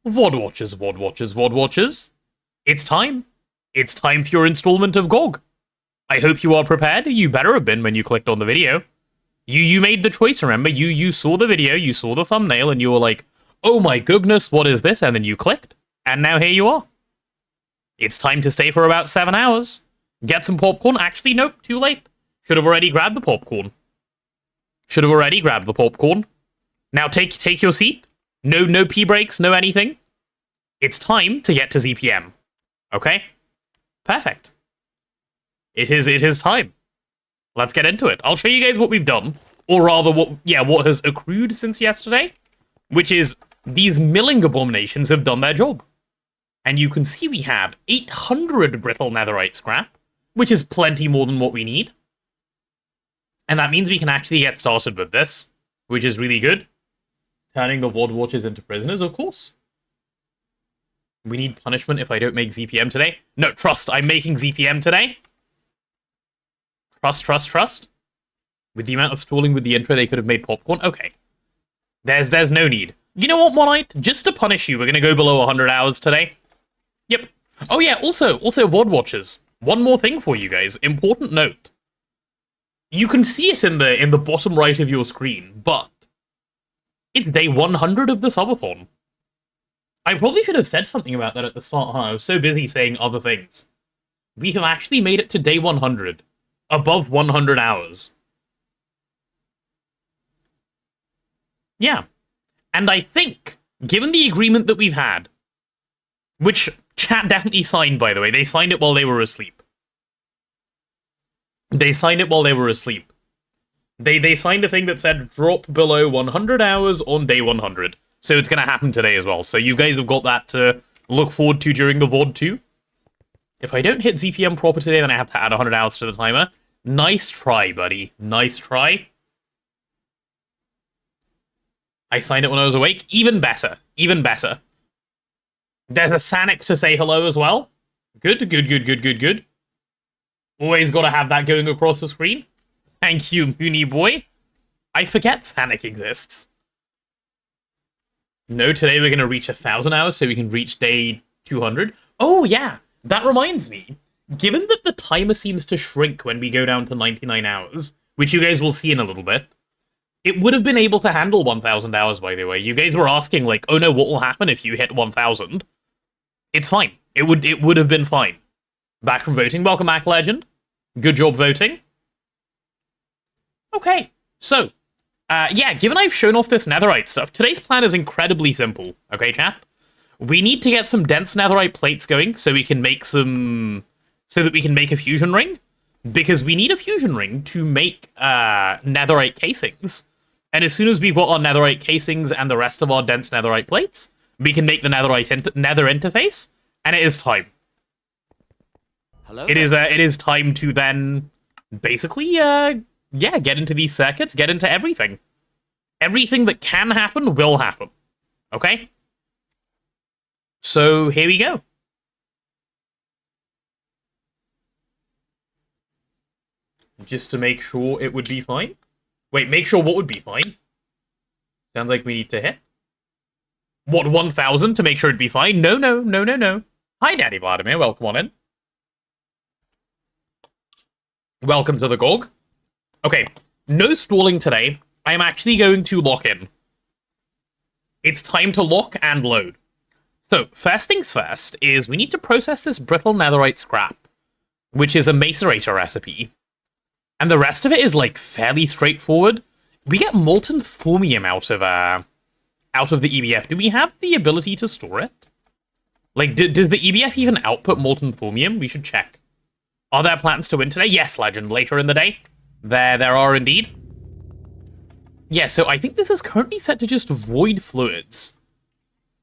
VOD watchers, VOD watchers, VOD watchers. It's time. It's time for your installment of GoG. I hope you are prepared. You better have been when you clicked on the video. You made the choice, remember? You saw the video, you saw the thumbnail, and you were like, oh my goodness, what is this? And then you clicked, and now here you are. It's time to stay for about 7 hours. Get some popcorn. Actually, nope, too late. Should have already grabbed the popcorn. Should have already grabbed the popcorn. Now take your seat. No pee breaks, no anything. It's time to get to ZPM. Okay? Perfect. It is time. Let's get into it. I'll show you guys what we've done, or rather what has accrued since yesterday, which is these milling abominations have done their job. And you can see we have 800 brittle netherite scrap, which is plenty more than what we need. And that means we can actually get started with this, which is really good. Turning the VOD watchers into prisoners, of course. We need punishment if I don't make ZPM today. No, trust, I'm making ZPM today. Trust. With the amount of stalling with the intro, they could have made popcorn. Okay. There's no need. You know what, Monite? Just to punish you, we're gonna go below 100 hours today. Yep. Oh yeah, also VOD watchers. One more thing for you guys. Important note. You can see it in the bottom right of your screen, but it's day 100 of the subathon. I probably should have said something about that at the start, huh? I was so busy saying other things. We have actually made it to day 100. Above 100 hours. Yeah. And I think, given the agreement that we've had, which chat definitely signed, by the way, they signed it while they were asleep. They signed it while they were asleep. They signed a thing that said drop below 100 hours on day 100. So it's going to happen today as well. So you guys have got that to look forward to during the VOD too. If I don't hit ZPM proper today, then I have to add 100 hours to the timer. Nice try, buddy. Nice try. I signed it when I was awake. Even better. Even better. There's a Sanic to say hello as well. Good. Always got to have that going across the screen. Thank you, Mooney boy. I forget Sanic exists. No, today we're going to reach 1,000 hours so we can reach day 200. Oh, yeah. That reminds me. Given that the timer seems to shrink when we go down to 99 hours, which you guys will see in a little bit, it would have been able to handle 1,000 hours, by the way. You guys were asking, like, oh no, what will happen if you hit 1,000? It's fine. It would have been fine. Back from voting. Welcome back, Legend. Good job voting. Okay, so, yeah, given I've shown off this netherite stuff, today's plan is incredibly simple. Okay, chat? We need to get some dense netherite plates going so we can make some... so that we can make a fusion ring. Because we need a fusion ring to make netherite casings. And as soon as we've got our netherite casings and the rest of our dense netherite plates, we can make the netherite nether interface, and it is time. Hello. It is time to then basically yeah, get into these circuits, get into everything. Everything that can happen will happen. Okay? So here we go. Just to make sure it would be fine. Wait, make sure what would be fine? Sounds like we need to hit. What, 1,000 to make sure it'd be fine? No. Hi, Daddy Vladimir. Welcome on in. Welcome to the GoG. Okay, no stalling today. I'm actually going to lock in. It's time to lock and load. So, first things first is we need to process this brittle netherite scrap, which is a macerator recipe. And the rest of it is, like, fairly straightforward. We get molten thorium out of the EBF. Do we have the ability to store it? Like, does the EBF even output molten thorium? We should check. Are there plans to win today? Yes, Legend. Later in the day. There are indeed. Yeah, so I think this is currently set to just void fluids.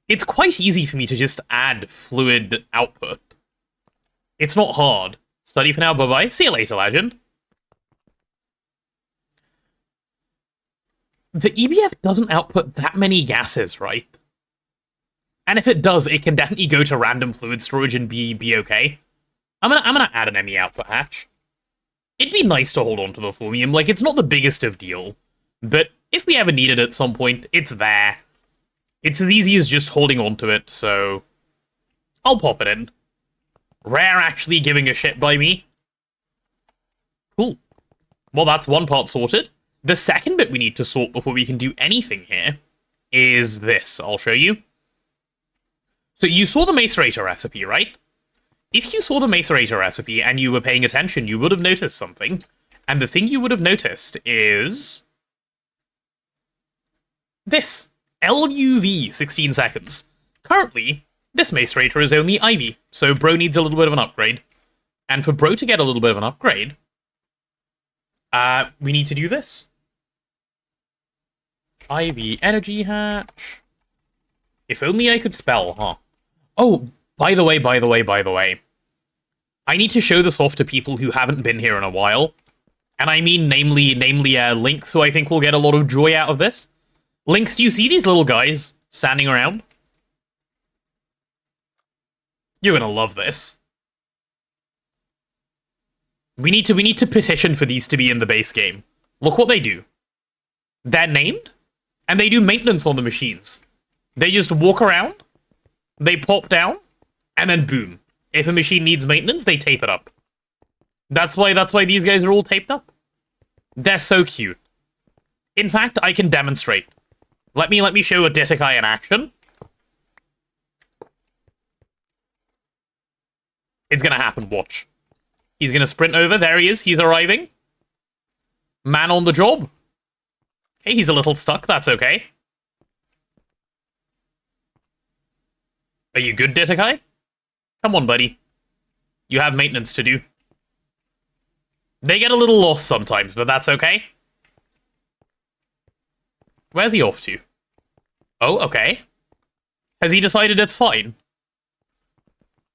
It's quite easy for me to just add fluid output. It's not hard. Study for now. Bye-bye. See you later, Legend. The EBF doesn't output that many gases, right? And if it does, it can definitely go to random fluid storage and be okay. I'm gonna add an ME output hatch. It'd be nice to hold on to the thorium. Like, it's not the biggest of deal. But if we ever need it at some point, it's there. It's as easy as just holding on to it, so I'll pop it in. Rare actually giving a shit by me. Cool. Well, that's one part sorted. The second bit we need to sort before we can do anything here is this. I'll show you. So you saw the macerator recipe, right? If you saw the macerator recipe and you were paying attention, you would have noticed something. And the thing you would have noticed is this. LUV 16 seconds. Currently, this macerator is only IV, so Bro needs a little bit of an upgrade. And for Bro to get a little bit of an upgrade, we need to do this. IV energy hatch. If only I could spell, huh? Oh, by the way. I need to show this off to people who haven't been here in a while. And I mean namely Lynx, who I think will get a lot of joy out of this. Lynx, do you see these little guys standing around? You're gonna love this. We need to petition for these to be in the base game. Look what they do. They're named, and they do maintenance on the machines. They just walk around, they pop down, and then boom. If a machine needs maintenance, they tape it up. That's why these guys are all taped up. They're so cute. In fact, I can demonstrate. Let me show a Ditikai in action. It's gonna happen, watch. He's gonna sprint over, there he is, he's arriving. Man on the job. Okay, he's a little stuck, that's okay. Are you good, Ditikai? Come on, buddy. You have maintenance to do. They get a little lost sometimes, but that's okay. Where's he off to? Oh, okay. Has he decided it's fine?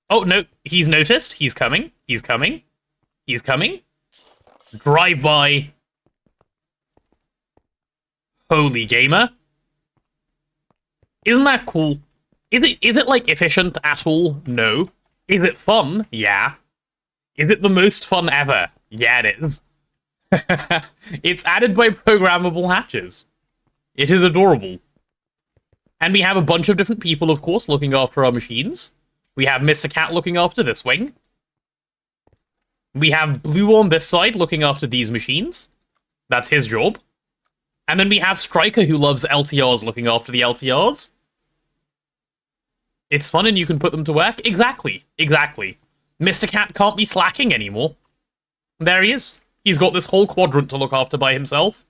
Oh, no, he's noticed. He's coming. He's coming. He's coming. Drive by. Holy gamer. Isn't that cool? Is it like efficient at all? No. Is it fun? Yeah. Is it the most fun ever? Yeah, it is. It's added by programmable hatches. It is adorable. And we have a bunch of different people, of course, looking after our machines. We have Mr. Cat looking after this wing. We have Blue on this side looking after these machines. That's his job. And then we have Striker, who loves LTRs, looking after the LTRs. It's fun and you can put them to work. Exactly. Exactly. Mr. Cat can't be slacking anymore. There he is. He's got this whole quadrant to look after by himself.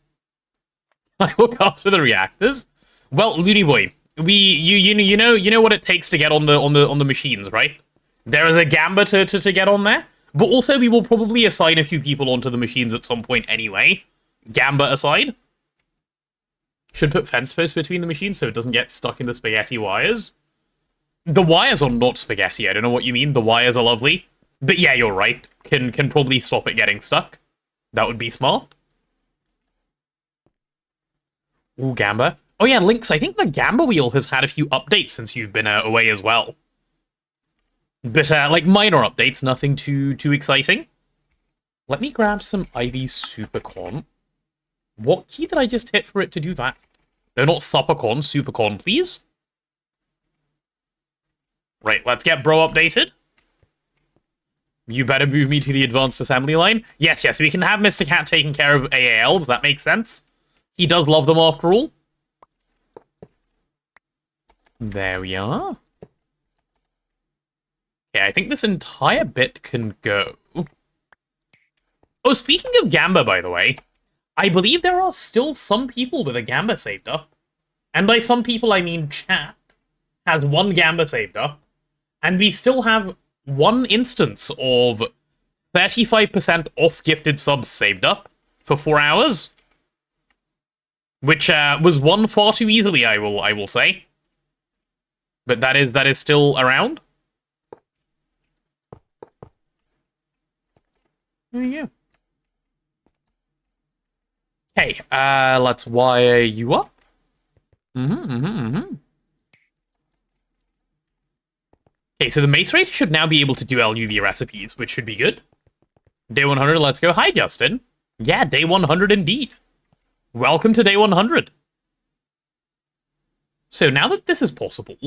I look after the reactors. Well, Looney Boy, you know what it takes to get on the machines, right? There is a Gamba to get on there, but also we will probably assign a few people onto the machines at some point anyway. Gamba aside. Should put fence posts between the machines so it doesn't get stuck in the spaghetti wires. The wires are not spaghetti, I don't know what you mean. The wires are lovely. But yeah, you're right. Can probably stop it getting stuck. That would be smart. Ooh, Gamba. Oh yeah, Lynx, I think the Gamba wheel has had a few updates since you've been away as well. But, like, minor updates, nothing too exciting. Let me grab some Ivy Supercon. What key did I just hit for it to do that? No, not Supercon, Supercon, please. Right, let's get Bro updated. You better move me to the advanced assembly line. Yes, we can have Mr. Cat taking care of AALs, that makes sense. He does love them after all. There we are. Okay, I think this entire bit can go. Oh, speaking of Gamba, by the way, I believe there are still some people with a Gamba saved up. And by some people, I mean chat has one Gamba saved up. And we still have one instance of 35% off gifted subs saved up for 4 hours. Which was won far too easily, I will say. But that is still around. There you go. Okay, let's wire you up. Okay, so the mace rate should now be able to do LUV recipes, which should be good. Day 100, let's go. Hi, Justin. Yeah, day 100 indeed. Welcome to day 100. So now that this is possible,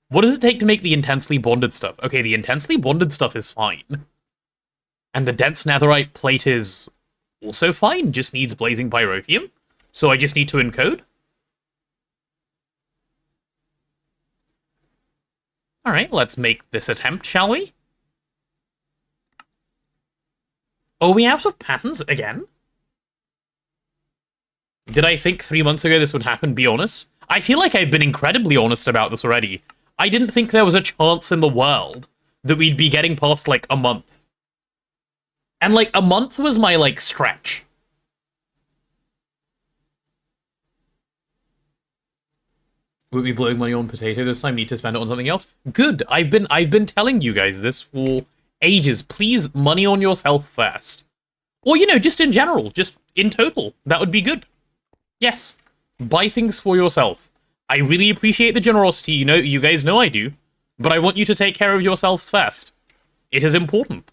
what does it take to make the intensely bonded stuff? Okay, the intensely bonded stuff is fine. And the dense netherite plate is also fine, just needs blazing pyrotheum. So I just need to encode. Alright, let's make this attempt, shall we? Are we out of patterns again? Did I think 3 months ago this would happen? Be honest. I feel like I've been incredibly honest about this already. I didn't think there was a chance in the world that we'd be getting past, like, a month. And, like, a month was my, like, stretch. Will we be blowing money on potato this time? Need to spend it on something else? Good. I've been telling you guys this for ages. Please, money on yourself first. Or, you know, just in general. Just in total. That would be good. Yes. Buy things for yourself. I really appreciate the generosity. You know, you guys know I do. But I want you to take care of yourselves first. It is important.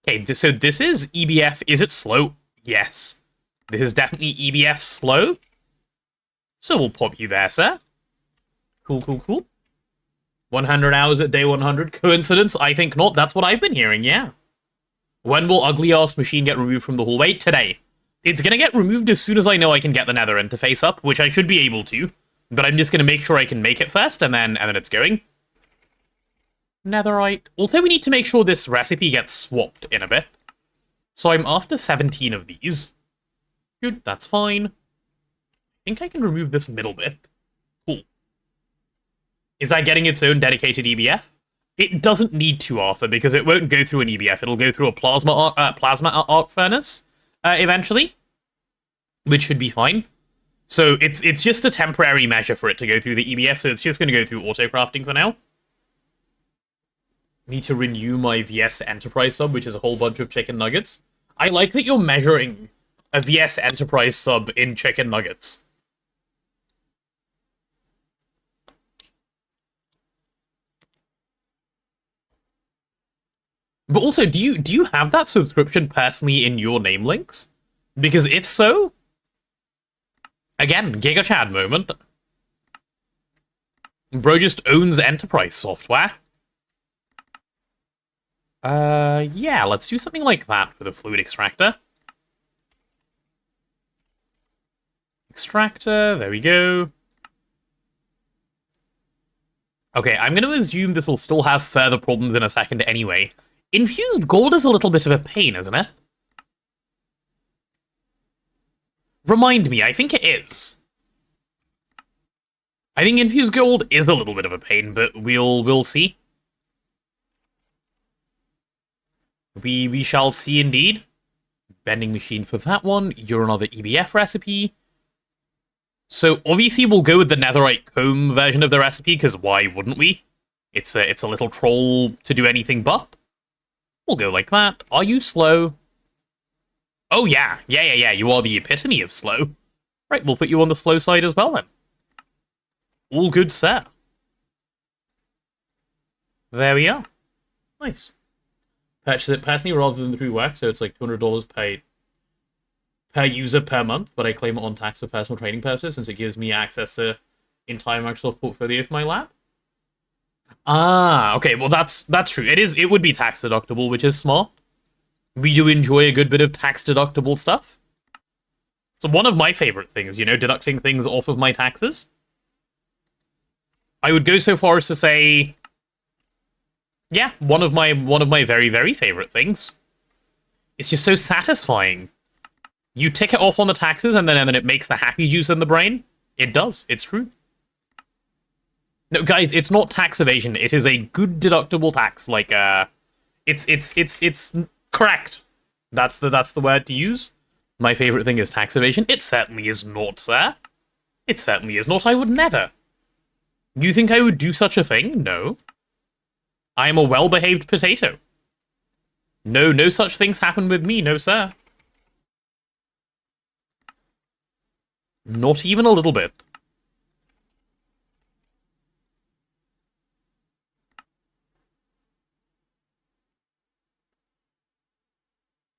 Okay, so this is EBF. Is it slow? Yes. This is definitely EBF slow. So we'll pop you there, sir. Cool, cool, cool. 100 hours at day 100. Coincidence? I think not. That's what I've been hearing, yeah. When will ugly-ass machine get removed from the hallway? Today. It's gonna get removed as soon as I know I can get the nether interface up, which I should be able to. But I'm just gonna make sure I can make it first, and then it's going. Netherite. Also, we need to make sure this recipe gets swapped in a bit. So I'm after 17 of these. Good, that's fine. I think I can remove this middle bit. Cool. Is that getting its own dedicated EBF? It doesn't need to, Arthur, because it won't go through an EBF. It'll go through a plasma arc furnace eventually, which should be fine. So it's just a temporary measure for it to go through the EBF, so it's just going to go through auto-crafting for now. Need to renew my VS Enterprise sub, which is a whole bunch of chicken nuggets. I like that you're measuring a VS Enterprise sub in chicken nuggets. But also, do you have that subscription personally in your name links? Because if so, again, Giga Chad moment. Bro just owns enterprise software. Yeah, let's do something like that for the fluid extractor. Extractor, there we go. Okay, I'm going to assume this will still have further problems in a second anyway. Infused gold is a little bit of a pain, isn't it? Remind me, I think it is. I think infused gold is a little bit of a pain, but we'll see. We shall see indeed. Bending machine for that one. You're another EBF recipe. So obviously we'll go with the netherite comb version of the recipe, because why wouldn't we? It's a little troll to do anything but. We'll go like that. Are you slow? Oh yeah. Yeah. You are the epitome of slow. Right, we'll put you on the slow side as well then. All good, sir. There we are. Nice. Purchase it personally rather than through work, so it's like $200 per user per month, but I claim it on tax for personal training purposes since it gives me access to entire Microsoft portfolio for my lab. Ah, okay, well that's true. It would be tax deductible, which is smart. We do enjoy a good bit of tax deductible stuff. So one of my favorite things, you know, deducting things off of my taxes. I would go so far as to say, yeah, one of my very, very favorite things. It's just so satisfying. You tick it off on the taxes, and then it makes the happy juice in the brain. It does. It's true. No, guys, it's not tax evasion. It is a good deductible tax. Like, it's correct. That's the word to use. My favorite thing is tax evasion. It certainly is not, sir. It certainly is not. I would never. You think I would do such a thing? No. I am a well-behaved potato. No such things happen with me, no sir. Not even a little bit.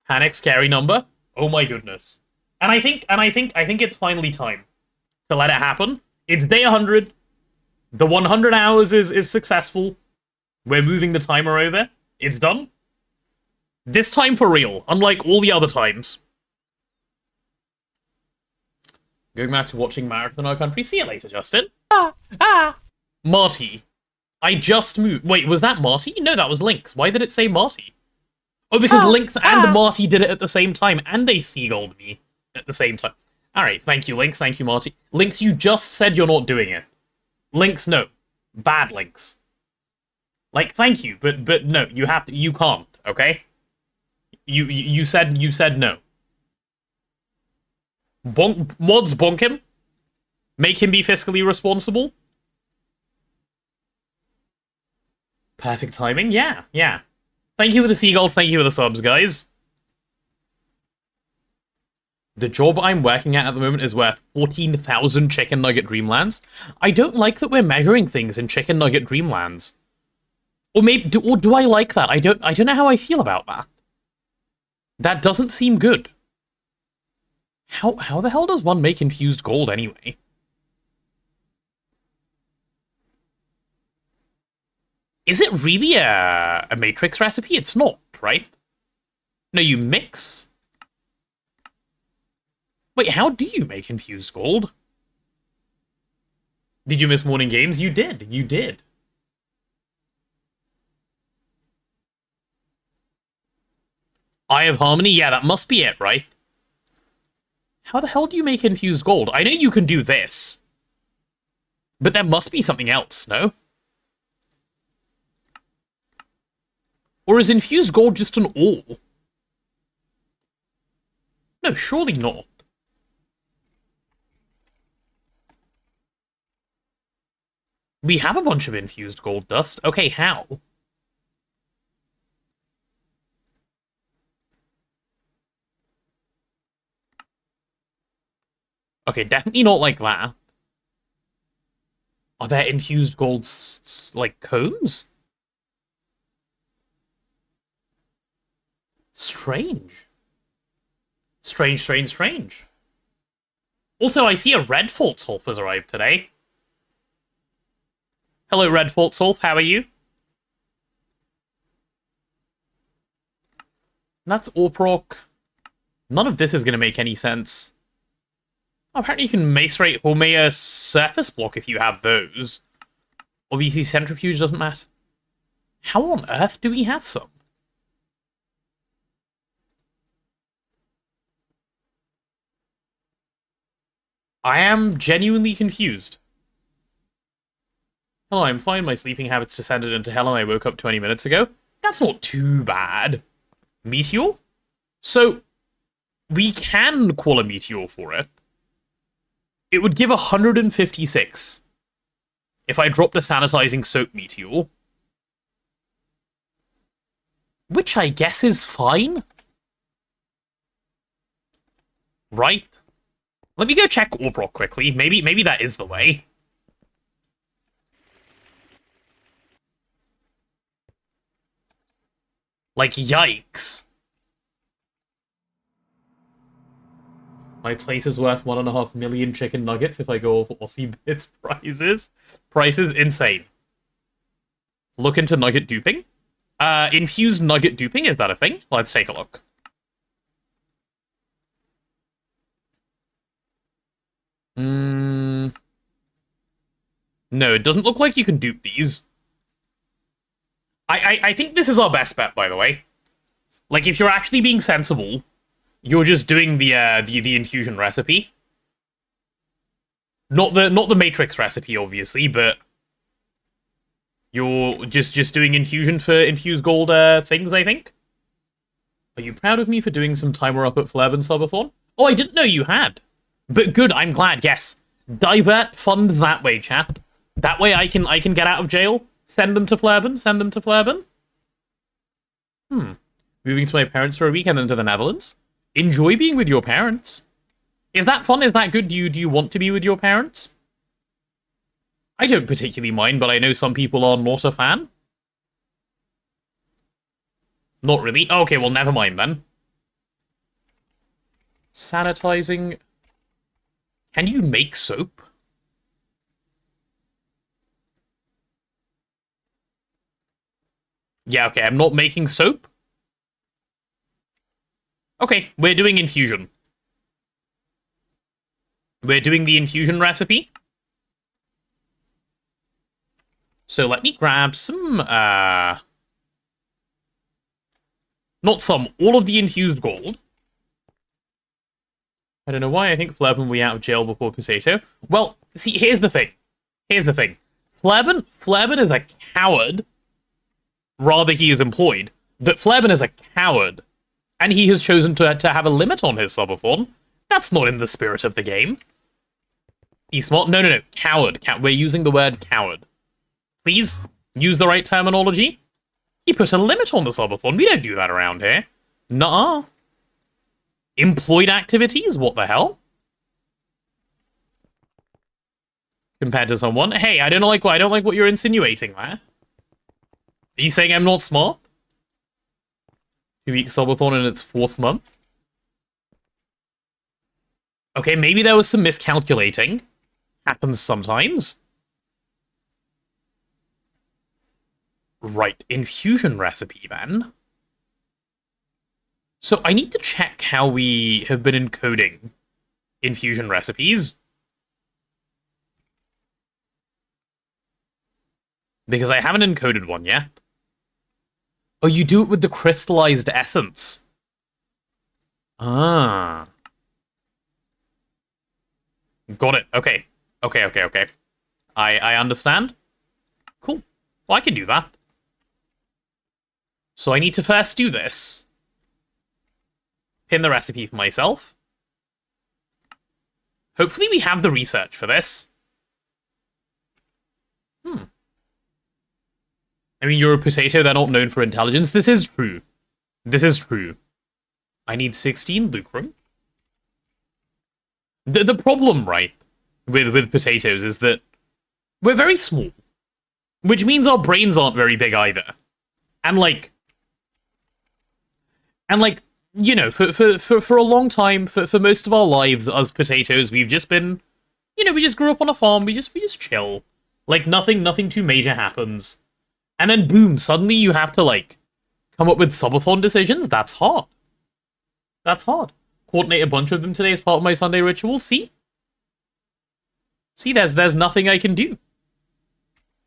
Panic scary number? Oh my goodness. And I think it's finally time to let it happen. It's day 100. The 100 hours is successful. We're moving the timer over. It's done. This time for real, unlike all the other times. Going back to watching Marathon Our Country. See you later, Justin. Marty. I just moved. Wait, was that Marty? No, that was Lynx. Why did it say Marty? Oh, because Lynx and Marty did it at the same time, and they seagulled me at the same time. Alright, thank you, Lynx. Thank you, Marty. Lynx, you just said you're not doing it. Lynx, no. Bad Lynx. Like, thank you, but no, you have to. You can't. Okay. You said no. Mods bonk him. Make him be fiscally responsible. Perfect timing. Yeah. Thank you for the seagulls. Thank you for the subs, guys. The job I'm working at the moment is worth 14,000 Chicken Nugget Dreamlands. I don't like that we're measuring things in Chicken Nugget Dreamlands. Or maybe, do I like that? I don't know how I feel about that. That doesn't seem good. How the hell does one make infused gold anyway? Is it really a matrix recipe? It's not, right? No, you mix. Wait, how do you make infused gold? Did you miss morning games? You did. You did. Eye of Harmony? Yeah, that must be it, right? How the hell do you make infused gold? I know you can do this. But there must be something else, no? Or is infused gold just an ore? No, surely not. We have a bunch of infused gold dust. Okay, how? Okay, definitely not like that. Are there infused gold, like, cones? Strange. Strange. Also, I see a Red Fault Solf has arrived today. Hello, Red Fault Solf, how are you? That's Orproc. None of this is going to make any sense. Oh, apparently you can Mace Rate Homea Surface Block if you have those. Obviously, Centrifuge doesn't matter. How on earth do we have some? I am genuinely confused. Oh, I'm fine. My sleeping habits descended into hell and I woke up 20 minutes ago. That's not too bad. Meteor? So, we can call a Meteor for it. It would give 156 if I dropped a sanitizing soap Meteor. Which I guess is fine. Right? Let me go check Orproc quickly. Maybe that is the way. Like, yikes. My place is worth 1.5 million chicken nuggets if I go over Aussie Bits prices. Prices, insane. Look into nugget duping. Infused nugget duping, is that a thing? Let's take a look. No, it doesn't look like you can dupe these. I think this is our best bet, by the way. Like, if you're actually being sensible, you're just doing the infusion recipe. Not the matrix recipe, obviously, but you're just doing infusion for infused gold things, I think. Are you proud of me for doing some timer up at Flairburn Subathon? Oh, I didn't know you had. But good, I'm glad, yes. Divert fund that way, chat. That way I can get out of jail. Send them to Flairburn, send them to Flairburn. Moving to my parents for a weekend into the Netherlands. Enjoy being with your parents. Is that fun? Is that good? Do you want to be with your parents? I don't particularly mind, but I know some people are not a fan. Not really? Okay, well, never mind then. Sanitizing. Can you make soap? Yeah, okay, I'm not making soap. Okay, we're doing infusion. We're doing the infusion recipe. So let me grab some, not some, all of the infused gold. I don't know why I think Flerbin will be out of jail before Potato. Well, see, here's the thing. Flerbin is a coward. Rather, he is employed. But Flerbin is a coward. And he has chosen to have a limit on his subathon. That's not in the spirit of the game. He's smart. No. Coward. We're using the word coward. Please, use the right terminology. He put a limit on the subathon. We don't do that around here. Nuh-uh. Employed activities? What the hell? Compared to someone. Hey, I don't like what you're insinuating there. Are you saying I'm not smart? 2-week subathon in its 4th month? Okay, maybe there was some miscalculating. Happens sometimes. Right, infusion recipe then. So I need to check how we have been encoding infusion recipes. Because I haven't encoded one yet. Oh, you do it with the crystallized essence. Ah. Got it. Okay. Okay. I understand. Cool. Well, I can do that. So I need to first do this. Pin the recipe for myself. Hopefully we have the research for this. I mean, you're a potato, they're not known for intelligence. This is true. I need 16 lucrum. The problem, right, with potatoes is that we're very small. Which means our brains aren't very big either. And like, you know, for a long time, for most of our lives as potatoes, we've just been, you know, we just grew up on a farm, we just chill. Like, nothing too major happens. And then boom, suddenly you have to, like, come up with subathon decisions? That's hard. Coordinate a bunch of them today as part of my Sunday ritual, see? See, there's nothing I can do.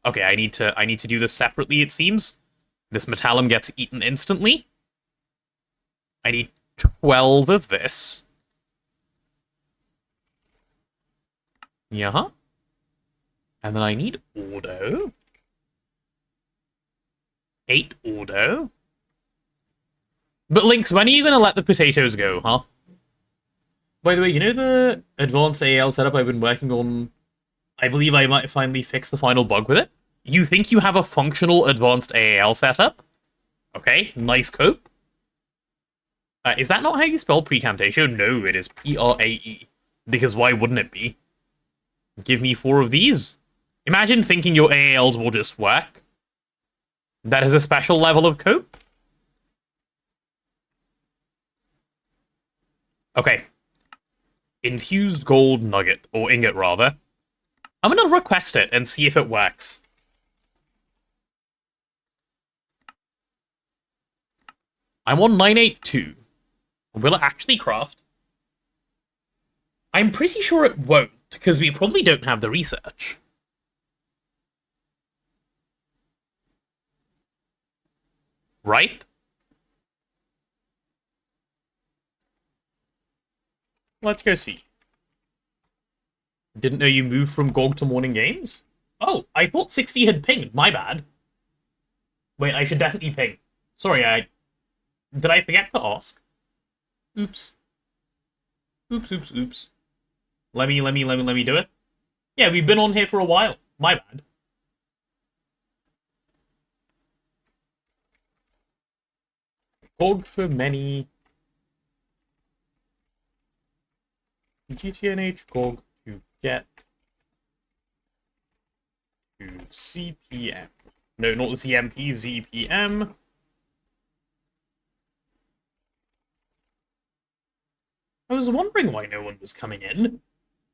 Okay, I need to do this separately, it seems. This metallum gets eaten instantly. I need 12 of this. Yeah. And then I need Ordo. 8 Ordo. But Lynx, when are you going to let the potatoes go, huh? By the way, you know the advanced AAL setup I've been working on? I believe I might finally fix the final bug with it. You think you have a functional advanced AAL setup? Okay, nice cope. Is that not how you spell precantatio? No, it is P-R-A-E. Because why wouldn't it be? Give me 4 of these. Imagine thinking your AALs will just work. That is a special level of cope. Okay. Infused gold nugget, or ingot rather. I'm gonna request it and see if it works. I'm on 982. Will it actually craft? I'm pretty sure it won't, because we probably don't have the research. Right? Let's go see. Didn't know you moved from GOG to morning games? Oh, I thought 60 had pinged. My bad. Wait, I should definitely ping. Sorry, did I forget to ask? Oops. Oops. Let me do it. Yeah, we've been on here for a while. My bad. GOG for many. GTNH GoG to get to CPM. No, not ZMP, ZPM. I was wondering why no one was coming in.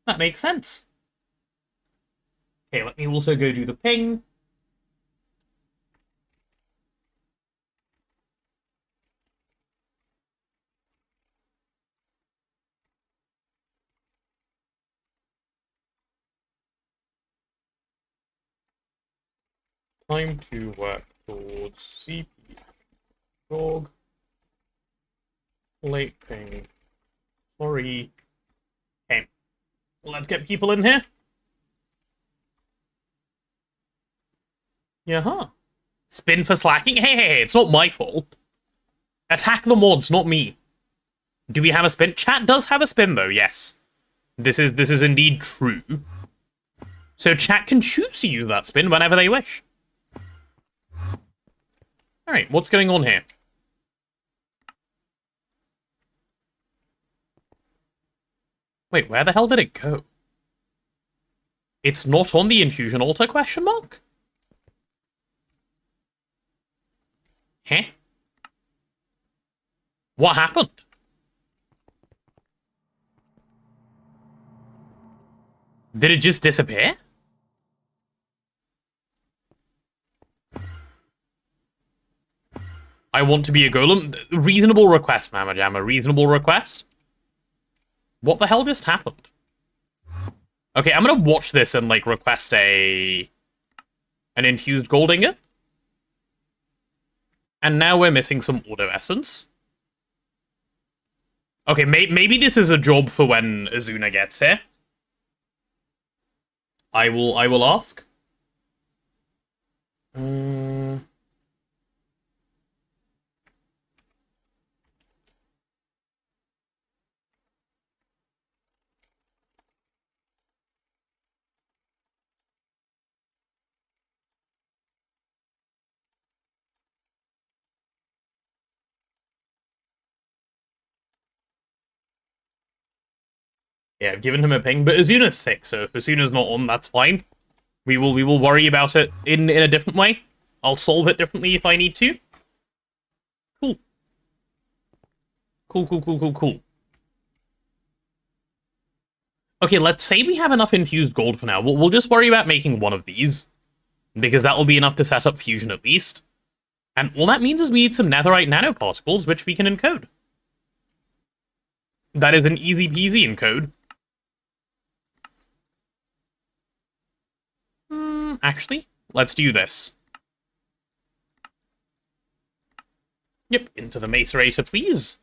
That makes sense. Okay, let me also go do the ping. Time to work towards CPU GoG. Late ping. Sorry. Okay. Let's get people in here. Yeah. Spin for slacking? Hey, it's not my fault. Attack the mods, not me. Do we have a spin? Chat does have a spin, though, yes. This is indeed true. So chat can choose to use that spin whenever they wish. Alright, what's going on here? Wait, where the hell did it go? It's not on the infusion altar, question mark? Huh? What happened? Did it just disappear? I want to be a golem. Reasonable request, Mama Jam. A reasonable request? What the hell just happened? Okay, I'm gonna watch this and, like, request an infused gold ingot. And now we're missing some auto essence. Okay, maybe this is a job for when Azuna gets here. I will ask. Yeah, I've given him a ping, but Azuna's sick, so if Azuna's not on, that's fine. We will worry about it in a different way. I'll solve it differently if I need to. Cool. Cool. Okay, let's say we have enough infused gold for now. We'll just worry about making one of these, because that will be enough to set up fusion at least. And all that means is we need some netherite nanoparticles, which we can encode. That is an easy peasy encode. Actually, let's do this. Yep, into the macerator, please.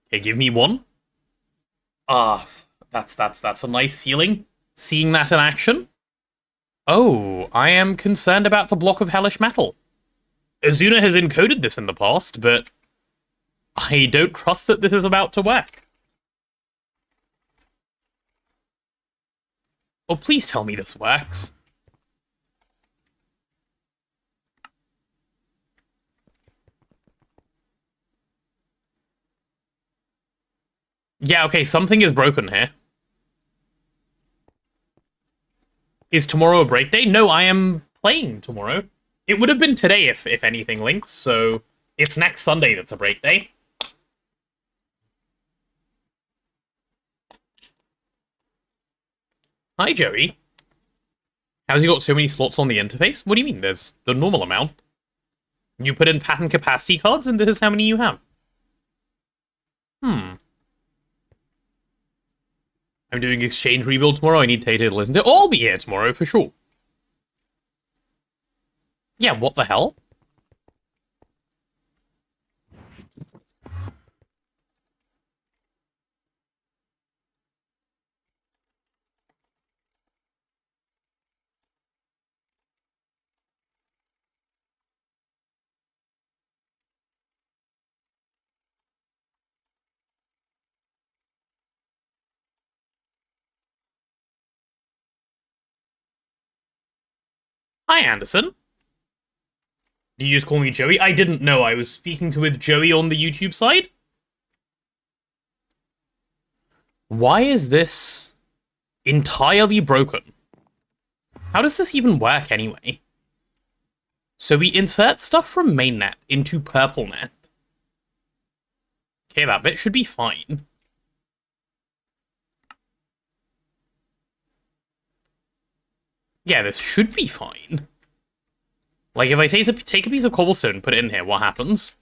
Okay, give me one. Ah, that's a nice feeling. Seeing that in action. Oh, I am concerned about the block of hellish metal. Azuna has encoded this in the past, but I don't trust that this is about to work. Oh, please tell me this works. Yeah, okay, something is broken here. Is tomorrow a break day? No, I am playing tomorrow. It would have been today if anything links, so it's next Sunday that's a break day. Hi, Joey. How's he got so many slots on the interface? What do you mean? There's the normal amount. You put in pattern capacity cards, and this is how many you have. I'm doing exchange rebuild tomorrow. I need Tay-Tay to listen to it. I'll be here tomorrow, for sure. Yeah, what the hell? Hi, Anderson. Do you just call me Joey? I didn't know I was speaking with Joey on the YouTube side. Why is this entirely broken? How does this even work anyway? So we insert stuff from mainnet into purplenet. Okay, that bit should be fine. Yeah, this should be fine. Like, if I take a piece of cobblestone and put it in here, what happens?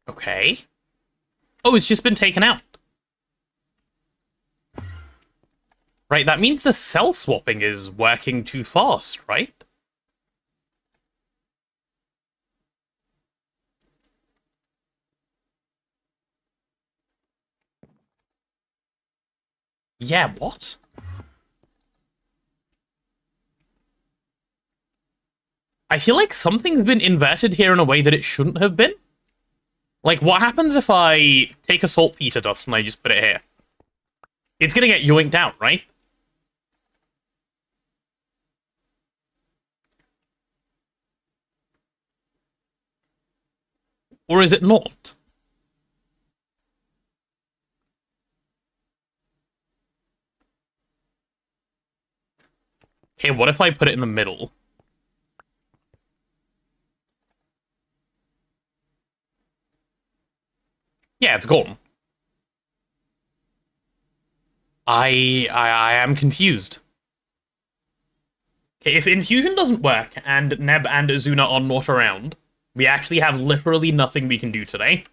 Okay. Oh, it's just been taken out. Right, that means the cell swapping is working too fast, right? Yeah, what? I feel like something's been inverted here in a way that it shouldn't have been. Like, what happens if I take a saltpeter dust and I just put it here? It's gonna get yoinked out, right? Or is it not? Okay, what if I put it in the middle? Yeah, it's gone. I am confused. Okay, if infusion doesn't work and Neb and Azuna are not around, we actually have literally nothing we can do today.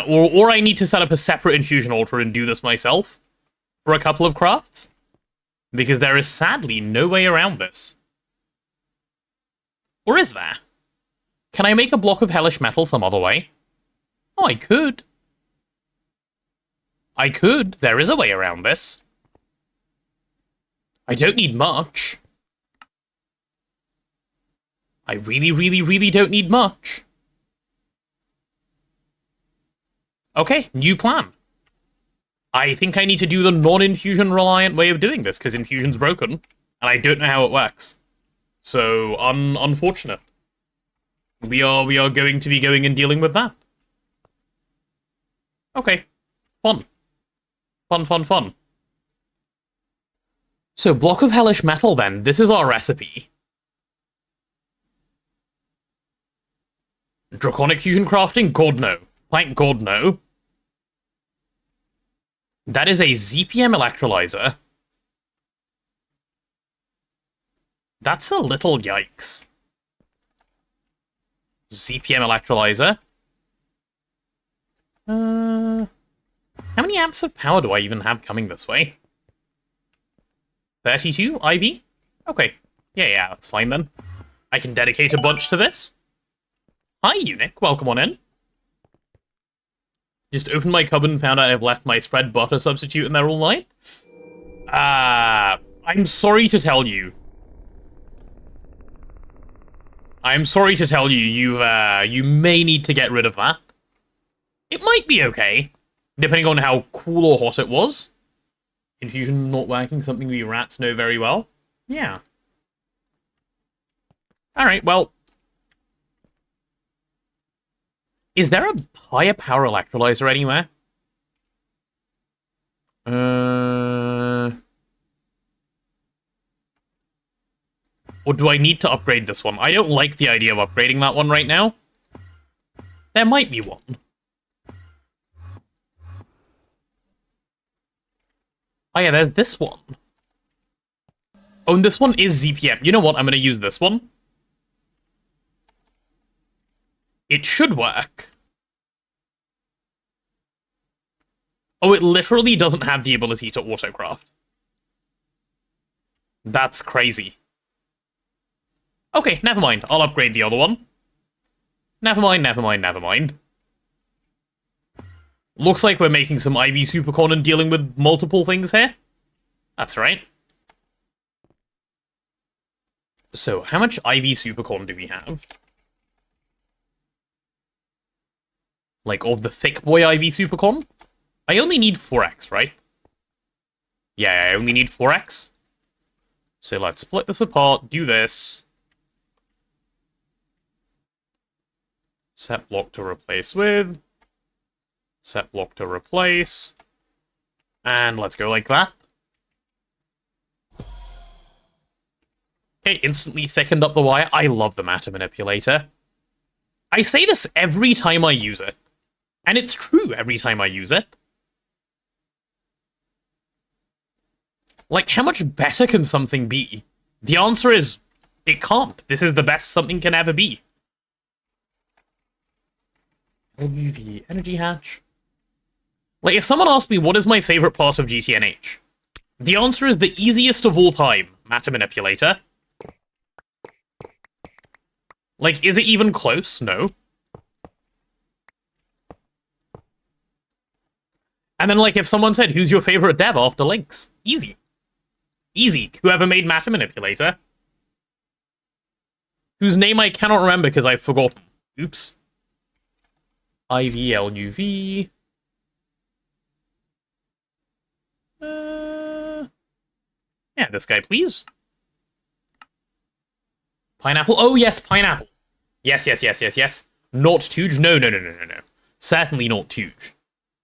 Or I need to set up a separate infusion altar and do this myself for a couple of crafts. Because there is sadly no way around this. Or is there? Can I make a block of hellish metal some other way? Oh, I could. I could. There is a way around this. I don't need much. I really, really, really don't need much. Okay, new plan. I think I need to do the non-infusion reliant way of doing this, because infusion's broken, and I don't know how it works. So, unfortunate. We are going to be going and dealing with that. Okay. Fun. Fun, fun, fun. So, block of hellish metal then. This is our recipe. Draconic fusion crafting? God no. Thank God no. That is a ZPM electrolyzer. That's a little yikes. ZPM electrolyzer. How many amps of power do I even have coming this way? 32 IV? Okay. Yeah, that's fine then. I can dedicate a bunch to this. Hi, Eunuch. Welcome on in. Just opened my cupboard and found out I've left my spread butter substitute in there all night. I'm sorry to tell you. I'm sorry to tell you, you may need to get rid of that. It might be okay, depending on how cool or hot it was. Infusion not working, something we rats know very well. Yeah. Alright, well. Is there a higher power electrolyzer anywhere? Or do I need to upgrade this one? I don't like the idea of upgrading that one right now. There might be one. Oh yeah, there's this one. Oh, and this one is ZPM. You know what? I'm going to use this one. It should work. Oh, it literally doesn't have the ability to autocraft. That's crazy. Okay, never mind. I'll upgrade the other one. Never mind. Looks like we're making some IV supercorn and dealing with multiple things here. That's right. So, how much IV supercorn do we have? Like, of the thick boy IV supercorn? I only need 4x, right? Yeah, I only need 4x. So let's split this apart, do this. Set block to replace with. Set block to replace. And let's go like that. Okay, instantly thickened up the wire. I love the matter manipulator. I say this every time I use it. And it's true every time I use it. Like, how much better can something be? The answer is, it can't. This is the best something can ever be. LUV energy hatch. Like, if someone asked me what is my favorite part of GTNH, the answer is the easiest of all time, matter manipulator. Like, is it even close? No. And then, like, if someone said, who's your favorite dev after Lynx? Easy. Easy. Whoever made matter manipulator. Whose name I cannot remember because I've forgotten. Oops. IVLUV. Yeah, this guy, please. Pineapple. Oh, yes, pineapple. Yes, yes, yes, yes, yes. Not Tooge. No, no, no, no, no, no. Certainly not Tooge.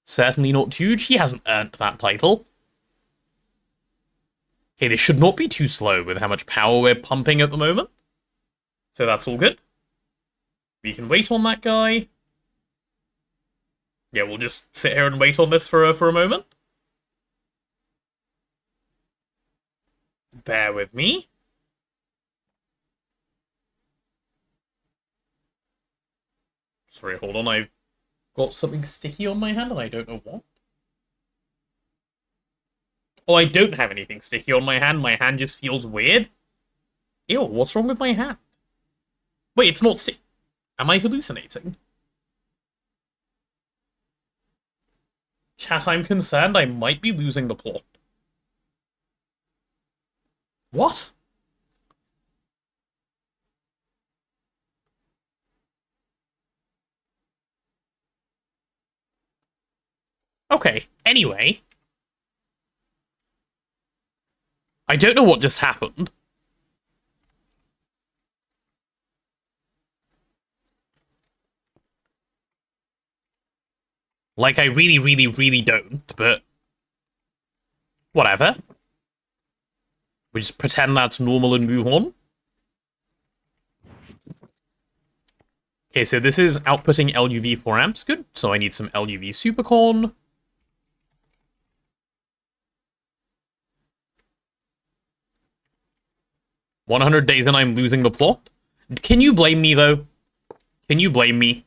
Certainly not Tooge. He hasn't earned that title. Okay, this should not be too slow with how much power we're pumping at the moment. So that's all good. We can wait on that guy. Yeah, we'll just sit here and wait on this for a moment. Bear with me. Sorry, hold on. I've got something sticky on my hand and I don't know what. Oh, I don't have anything sticky on my hand. My hand just feels weird. Ew, what's wrong with my hand? Wait, it's not sticky. Am I hallucinating? Chat, I'm concerned I might be losing the plot. What? Okay, anyway. I don't know what just happened. Like, I really, really, really don't, but... whatever. We just pretend that's normal and move on. Okay, so this is outputting LUV 4 amps. Good. So I need some LUV supercorn. "100 days and I'm losing the plot." Can you blame me, though? Can you blame me?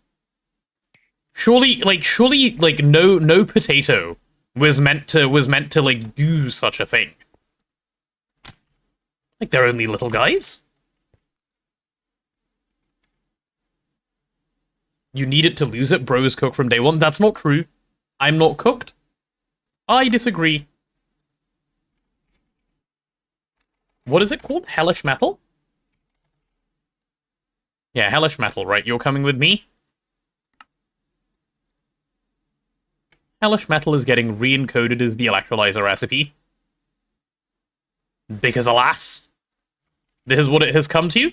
Surely, no potato was meant to, like, do such a thing. Like, they're only little guys. You need it to lose it, bros cook from day one. That's not true. I'm not cooked. I disagree. What is it called? Hellish Metal? Yeah, Hellish Metal, right? You're coming with me? Hellish Metal is getting re-encoded as the electrolyzer recipe. Because alas, this is what it has come to.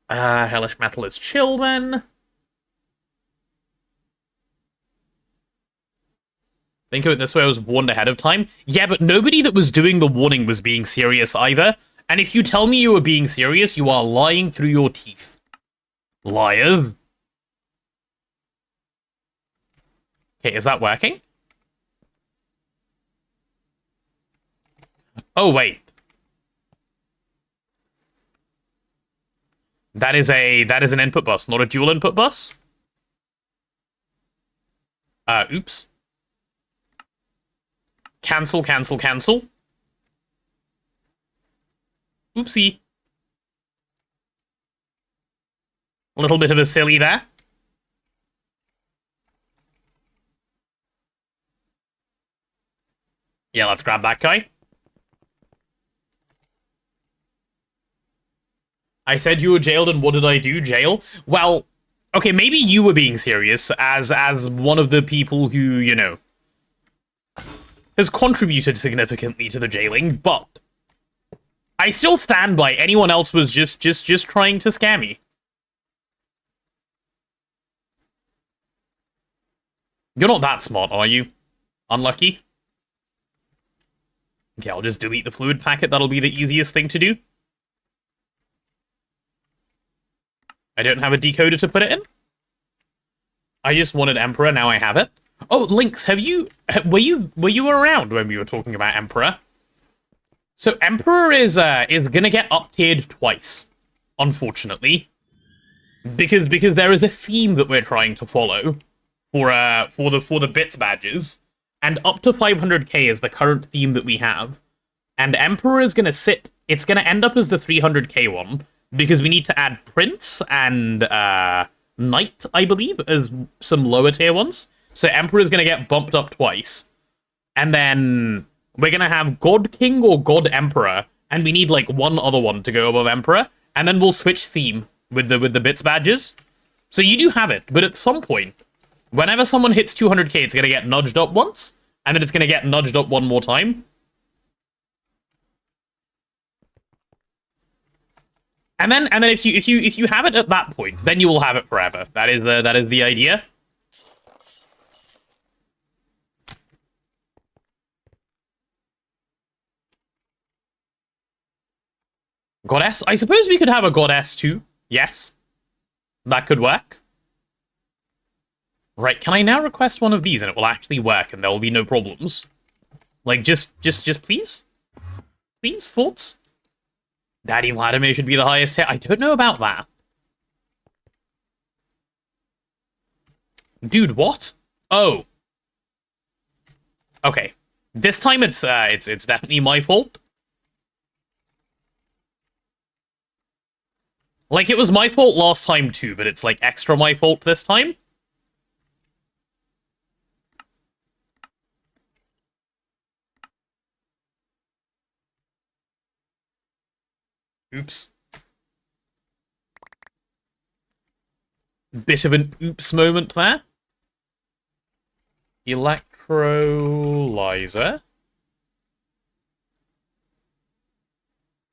Hellish Metal is chill then. Think of it this way, I was warned ahead of time. Yeah, but nobody that was doing the warning was being serious either. And if you tell me you were being serious, you are lying through your teeth. Liars. Okay, is that working? Oh, wait. That is an input bus, not a dual input bus. Oops. Cancel, cancel, cancel. Oopsie. A little bit of a silly there. Yeah, let's grab that guy. I said you were jailed, and what did I do? Jail? Well, okay, maybe you were being serious as one of the people who, you know, has contributed significantly to the jailing, but I still stand by anyone else was just trying to scam me. You're not that smart, are you? Unlucky? Okay, I'll just delete the fluid packet. That'll be the easiest thing to do. I don't have a decoder to put it in. I just wanted Emperor, now I have it. Oh, Lynx, were you around when we were talking about Emperor? So Emperor is gonna get up-tiered twice, unfortunately. Because there is a theme that we're trying to follow for the bits badges. And up to 500k is the current theme that we have. And Emperor is gonna it's gonna end up as the 300k one, because we need to add Prince and Knight, I believe, as some lower tier ones. So Emperor is gonna get bumped up twice. And then we're gonna have God King or God Emperor, and we need like one other one to go above Emperor, and then we'll switch theme with the bits badges. So you do have it, but at some point, whenever someone hits 200k, it's gonna get nudged up once, and then it's gonna get nudged up one more time. And then if you have it at that point, then you will have it forever. That is the idea. Goddess? I suppose we could have a Goddess too. Yes. That could work. Right, can I now request one of these and it will actually work and there will be no problems? Like, just please? Please, thoughts? Daddy Vladimir should be the highest hit. I don't know about that. Dude, what? Oh. Okay. This time it's definitely my fault. Like, it was my fault last time too, but it's like extra my fault this time. Oops. Bit of an oops moment there. Electrolyzer.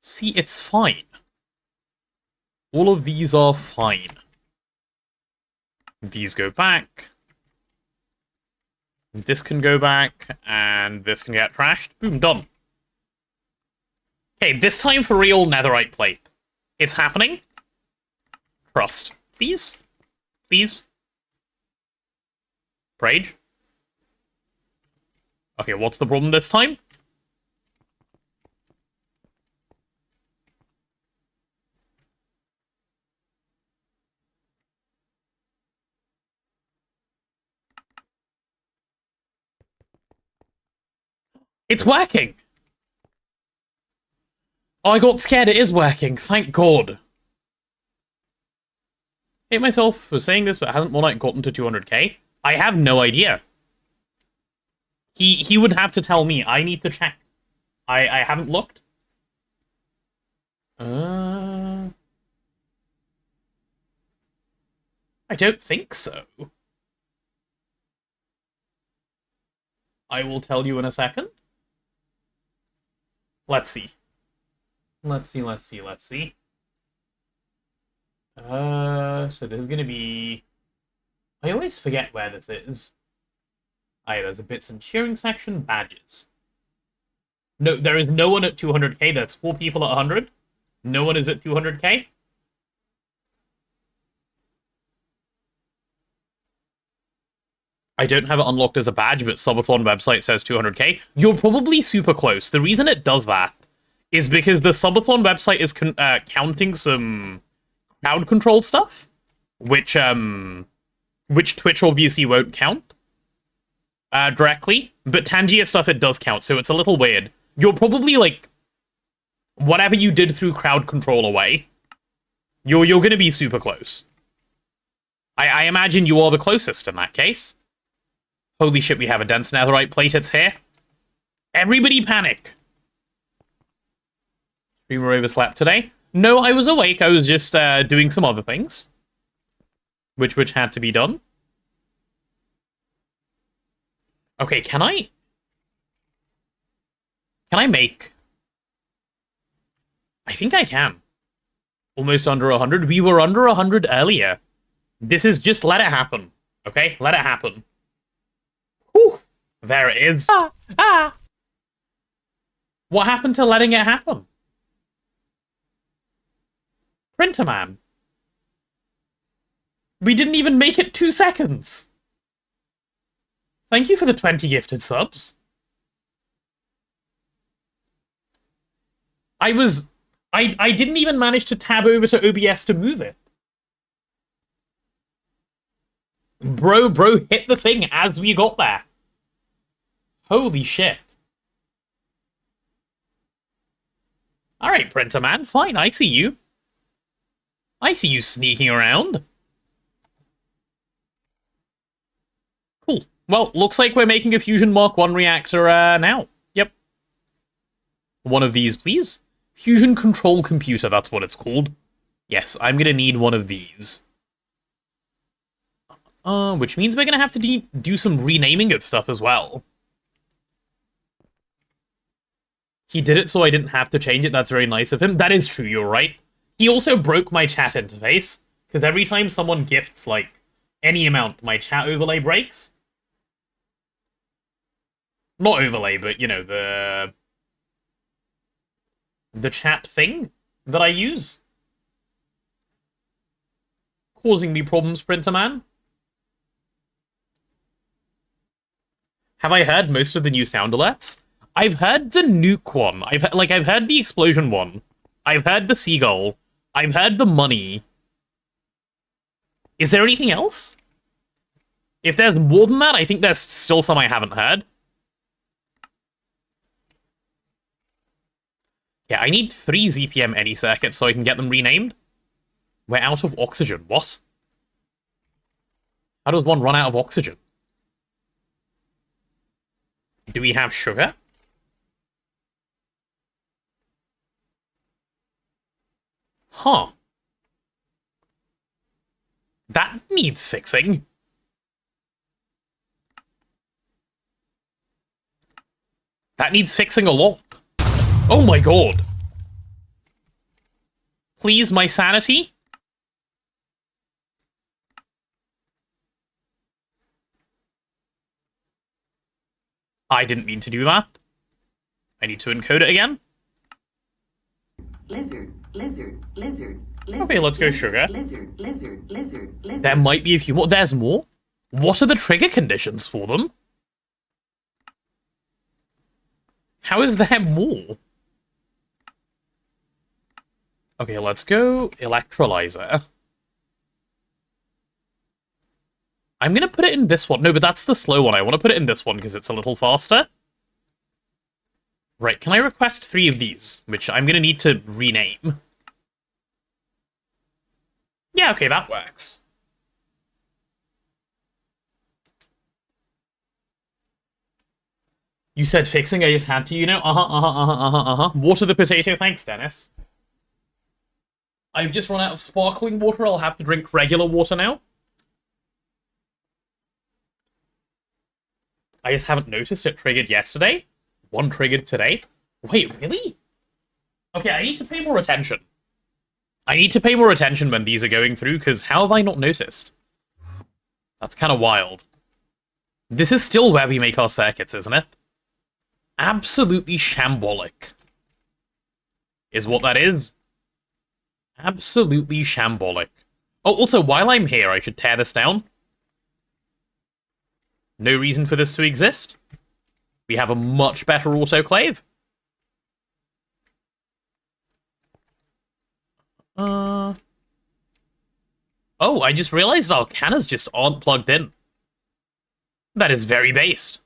See, it's fine. All of these are fine. These go back. This can go back, and this can get trashed. Boom, done. Okay, this time for real, netherite plate. It's happening. Trust. Please? Please? Rage? Okay, what's the problem this time? It's working! Oh, I got scared, it is working, thank God. Hate myself for saying this, but hasn't Monite gotten to 200k? I have no idea. He would have to tell me, I need to check. I haven't looked. I don't think so. I will tell you in a second. Let's see. Let's see. So this is gonna be... I always forget where this is. Aye, there's a bits and cheering section, badges. No, there is no one at 200k, there's 4 people at 100. No one is at 200k. I don't have it unlocked as a badge, but Subathon website says 200k. You're probably super close. The reason it does that is because the Subathon website is counting some crowd control stuff, which Twitch obviously won't count directly, but Tangier stuff it does count, so it's a little weird. You're probably like whatever you did through crowd control away. You're gonna be super close. I imagine you are the closest in that case. Holy shit, we have a dense netherite plate, it's here. Everybody panic. Streamer overslept today. No, I was awake, I was just doing some other things. Which had to be done. Okay, can I make... I think I can. Almost under 100. We were under 100 earlier. This is just let it happen. Okay? Let it happen. Whew. There it is. What happened to letting it happen? Printer man. We didn't even make it 2 seconds. Thank you for the 20 gifted subs. I didn't even manage to tab over to OBS to move it. Bro hit the thing as we got there. Holy shit. Alright, Printer Man, fine, I see you. I see you sneaking around. Cool. Well, looks like we're making a Fusion Mark 1 reactor now. Yep. One of these, please. Fusion Control Computer, that's what it's called. Yes, I'm gonna need one of these. Which means we're gonna have to do some renaming of stuff as well. He did it so I didn't have to change it, that's very nice of him. That is true, you're right. He also broke my chat interface, because every time someone gifts, like, any amount, my chat overlay breaks. Not overlay, but, you know, the chat thing that I use. Causing me problems, Printer Man. Have I heard most of the new sound alerts? I've heard the nuke one. I've heard the explosion one. I've heard the seagull. I've heard the money. Is there anything else? If there's more than that, I think there's still some I haven't heard. Yeah, I need 3 ZPM any circuits so I can get them renamed. We're out of oxygen. What? How does one run out of oxygen? Do we have sugar? Huh. That needs fixing. That needs fixing a lot. Oh my god. Please, my sanity? I didn't mean to do that. I need to encode it again. Lizard, lizard, lizard, lizard. Okay, let's go sugar. Lizard, lizard, lizard, lizard. There might be a few more. There's more? What are the trigger conditions for them? How is there more? Okay, let's go electrolyzer. I'm gonna put it in this one. No, but that's the slow one. I want to put it in this one because it's a little faster. Right, can I request 3 of these? Which I'm gonna need to rename. Yeah, okay, that works. You said fixing, I just had to, you know? Water the potato, thanks, Dennis. I've just run out of sparkling water, I'll have to drink regular water now. I just haven't noticed it triggered yesterday. 1 triggered today. Wait, really? Okay, I need to pay more attention. I need to pay more attention when these are going through, because how have I not noticed? That's kind of wild. This is still where we make our circuits, isn't it? Absolutely shambolic. Is what that is. Absolutely shambolic. Oh, also, while I'm here, I should tear this down. No reason for this to exist. We have a much better autoclave. Oh, I just realized our cannons just aren't plugged in. That is very based.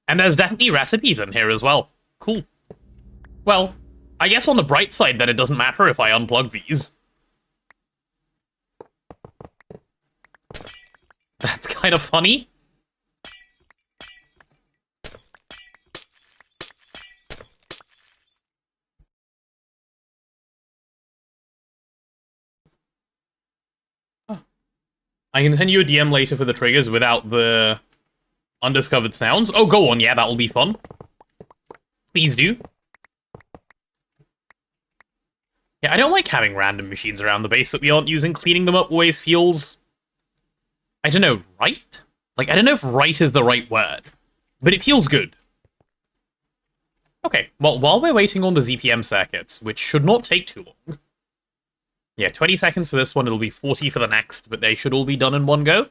And there's definitely recipes in here as well. Cool. Well, I guess on the bright side, then it doesn't matter if I unplug these. That's kind of funny. I can send you a DM later for the triggers without the undiscovered sounds. Oh, go on, yeah, that'll be fun. Please do. Yeah, I don't like having random machines around the base that we aren't using. Cleaning them up always feels... I don't know, right? Like, I don't know if right is the right word, but it feels good. Okay, well, while we're waiting on the ZPM circuits, which should not take too long. Yeah, 20 seconds for this one, it'll be 40 for the next, but they should all be done in one go.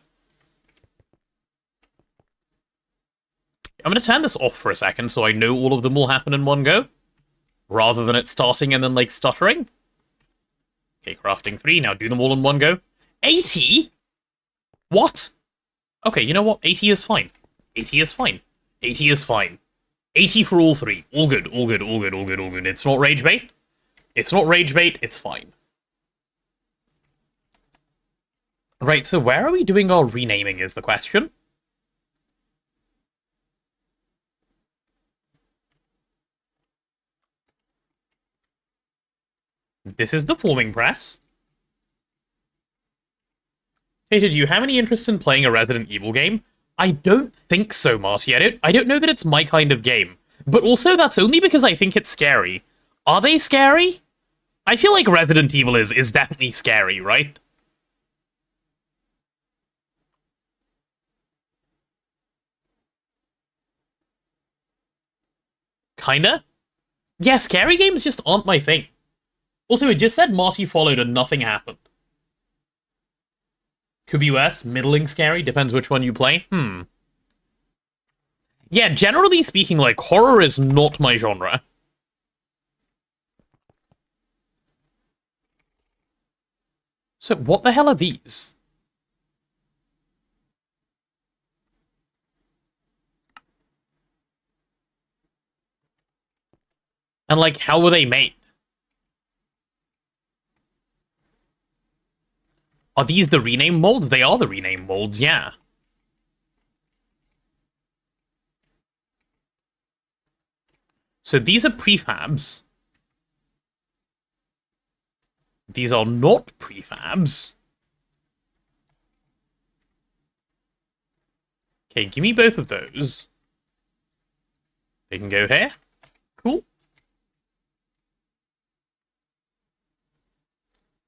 I'm going to turn this off for a second so I know all of them will happen in one go, rather than it starting and then, like, stuttering. Okay, crafting 3, now do them all in one go. 80? What? Okay, you know what? 80 is fine. 80 is fine. 80 is fine. 80 for all 3. All good, all good, all good, all good, all good. It's not rage bait. It's not rage bait, it's fine. Right, so where are we doing our renaming is the question. This is the forming press. Hey, did you have any interest in playing a Resident Evil game? I don't think so, Marty. I don't know that it's my kind of game. But also, that's only because I think it's scary. Are they scary? I feel like Resident Evil is definitely scary, right? Kinda? Yeah, scary games just aren't my thing. Also, it just said Marty followed and nothing happened. Could be worse. Middling scary. Depends which one you play. Yeah, generally speaking, like, horror is not my genre. So, what the hell are these? And, like, how were they made? Are these the rename molds? They are the rename molds, yeah. So these are prefabs. These are not prefabs. Okay, give me both of those. They can go here. Cool.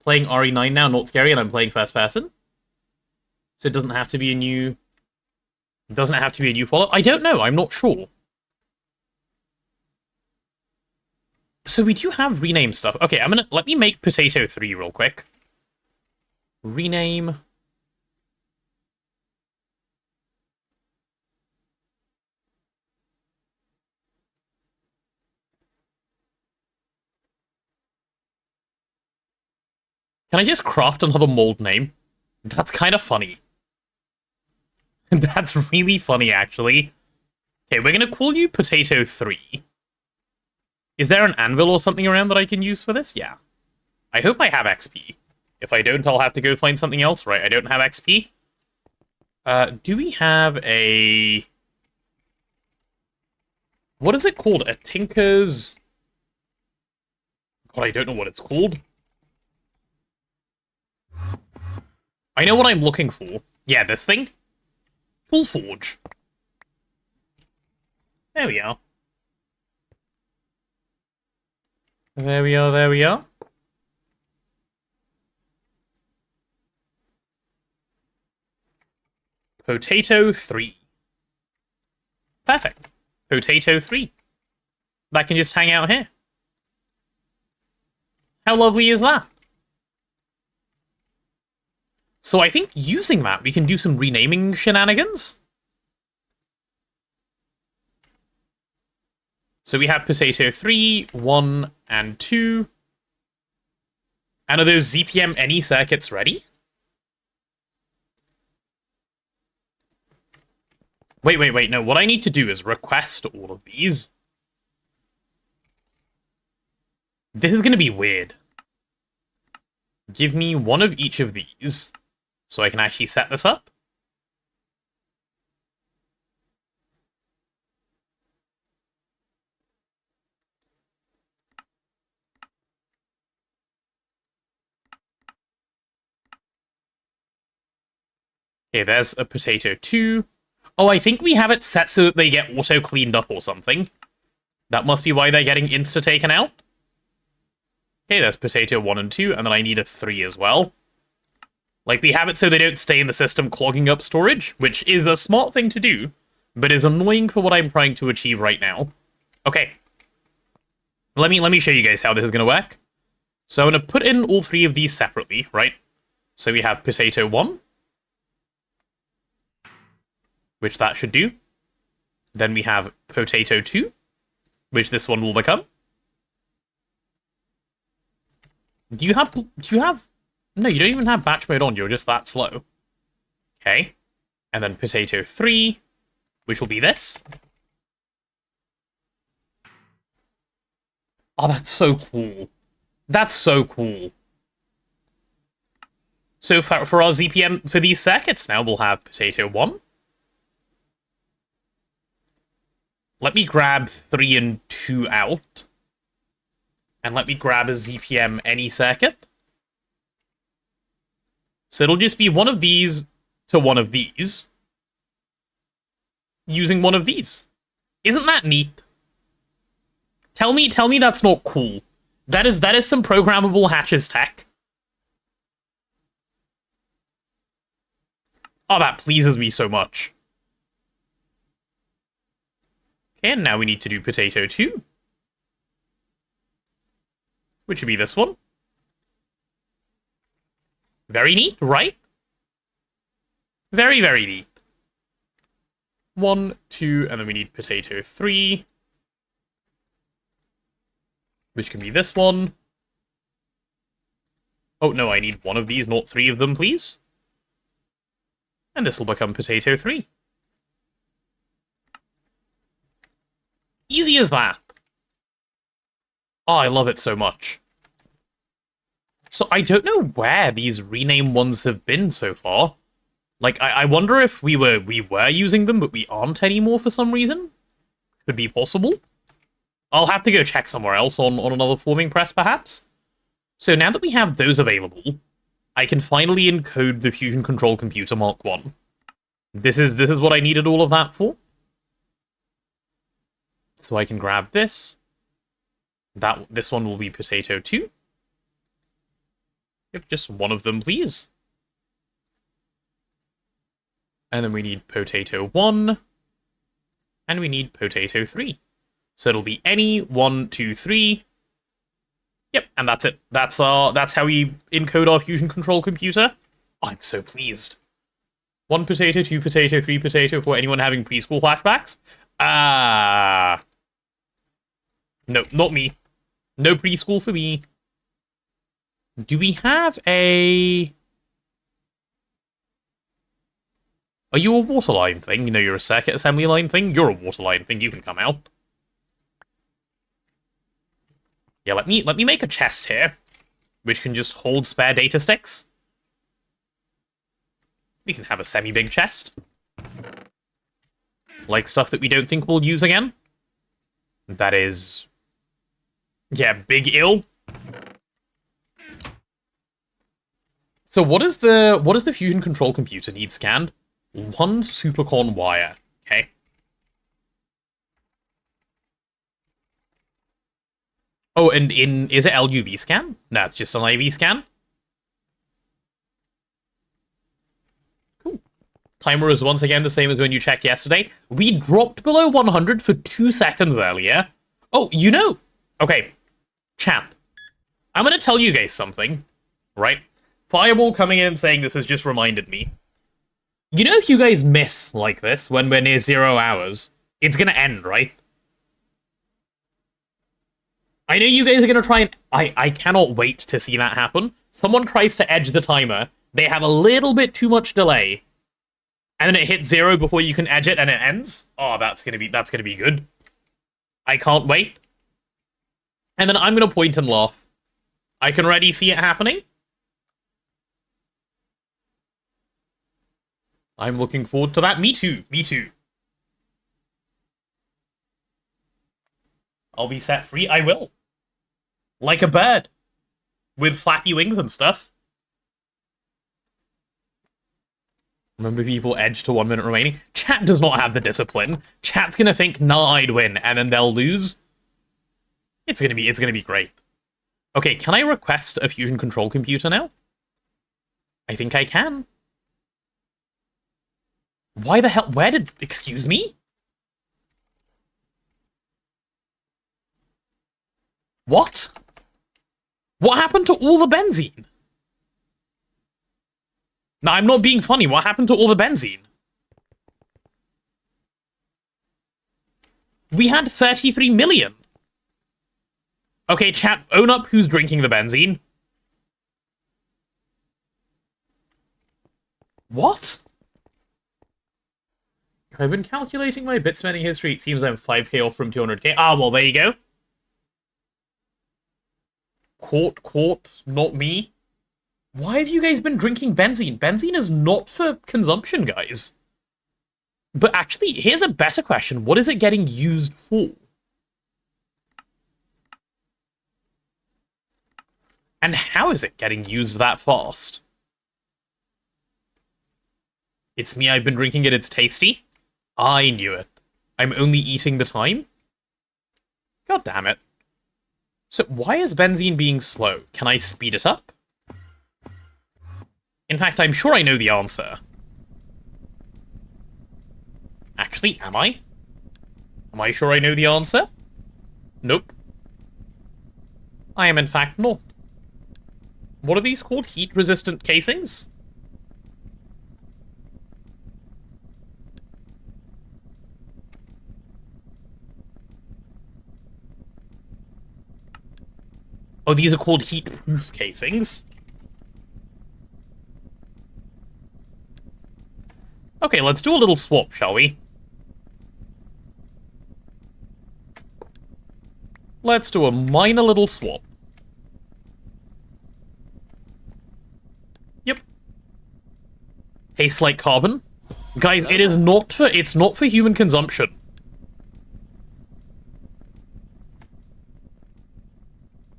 Playing RE9 now, not scary, and I'm playing first person. So it doesn't have to be a new... It doesn't have to be a new follow. I don't know, I'm not sure. So we do have rename stuff. Okay, let me make Potato 3 real quick. Rename. Can I just craft another mold name? That's kind of funny. That's really funny, actually. Okay, we're gonna call you Potato 3. Is there an anvil or something around that I can use for this? Yeah. I hope I have XP. If I don't, I'll have to go find something else. Right, I don't have XP. Do we have a... What is it called? A Tinker's... God, I don't know what it's called. I know what I'm looking for. Yeah, this thing. Full Forge. There we are. There we are, there we are. Potato 3. Perfect. Potato 3. That can just hang out here. How lovely is that? So I think using that, we can do some renaming shenanigans. So we have Potato 3, 1, and 2. And are those ZPM any circuits ready? Wait, no. What I need to do is request all of these. This is going to be weird. Give me one of each of these. So I can actually set this up. Okay, there's a Potato 2. Oh, I think we have it set so that they get auto-cleaned up or something. That must be why they're getting insta-taken out. Okay, there's Potato 1 and 2, and then I need a 3 as well. Like, we have it so they don't stay in the system clogging up storage, which is a smart thing to do, but is annoying for what I'm trying to achieve right now. Okay, Let me show you guys how this is going to work. So I'm going to put in all three of these separately, right? So we have potato 1, which that should do. Then we have potato 2, which this one will become. Do you have... No, you don't even have batch mode on. You're just that slow. Okay. And then potato 3, which will be this. Oh, that's so cool. That's so cool. So for our ZPM, for these circuits now, we'll have potato 1. Let me grab 3 and 2 out. And let me grab a ZPM any circuit. So it'll just be one of these to one of these. Using one of these. Isn't that neat? Tell me that's not cool. That is some programmable hatches tech. Oh, that pleases me so much. Okay, and now we need to do potato 2. Which would be this one. Very neat, right? Very, very neat. 1, 2, and then we need potato 3. Which can be this one. Oh, no, I need one of these, not 3 of them, please. And this will become potato 3. Easy as that. Oh, I love it so much. So I don't know where these rename ones have been so far. Like, I wonder if we were using them, but we aren't anymore for some reason. Could be possible. I'll have to go check somewhere else on another forming press, perhaps. So now that we have those available, I can finally encode the Fusion Control Computer Mark 1. This is what I needed all of that for. So I can grab this. This one will be potato 2. Yep, just one of them, please. And then we need potato 1. And we need potato 3. So it'll be any 1, 2, 3. Yep, and that's it. That's how we encode our Fusion Control Computer. I'm so pleased. 1 potato, 2 potato, 3 potato for anyone having preschool flashbacks. No, not me. No preschool for me. Do we have a... Are you a waterline thing? You know, you're a circuit assembly line thing? You're a waterline thing, you can come out. Yeah, let me make a chest here, which can just hold spare data sticks. We can have a semi-big chest. Like stuff that we don't think we'll use again. That is... Yeah, big ill. So what does the Fusion Control Computer need scanned? 1 supercon wire, okay? Oh, and is it LUV scan? No, it's just an IV scan. Cool. Timer is once again the same as when you checked yesterday. We dropped below 100 for 2 seconds earlier. Oh, you know... Okay, chat. I'm gonna tell you guys something, right? Fireball coming in and saying this has just reminded me. You know if you guys miss like this when we're near 0 hours, it's gonna end, right? I know you guys are gonna try and... I cannot wait to see that happen. Someone tries to edge the timer, they have a little bit too much delay, and then it hits 0 before you can edge it and it ends. Oh, that's gonna be good. I can't wait. And then I'm gonna point and laugh. I can already see it happening. I'm looking forward to that. Me too. Me too. I'll be set free. I will. Like a bird. With flappy wings and stuff. Remember people edge to 1 minute remaining? Chat does not have the discipline. Chat's gonna think, nah, I'd win, and then they'll lose. It's gonna be great. Okay, can I request a Fusion Control Computer now? I think I can. Why the hell? Where did... Excuse me? What? What happened to all the benzene? No, I'm not being funny. What happened to all the benzene? We had 33 million. Okay, chat, own up who's drinking the benzene. What? I've been calculating my bit spending history. It seems I'm 5k off from 200k. Ah, well, there you go. Court, not me. Why have you guys been drinking benzene? Benzene is not for consumption, guys. But actually, here's a better question. What is it getting used for? And how is it getting used that fast? It's me, I've been drinking it, it's tasty. I knew it. I'm only eating the time? God damn it. So why is benzene being slow? Can I speed it up? In fact, I'm sure I know the answer. Actually, am I? Am I sure I know the answer? Nope. I am in fact not. What are these called? Heat-resistant casings? Oh, these are called heat-proof casings. Okay, let's do a little swap, shall we? Let's do a minor little swap. Yep. Tastes like carbon. Guys, it's not for human consumption.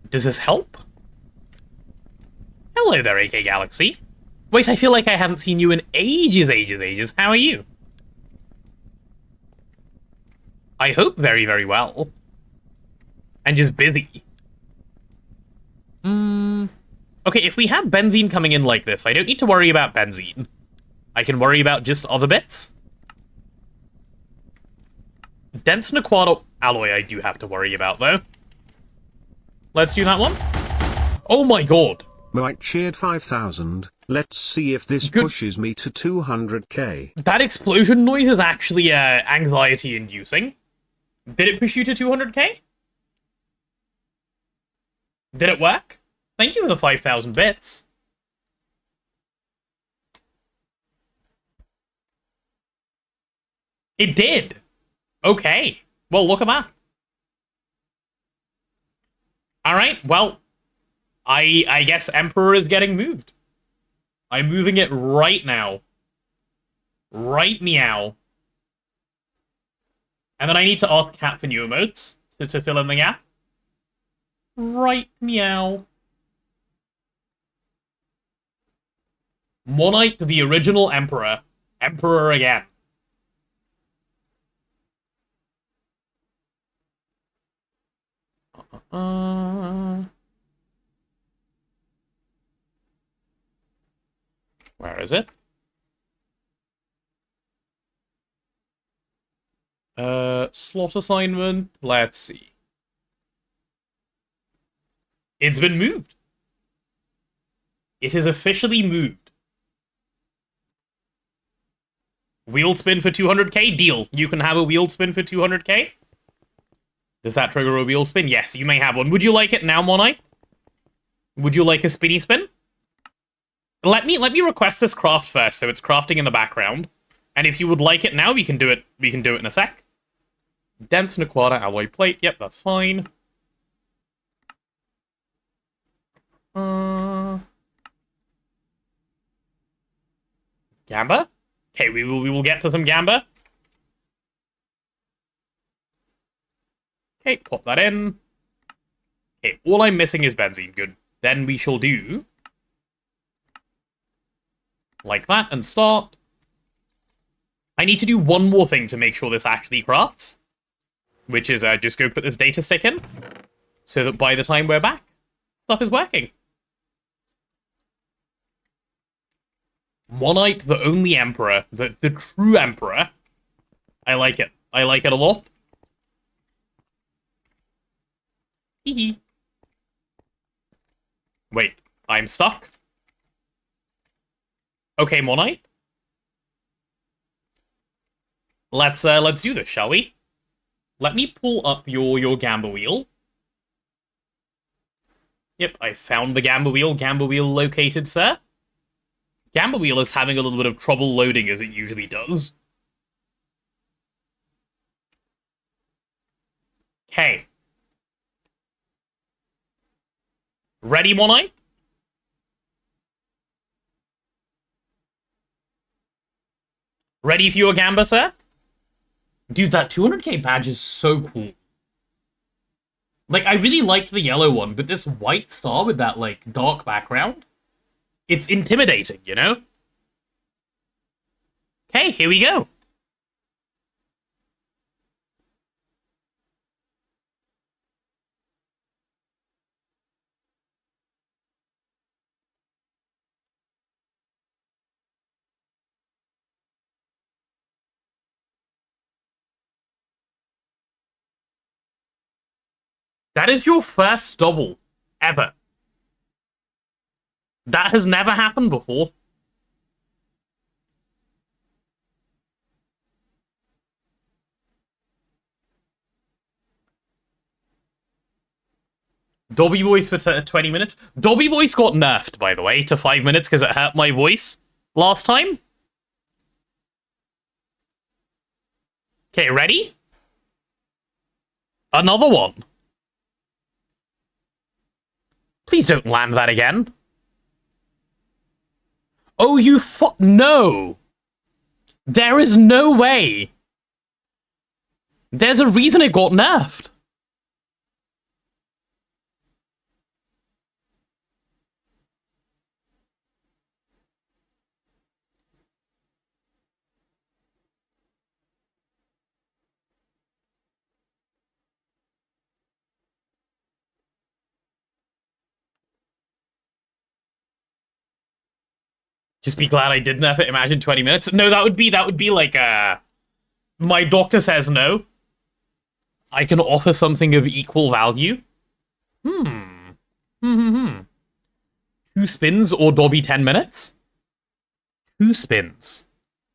Does this help? Hello there, AK Galaxy. Wait, I feel like I haven't seen you in ages. How are you? I hope very, very well. And just busy. Okay, if we have benzene coming in like this, I don't need to worry about benzene. I can worry about just other bits. Dense Naquato alloy I do have to worry about, though. Let's do that one. Oh my god. Mike cheered 5,000. Let's see if this pushes me to 200k. That explosion noise is actually anxiety-inducing. Did it push you to 200k? Did it work? Thank you for the 5,000 bits. It did. Okay. Well, look at that. Alright, well, I guess Emperor is getting moved. I'm moving it right now. Right meow. And then I need to ask Cat for new emotes to fill in the gap. Right meow. Monite, the original Emperor. Emperor again. Where is it? Slot assignment. Let's see. It's been moved. It is officially moved. Wheel spin for 200k? Deal. You can have a wheel spin for 200k? Does that trigger a wheel spin? Yes, you may have one. Would you like it now, Monite? Would you like a spinny spin? Let me request this craft first, so it's crafting in the background. And if you would like it now, we can do it in a sec. Dense Naquata alloy plate. Yep, that's fine. Gamba? Okay, we will get to some Gamba. Okay, pop that in. Okay, all I'm missing is benzene. Good. Then we shall do like that and start. I need to do one more thing to make sure this actually crafts, which is just go put this data stick in, so that by the time we're back, stuff is working. Monite, the only Emperor, the true Emperor. I like it. I like it a lot. Hee hee. Wait, I'm stuck. Okay, Monite. Let's do this, shall we? Let me pull up your Gamba wheel. Yep, I found the Gamba wheel. Gamba wheel located, sir. Gamba wheel is having a little bit of trouble loading, as it usually does. Okay. Ready, Monite? Ready for your Gamba, sir? Dude, that 200k badge is so cool. Like, I really liked the yellow one, but this white star with that, like, dark background, it's intimidating, you know? Okay, here we go. That is your first double, ever. That has never happened before. Dobby voice for 20 minutes. Dobby voice got nerfed, by the way, to 5 minutes because it hurt my voice last time. Okay, ready? Another one. Please don't land that again. Oh, you no! There is no way! There's a reason it got nerfed. Just be glad I did nerf it. Imagine 20 minutes. No, that would be like, my doctor says no. I can offer something of equal value. 2 spins or Dobby 10 minutes? 2 spins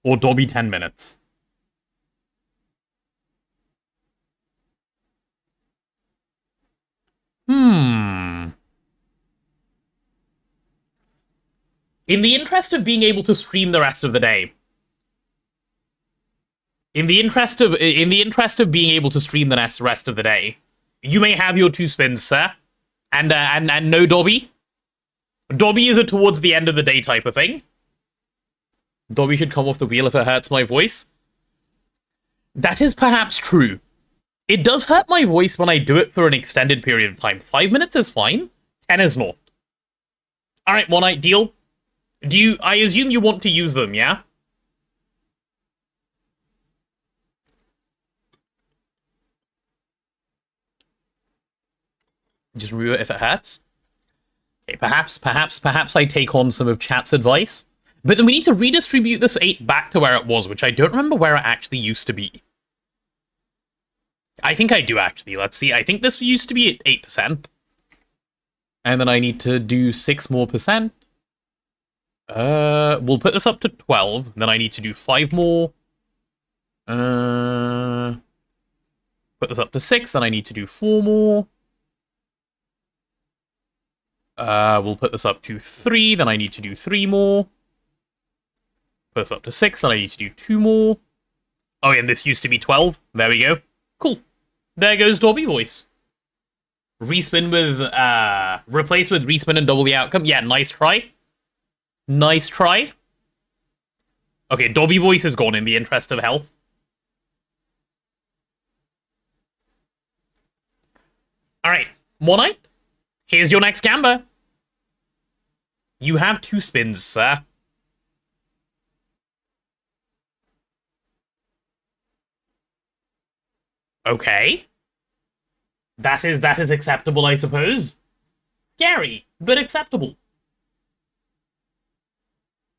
or Dobby 10 minutes. In the interest of being able to stream the rest of the day. In the interest of being able to stream the rest of the day, you may have your 2 spins, sir. And no Dobby. Dobby is a towards the end of the day type of thing. Dobby should come off the wheel if it hurts my voice. That is perhaps true. It does hurt my voice when I do it for an extended period of time. 5 minutes is fine. 10 is not. Alright, one night deal. I assume you want to use them, yeah? Just remove it if it hurts. Okay, perhaps I take on some of chat's advice. But then we need to redistribute this 8 back to where it was, which I don't remember where it actually used to be. I think I do, actually. Let's see. I think this used to be at 8%. And then I need to do 6 more percent. We'll put this up to 12. Then I need to do 5 more. Put this up to 6. Then I need to do 4 more. We'll put this up to 3. Then I need to do 3 more. Put this up to 6. Then I need to do 2 more. Oh, yeah, and this used to be 12. There we go. Cool. There goes Dobby voice. Respin with, replace with respin and double the outcome. Yeah, nice try. Nice try. Okay, Dobby voice is gone in the interest of health. Alright, Monite. Here's your next Gamba. You have 2 spins, sir. Okay. That is acceptable, I suppose. Scary, but acceptable.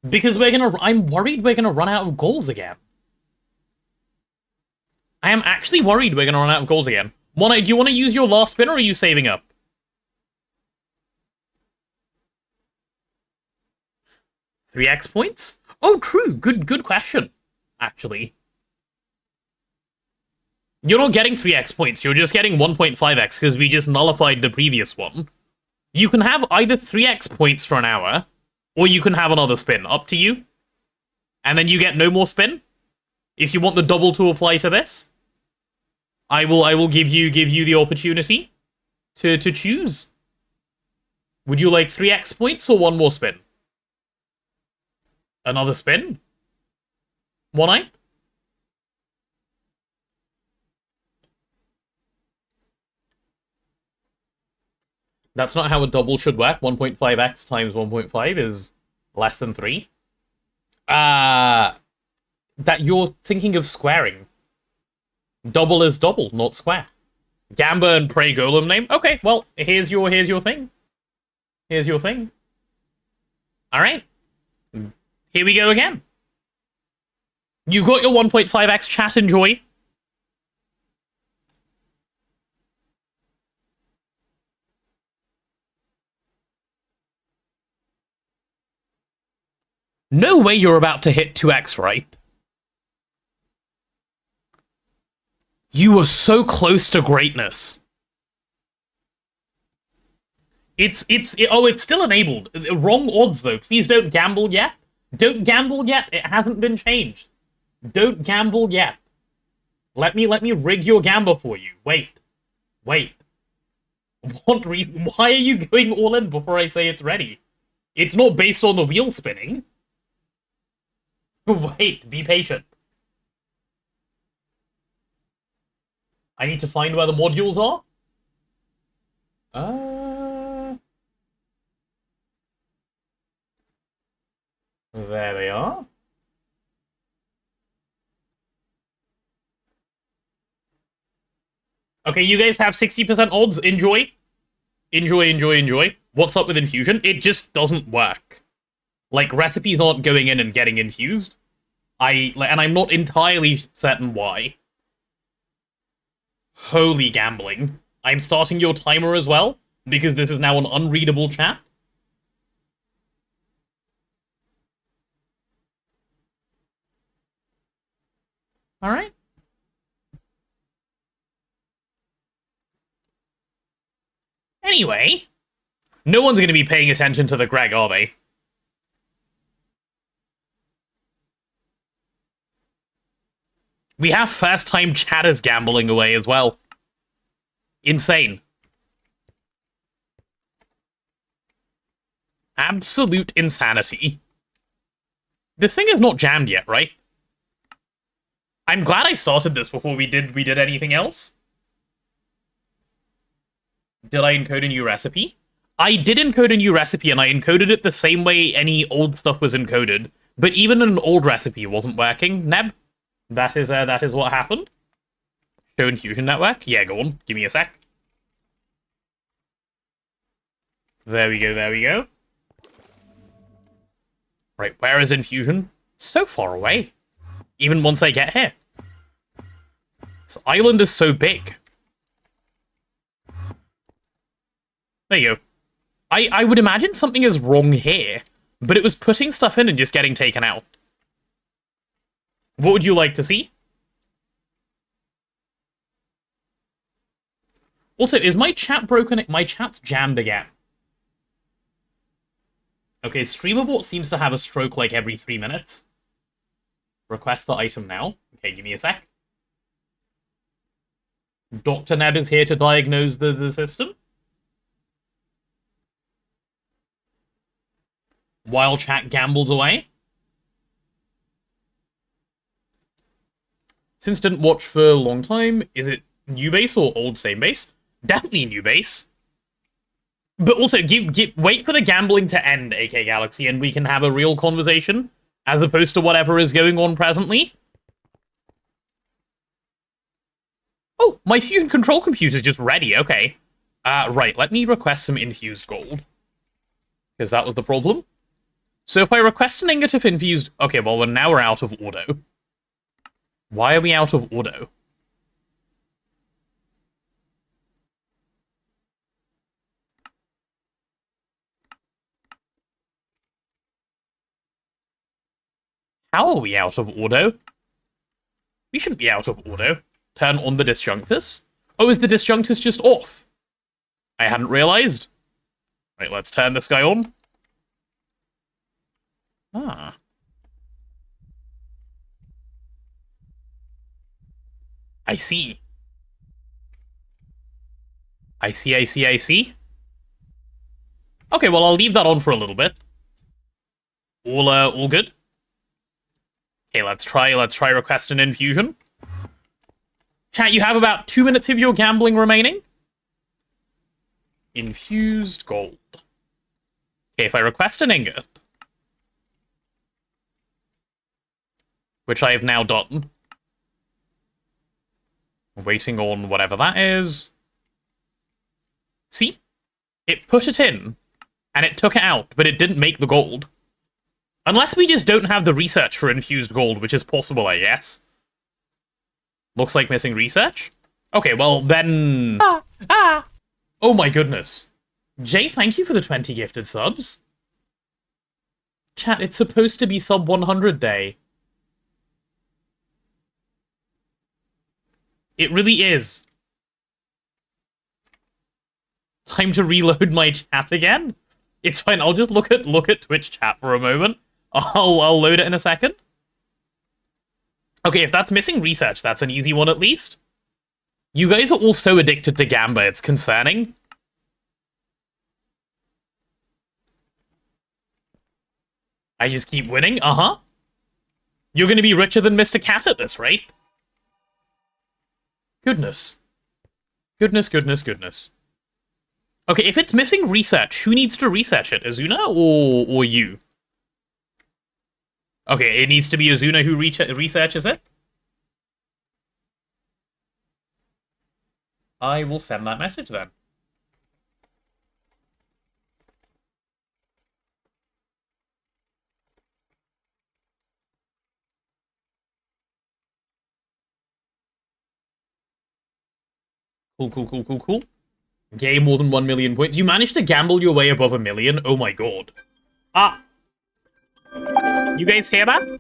Because I'm worried we're gonna run out of goals again. I am actually worried we're gonna run out of goals again. Monite, do you want to use your last spin, or are you saving up? 3x points? Oh, true. Good question, actually. You're not getting 3x points, you're just getting 1.5x because we just nullified the previous one. You can have either 3x points for an hour, or you can have another spin. Up to you. And then you get no more spin. If you want the double to apply to this, I will give you the opportunity to choose. Would you like 3x points or one more spin? Another spin? 1/9? That's not how a double should work. 1.5x times 1.5 is less than 3. That you're thinking of squaring. Double is double, not square. Gamba and Prey Golem name? Okay, well, here's your thing. Here's your thing. Alright. Here we go again. You got your 1.5x chat, enjoy. No way you're about to hit 2x, right? You were so close to greatness. It's still enabled. Wrong odds, though. Please don't gamble yet. Don't gamble yet. It hasn't been changed. Don't gamble yet. Let me rig your gamba for you. Wait. Why are you going all in before I say it's ready? It's not based on the wheel spinning. Wait, be patient. I need to find where the modules are? There they are. Okay, you guys have 60% odds. Enjoy. Enjoy. What's up with infusion? It just doesn't work. Like, recipes aren't going in and getting infused. And I'm not entirely certain why. Holy gambling. I'm starting your timer as well, because this is now an unreadable chat. Alright. Anyway, no one's going to be paying attention to the Greg, are they? We have first-time chatters gambling away as well. Insane. Absolute insanity. This thing is not jammed yet, right? I'm glad I started this before we did anything else. Did I encode a new recipe? I did encode a new recipe, and I encoded it the same way any old stuff was encoded. But even an old recipe wasn't working. Neb, that is what happened. Show infusion network? Yeah, go on. Give me a sec. There we go. Right, where is infusion? So far away. Even once I get here. This island is so big. There you go. I would imagine something is wrong here, but it was putting stuff in and just getting taken out. What would you like to see? Also, is my chat broken? My chat's jammed again. Okay, Streamerbot seems to have a stroke like every 3 minutes. Request the item now. Okay, give me a sec. Dr. Neb is here to diagnose the system. While chat gambles away. Since didn't watch for a long time, is it new base or old same base? Definitely new base. But also, wait for the gambling to end, AK Galaxy, and we can have a real conversation, as opposed to whatever is going on presently. Oh, my fusion control computer is just ready, okay. Right, let me request some infused gold. Because that was the problem. So if I request an ingot of infused... Okay, well, now we're out of auto. Why are we out of auto? How are we out of auto? We shouldn't be out of auto. Turn on the disjunctus. Oh, is the disjunctus just off? I hadn't realized. Right, let's turn this guy on. Ah. I see. I see. Okay, well, I'll leave that on for a little bit. All good? Okay, let's try request an infusion. Chat, you have about 2 minutes of your gambling remaining. Infused gold. Okay, if I request an ingot, which I have now done, I'm waiting on whatever that is. See? It put it in, and it took it out, but it didn't make the gold. Unless we just don't have the research for infused gold, which is possible, I guess. Looks like missing research? Okay, well, then... Oh my goodness. Jay, thank you for the 20 gifted subs. Chat, it's supposed to be sub 100 day. It really is. Time to reload my chat again? It's fine, I'll just look at Twitch chat for a moment. I'll load it in a second. Okay, if that's missing research, that's an easy one at least. You guys are all so addicted to Gamba, it's concerning. I just keep winning? Uh-huh. You're gonna be richer than Mr. Cat at this rate. Goodness. Goodness. Okay, if it's missing research, who needs to research it? Azuna or you? Okay, it needs to be Azuna who researches it. I will send that message then. Cool. Game more than 1 million points. You managed to gamble your way above 1 million? Oh my god. Ah. You guys hear that?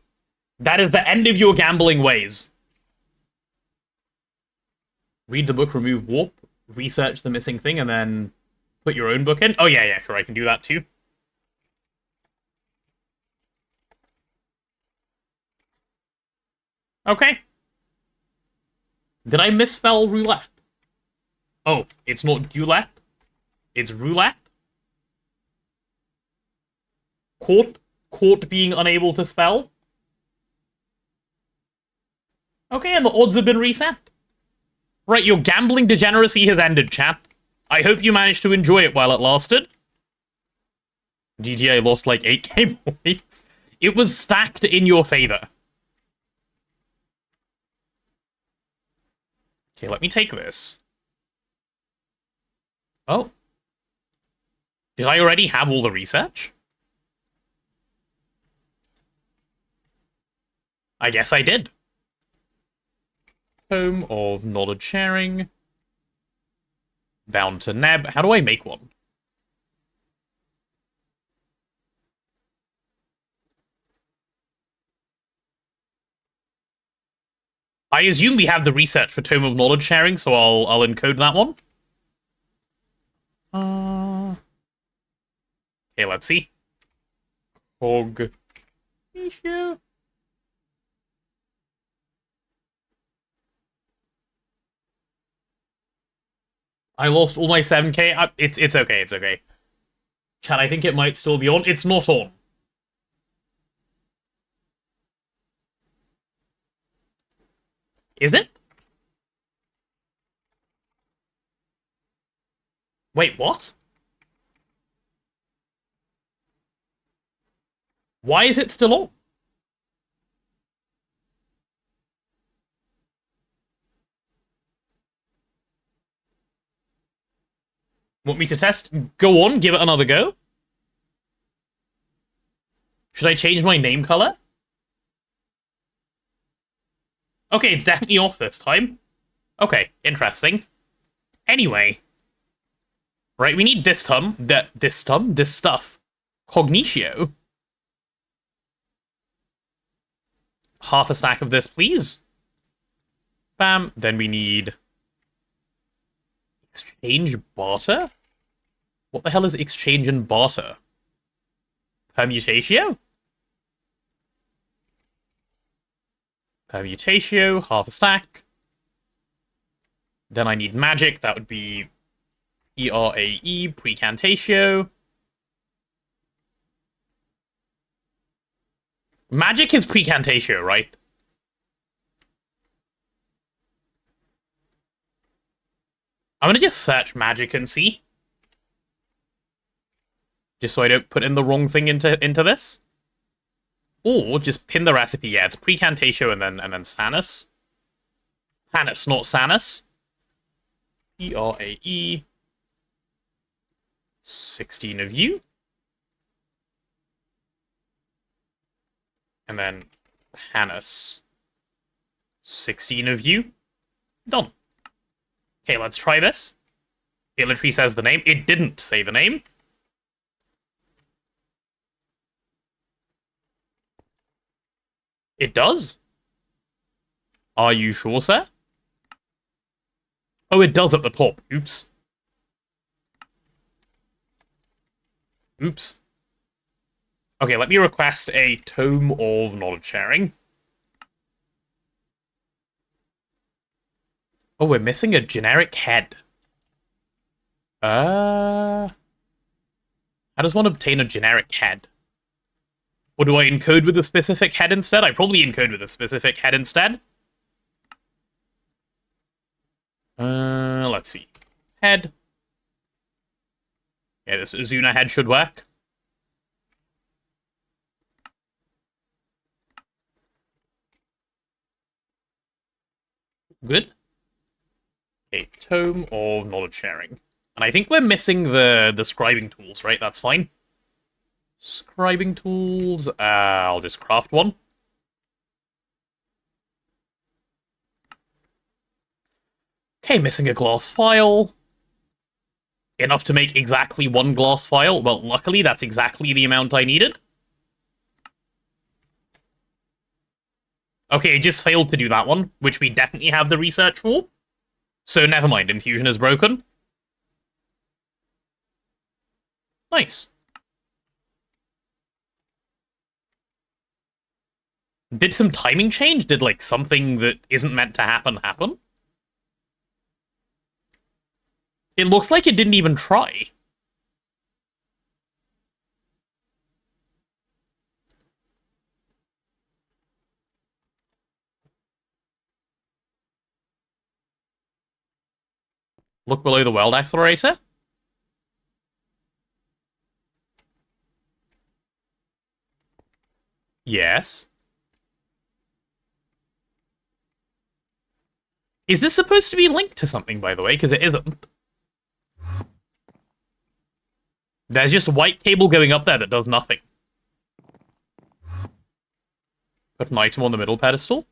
That is the end of your gambling ways. Read the book, remove warp, research the missing thing, and then put your own book in. Oh yeah, sure, I can do that too. Okay. Did I misspell roulette? Oh, it's not roulette. It's roulette. Caught being unable to spell. Okay, and the odds have been reset. Right, your gambling degeneracy has ended, chat. I hope you managed to enjoy it while it lasted. GTA lost like 8k points. It was stacked in your favor. Okay, let me take this. Oh. Did I already have all the research? I guess I did. Home of knowledge sharing. Bound to Neb. How do I make one? I assume we have the research for Tome of Knowledge Sharing, so I'll encode that one. Okay, let's see. GoG issue. I lost all my 7k. It's okay, it's okay. Chat, I think it might still be on. It's not on. Is it? Wait, what? Why is it still on? Want me to test? Go on, give it another go. Should I change my name color? Okay, it's definitely off this time. Okay, interesting. Anyway. Right, we need this stuff. Cognitio. half a stack of this, please. Bam. Then we need exchange barter? What the hell is exchange and barter? Permutatio? Permutatio, half a stack. Then I need magic, that would be ERAE, precantatio. Magic is precantatio, right? I'm gonna just search magic and see. Just so I don't put in the wrong thing into this. Or just pin the recipe. Yeah, it's precantatio and then Sanus. Hanus, not Sanus. ERAE. 16 of you. And then Hanus. 16 of you. Done. Okay, let's try this. It literally says the name. It didn't say the name. It does? Are you sure, sir? Oh, it does at the top. Oops. Oops. Okay, let me request a tome of knowledge sharing. Oh, we're missing a generic head. How does one obtain a generic head? Or do I encode with a specific head instead? I probably encode with a specific head instead. Let's see. Head. Yeah, this Azuna head should work. Good. Okay, tome of knowledge sharing. And I think we're missing the scribing tools, right? That's fine. Scribing tools. I'll just craft one. Okay, missing a glass file. Enough to make exactly one glass file. Well, luckily, that's exactly the amount I needed. Okay, it just failed to do that one, which we definitely have the research for. So never mind, infusion is broken. Nice. Did some timing change? Did, like, something that isn't meant to happen happen? It looks like it didn't even try. Look below the world accelerator. Yes. Is this supposed to be linked to something, by the way? Because it isn't. There's just a white cable going up there that does nothing. Put an item on the middle pedestal.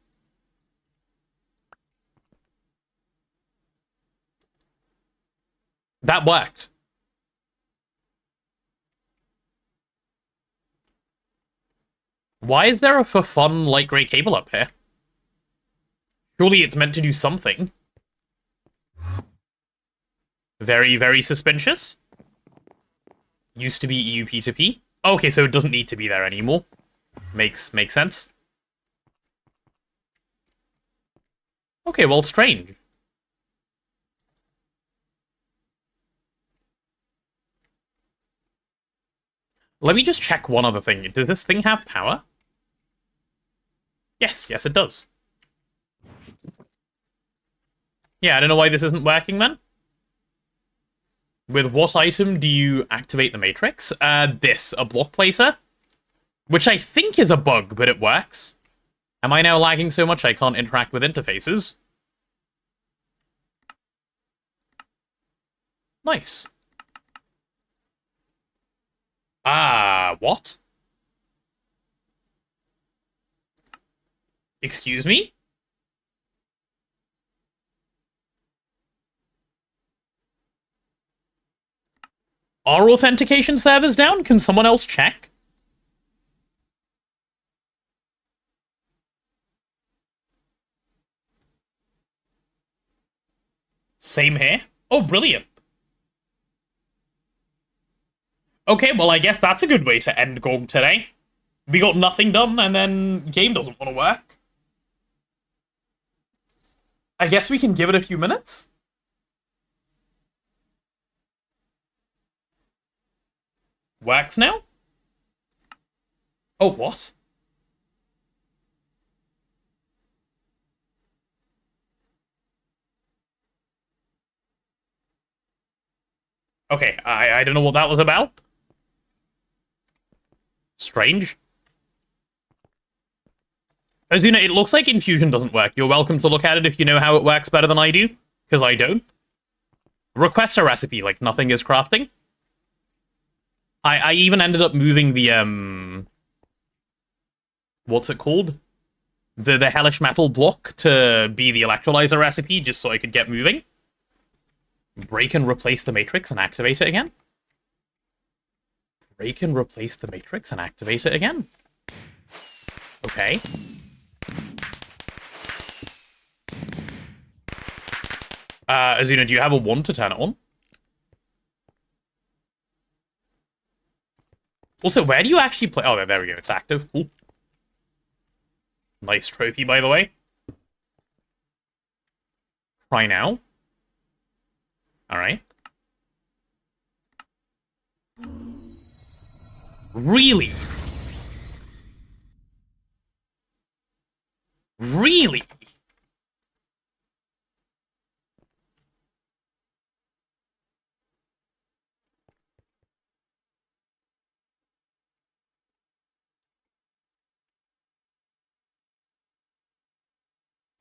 That worked. Why is there a for fun light grey cable up here? Surely it's meant to do something. Very, very suspicious. Used to be EU P2P. Okay, so it doesn't need to be there anymore. Makes sense. Okay, well, strange. Let me just check one other thing. Does this thing have power? Yes, it does. Yeah, I don't know why this isn't working then. With what item do you activate the matrix? This, a block placer. Which I think is a bug, but it works. Am I now lagging so much I can't interact with interfaces? Nice. What? Excuse me? Are authentication servers down? Can someone else check? Same here. Oh, brilliant. Okay, well, I guess that's a good way to end GoG today. We got nothing done, and then game doesn't want to work. I guess we can give it a few minutes. Works now? Oh, what? Okay, I don't know what that was about. Strange. Azuna, it looks like infusion doesn't work. You're welcome to look at it if you know how it works better than I do, because I don't. Request a recipe, like nothing is crafting. I even ended up moving the, what's it called? The hellish metal block to be the electrolyzer recipe, just so I could get moving. Break and replace the matrix and activate it again. Break and replace the matrix and activate it again. Okay. Azuna, do you have a 1 to turn it on? Also, where do you actually play? Oh, there we go. It's active. Cool. Nice trophy, by the way. Try now. Alright. Really? Really?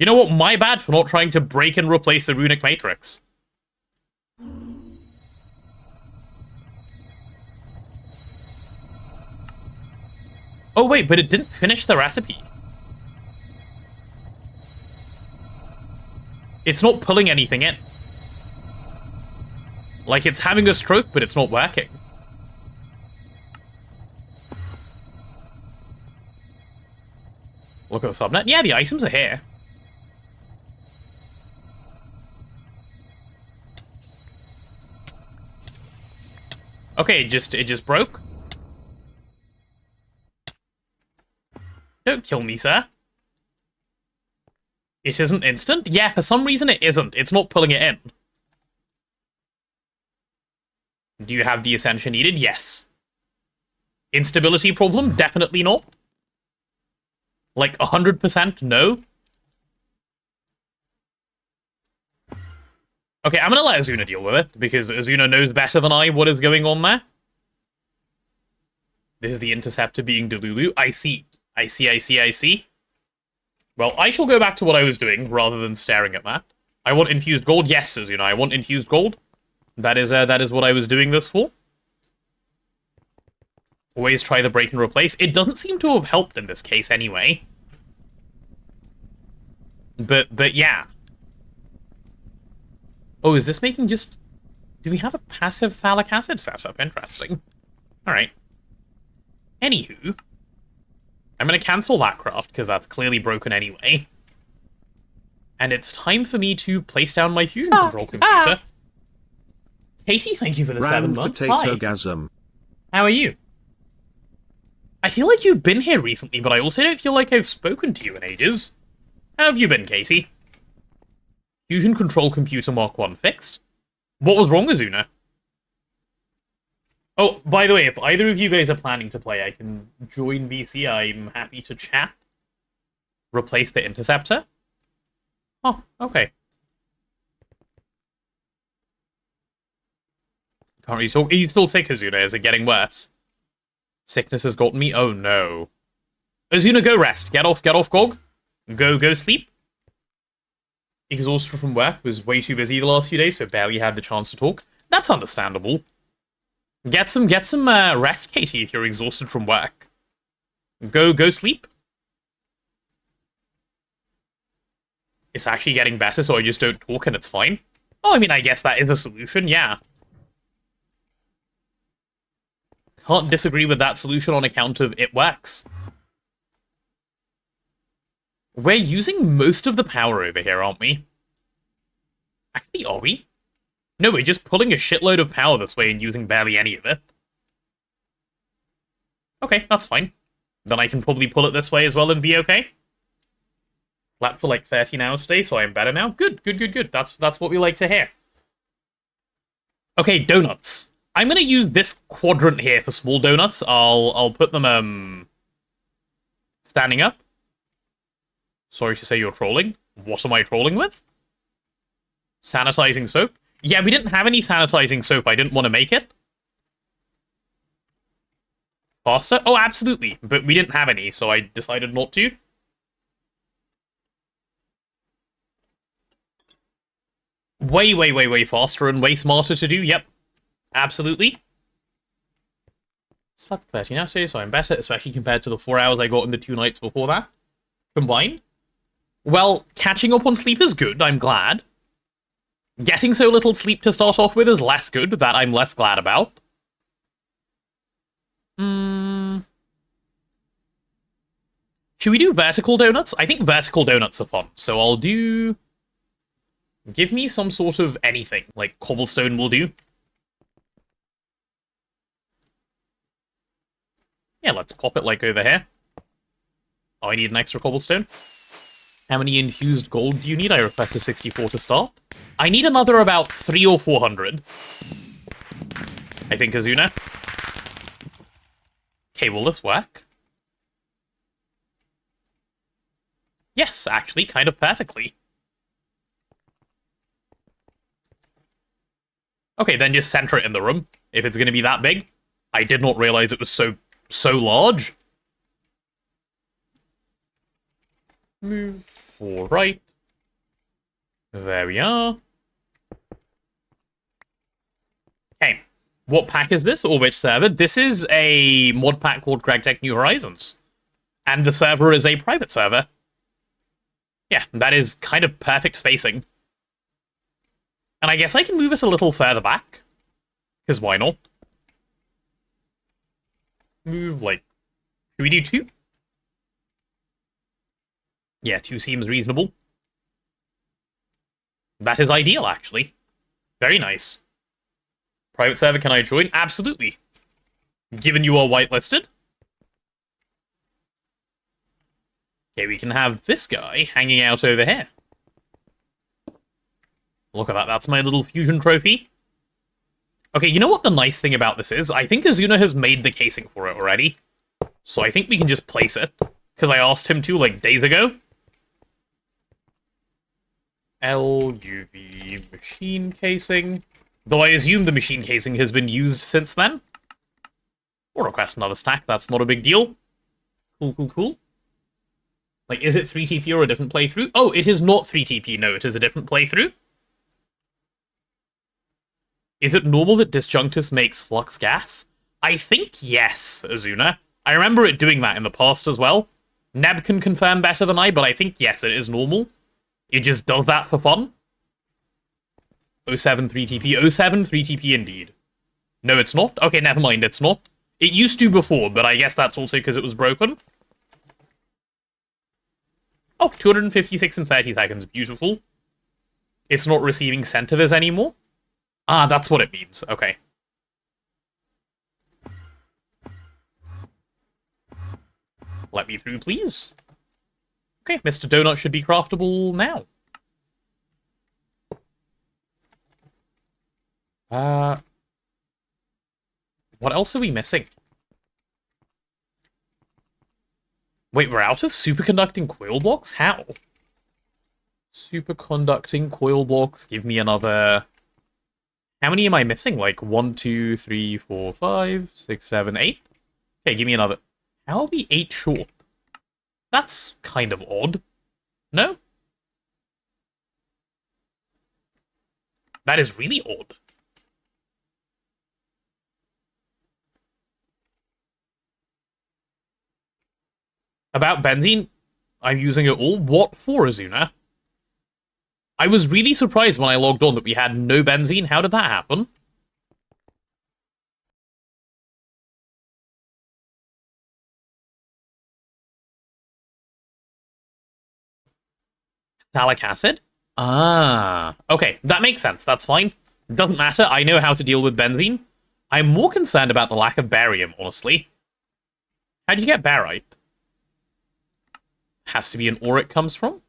You know what? My bad for not trying to break and replace the runic matrix. Oh wait, but it didn't finish the recipe. It's not pulling anything in. Like, it's having a stroke, but it's not working. Look at the subnet. Yeah, the items are here. Okay, it just broke. Don't kill me, sir. It isn't instant? Yeah, for some reason it isn't. It's not pulling it in. Do you have the ascension needed? Yes. Instability problem? Definitely not. Like, 100% no. Okay, I'm gonna let Azuna deal with it, because Azuna knows better than I what is going on there. This is the interceptor being Delulu. I see. I see. Well, I shall go back to what I was doing, rather than staring at that. I want infused gold. Yes, Azuna, I want infused gold. That is what I was doing this for. Always try the break and replace. It doesn't seem to have helped in this case anyway. But yeah. Oh, is this making just... Do we have a passive phthalic acid setup? Interesting. Alright. Anywho. I'm going to cancel that craft, because that's clearly broken anyway. And it's time for me to place down my fusion control computer. Katie, thank you for the 7 months. Potato-gasm. How are you? I feel like you've been here recently, but I also don't feel like I've spoken to you in ages. How have you been, Katie? Fusion control computer Mark 1 fixed. What was wrong, Azuna? Oh, by the way, if either of you guys are planning to play, I can join VC. I'm happy to chat. Replace the interceptor? Oh, okay. Can't really talk. Are you still sick, Azuna? Is it getting worse? Sickness has gotten me? Oh, no. Azuna, go rest. Get off, GoG. Go sleep. Exhausted from work, was way too busy the last few days, so barely had the chance to talk. That's understandable. Get some rest, Katie, if you're exhausted from work. Go sleep. It's actually getting better, so I just don't talk and it's fine. Oh, I mean, I guess that is a solution, yeah. Can't disagree with that solution on account of it works. We're using most of the power over here, aren't we? Actually, are we? No, we're just pulling a shitload of power this way and using barely any of it. Okay, that's fine. Then I can probably pull it this way as well and be okay. Slept for like 13 hours today, so I'm better now. Good, good, good, good. That's what we like to hear. Okay, donuts. I'm gonna use this quadrant here for small donuts. I'll put them standing up. Sorry to say you're trolling. What am I trolling with? Sanitizing soap? Yeah, we didn't have any sanitizing soap. I didn't want to make it. Faster? Oh, absolutely. But we didn't have any, so I decided not to. Way, way, way, way faster and way smarter to do. Yep. Absolutely. Slept 13 hours today, so I'm better, especially compared to the 4 hours I got in the 2 nights before that. Combined. Well, catching up on sleep is good, I'm glad. Getting so little sleep to start off with is less good, that I'm less glad about. Should we do vertical donuts? I think vertical donuts are fun, so I'll do... Give me some sort of anything, like cobblestone will do. Yeah, let's pop it like over here. Oh, I need an extra cobblestone. How many infused gold do you need? I requested 64 to start. I need another about 300 or 400. I think, Azuna. Okay, will this work? Yes, actually, kind of perfectly. Okay, then just center it in the room, if it's going to be that big. I did not realize it was so large. Move 4 right. There we are. Okay, what pack is this, or which server? This is a mod pack called GregTech New Horizons. And the server is a private server. Yeah, that is kind of perfect spacing. And I guess I can move it a little further back. Because why not? Move, like... Should we do 2? Yeah, 2 seems reasonable. That is ideal, actually. Very nice. Private server, can I join? Absolutely. Given you are whitelisted. Okay, we can have this guy hanging out over here. Look at that, that's my little fusion trophy. Okay, you know what the nice thing about this is? I think Azuna has made the casing for it already. So I think we can just place it. Because I asked him to, like, days ago. LUV machine casing. Though I assume the machine casing has been used since then. Or request another stack, that's not a big deal. Cool, cool, cool. Like, is it 3TP or a different playthrough? Oh, it is not 3TP, no, it is a different playthrough. Is it normal that Disjunctus makes flux gas? I think yes, Azuna. I remember it doing that in the past as well. Neb can confirm better than I, but I think yes, it is normal. It just does that for fun. 07 3TP. 07 3TP indeed. No, it's not? Okay, never mind, it's not. It used to before, but I guess that's also because it was broken. Oh, 256 in 30 seconds. Beautiful. It's not receiving centivis anymore. Ah, that's what it means. Okay. Let me through, please. Okay, Mr. Donut should be craftable now. What else are we missing? Wait, we're out of superconducting coil blocks? How? Superconducting coil blocks. Give me another... How many am I missing? Like 1, 2, 3, 4, 5, 6, 7, 8? Okay, give me another. How are we 8 short? That's kind of odd. No? That is really odd. About benzene, I'm using it all. What for, Azuna? I was really surprised when I logged on that we had no benzene. How did that happen? Phthalic acid? Ah, okay, that makes sense. That's fine. Doesn't matter. I know how to deal with benzene. I'm more concerned about the lack of barium, honestly. How'd you get barite? Has to be an ore it comes from.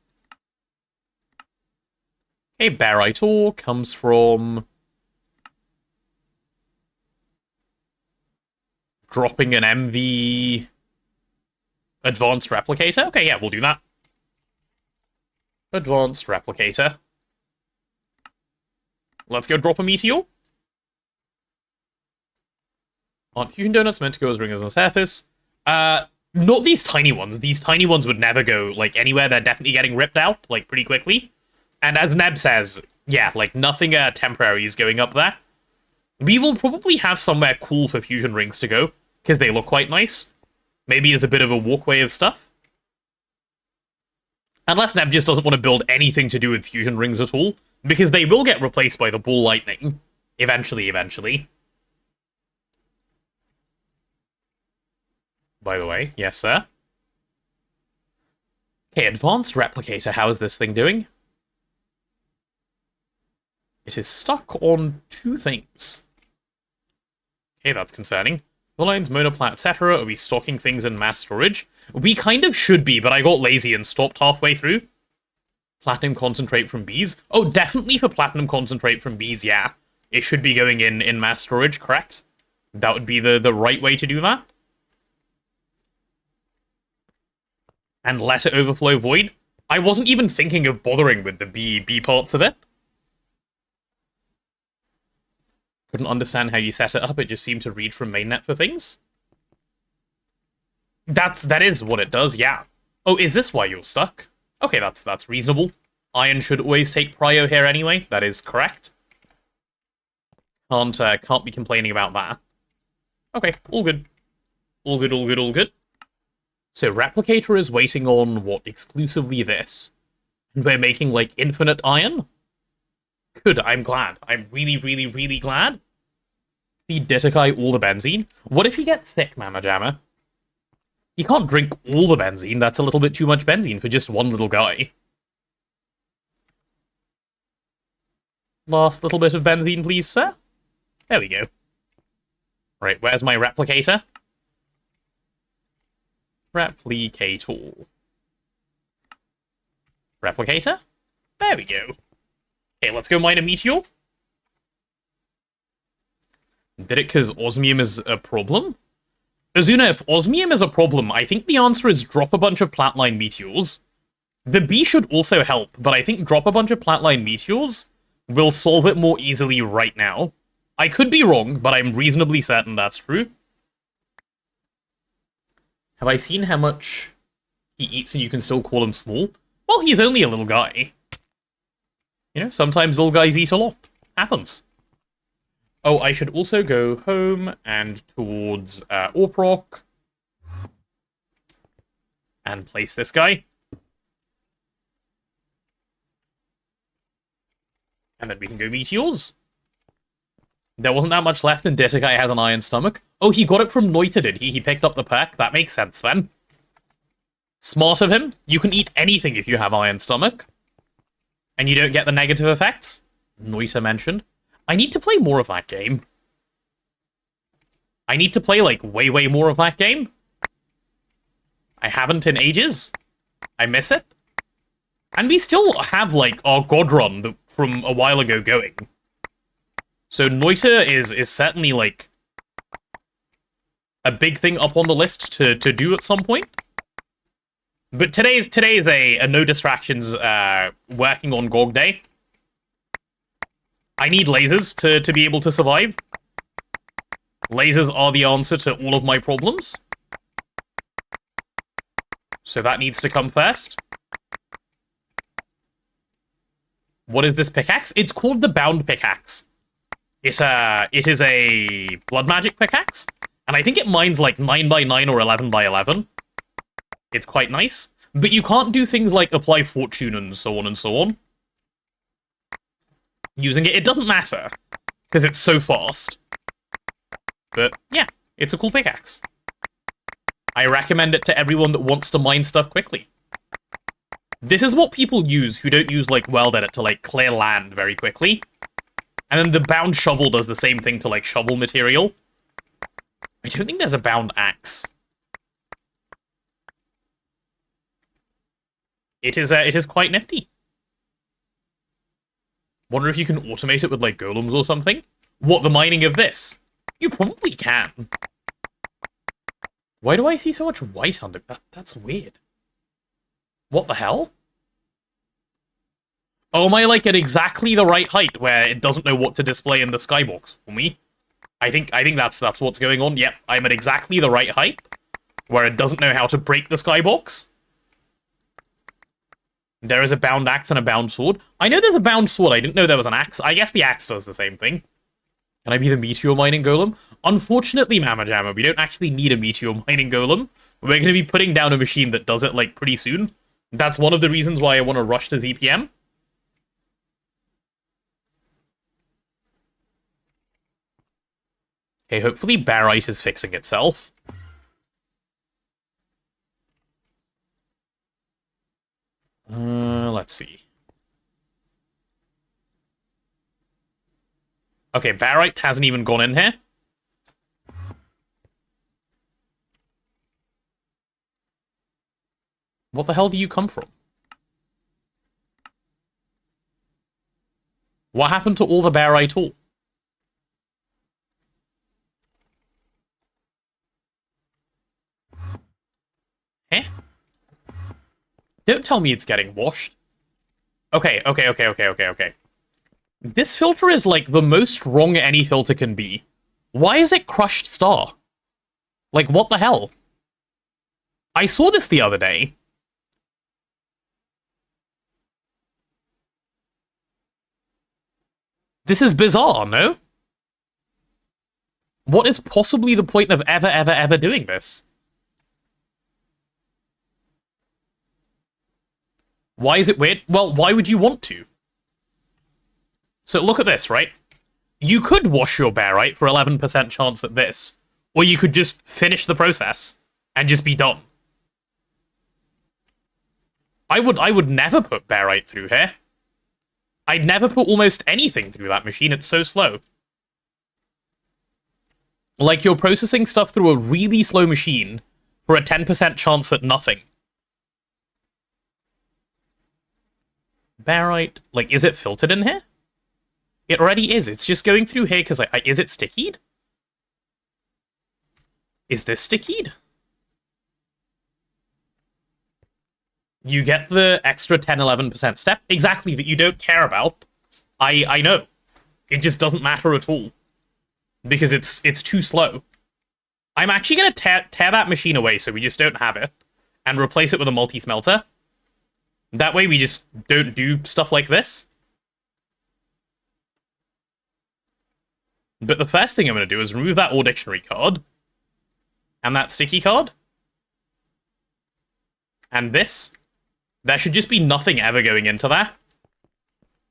Okay, barite ore comes from dropping an MV advanced replicator. Okay, yeah, we'll do that. Advanced replicator. Let's go drop a meteor. Aren't fusion donuts meant to go as ringers on the surface? Not these tiny ones. These tiny ones would never go, like, anywhere. They're definitely getting ripped out, like, pretty quickly. And as Neb says, yeah, like, nothing temporary is going up there. We will probably have somewhere cool for fusion rings to go, because they look quite nice. Maybe as a bit of a walkway of stuff. Unless Neb just doesn't want to build anything to do with fusion rings at all, because they will get replaced by the ball lightning. Eventually. By the way, yes, sir. Okay, advanced replicator, how is this thing doing? It is stuck on 2 things. Okay, that's concerning. Lines, monoplat, etc. Are we stocking things in mass storage? We kind of should be, but I got lazy and stopped halfway through. Platinum concentrate from bees. Oh, definitely for platinum concentrate from bees, yeah. It should be going in mass storage, correct? That would be the right way to do that. And let it overflow void. I wasn't even thinking of bothering with the B parts of it. Couldn't understand how you set it up, it just seemed to read from mainnet for things. That is what it does, yeah. Oh, is this why you're stuck? Okay, that's reasonable. Iron should always take prio here anyway, that is correct. Can't be complaining about that. Okay, all good. All good. So, Replicator is waiting on, what, exclusively this? And we're making, like, infinite iron? Good, I'm glad. I'm really glad. Feed Ditakai all the benzene. What if he gets sick, Mama Jammer? He can't drink all the benzene, that's a little bit too much benzene for just one little guy. Last little bit of benzene, please, sir. There we go. Right, where's my replicator? Replicator. Replicator? There we go. Okay, let's go mine a meteor. Did it because osmium is a problem? Azuna, if osmium is a problem, I think the answer is drop a bunch of platline meteors. The B should also help, but I think drop a bunch of platline meteors will solve it more easily right now. I could be wrong, but I'm reasonably certain that's true. Have I seen how much he eats and you can still call him small? Well, he's only a little guy. You know, sometimes little guys eat a lot. Happens. Oh, I should also go home and towards Orprock. And place this guy. And then we can go meteors. There wasn't that much left, and Ditakai has an iron stomach. Oh, he got it from Noita, did he? He picked up the perk? That makes sense, then. Smart of him. You can eat anything if you have iron stomach. And you don't get the negative effects. Noita mentioned. I need to play more of that game. I need to play, like, way more of that game. I haven't in ages. I miss it. And we still have, like, our God Run from a while ago going. So Noita is certainly, like, a big thing up on the list to do at some point. But today is a no distractions working on GOG day. I need lasers to be able to survive. Lasers are the answer to all of my problems. So that needs to come first. What is this pickaxe? It's called the Bound Pickaxe. It is a blood magic pickaxe, and I think it mines like 9x9 or 11x11. It's quite nice, but you can't do things like apply fortune and so on and so on. Using it doesn't matter, because it's so fast. But yeah, it's a cool pickaxe. I recommend it to everyone that wants to mine stuff quickly. This is what people use who don't use, like, Weld Edit to, like, clear land very quickly. And then the bound shovel does the same thing to, like, shovel material. I don't think there's a bound axe. It is quite nifty. Wonder if you can automate it with, like, golems or something? What, the mining of this? You probably can. Why do I see so much white under that? That's weird. What the hell? Oh, am I, like, at exactly the right height where it doesn't know what to display in the skybox for me? I think that's what's going on. Yep, I'm at exactly the right height where it doesn't know how to break the skybox. There is a bound axe and a bound sword. I know there's a bound sword. I didn't know there was an axe. I guess the axe does the same thing. Can I be the meteor mining golem? Unfortunately, Mama Jamma, we don't actually need a meteor mining golem. We're going to be putting down a machine that does it, like, pretty soon. That's one of the reasons why I want to rush to ZPM. Okay, hopefully barite is fixing itself. Let's see. Okay, barite hasn't even gone in here. What the hell do you come from? What happened to all the barite ore? Eh? Don't tell me it's getting washed. Okay. This filter is, like, the most wrong any filter can be. Why is it crushed star? Like, what the hell? I saw this the other day. This is bizarre, no? What is possibly the point of ever doing this? Why is it weird? Well, why would you want to? So look at this, right? You could wash your barite for 11% chance at this, or you could just finish the process and just be done. I would never put barite through here. I'd never put almost anything through that machine, it's so slow. Like, you're processing stuff through a really slow machine for a 10% chance at nothing. Barite, like, is it filtered in here? It already is. It's just going through here because, like, is it stickied? Is this stickied? You get the extra 10-11% step. Exactly, that you don't care about. I know. It just doesn't matter at all. Because it's too slow. I'm actually going to tear that machine away so we just don't have it. And replace it with a multi-smelter. That way we just don't do stuff like this. But the first thing I'm going to do is remove that Ore Dictionary card. And that sticky card. And this. There should just be nothing ever going into there.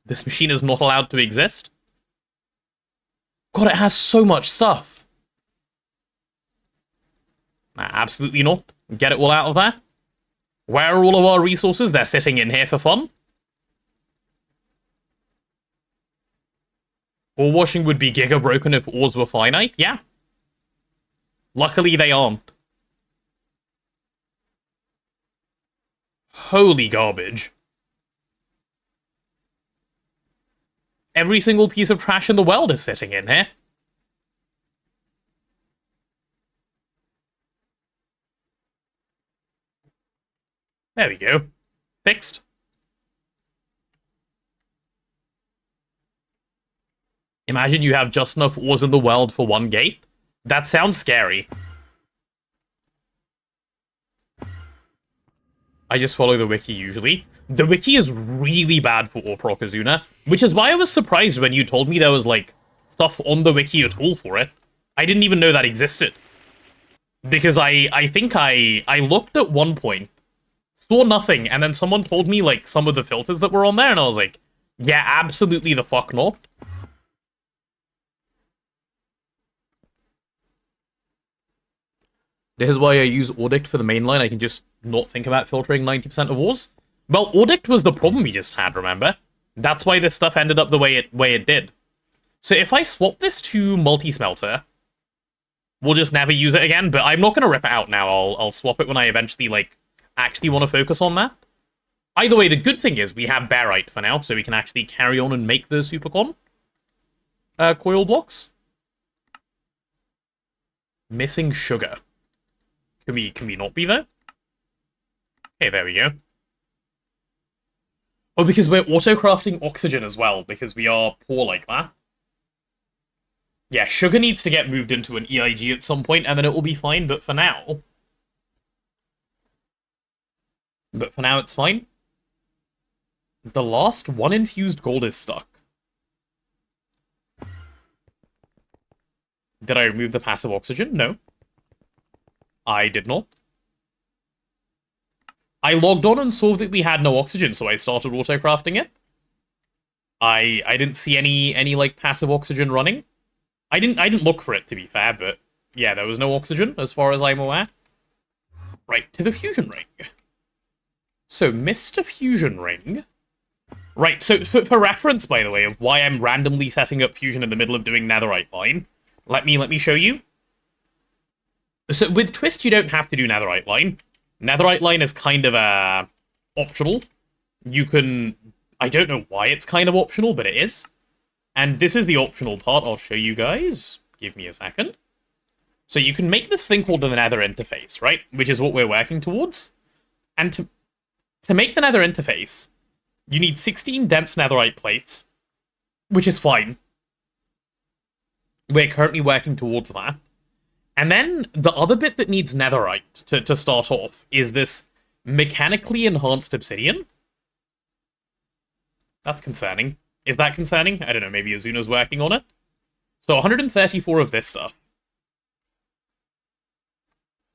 This machine is not allowed to exist. God, it has so much stuff. Nah, absolutely not. Get it all out of there. Where are all of our resources? They're sitting in here for fun. Ore washing would be giga broken if ores were finite. Yeah. Luckily, they aren't. Holy garbage. Every single piece of trash in the world is sitting in here. There we go. Fixed. Imagine you have just enough ores in the world for one gate. That sounds scary. I just follow the wiki usually. The wiki is really bad for ore proc Azuna, which is why I was surprised when you told me there was, like, stuff on the wiki at all for it. I didn't even know that existed. Because I think I looked at one point, saw nothing, and then someone told me, like, some of the filters that were on there, and I was like, yeah, absolutely the fuck not. This is why I use Audit for the main line. I can just not think about filtering 90% of ores. Well, Audict was the problem we just had, remember? That's why this stuff ended up the way it did. So if I swap this to multi-smelter, we'll just never use it again, but I'm not going to rip it out now. I'll swap it when I eventually, like, actually want to focus on that. Either way, the good thing is we have barite for now, so we can actually carry on and make the supercon coil blocks. Missing sugar. Can we not be there? Okay, there we go. Oh, because we're auto-crafting oxygen as well, because we are poor like that. Yeah, sugar needs to get moved into an EIG at some point, and then it will be fine, but for now... it's fine. The last one infused gold is stuck. Did I remove the passive oxygen? No. I did not. I logged on and saw that we had no oxygen, so I started auto-crafting it. I didn't see any like passive oxygen running. I didn't look for it, to be fair, but yeah, there was no oxygen as far as I'm aware. Right, to the fusion ring. So, Mr. Fusion Ring. Right, so for reference, by the way, of why I'm randomly setting up fusion in the middle of doing netherite line, let me show you. So with Twist, you don't have to do netherite line. Netherite line is kind of optional. You can... I don't know why it's kind of optional, but it is. And this is the optional part. I'll show you guys. Give me a second. So you can make this thing called the nether interface, right? Which is what we're working towards. And to make the nether interface, you need 16 dense netherite plates, which is fine. We're currently working towards that. And then the other bit that needs netherite to start off is this mechanically enhanced obsidian. That's concerning. Is that concerning? I don't know, maybe Azuna's working on it. So 134 of this stuff.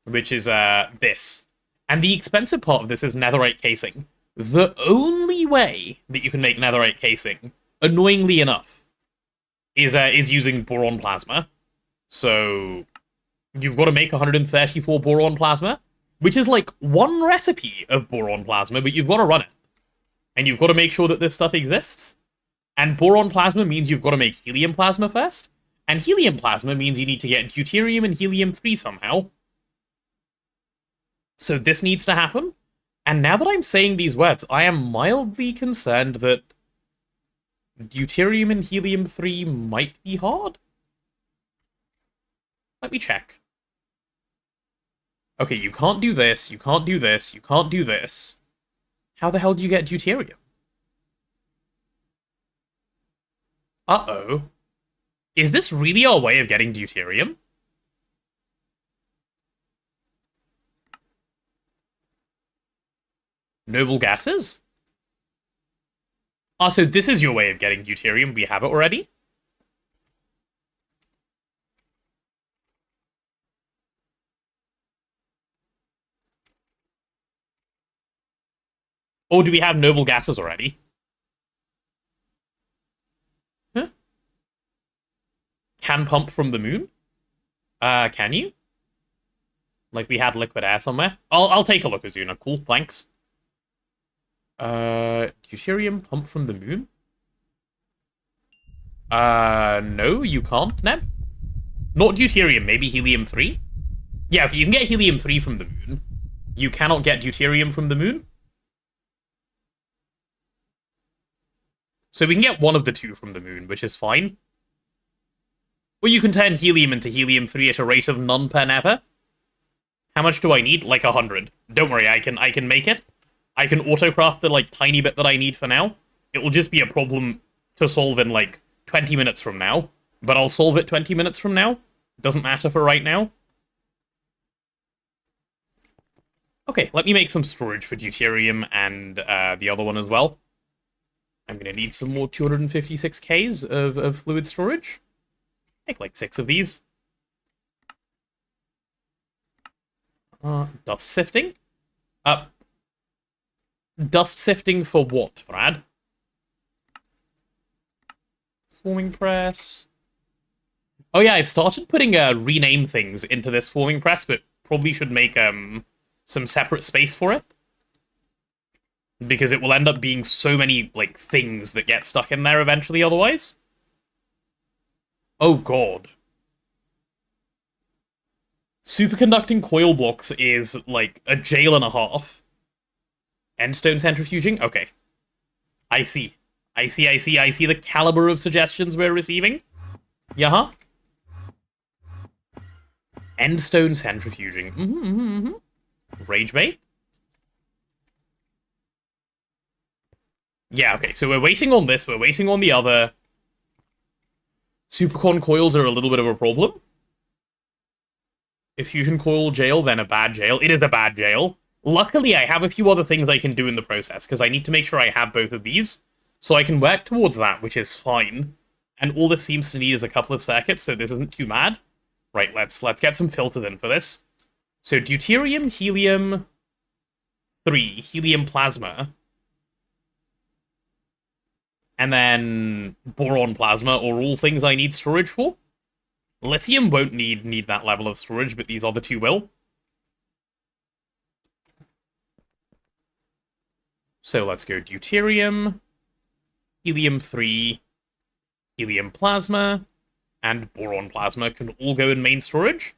Which is this. And the expensive part of this is netherite casing. The only way that you can make netherite casing, annoyingly enough, is using boron plasma. So you've got to make 134 boron plasma, which is like one recipe of boron plasma, but you've got to run it. And you've got to make sure that this stuff exists. And boron plasma means you've got to make helium plasma first. And helium plasma means you need to get deuterium and helium-3 somehow. So this needs to happen. And now that I'm saying these words, I am mildly concerned that deuterium and helium-3 might be hard. Let me check. Okay, you can't do this, you can't do this, you can't do this. How the hell do you get deuterium? Uh-oh. Is this really our way of getting deuterium? Noble gases? Ah, so this is your way of getting deuterium. We have it already? Or do we have noble gases already? Huh? Can pump from the moon? Can you? Like we had liquid air somewhere? I'll take a look, Azuna. Cool, thanks. Deuterium pump from the moon? No, you can't, Neb. Not deuterium, maybe helium-3? Yeah, okay, you can get helium-3 from the moon. You cannot get deuterium from the moon? So we can get one of the two from the moon, which is fine. Or you can turn helium into helium-3 at a rate of none per never. How much do I need? Like 100. Don't worry, I can make it. I can autocraft the, like, tiny bit that I need for now. It will just be a problem to solve in, like, 20 minutes from now. But I'll solve it 20 minutes from now. Doesn't matter for right now. Okay, let me make some storage for deuterium and the other one as well. I'm going to need some more 256Ks of fluid storage. Make like 6 of these. Dust sifting? Dust sifting for what, Thrad? Forming press. Oh yeah, I've started putting rename things into this forming press, but probably should make some separate space for it. Because it will end up being so many, like, things that get stuck in there eventually otherwise. Oh god. Superconducting coil blocks is, like, a jail and a half. Endstone centrifuging? Okay. I see. I see the caliber of suggestions we're receiving. Yeah. Endstone centrifuging. Rage bait? Yeah, okay, so we're waiting on this, we're waiting on the other. Supercon coils are a little bit of a problem. If fusion coil jail, then a bad jail. It is a bad jail. Luckily, I have a few other things I can do in the process, because I need to make sure I have both of these, so I can work towards that, which is fine. And all this seems to need is a couple of circuits, so this isn't too mad. Right, let's get some filters in for this. So deuterium, helium 3, helium plasma, and then boron plasma are all things I need storage for. Lithium won't need that level of storage, but these other two will. So let's go deuterium, helium 3, helium plasma, and boron plasma can all go in main storage.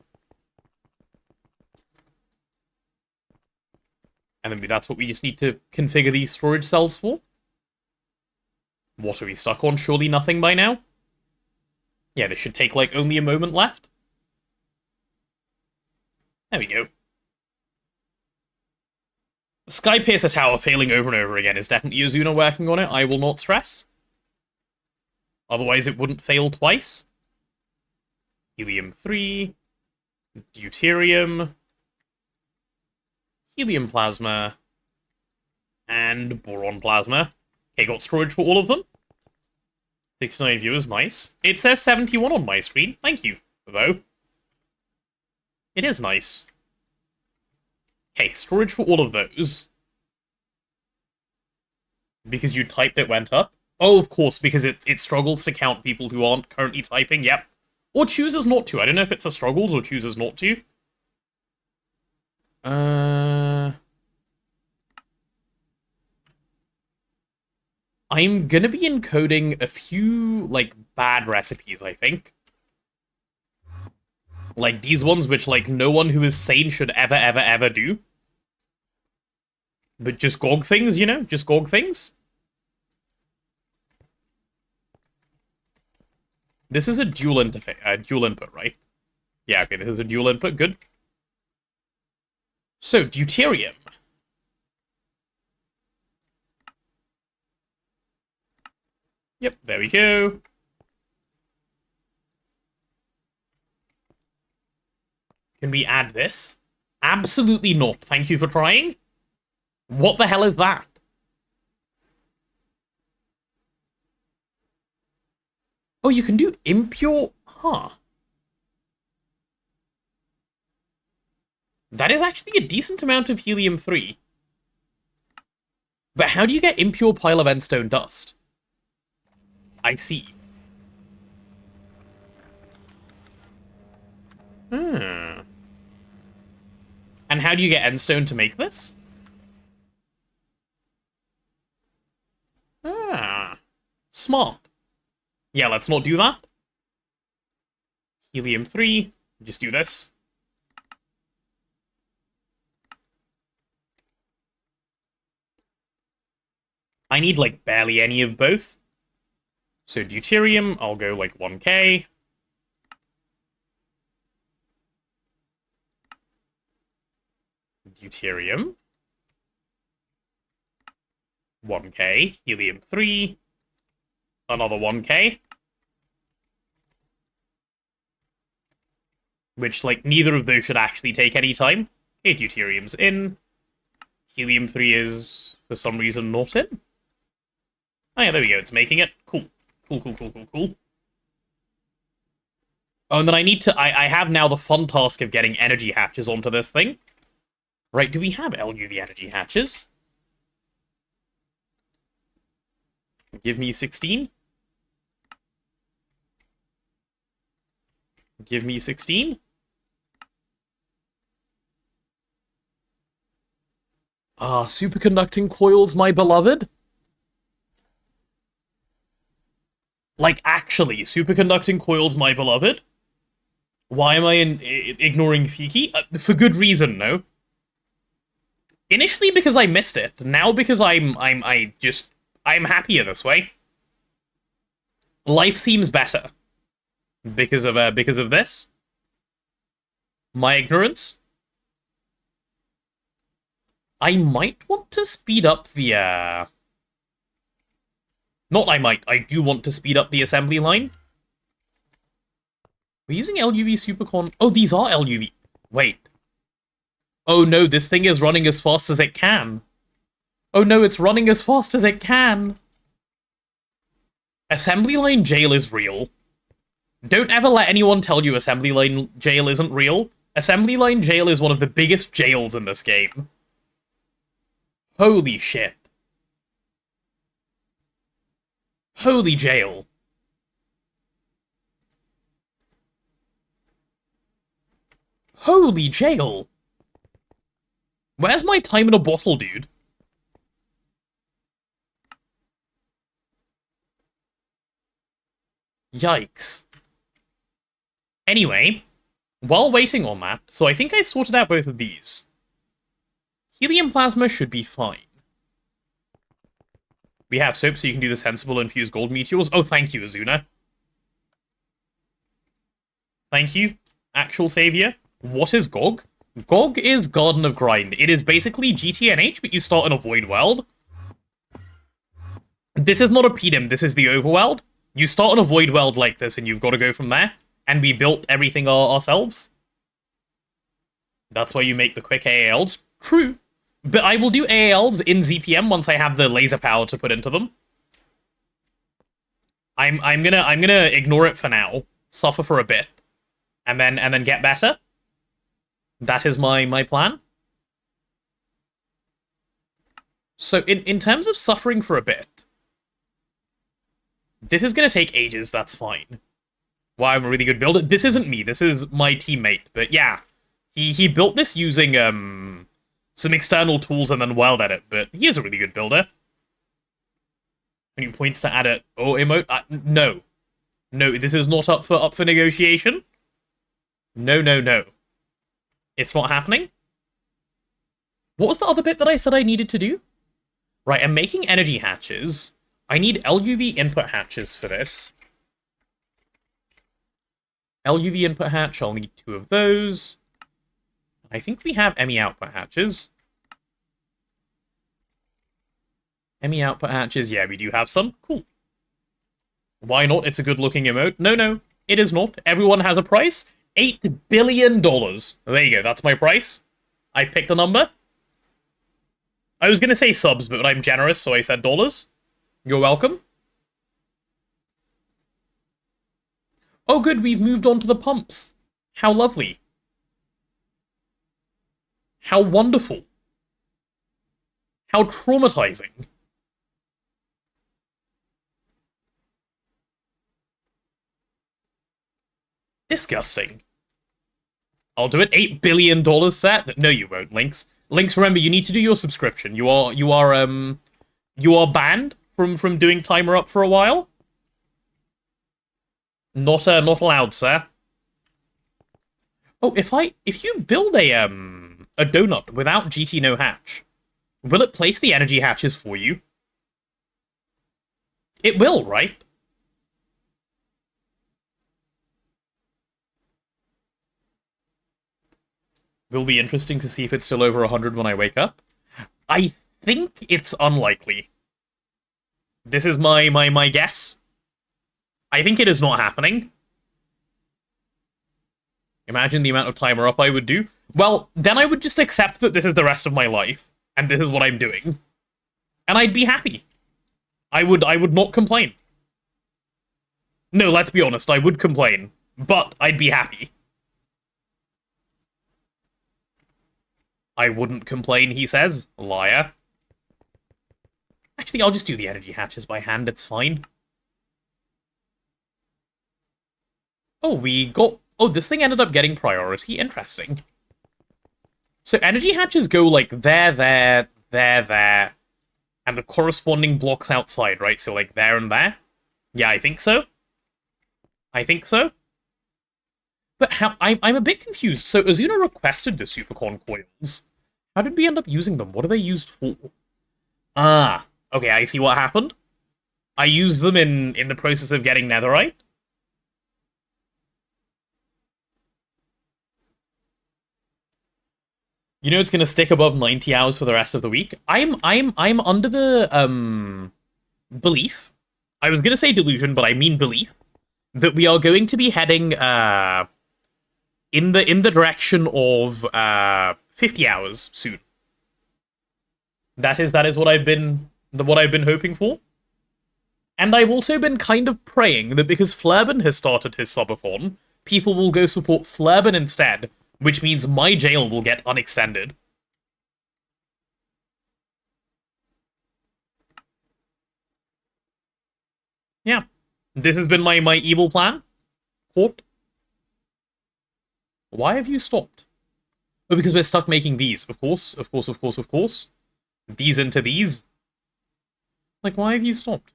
And then that's what we just need to configure these storage cells for. What are we stuck on? Surely nothing by now? Yeah, this should take, like, only a moment left. There we go. Skypiercer Tower failing over and over again is definitely Azuna working on it, I will not stress. Otherwise it wouldn't fail twice. Helium 3, deuterium, helium plasma, and boron plasma. Okay, got storage for all of them. 69 viewers, nice. It says 71 on my screen. Thank you, though. It is nice. Okay, storage for all of those. Because you typed it went up? Oh, of course, because it struggles to count people who aren't currently typing, yep. Or chooses not to. I don't know if it's a struggles or chooses not to. I'm gonna be encoding a few, like, bad recipes, I think. Like, these ones which, like, no one who is sane should ever do. But just GOG things, you know? Just GOG things. This is a dual interface, dual input, right? Yeah, okay, this is a dual input, good. So, deuterium. Yep, there we go. Can we add this? Absolutely not. Thank you for trying. What the hell is that? Oh, you can do impure... Huh. That is actually a decent amount of helium-3. But how do you get impure pile of endstone dust? I see. And how do you get endstone to make this? Smart. Yeah, let's not do that. Helium-3. Just do this. I need, like, barely any of both. So deuterium, I'll go, like, 1k. Deuterium. 1k. Helium-3. Another 1k. Which, like, neither of those should actually take any time. Okay, deuterium's in. Helium-3 is, for some reason, not in. Oh yeah, there we go, it's making it. Cool. Cool. Oh, and then I need to... I have now the fun task of getting energy hatches onto this thing. Right, do we have LUV energy hatches? Give me 16. Give me 16. Ah, superconducting coils, my beloved. Like, actually, superconducting coils, my beloved. Why am I ignoring Fiki? For good reason, no. Initially because I missed it. Now because I'm happier this way. Life seems better because of this. My ignorance. I might want to speed up the Not I might. I do want to speed up the assembly line. We're using LUV Supercon. Oh, these are LUV. Wait. Oh no, this thing is running as fast as it can. Oh no, it's running as fast as it can. Assembly line jail is real. Don't ever let anyone tell you assembly line jail isn't real. Assembly line jail is one of the biggest jails in this game. Holy shit. Holy jail. Holy jail. Where's my time in a bottle, dude? Yikes. Anyway, while waiting on that, so I think I sorted out both of these. Helium plasma should be fine. We have soap, so you can do the sensible infused gold meteors. Oh, thank you, Azuna. Thank you, actual savior. What is GoG? GoG is Garden of Grind. It is basically GTNH, but you start in a void world. This is not a PDIM, this is the overworld. You start in a void world like this, and you've got to go from there. And we built everything ourselves. That's why you make the quick AALs. True. But I will do AALs in ZPM once I have the laser power to put into them. I'm gonna ignore it for now, suffer for a bit, and then get better. That is my plan. So in terms of suffering for a bit, this is gonna take ages. That's fine. Why I'm a really good builder. This isn't me. This is my teammate. But yeah, he built this using some external tools and then wild edit. But he is a really good builder. Any points to add it? Oh, emote? No, no. This is not up for negotiation. No, no, no. It's not happening. What was the other bit that I said I needed to do? Right, I'm making energy hatches. I need LUV input hatches for this. LUV input hatch, I'll need 2 of those. I think we have ME output hatches. ME output hatches, yeah, we do have some. Cool. Why not? It's a good-looking emote. No, no, it is not. Everyone has a price. $8 billion. There you go, that's my price. I picked a number. I was gonna say subs, but I'm generous, so I said dollars. You're welcome. Oh good, we've moved on to the pumps. How lovely. How wonderful. How traumatizing. Disgusting. I'll do it. $8 billion set? No, you won't, Lynx. Lynx, remember, you need to do your subscription. You are banned from doing timer up for a while. Not allowed, sir. Oh, if you build a donut without GT no hatch, will it place the energy hatches for you? It will, right? Will be interesting to see if it's still over 100 when I wake up. I think it's unlikely. This is my guess. I think it is not happening. Imagine the amount of timer up I would do. Well, then I would just accept that this is the rest of my life, and this is what I'm doing. And I'd be happy. I would not complain. No, let's be honest, I would complain, but I'd be happy. I wouldn't complain, he says. Liar. Actually, I'll just do the energy hatches by hand, it's fine. Oh, we got... Oh, this thing ended up getting priority. Interesting. So energy hatches go like there, there, and the corresponding blocks outside, right? So, like, there and there? Yeah, I think so. I think so. But how... I'm a bit confused. So, Azuna requested the Supercon coils. How did we end up using them? What are they used for? Ah, okay, I see what happened. I used them in the process of getting netherite. You know it's gonna stick above 90 hours for the rest of the week. I'm under the belief. I was gonna say delusion, but I mean belief that we are going to be heading in the direction of 50 hours soon. That is what I've been hoping for. And I've also been kind of praying that because Flurban has started his subathon, people will go support Flurban instead, which means my jail will get unextended. Yeah. This has been my evil plan. Court. Why have you stopped? Oh, because we're stuck making these. Of course. These into these. Like, why have you stopped?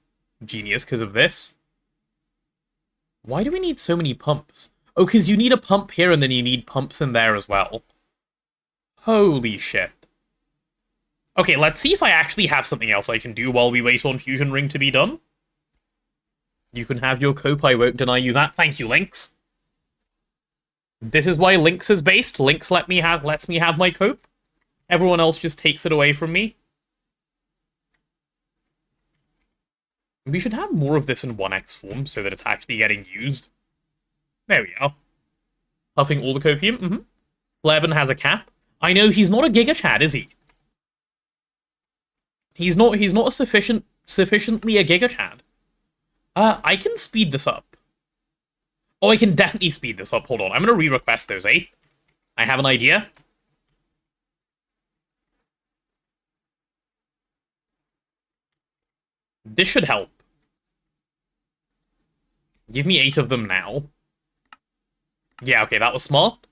Genius, because of this. Why do we need so many pumps? Oh, because you need a pump here and then you need pumps in there as well. Holy shit. Okay, let's see if I actually have something else I can do while we wait on Fusion Ring to be done. You can have your cope, I won't deny you that. Thank you, Lynx. This is why Lynx is based. Lynx lets me have my cope. Everyone else just takes it away from me. We should have more of this in 1x form so that it's actually getting used. There we are. Huffing all the copium. Flurban has a cap. I know he's not a Giga Chad, is he? He's not a sufficiently a Giga Chad. I can speed this up. Oh, I can definitely speed this up. Hold on. I'm going to re-request those 8. I have an idea. This should help. Give me 8 of them now. Yeah, okay, that was smart.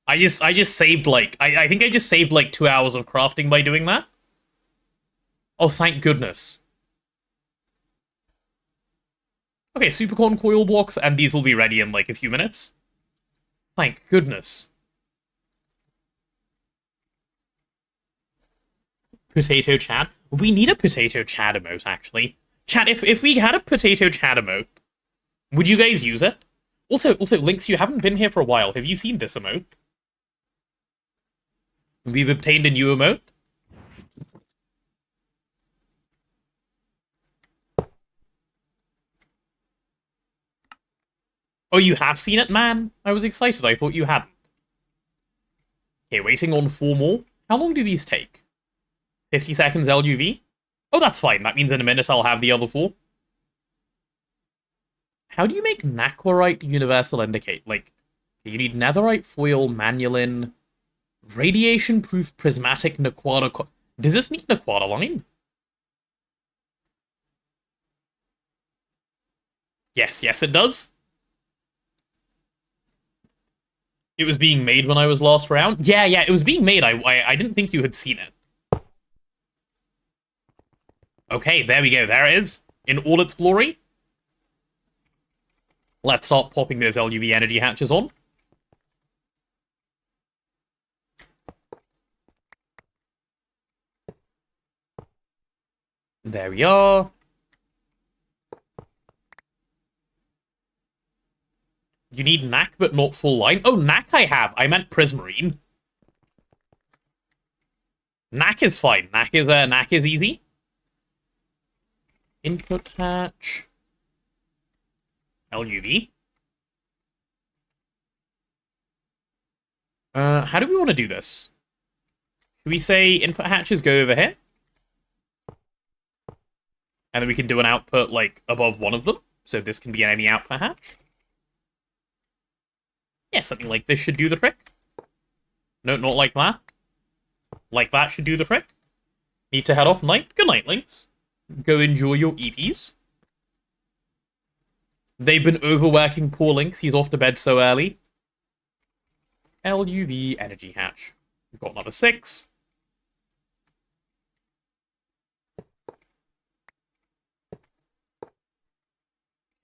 I just saved, like... I think I just saved, like, 2 hours of crafting by doing that. Oh, thank goodness. Okay, Supercorn coil blocks, and these will be ready in, like, a few minutes. Thank goodness. Potato Chad? We need a Potato Chad emote, actually. Chat, if we had a Potato Chad emote, would you guys use it? Also, Lynx, you haven't been here for a while. Have you seen this emote? We've obtained a new emote. Oh, you have seen it, man? I was excited. I thought you hadn't. Okay, waiting on 4 more. How long do these take? 50 seconds LUV? Oh, that's fine. That means in a minute I'll have the other 4. How do you make Naquarite Universal Indicate? Like, you need Netherite Foil, Manulin, Radiation-Proof Prismatic Naquata... Does this need Naquata line? Yes, it does. It was being made when I was last around? Yeah, it was being made. I didn't think you had seen it. Okay, there we go. There it is. In all its glory. Let's start popping those LUV energy hatches on. There we are. You need Knack, but not full line. Oh, Knack I have. I meant Prismarine. Knack is fine. Knack is easy. Input hatch. LUV. How do we want to do this? Should we say input hatches go over here? And then we can do an output, like, above one of them. So this can be any output hatch. Yeah, something like this should do the trick. No, not like that. Like that should do the trick. Need to head off. Night. Good night, Lynx. Go enjoy your EPs. They've been overworking poor Lynx. He's off to bed so early. LUV energy hatch. We've got another 6.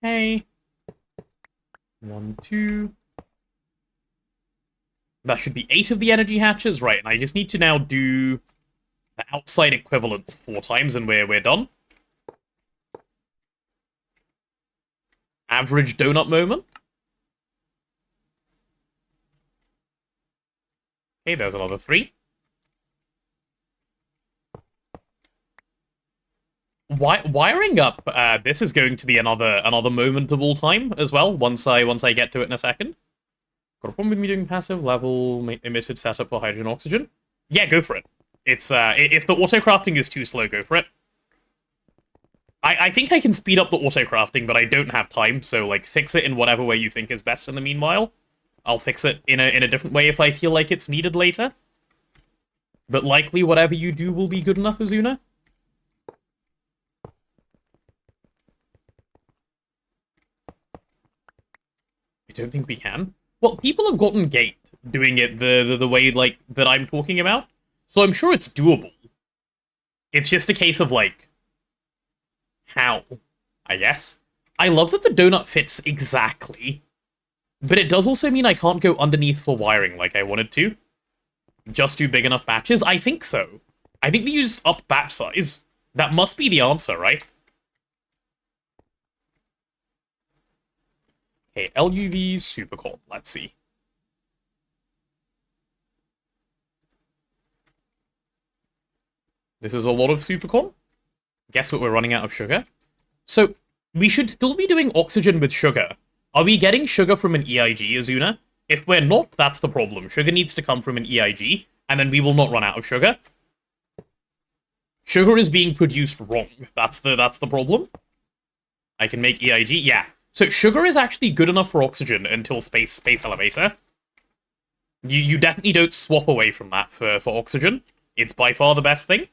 Okay. 1, 2. That should be 8 of the energy hatches, right? And I just need to now do the outside equivalents 4 times, and we're done. Average donut moment. Okay, there's another 3. Wiring up this is going to be another moment of all time as well. Once I get to it in a second. Got a problem with me doing passive level emitted setup for hydrogen oxygen? Yeah, go for it. It's if the auto crafting is too slow, go for it. I think I can speed up the auto crafting, but I don't have time. So like, fix it in whatever way you think is best. In the meanwhile, I'll fix it in a different way if I feel like it's needed later. But likely, whatever you do will be good enough, Azuna. I don't think we can. Well, people have gotten gate doing it the way like that I'm talking about, so I'm sure it's doable. It's just a case of like how, I guess. I love that the donut fits exactly, but it does also mean I can't go underneath for wiring like I wanted to. Just do big enough batches? I think so. I think they used up batch size. That must be the answer, right? Okay, LUV supercon. Let's see. This is a lot of supercon. Guess what? We're running out of sugar. So, we should still be doing oxygen with sugar. Are we getting sugar from an EIG, Azuna? If we're not, that's the problem. Sugar needs to come from an EIG, and then we will not run out of sugar. Sugar is being produced wrong. That's the problem. I can make EIG. Yeah. So sugar is actually good enough for oxygen until space elevator. You definitely don't swap away from that for oxygen. It's by far the best thing.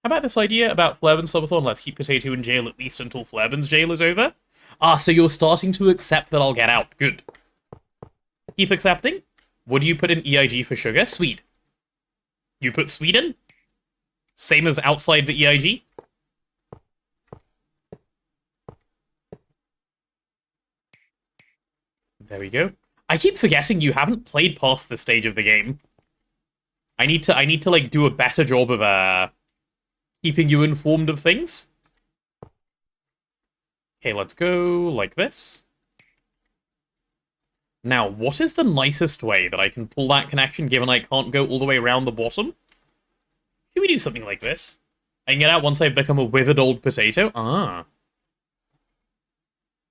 How about this idea about Flerbin's subathon? Let's keep Potato in jail at least until Flerbin's jail is over. Ah, so you're starting to accept that I'll get out. Good. Keep accepting. What do you put in EIG for sugar? Swede. You put Sweden? Same as outside the EIG? There we go. I keep forgetting you haven't played past this stage of the game. I need to like do a better job of keeping you informed of things. Okay, let's go like this. Now, what is the nicest way that I can pull that connection given I can't go all the way around the bottom? Should we do something like this? I can get out once I become a withered old potato? Ah.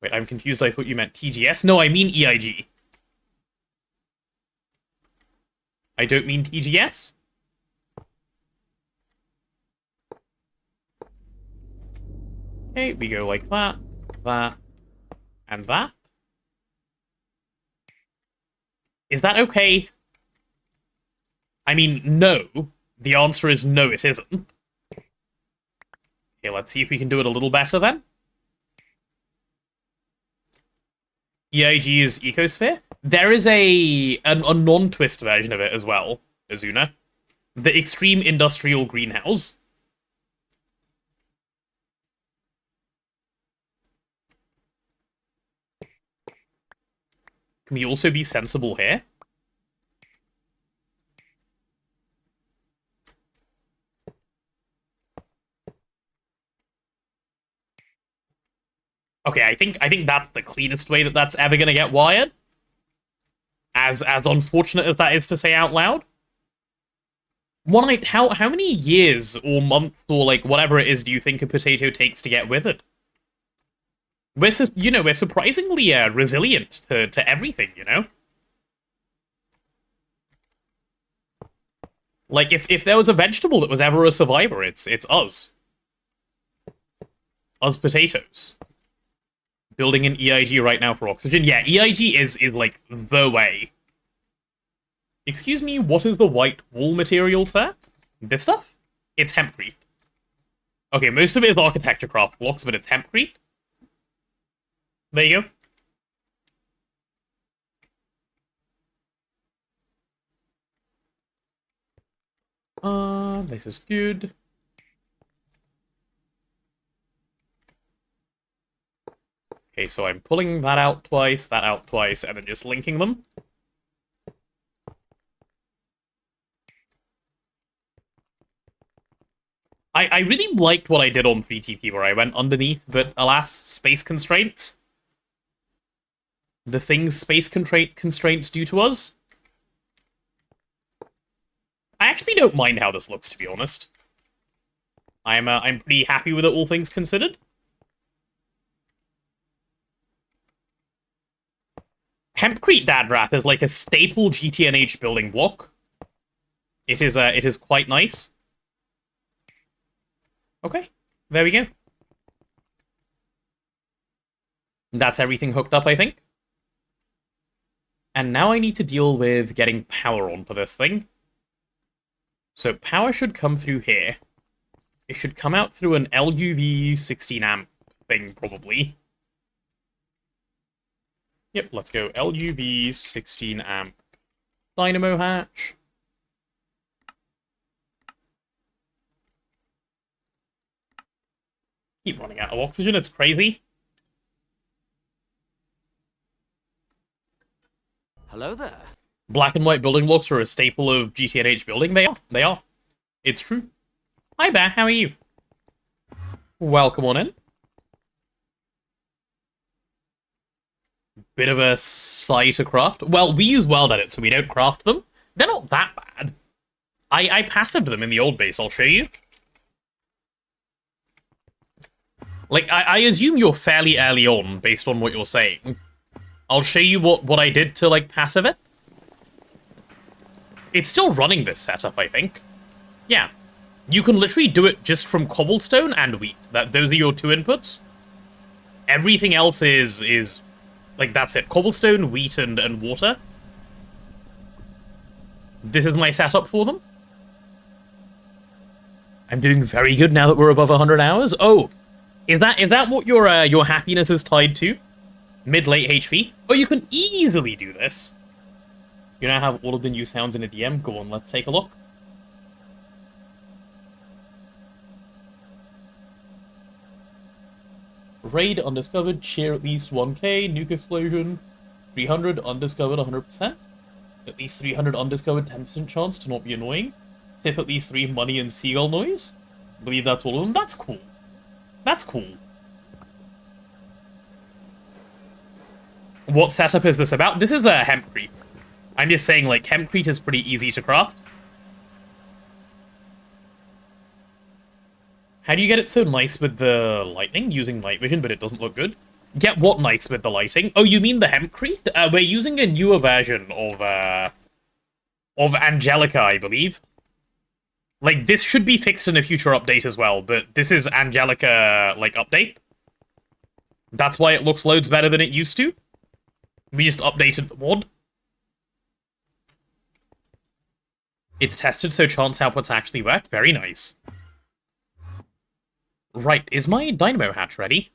Wait, I'm confused. I thought you meant TGS. No, I mean EIG. I don't mean TGS. Okay, we go like that, and that. Is that okay? I mean, no. The answer is no, it isn't. Okay, let's see if we can do it a little better then. EIG is Ecosphere. There is a non-twist version of it as well, Azuna. The Extreme Industrial Greenhouse. Can we also be sensible here? Okay, I think that's the cleanest way that that's ever gonna get wired. As unfortunate as that is to say out loud. One night, how many years or months or like whatever it is do you think a potato takes to get withered? We're surprisingly resilient to everything, you know. Like if there was a vegetable that was ever a survivor, it's us. Us potatoes. Building an EIG right now for oxygen. Yeah, EIG is like the way. Excuse me, what is the white wool material, sir? This stuff? It's hempcrete. Okay, most of it is architecture craft blocks, but it's hempcrete. There you go. This is good. Okay, so I'm pulling that out twice, and then just linking them. I really liked what I did on 3TP, where I went underneath, but alas, space constraints. The things space constraints do to us. I actually don't mind how this looks, to be honest. I'm pretty happy with it, all things considered. Hempcrete Dadrath is like a staple GTNH building block. It is quite nice. Okay, there we go. That's everything hooked up, I think. And now I need to deal with getting power onto this thing. So power should come through here. It should come out through an LUV 16 amp thing, probably. Yep, let's go LUV 16 amp dynamo hatch. Keep running out of oxygen, it's crazy. Hello there. Black and white building blocks are a staple of GTNH building. They are. It's true. Hi Bear, how are you? Welcome on in. Bit of a sigh to craft. Well, we use weld edit, so we don't craft them. They're not that bad. I passived them in the old base, I'll show you. Like, I assume you're fairly early on, based on what you're saying. I'll show you what I did to, like, passive it. It's still running this setup, I think. Yeah. You can literally do it just from cobblestone and wheat. Those are your two inputs. Everything else is like, that's it. Cobblestone, wheat, and water. This is my setup for them. I'm doing very good now that we're above 100 hours. Oh, is that what your happiness is tied to? Mid-late HP? Oh, you can easily do this. You now have all of the new sounds in a DM. Go on, let's take a look. Raid undiscovered, cheer at least 1k, nuke explosion, 300 undiscovered 100%, at least 300 undiscovered 10% chance to not be annoying, tip at least 3 money and seagull noise. I believe that's all of them. That's cool. That's cool. What setup is this about? This is a hempcrete. I'm just saying, like, hempcrete is pretty easy to craft. How do you get it so nice with the lightning? Using night vision, but it doesn't look good. Get what nice with the lighting? Oh, you mean the hempcrete? We're using a newer version of Angelica, I believe. Like, this should be fixed in a future update as well, but this is Angelica, like, update. That's why it looks loads better than it used to. We just updated the mod. It's tested so chance outputs actually work. Very nice. Right, is my dynamo hatch ready?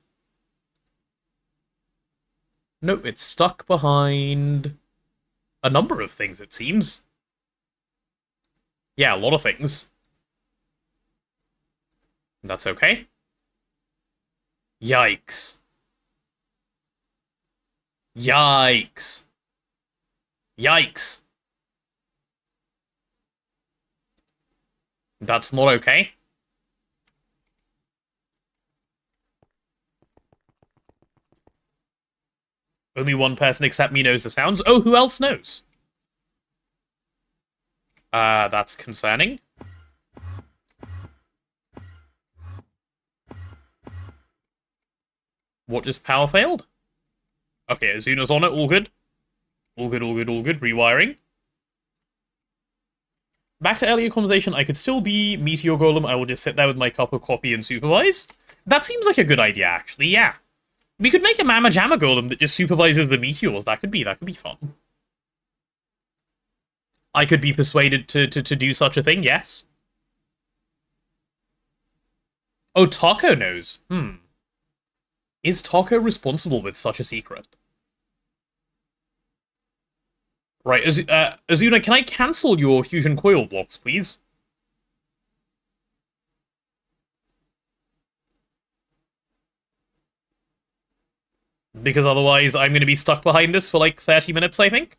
No, it's stuck behind a number of things, it seems. Yeah, a lot of things. That's okay. Yikes. Yikes. Yikes. That's not okay. Only one person except me knows the sounds. Oh, who else knows? That's concerning. What just power failed? Okay, Azuna's on it, all good. All good, all good, all good. Rewiring. Back to earlier conversation, I could still be Meteor Golem. I will just sit there with my cup of coffee and supervise. That seems like a good idea, actually, yeah. We could make a Mama Jamma Golem that just supervises the meteors. That could be fun. I could be persuaded to do such a thing, yes. Oh, Taco knows. Is Taco responsible with such a secret? Right, Azuna, can I cancel your fusion coil blocks, please? because otherwise I'm going to be stuck behind this for like 30 minutes, I think.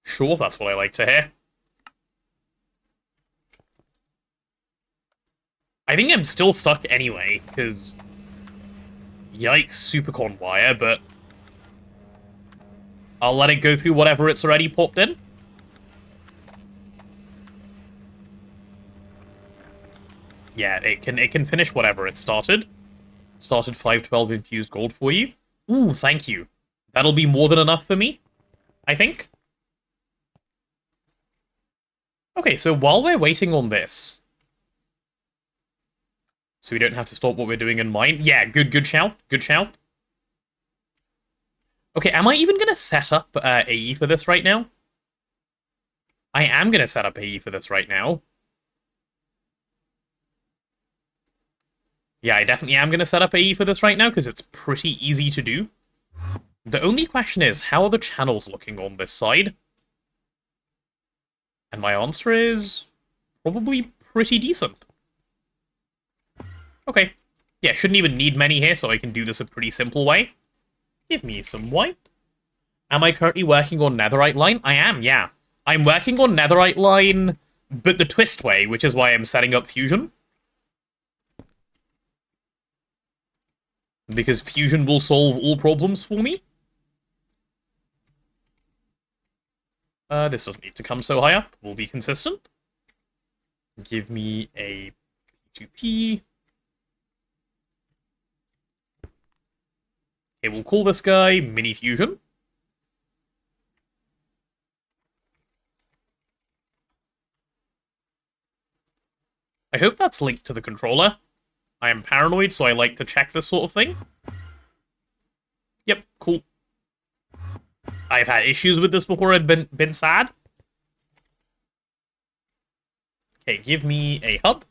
Sure, that's what I like to hear. I think I'm still stuck anyway, because... Yikes, Supercon wire, but... I'll let it go through whatever it's already popped in. Yeah, it can finish whatever it started. Started 512 infused gold for you. Ooh, thank you. That'll be more than enough for me, I think. Okay, so while we're waiting on this... So we don't have to stop what we're doing in mine. Yeah, good shout. Good shout. Okay, am I even going to set up AE for this right now? I am going to set up AE for this right now. Yeah, I definitely am going to set up AE for this right now, because it's pretty easy to do. The only question is, how are the channels looking on this side? And my answer is... probably pretty decent. Okay. Yeah, shouldn't even need many here, so I can do this a pretty simple way. Give me some white. Am I currently working on Netherite line? I am, yeah. I'm working on Netherite line, but the twist way, which is why I'm setting up Fusion. Because Fusion will solve all problems for me. This doesn't need to come so high up. We'll be consistent. Give me a P2P. Okay, we'll call this guy Mini Fusion. I hope that's linked to the controller. I am paranoid, so I like to check this sort of thing. Yep, cool. I've had issues with this before I've been sad. Okay, give me a hub.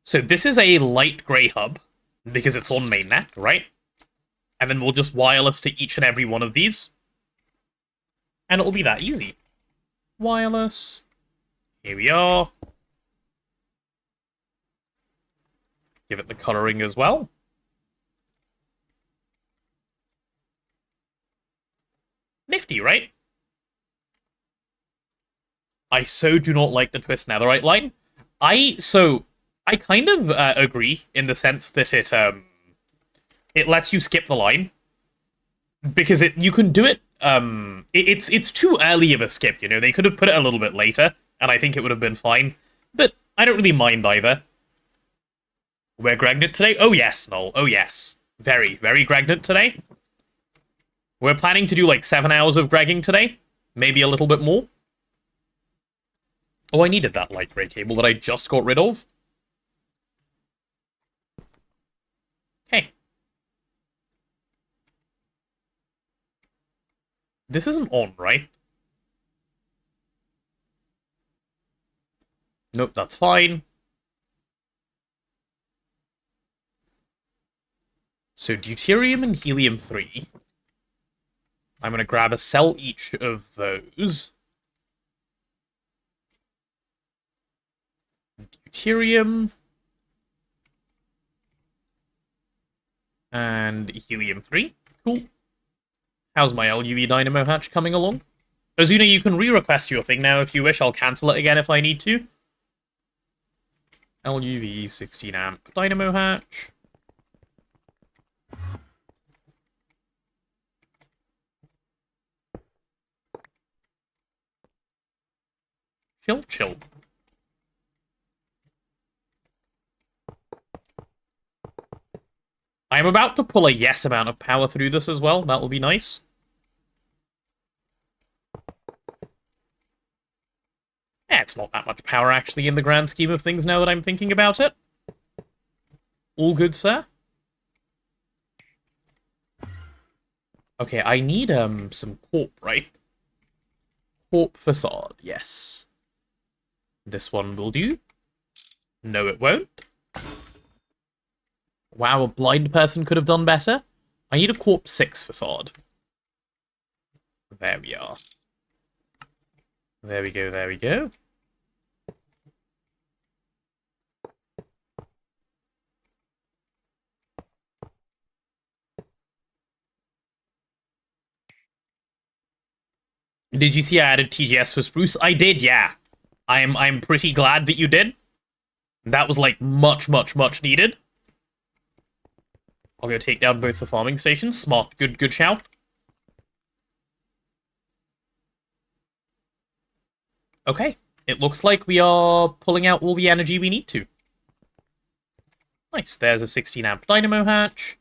So this is a light grey hub, because it's on mainnet, right? And then we'll just wireless to each and every one of these. And it'll be that easy. Wireless. Here we are. Give it the coloring as well. Nifty, right? I so do not like the twist netherite line. I kind of agree in the sense that it lets you skip the line, because you can do it. It's too early of a skip, you know. They could have put it a little bit later, and I think it would have been fine. But I don't really mind either. We're Gregnant today. Oh yes, Noel. Oh yes, very Gregnant today. We're planning to do like 7 hours of Gregging today, maybe a little bit more. Oh, I needed that light grey cable that I just got rid of. Okay. This isn't on, right? Nope, that's fine. So, deuterium and helium-3. I'm going to grab a cell each of those. Deuterium. And helium-3. Cool. How's my LUV dynamo hatch coming along? Azuna, you can re-request your thing now if you wish. I'll cancel it again if I need to. LUV 16 amp dynamo hatch. Chill. I'm about to pull a yes amount of power through this as well. That will be nice. Yeah, it's not that much power, actually, in the grand scheme of things now that I'm thinking about it. All good, sir. Okay, I need, some corp, right? Corp facade, yes. This one will do. No, it won't. Wow, a blind person could have done better. I need a Corp 6 facade. There we are. There we go. Did you see I added TGS for Spruce? I did, yeah. I'm pretty glad that you did. That was, like, much needed. I'll go take down both the farming stations. Smart. Good shout. Okay. It looks like we are pulling out all the energy we need to. Nice. There's a 16 amp dynamo hatch.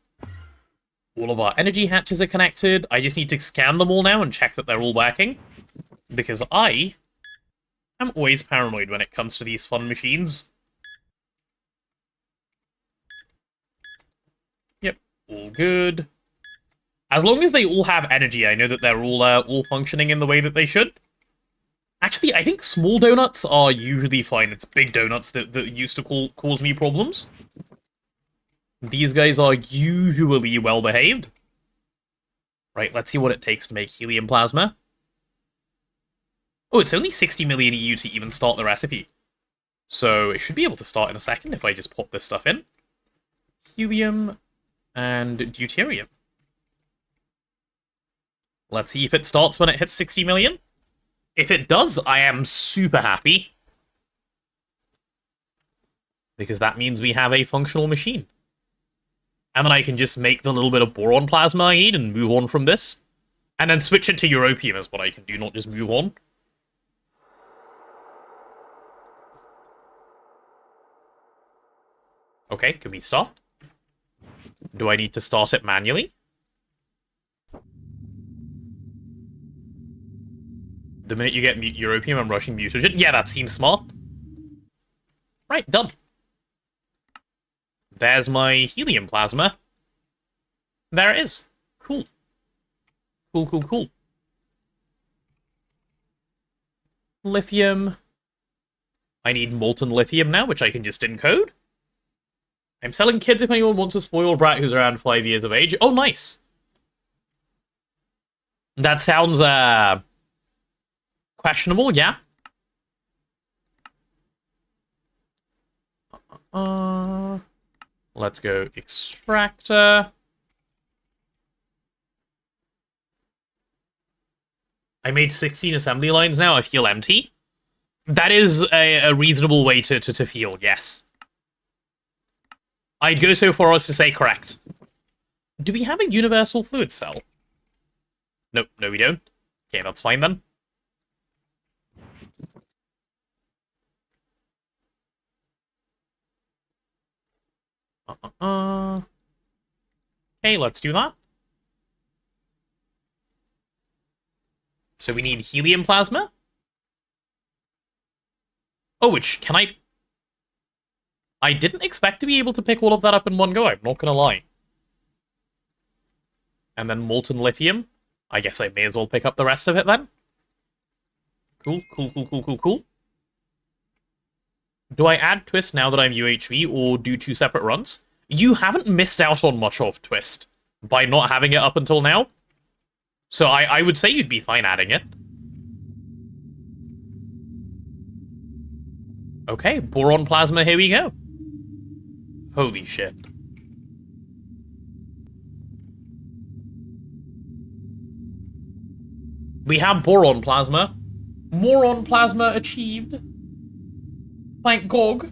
All of our energy hatches are connected. I just need to scan them all now and check that they're all working. Because I am always paranoid when it comes to these fun machines. Yep, all good. As long as they all have energy, I know that they're all functioning in the way that they should. Actually, I think small donuts are usually fine. It's big donuts that used to cause me problems. These guys are usually well-behaved. Right, let's see what it takes to make helium plasma. Oh, it's only 60 million EU to even start the recipe. So it should be able to start in a second if I just pop this stuff in. Helium and deuterium. Let's see if it starts when it hits 60 million. If it does, I am super happy. Because that means we have a functional machine. And then I can just make the little bit of boron plasma I need and move on from this. And then switch it to europium is what I can do, not just move on. Okay, can we start? Do I need to start it manually? The minute you get europium, I'm rushing mutagen. Yeah, that seems smart. Right, done. There's my helium plasma. There it is. Cool. Cool. Lithium. I need molten lithium now, which I can just encode. I'm selling kids if anyone wants a spoiled brat who's around 5 years of age. Oh, nice. That sounds, questionable, yeah. Let's go extractor. I made 16 assembly lines now. I feel empty. That is a reasonable way to feel, yes. I'd go so far as to say correct. Do we have a universal fluid cell? Nope, no we don't. Okay, that's fine then. Okay, let's do that. So we need helium plasma. Oh, which, can I didn't expect to be able to pick all of that up in one go, I'm not gonna lie. And then molten lithium. I guess I may as well pick up the rest of it then. Cool. Do I add Twist now that I'm UHV, or do 2 separate runs? You haven't missed out on much of Twist by not having it up until now. So I would say you'd be fine adding it. Okay, boron plasma, here we go. Holy shit. We have boron plasma. Moron plasma achieved. Thank GoG.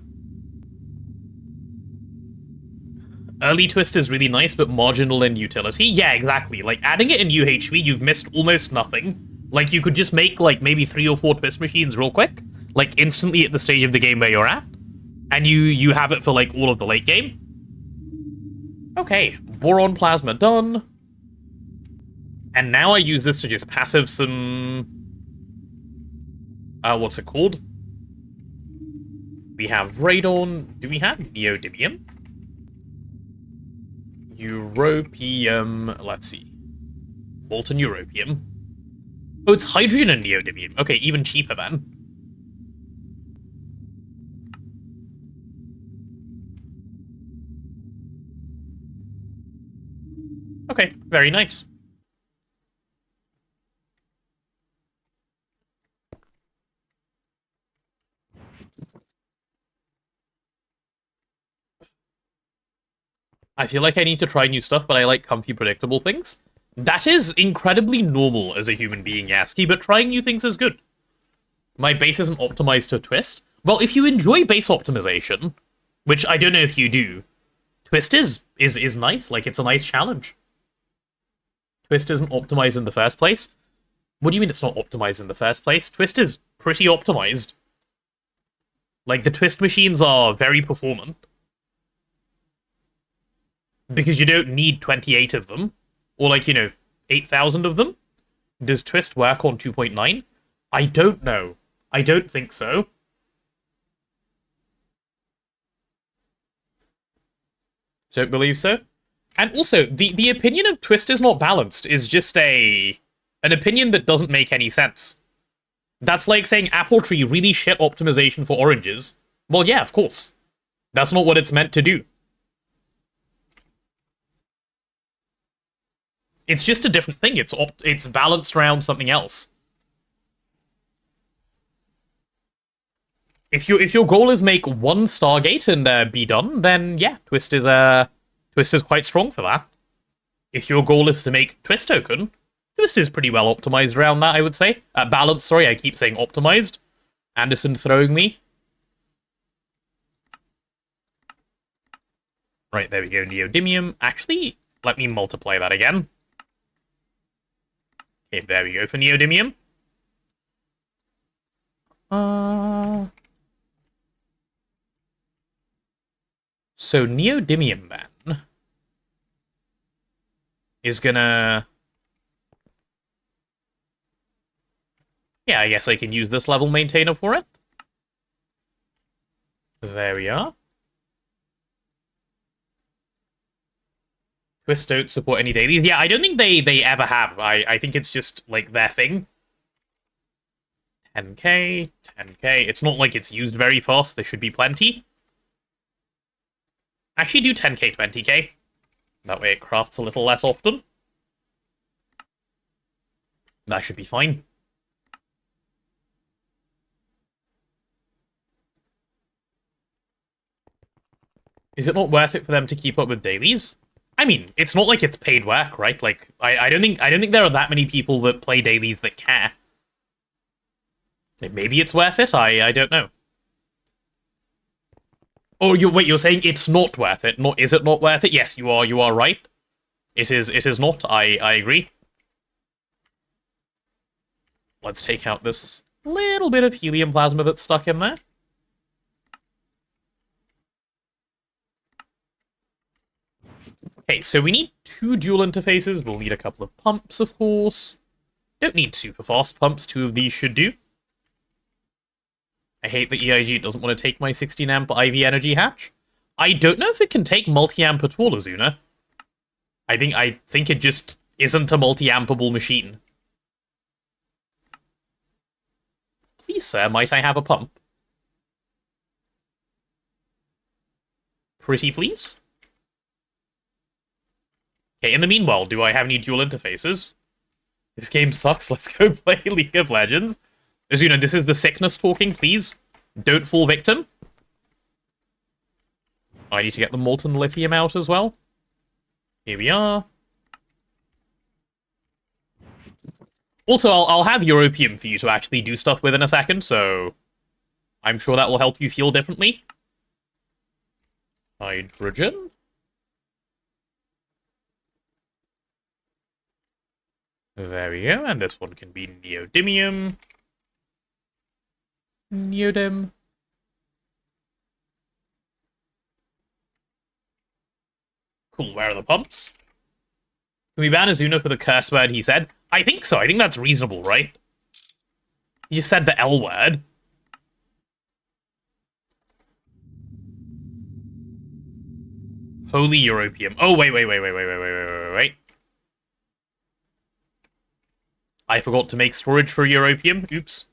Early Twist is really nice, but marginal in utility. Yeah, exactly. Like, adding it in UHV, you've missed almost nothing. Like, you could just make, like, maybe 3 or 4 Twist machines real quick. Like, instantly at the stage of the game where you're at. And you have it for, like, all of the late game. Okay, boron plasma done. And now I use this to just passive some... what's it called? We have radon. Do we have neodymium? Europium. Let's see. Molten europium. Oh, it's hydrogen and neodymium. Okay, even cheaper then. Okay, very nice. I feel like I need to try new stuff, but I like comfy, predictable things. That is incredibly normal as a human being, Yasky, but trying new things is good. My base isn't optimized to twist. Well, if you enjoy base optimization, which I don't know if you do, twist is nice. Like, it's a nice challenge. Twist isn't optimized in the first place. What do you mean it's not optimized in the first place? Twist is pretty optimized. Like, the twist machines are very performant. Because you don't need 28 of them. Or, like, 8,000 of them. Does twist work on 2.9? I don't know. I don't think so. Don't believe so. And also, the opinion of twist is not balanced is just an opinion that doesn't make any sense. That's like saying apple tree really shit optimization for oranges. Well, yeah, of course. That's not what it's meant to do. It's just a different thing. It's balanced around something else. If your goal is make one Stargate and be done, then yeah, Twist is quite strong for that. If your goal is to make Twist token, Twist is pretty well optimized around that, I would say. Balanced, sorry, I keep saying optimized. Anderson throwing me. Right, there we go, Neodymium. Actually, let me multiply that again. Okay, there we go for Neodymium. So Neodymium, then, is gonna... Yeah, I guess I can use this level maintainer for it. There we are. Twist don't support any dailies. Yeah, I don't think they ever have. I think it's just, like, their thing. 10k, 10k. It's not like it's used very fast. There should be plenty. Actually do 10k, 20k. That way it crafts a little less often. That should be fine. Is it not worth it for them to keep up with dailies? I mean, it's not like it's paid work, right? Like, I don't think there are that many people that play dailies that care. Maybe it's worth it. I don't know. Oh, you're saying it's not worth it? Is it not worth it? Yes, you are right. It is not. I agree. Let's take out this little bit of helium plasma that's stuck in there. Okay, so we need 2 dual interfaces. We'll need a couple of pumps, of course. Don't need super fast pumps. 2 of these should do. I hate that EIG doesn't want to take my 16 amp IV energy hatch. I don't know if it can take multi-amp at all, Azuna. I think it just isn't a multi-ampable machine. Please, sir, might I have a pump? Pretty please? Okay, in the meanwhile, do I have any dual interfaces? This game sucks, let's go play League of Legends. Azuna, this is the sickness talking, please. Don't fall victim. I need to get the molten lithium out as well. Here we are. Also, I'll have Europium for you to actually do stuff with in a second, so I'm sure that will help you feel differently. Hydrogen. There we go, and this one can be neodymium. Neodym. Cool, where are the pumps? Can we ban Azuna for the curse word he said? I think so, I think that's reasonable, right? He just said the L word. Holy Europium. Oh, wait. I forgot to make storage for Europium. Oops.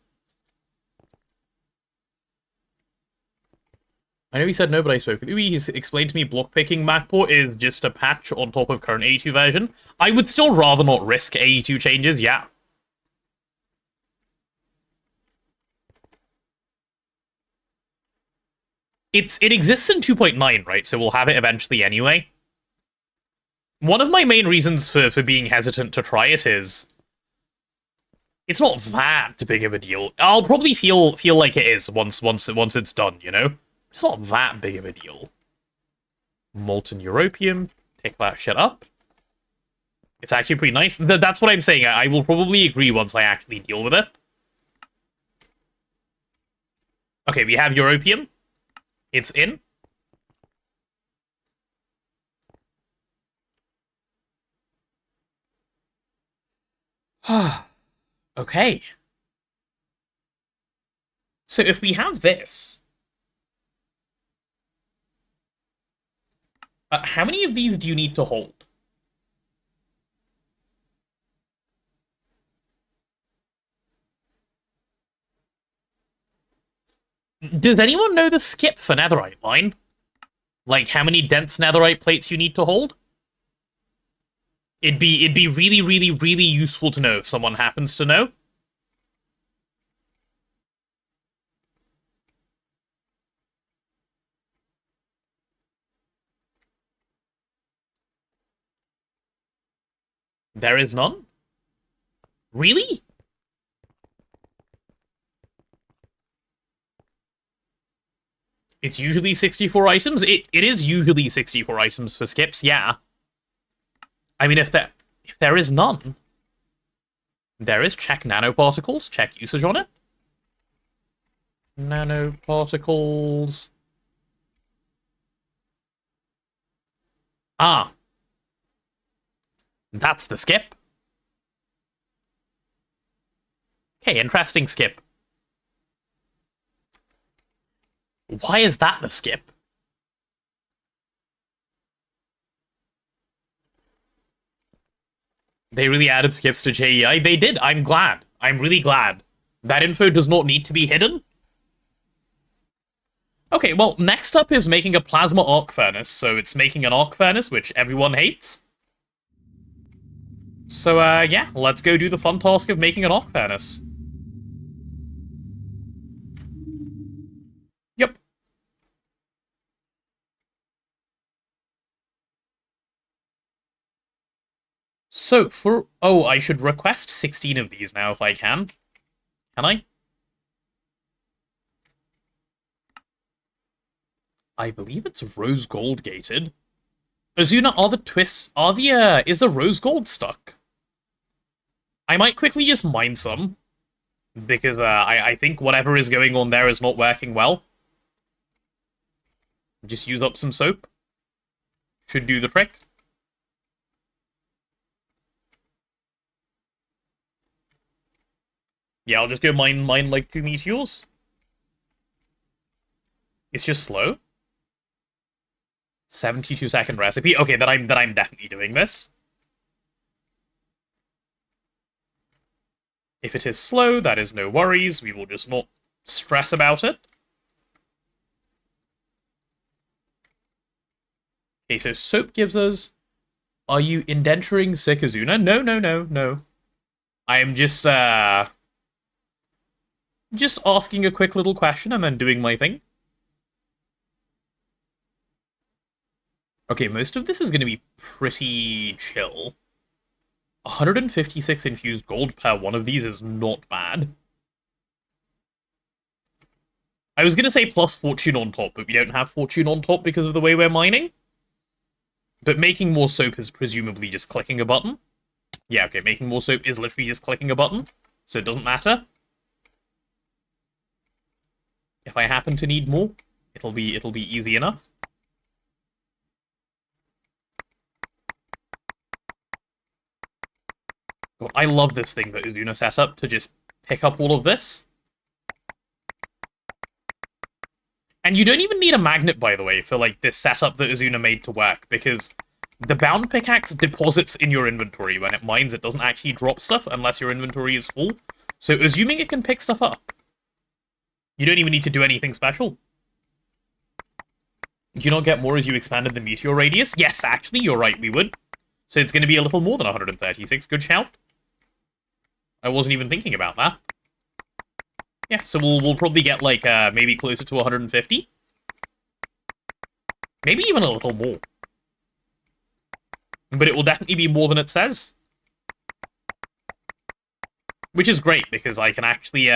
I know he said no, but I spoke with Uwe. He's explained to me block-picking MacPort is just a patch on top of current AE2 version. I would still rather not risk AE2 changes, yeah. It exists in 2.9, right? So we'll have it eventually anyway. One of my main reasons for being hesitant to try it is it's not that big of a deal. I'll probably feel like it is once it's done, you know? It's not that big of a deal. Molten europium, pick that shit up. It's actually pretty nice. That's what I'm saying. I will probably agree once I actually deal with it. Okay, we have europium. It's in. Okay. So if we have this... how many of these do you need to hold? Does anyone know the skip for netherite line? Like, how many dense netherite plates you need to hold? It'd be really, really, really useful to know if someone happens to know. There is none? Really? It's usually 64 items? It is usually 64 items for skips, yeah. I mean, if there is none, there is check nanoparticles, check usage on it. Nanoparticles. Ah. That's the skip. Okay, interesting skip. Why is that the skip? They really added skips to JEI. They did. I'm glad. I'm really glad. That info does not need to be hidden. Okay, well, next up is making a plasma arc furnace. So it's making an arc furnace, which everyone hates. So, yeah, let's go do the fun task of making an arc furnace. Yep. So, for... oh, I should request 16 of these now if I can. Can I? I believe it's rose gold gated. Azuna, are the twists... are the, is the rose gold stuck? I might quickly just mine some. Because, I think whatever is going on there is not working well. Just use up some soap. Should do the trick. Yeah, I'll just go mine like 2 meteors. It's just slow. 72-second recipe. Okay, then I'm definitely doing this. If it is slow, that is no worries. We will just not stress about it. Okay, so soap gives us... are you indenturing sick Azuna? No, no, no, no. I am just asking a quick little question and then doing my thing. Okay, most of this is going to be pretty chill. 156 infused gold per one of these is not bad. I was going to say plus fortune on top, but we don't have fortune on top because of the way we're mining. But making more soap is presumably just clicking a button. Yeah, okay, making more soap is literally just clicking a button, so it doesn't matter. If I happen to need more, it'll be easy enough. God, I love this thing that Azuna set up to just pick up all of this. And you don't even need a magnet, by the way, for like this setup that Azuna made to work, because the bound pickaxe deposits in your inventory. When it mines, it doesn't actually drop stuff unless your inventory is full. So assuming it can pick stuff up, you don't even need to do anything special. Do you not get more as you expanded the meteor radius? Yes, actually, you're right, we would. So it's going to be a little more than 136. Good shout. I wasn't even thinking about that. Yeah, so we'll probably get, like, maybe closer to 150. Maybe even a little more. But it will definitely be more than it says. Which is great, because I can actually,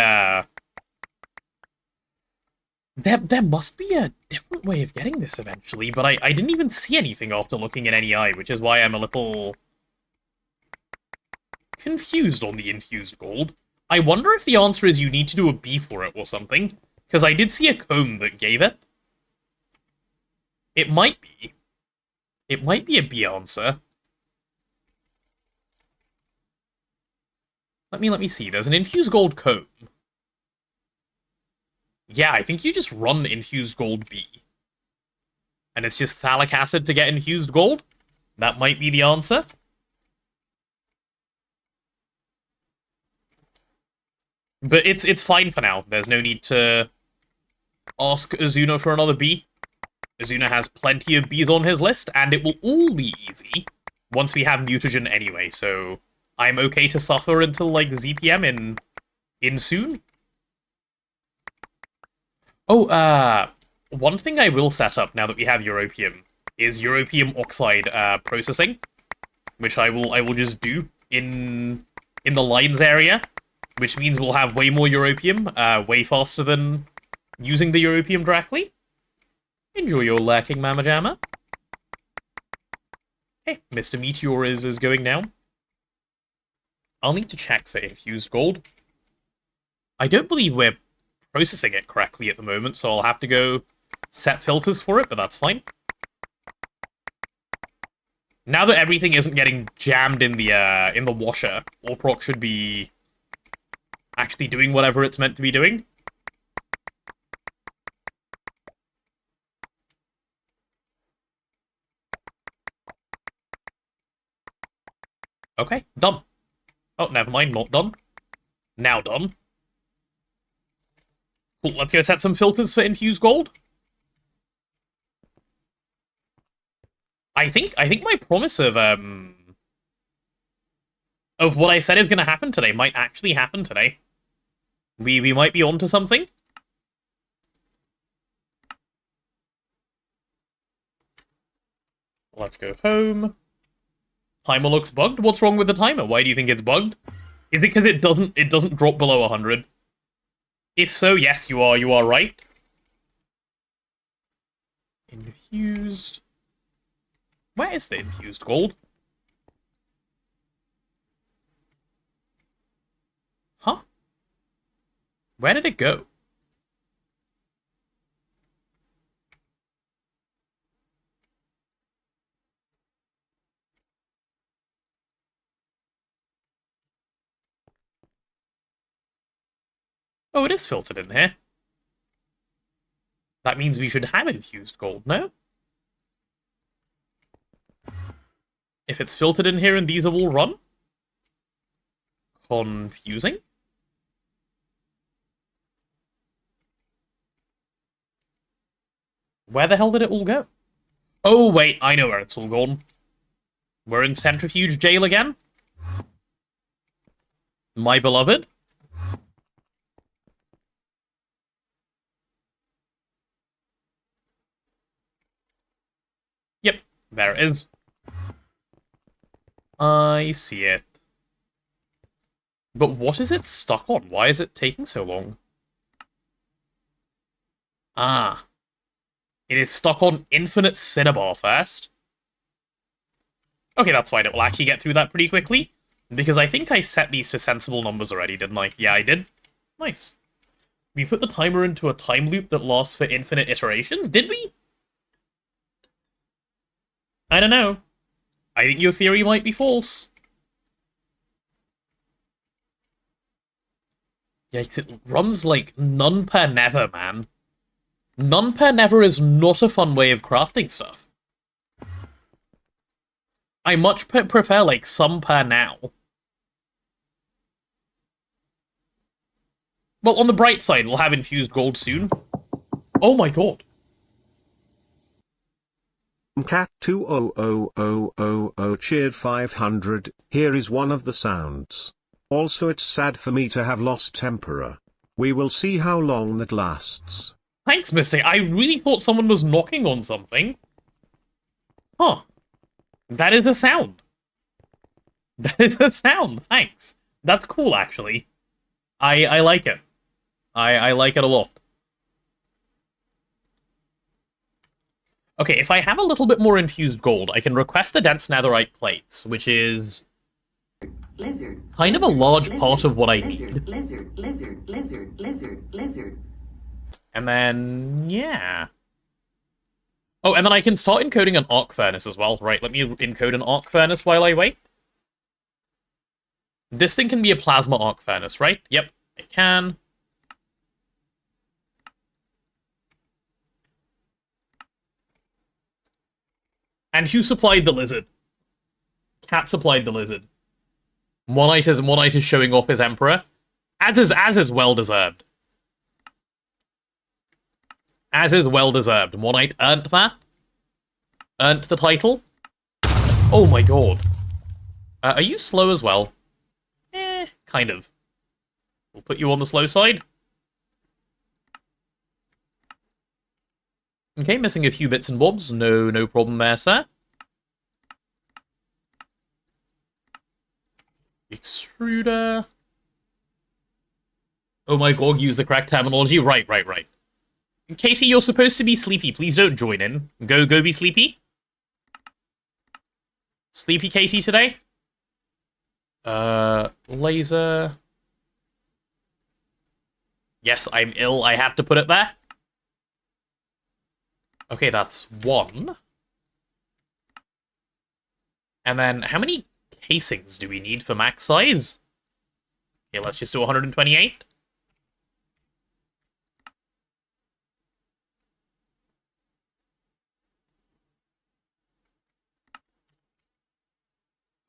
There must be a different way of getting this eventually, but I didn't even see anything after looking at NEI, which is why I'm a little confused on the infused gold. I wonder if the answer is you need to do a B for it or something, because I did see a comb that gave it. It might be. It might be a B answer. Let me see. There's an infused gold comb. Yeah, I think you just run infused gold B. And it's just phthalic acid to get infused gold? That might be the answer. But it's fine for now. There's no need to ask Azuna for another B. Azuna has plenty of Bs on his list, and it will all be easy once we have mutagen anyway, so I'm okay to suffer until, like, ZPM in soon. Oh, one thing I will set up now that we have europium is europium oxide processing, which I will just do in the lines area, which means we'll have way more europium, way faster than using the europium directly. Enjoy your lurking, Mama Jamma. Hey, Mr. Meteor is going down. I'll need to check for infused gold. I don't believe we're processing it correctly at the moment, so I'll have to go set filters for it, but that's fine. Now that everything isn't getting jammed in the washer, Orproc should be actually doing whatever it's meant to be doing. Okay, done. Oh, never mind, not done. Now done. Cool, let's go set some filters for infused gold. I think my promise of what I said is gonna happen today might actually happen today. We might be onto something. Let's go home. Timer looks bugged. What's wrong with the timer? Why do you think it's bugged? Is it because it doesn't drop below 100? If so, yes, you are right. Infused. Where is the infused gold? Huh? Where did it go? Oh, it is filtered in here. That means we should have infused gold, no? If it's filtered in here and these are all run? Confusing. Where the hell did it all go? Oh, wait, I know where it's all gone. We're in centrifuge jail again? My beloved? Yep, there it is. I see it. But what is it stuck on? Why is it taking so long? Ah. It is stuck on infinite cinnabar first. Okay, that's fine. It will actually get through that pretty quickly. Because I think I set these to sensible numbers already, didn't I? Yeah, I did. Nice. We put the timer into a time loop that lasts for infinite iterations, did we? I don't know. I think your theory might be false. Yikes, it runs like none per never, man. None per never is not a fun way of crafting stuff. I much prefer, like, some per now. Well, on the bright side, we'll have infused gold soon. Oh my god. Cat 200000 cheered 500. Here is one of the sounds. Also, it's sad for me to have lost tempera. We will see how long that lasts. Thanks, Mystic. I really thought someone was knocking on something. Huh. That is a sound. That is a sound. Thanks. That's cool, actually. I like it. I like it a lot. Okay, if I have a little bit more infused gold, I can request the dense netherite plates, which is Lizard. kind of a large part of what I Lizard. need. Lizard. And then, yeah. Oh, and then I can start encoding an arc furnace as well. Right, let me encode an arc furnace while I wait. This thing can be a plasma arc furnace, right? Yep, it can. And who supplied the lizard? Cat supplied the lizard. Monite is showing off his emperor. As is well deserved. As is well deserved. Monite earned that. Earned the title. Oh my god. Are you slow as well? Kind of. We'll put you on the slow side. Okay, missing a few bits and bobs. No problem there, sir. Extruder. Oh my god, use the correct terminology. Right. Katie, you're supposed to be sleepy. Please don't join in. Go be sleepy. Sleepy Katie today? Laser. Yes, I'm ill. I had to put it there. Okay, that's one. And then, how many casings do we need for max size? Okay, let's just do 128.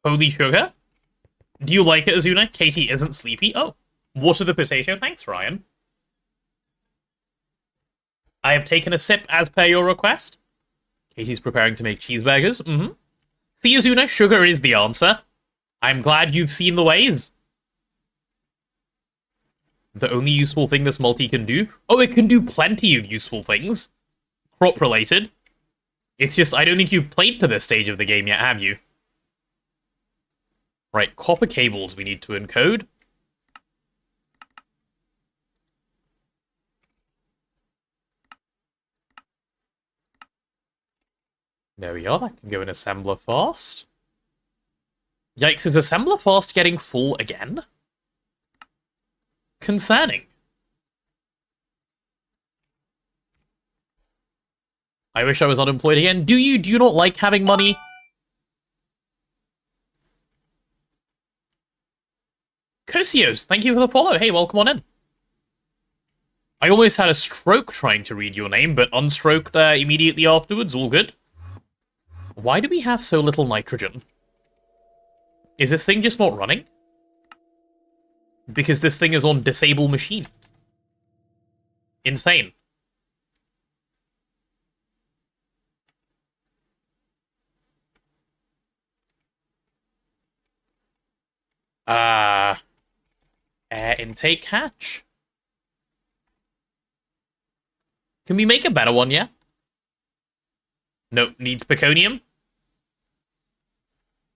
Holy sugar? Do you like it, Azuna? Katie isn't sleepy? Oh. Water the potato? Thanks, Ryan. I have taken a sip as per your request. Katie's preparing to make cheeseburgers. See, Azuna, sugar is the answer. I'm glad you've seen the ways. The only useful thing this multi can do? Oh, it can do plenty of useful things. Crop-related. It's just, I don't think you've played to this stage of the game yet, have you? Right, copper cables we need to encode. There we are, that can go in assembler fast. Yikes, is assembler fast getting full again? Concerning. I wish I was unemployed again. Do you not like having money? Kosios, thank you for the follow. Hey, welcome on in. I almost had a stroke trying to read your name, but unstroked immediately afterwards. All good. Why do we have so little nitrogen? Is this thing just not running? Because this thing is on disable machine. Insane. Air intake hatch. Can we make a better one yet? Nope, needs peconium.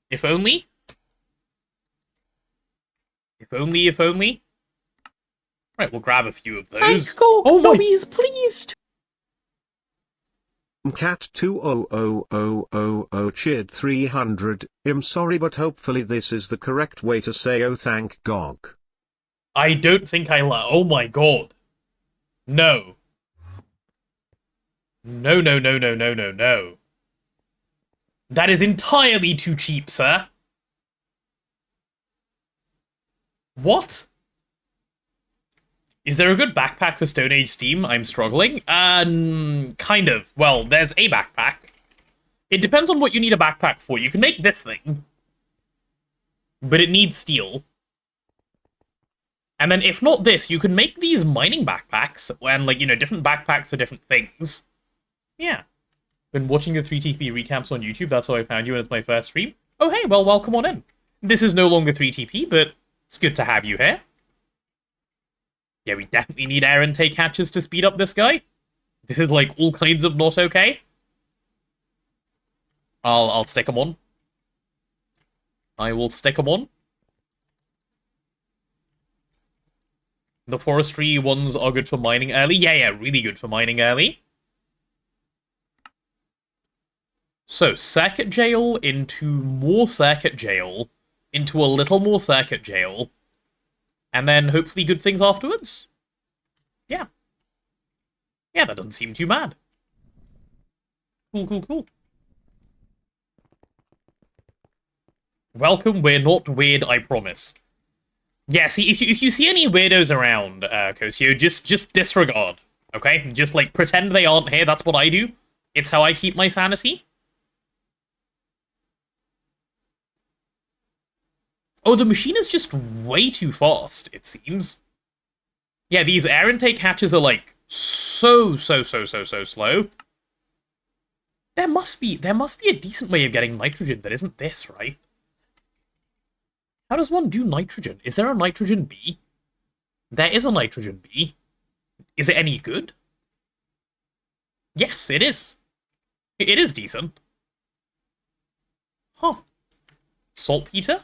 If only. If only. Right, we'll grab a few of those. Thanks, GoG. Oh my... Nobby's pleased. Cat 20000 cheered 300. I'm sorry, but hopefully this is the correct way to say oh thank GoG. I don't think I oh my god. No. No. That is entirely too cheap, sir. What? Is there a good backpack for Stone Age Steam? I'm struggling. Kind of. Well, there's a backpack. It depends on what you need a backpack for. You can make this thing. But it needs steel. And then if not this, you can make these mining backpacks. And, like, you know, different backpacks for different things. Yeah. Been watching the 3TP recaps on YouTube. That's how I found you, and it's my first stream. Oh, hey, well, welcome on in. This is no longer 3TP, but it's good to have you here. Yeah, we definitely need air intake hatches to speed up this guy. This is, like, all kinds of not okay. I'll stick them on. I will stick them on. The forestry ones are good for mining early. Yeah, really good for mining early. So, circuit jail into more circuit jail, into a little more circuit jail, and then hopefully good things afterwards. Yeah. Yeah, that doesn't seem too bad. Cool. Welcome, we're not weird, I promise. Yeah, see, if you see any weirdos around, Kosio, just disregard, okay? Just, like, pretend they aren't here, that's what I do. It's how I keep my sanity. Oh, the machine is just way too fast, it seems. Yeah, these air intake hatches are, like, so slow. There must be a decent way of getting nitrogen that isn't this, right? How does one do nitrogen? Is there a nitrogen B? There is a nitrogen B. Is it any good? Yes, it is. It is decent. Huh. Saltpeter?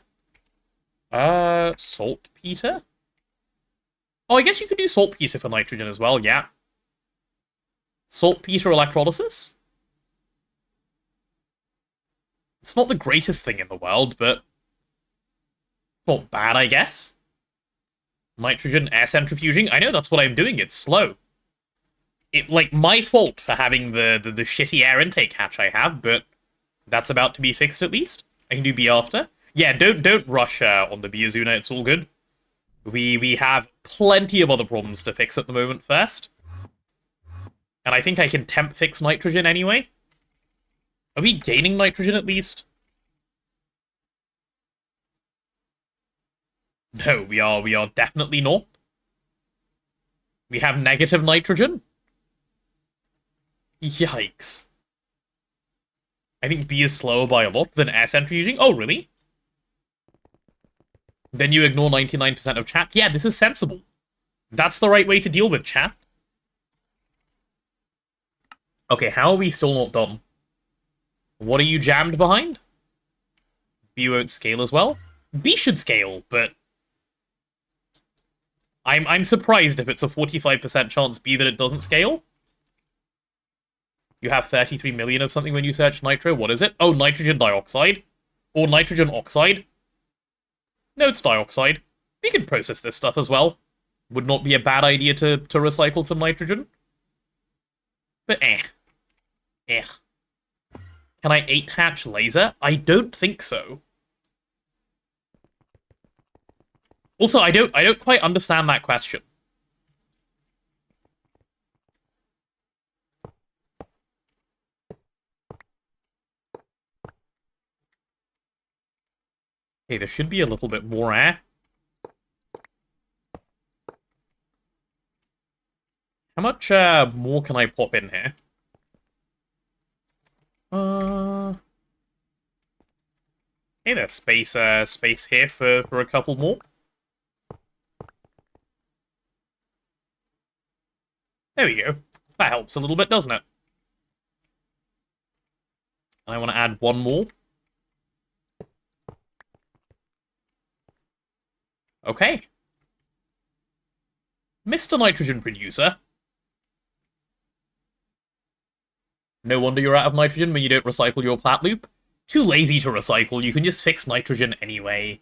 Saltpeter? Oh, I guess you could do saltpeter for nitrogen as well, yeah. Saltpeter electrolysis? It's not the greatest thing in the world, but not bad, I guess. Nitrogen air centrifuging? I know that's what I'm doing, it's slow. It, like, my fault for having the shitty air intake hatch I have, but that's about to be fixed at least. I can do B after. Yeah, don't rush on the B Azuna, it's all good. We have plenty of other problems to fix at the moment first. And I think I can temp fix nitrogen anyway. Are we gaining nitrogen at least? No, we are definitely not. We have negative nitrogen. Yikes. I think B is slower by a lot than air centrifuging. Oh, really? Then you ignore 99% of chat. Yeah, this is sensible. That's the right way to deal with chat. Okay, how are we still not done? What are you jammed behind? B won't scale as well. B should scale, but I'm surprised if it's a 45% chance B that it doesn't scale. You have 33 million of something when you search nitro. What is it? Oh, nitrogen dioxide. Or nitrogen oxide. No, it's dioxide. We can process this stuff as well. Would not be a bad idea to recycle some nitrogen. But Can I 8-hatch laser? I don't think so. Also, I don't quite understand that question. Okay, there should be a little bit more air. How much more can I pop in here? Hey, there's space here for a couple more. There we go. That helps a little bit, doesn't it? And I want to add one more. Okay. Mr. Nitrogen Producer. No wonder you're out of nitrogen when you don't recycle your plat loop. Too lazy to recycle, you can just fix nitrogen anyway.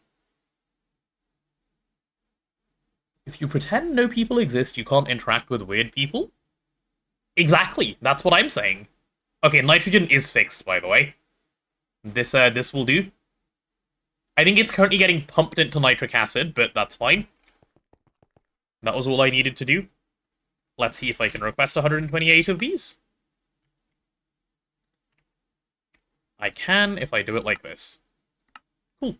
If you pretend no people exist, you can't interact with weird people? Exactly, that's what I'm saying. Okay, nitrogen is fixed, by the way. This will do. I think it's currently getting pumped into nitric acid, but that's fine. That was all I needed to do. Let's see if I can request 128 of these. I can if I do it like this. Cool.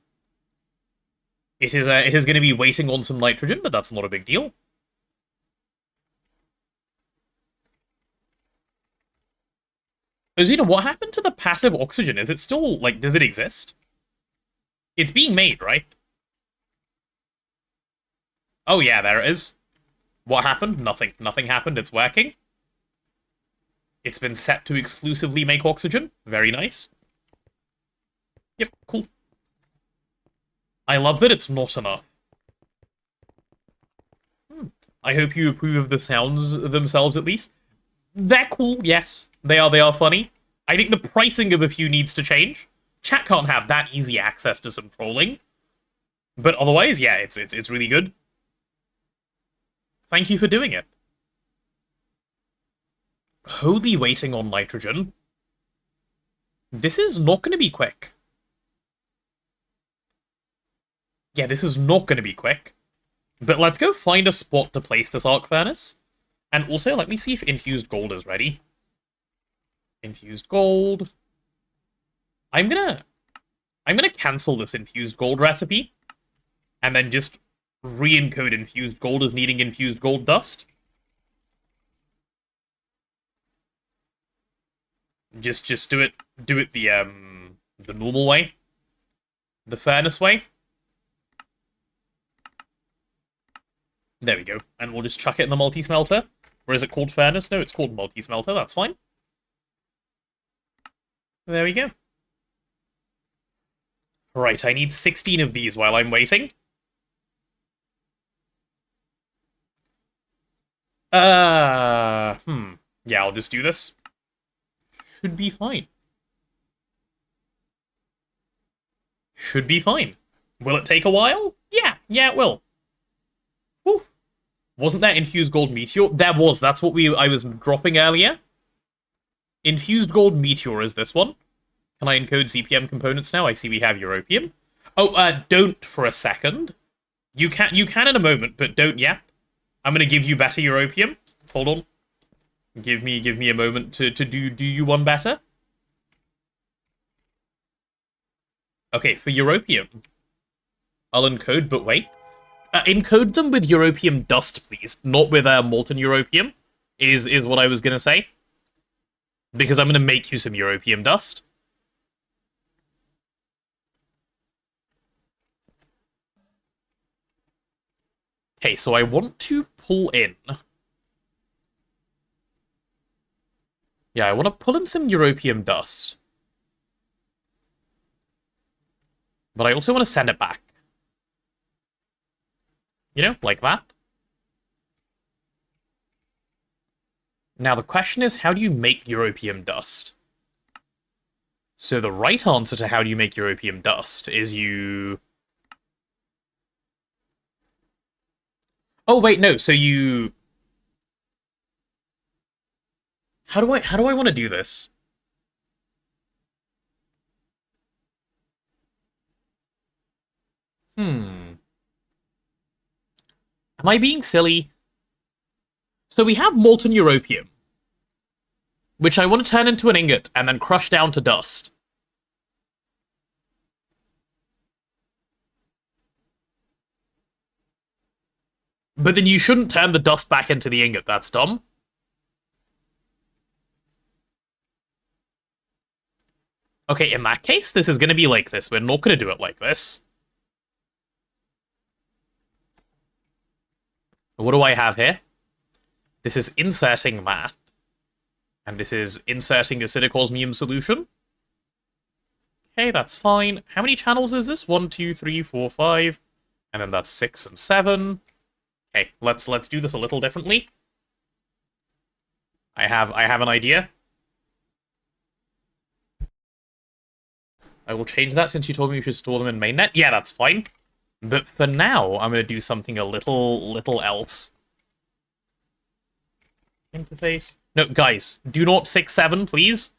It is going to be waiting on some nitrogen, but that's not a big deal. Azuna, what happened to the passive oxygen? Is it still, like, does it exist? It's being made, right? Oh yeah, there it is. What happened? Nothing. Nothing happened, it's working. It's been set to exclusively make oxygen. Very nice. Yep, cool. I love that it's not enough. I hope you approve of the sounds themselves, at least. They're cool, yes. They are funny. I think the pricing of a few needs to change. Chat can't have that easy access to some trolling. But otherwise, yeah, it's really good. Thank you for doing it. Holy waiting on nitrogen. This is not going to be quick. Yeah, this is not going to be quick. But let's go find a spot to place this arc furnace. And also, let me see if infused gold is ready. Infused gold. I'm gonna cancel this infused gold recipe. And then just re-encode infused gold as needing infused gold dust. Just do it the normal way. The furnace way. There we go. And we'll just chuck it in the multi-smelter. Or is it called furnace? No, it's called multi-smelter. That's fine. There we go. Right, I need 16 of these while I'm waiting. Yeah, I'll just do this. Should be fine. Should be fine. Will it take a while? Yeah, it will. Whew. Wasn't there infused gold meteor? There was. That's what I was dropping earlier. Infused gold meteor is this one. Can I encode CPM components now? I see we have europium. Oh, don't for a second. You can in a moment, but don't yet. I'm gonna give you better europium. Hold on. Give me a moment to do you one better. Okay, for europium, I'll encode, but wait. Encode them with europium dust, please. Not with molten europium, is what I was gonna say. Because I'm gonna make you some europium dust. Okay, so I want to pull in. Yeah, I want to pull in some europium dust. But I also want to send it back. You know, like that. Now the question is, how do you make europium dust? So the right answer to how do you make europium dust is you... Oh, wait, no, so you... How do I want to do this? Am I being silly? So we have molten europium, which I want to turn into an ingot and then crush down to dust. But then you shouldn't turn the dust back into the ingot, that's dumb. Okay, in that case, this is going to be like this. We're not going to do it like this. What do I have here? This is inserting math. And this is inserting acidic osmium solution. Okay, that's fine. How many channels is this? 1, 2, 3, 4, 5. And then that's 6 and 7. Okay, let's do this a little differently. I have an idea. I will change that since you told me you should store them in mainnet. Yeah, that's fine. But for now, I'm going to do something a little else. Interface. No, guys, do not 6-7, please.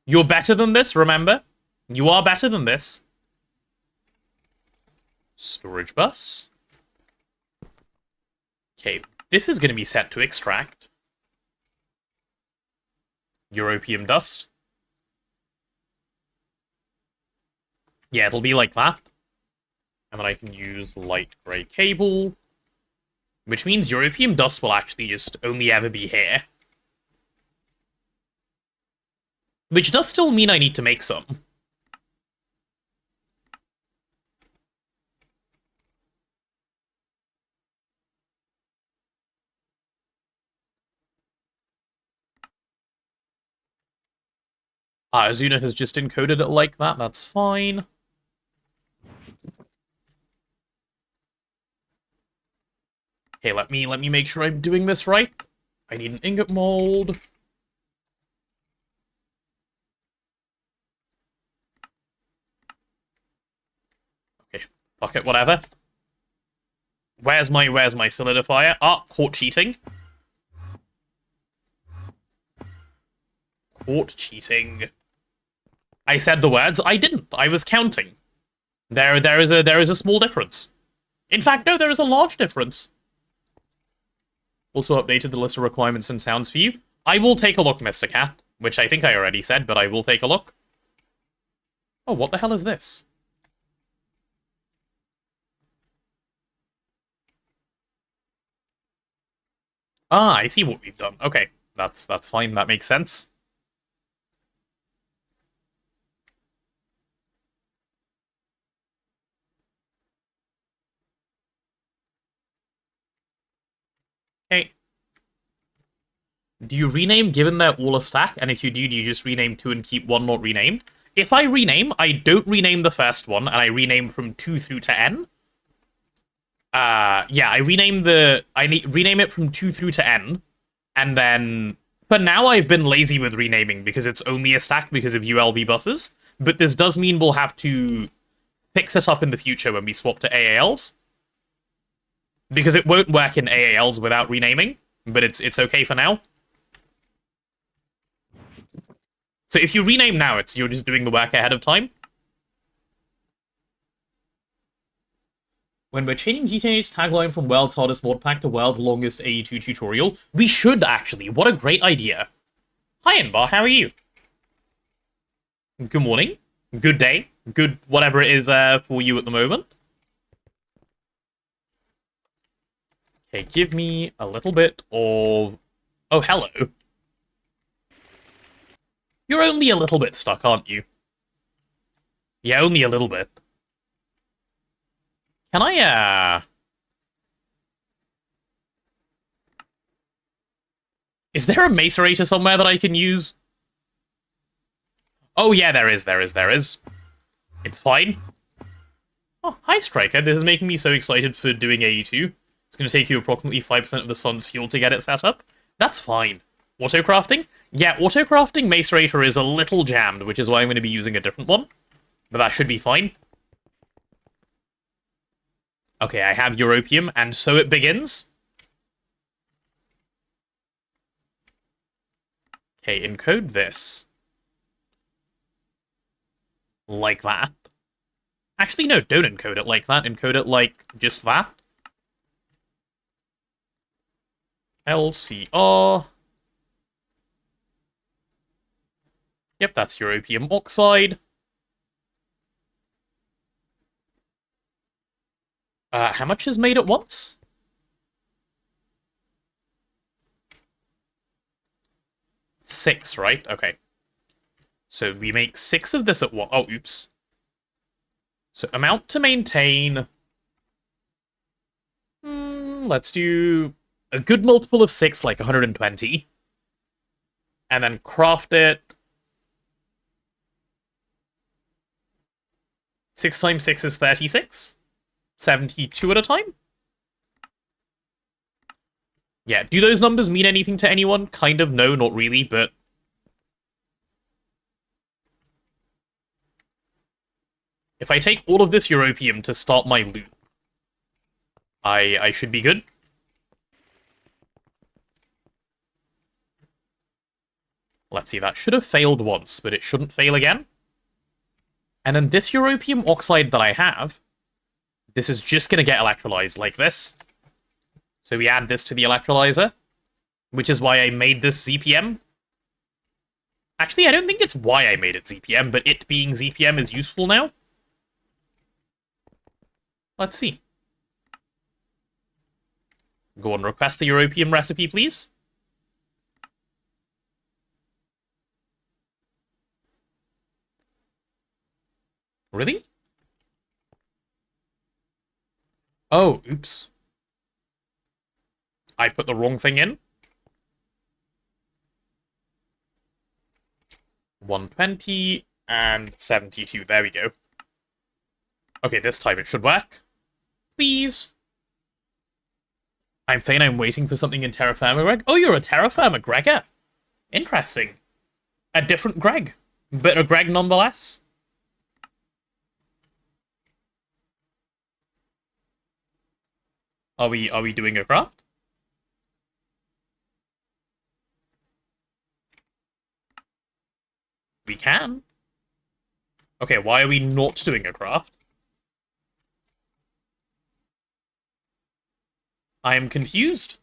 You're better than this, remember? You are better than this. Storage bus. Okay, this is going to be set to extract. Europium dust. Yeah, it'll be like that. And then I can use light grey cable. Which means europium dust will actually just only ever be here. Which does still mean I need to make some. Azuna has just encoded it like that, that's fine. Okay, let me make sure I'm doing this right. I need an ingot mold. Okay, fuck it, whatever. Where's my solidifier? Ah, caught cheating. Caught cheating. I said the words. I didn't. I was counting. There is a small difference. In fact, no, there is a large difference. Also updated the list of requirements and sounds for you. I will take a look, Mr. Cat, which I think I already said, but I will take a look. Oh, what the hell is this? Ah, I see what we've done. Okay, that's fine. That makes sense. Okay. Do you rename given they're all a stack? And if you do you just rename 2 and keep 1 not renamed? If I rename, I don't rename the first one, and I rename from 2 through to N. Yeah, I rename rename it from 2 through to N, and then for now I've been lazy with renaming because it's only a stack because of ULV buses. But this does mean we'll have to fix it up in the future when we swap to AALs. Because it won't work in AALs without renaming, but it's okay for now. So if you rename now, you're just doing the work ahead of time. When we're changing GTNH tagline from World's Hardest Mod Pack to World's Longest AE2 Tutorial, we should actually. What a great idea. Hi, Inbar, how are you? Good morning. Good day. Good whatever it is for you at the moment. Okay, give me a little bit of... Oh, hello. You're only a little bit stuck, aren't you? Yeah, only a little bit. Can I, Is there a macerator somewhere that I can use? Oh, yeah, there is. It's fine. Oh, hi, Striker. This is making me so excited for doing AE2. It's going to take you approximately 5% of the sun's fuel to get it set up. That's fine. Autocrafting? Yeah, autocrafting macerator is a little jammed, which is why I'm going to be using a different one. But that should be fine. Okay, I have Europium, and so it begins. Okay, encode this. Like that. Actually, no, don't encode it like that. Encode it like just that. LCR. Yep, that's Europium oxide. How much is made at once? Six, right? Okay. So we make 6 of this at once. Oh, oops. So amount to maintain... let's do a good multiple of 6, like 120. And then craft it... 6 times 6 is 36. 72 at a time? Yeah, do those numbers mean anything to anyone? Kind of, no, not really, but... If I take all of this Europium to start my loot, I should be good. Let's see, that should have failed once, but it shouldn't fail again. And then this Europium oxide that I have, this is just going to get electrolyzed like this. So we add this to the electrolyzer, which is why I made this ZPM. Actually, I don't think it's why I made it ZPM, but it being ZPM is useful now. Let's see. Go on, request the Europium recipe, please. Really? Oh, oops. I put the wrong thing in. 120 and 72. There we go. Okay, this time it should work. Please. I'm saying I'm waiting for something in Terra Firma, Greg. Oh, you're a Terra Firma Gregor. Interesting. A different Greg. But a Greg nonetheless. Are we doing a craft? We can. Okay, why are we not doing a craft? I am confused.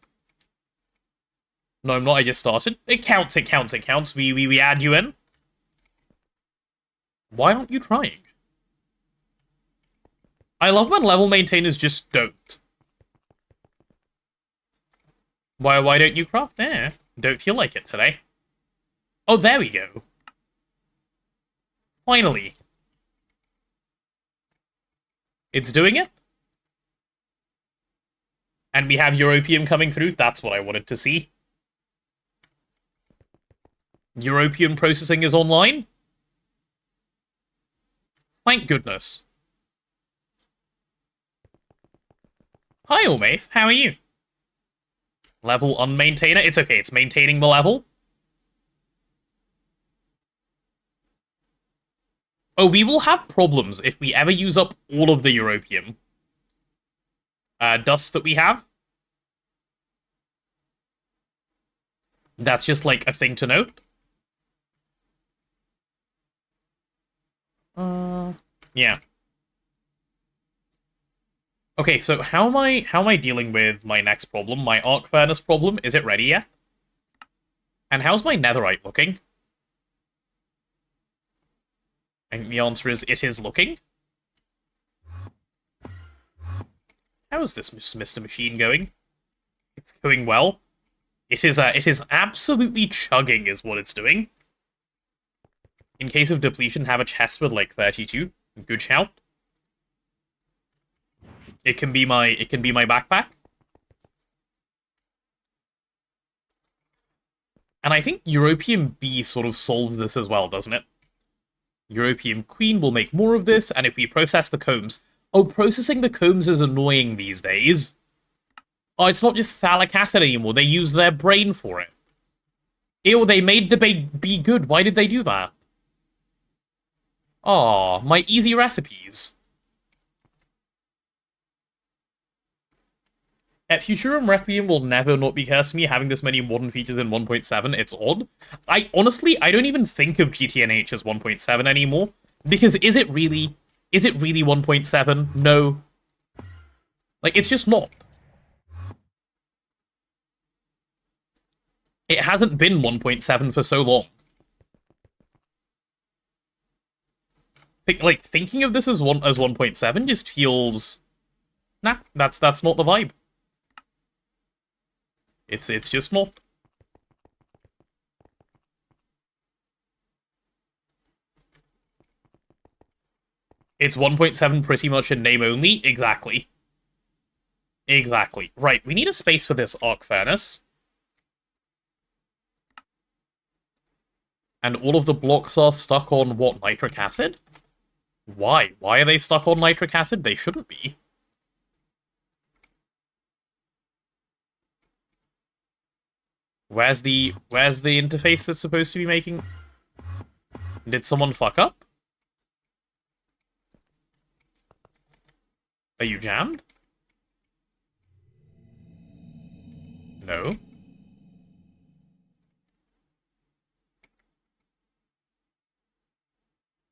No, I'm not. I just started. It counts, it counts, it counts. We add you in. Why aren't you trying? I love when level maintainers just don't. Why don't you craft? Don't feel like it today. Oh, there we go. Finally. It's doing it. And we have European coming through. That's what I wanted to see. European processing is online. Thank goodness. Hi, Ulmaith. How are you? Level unmaintainer? It's okay. It's maintaining the level. Oh, we will have problems if we ever use up all of the European dust that we have. That's just, like, a thing to note. Yeah. Okay, so how am I dealing with my next problem? My arc furnace problem? Is it ready yet? And how's my netherite looking? And the answer is, it is looking. How is this Mr. Machine going? It's going well. It is absolutely chugging is what it's doing. In case of depletion, have a chest with like 32. Good shout. It can be my backpack. And I think European B sort of solves this as well, doesn't it? European Queen will make more of this, and if we process the combs... Oh, processing the combs is annoying these days. Oh, it's not just phthalic acid anymore. They use their brain for it. Ew, they made the be good. Why did they do that? Aw, my easy recipes. At Futurum Requiem will never not be cursed me having this many modern features in 1.7. It's odd. I don't even think of GTNH as 1.7 anymore. Because is it really 1.7? No. Like, it's just not. It hasn't been 1.7 for so long. Thinking of this as 1.7 just feels... Nah, that's not the vibe. It's just not. It's 1.7 pretty much in name only. Exactly. Exactly. Right, we need a space for this arc furnace. And all of the blocks are stuck on, what, nitric acid? Why? Why are they stuck on nitric acid? They shouldn't be. Where's the interface that's supposed to be making... Did someone fuck up? Are you jammed? No.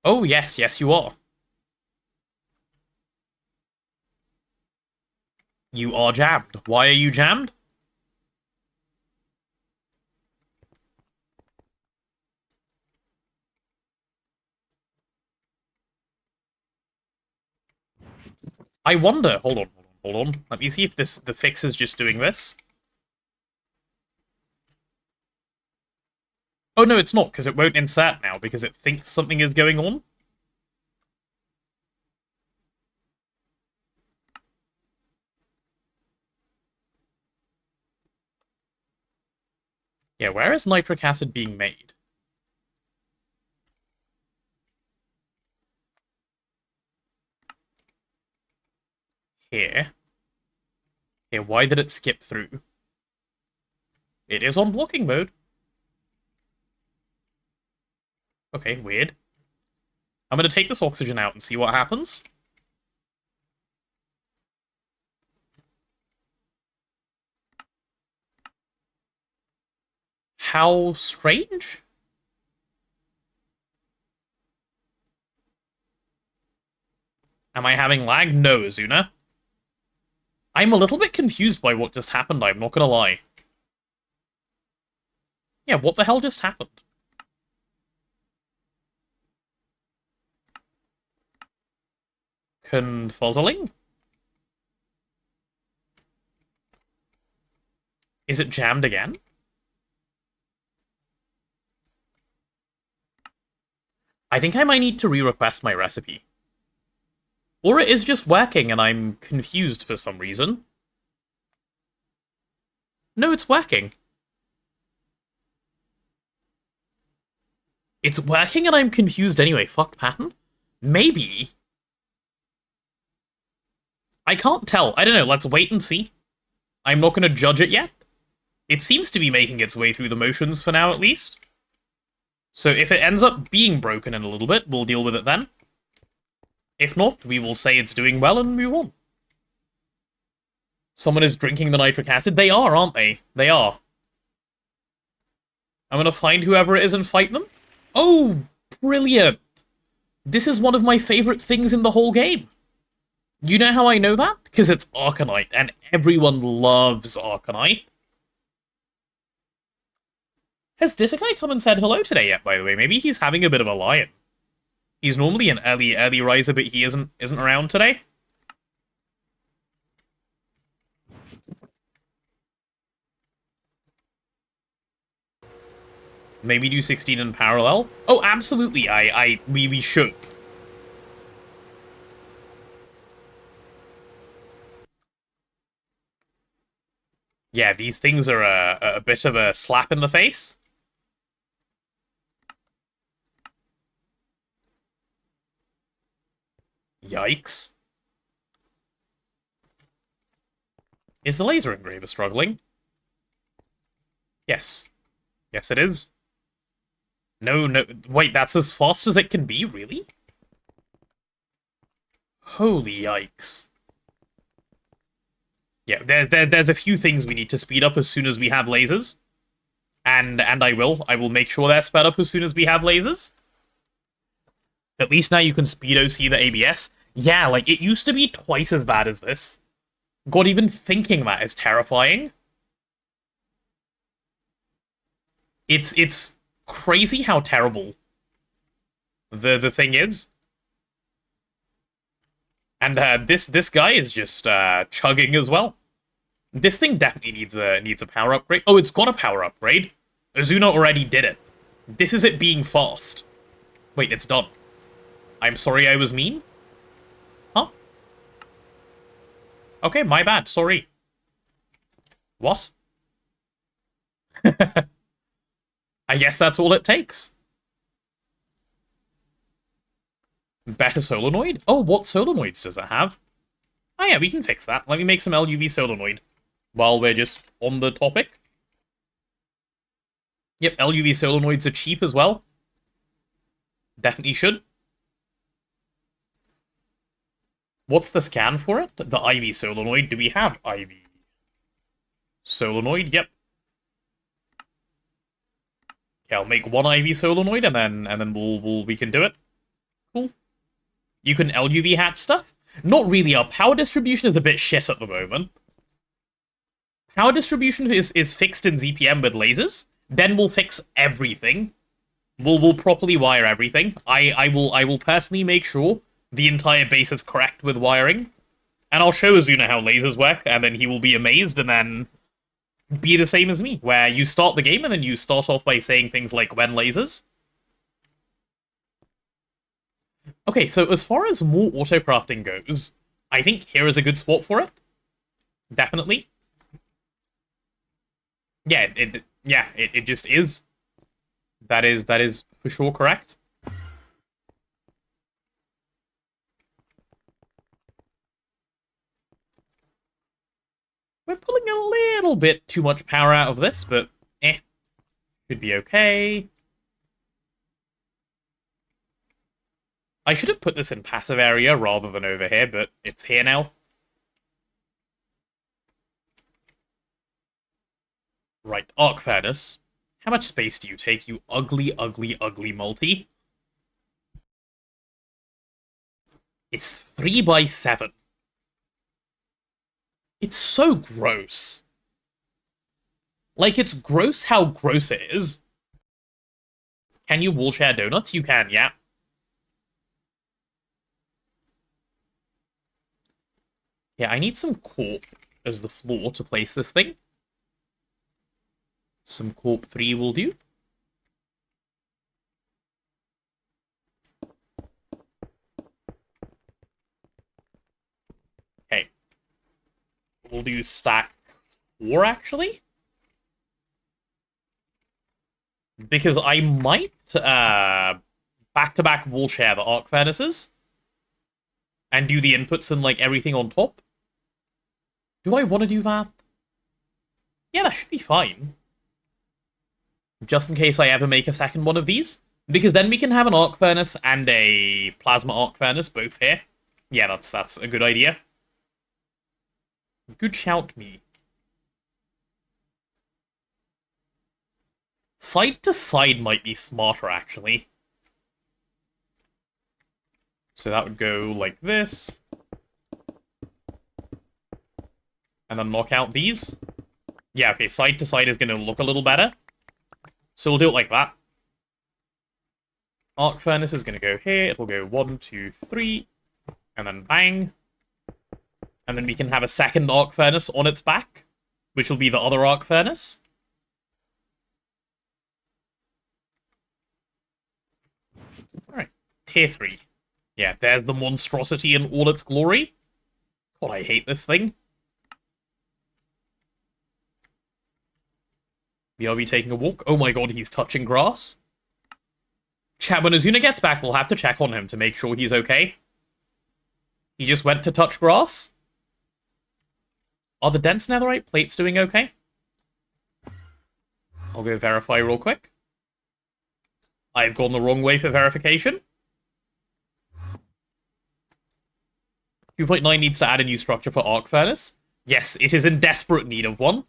Oh, yes, you are. You are jammed. Why are you jammed? I wonder... Hold on. Let me see if the fix is just doing this. Oh, no, it's not, because it won't insert now, because it thinks something is going on. Yeah, where is nitric acid being made? Here. Okay, why did it skip through? It is on blocking mode. Okay, weird. I'm gonna take this oxygen out and see what happens. How strange? Am I having lag? No, Azuna. I'm a little bit confused by what just happened, I'm not gonna lie. Yeah, what the hell just happened? Confuzzling? Is it jammed again? I think I might need to re-request my recipe. Or it is just working and I'm confused for some reason. No, it's working. It's working and I'm confused anyway. Fuck pattern? Maybe. I can't tell. I don't know. Let's wait and see. I'm not going to judge it yet. It seems to be making its way through the motions for now, at least. So if it ends up being broken in a little bit, we'll deal with it then. If not, we will say it's doing well and move on. Someone is drinking the nitric acid. They are, aren't they? They are. I'm gonna find whoever it is and fight them. Oh, brilliant. This is one of my favorite things in the whole game. You know how I know that? Because it's Arcanite, and everyone loves Arcanite. Has Dissakai come and said hello today yet, by the way? Maybe he's having a bit of a lion. He's normally an early riser, but he isn't around today. Maybe do 16 in parallel? Oh, absolutely. We should. Yeah, these things are a bit of a slap in the face. Yikes. Is the laser engraver struggling? Yes. Yes, it is. No, no. Wait, that's as fast as it can be? Really? Holy yikes. Yeah, there's a few things we need to speed up as soon as we have lasers. And I will make sure they're sped up as soon as we have lasers. At least now you can speed OC the ABS. Yeah, like, it used to be twice as bad as this. God, even thinking that is terrifying. It's crazy how terrible the thing is. And this guy is just chugging as well. This thing definitely needs a power upgrade. Oh, it's got a power upgrade. Azuna already did it. This is it being fast. Wait, it's done. I'm sorry I was mean? Huh? Okay, my bad, sorry. What? I guess that's all it takes. Better solenoid? Oh, what solenoids does it have? Oh yeah, we can fix that. Let me make some LUV solenoid while we're just on the topic. Yep, LUV solenoids are cheap as well. Definitely should. What's the scan for it? The IV solenoid. Do we have IV solenoid? Yep. Okay, I'll make one IV solenoid and then we can do it. Cool. You can LUV hatch stuff? Not really. Our power distribution is a bit shit at the moment. Power distribution is fixed in ZPM with lasers. Then we'll fix everything. We'll properly wire everything. I will personally make sure the entire base is correct with wiring. And I'll show Azuna how lasers work, and then he will be amazed, and then be the same as me, where you start the game and then you start off by saying things like, when lasers? Okay, so as far as more autocrafting goes, I think here is a good spot for it. Definitely. Yeah, it just is. That is for sure correct. We're pulling a little bit too much power out of this, but should be okay. I should have put this in passive area rather than over here, but it's here now. Right, arc furnace. How much space do you take, you ugly, ugly, ugly multi? It's 3x7. It's so gross. Like, it's gross how gross it is. Can you wall share donuts? You can, yeah. Yeah, I need some corp as the floor to place this thing. Some corp 3 will do. Okay. We'll do stack 4, actually. Because I might back-to-back wall share the arc furnaces. And do the inputs and, like, everything on top. Do I want to do that? Yeah, that should be fine. Just in case I ever make a second one of these. Because then we can have an arc furnace and a plasma arc furnace both here. Yeah, that's a good idea. Good shout, me. Side to side might be smarter, actually. So that would go like this. And then knock out these. Yeah, okay, side to side is going to look a little better. So we'll do it like that. Arc furnace is going to go here. It'll go 1, 2, 3. And then bang. And then we can have a second arc furnace on its back. Which will be the other arc furnace. Alright, tier 3. Yeah, there's the monstrosity in all its glory. God, I hate this thing. BRB taking a walk. Oh my god, he's touching grass. Chat, when Azuna gets back, we'll have to check on him to make sure he's okay. He just went to touch grass. Are the dense netherite plates doing okay? I'll go verify real quick. I've gone the wrong way for verification. 2.9 needs to add a new structure for arc furnace. Yes, it is in desperate need of one.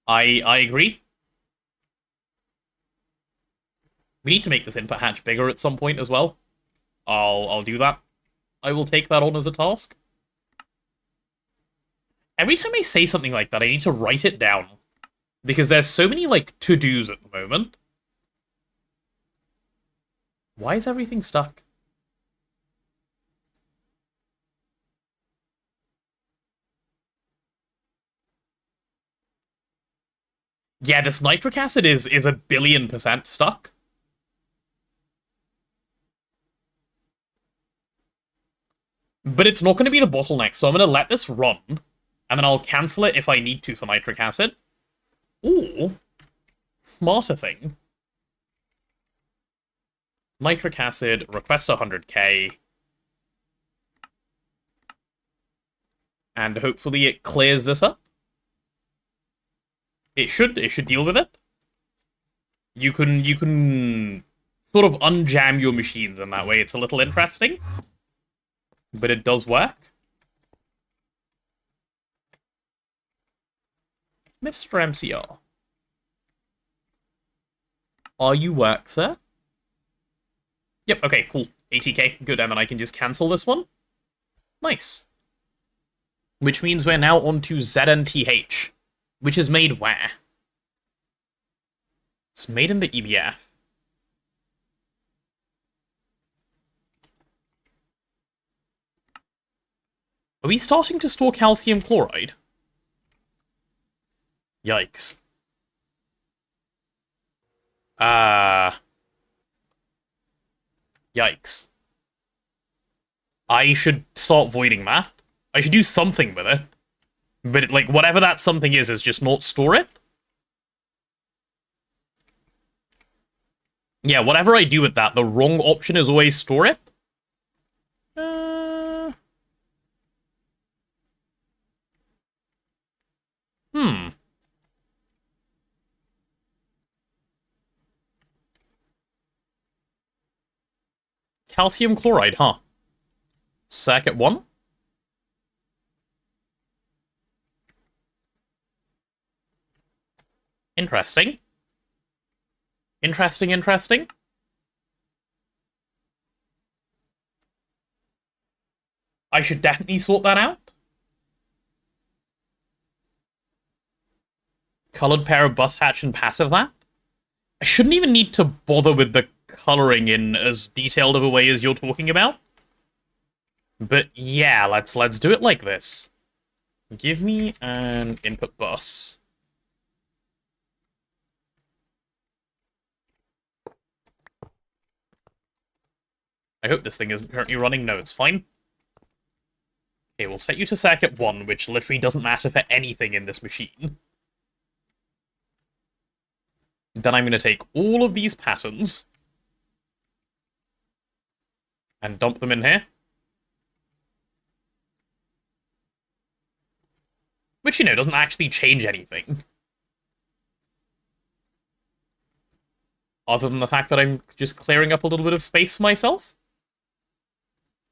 I agree. We need to make this input hatch bigger at some point as well. I'll do that. I will take that on as a task. Every time I say something like that, I need to write it down. Because there's so many, like, to-dos at the moment. Why is everything stuck? Yeah, this nitric acid is 1,000,000,000% stuck. But it's not going to be the bottleneck, so I'm going to let this run. And then I'll cancel it if I need to for nitric acid. Or, smarter thing. Nitric acid, request 100k. And hopefully it clears this up. It should deal with it. You can sort of unjam your machines in that way. It's a little interesting. But it does work. Mr. MCR. Are you work, sir? Yep, okay, cool. 80k, good, and then I can just cancel this one. Nice. Which means we're now on to ZNTH. Which is made where? It's made in the EBF. Are we starting to store calcium chloride? Yikes. Yikes. I should start voiding that. I should do something with it. But, like, whatever that something is just not store it. Yeah, whatever I do with that, the wrong option is always store it. Hmm. Calcium chloride, huh? Circuit 1? Interesting. Interesting, interesting. I should definitely sort that out. Colored pair of bus hatch and passive that. I shouldn't even need to bother with the coloring in as detailed of a way as you're talking about. But yeah, let's do it like this. Give me an input bus. I hope this thing isn't currently running. No, it's fine. Okay, we'll set you to circuit 1, which literally doesn't matter for anything in this machine. Then I'm going to take all of these patterns and dump them in here. Which, you know, doesn't actually change anything. Other than the fact that I'm just clearing up a little bit of space for myself.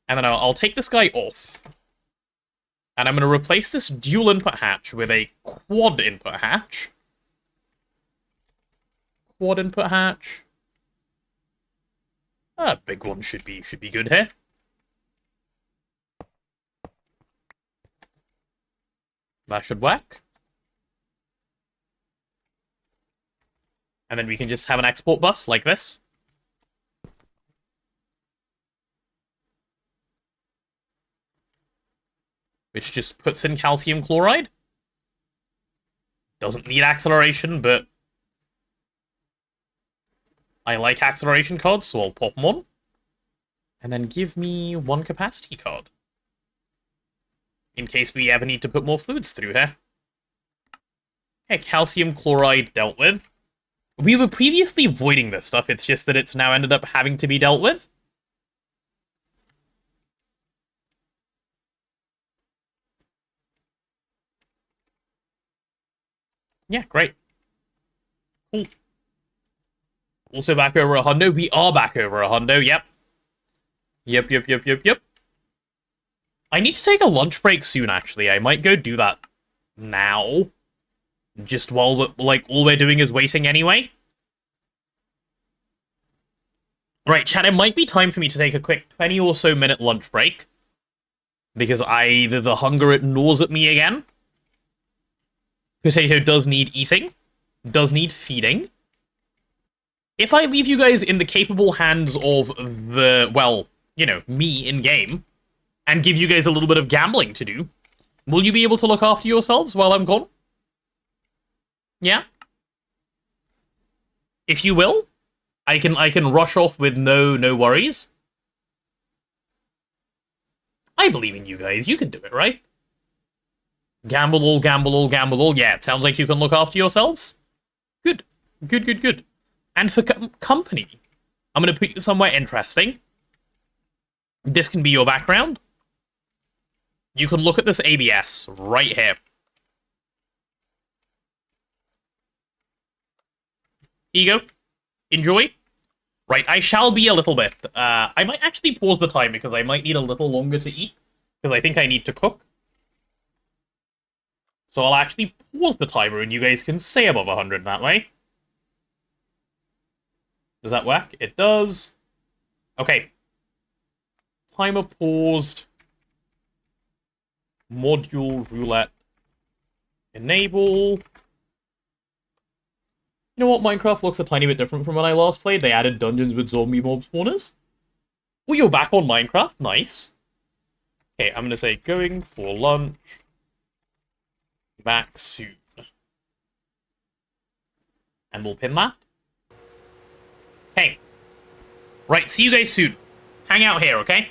And then I'll take this guy off. And I'm going to replace this dual input hatch with a quad input hatch. Quad input hatch. A big one should be good here. That should work. And then we can just have an export bus like this. Which just puts in calcium chloride. Doesn't need acceleration, but I like acceleration cards, so I'll pop them on. And then give me 1 capacity card. In case we ever need to put more fluids through here. Okay, calcium chloride dealt with. We were previously avoiding this stuff, it's just that it's now ended up having to be dealt with. Yeah, great. Cool. Also back over a hundo. We are back over a hundo, yep. Yep. I need to take a lunch break soon, actually. I might go do that now. Just while all we're doing is waiting anyway. Right, chat, it might be time for me to take a quick 20 or so minute lunch break. Because the hunger, it gnaws at me again. Potato does need eating. Does need feeding. If I leave you guys in the capable hands of the, well, you know, me in-game, and give you guys a little bit of gambling to do, will you be able to look after yourselves while I'm gone? Yeah? If you will, I can rush off with no worries. I believe in you guys. You can do it, right? Gamble all. Yeah, it sounds like you can look after yourselves. Good. And for company, I'm going to put you somewhere interesting. This can be your background. You can look at this ABS right here. Ego, enjoy. Right, I shall be a little bit. I might actually pause the time because I might need a little longer to eat. Because I think I need to cook. So I'll actually pause the timer and you guys can stay above 100 that way. Does that work? It does. Okay. Timer paused. Module roulette. Enable. You know what? Minecraft looks a tiny bit different from when I last played. They added dungeons with zombie mob spawners. Oh, you're back on Minecraft? Nice. Okay, I'm gonna say going for lunch. Back soon. And we'll pin that. Okay. Right, see you guys soon. Hang out here, okay?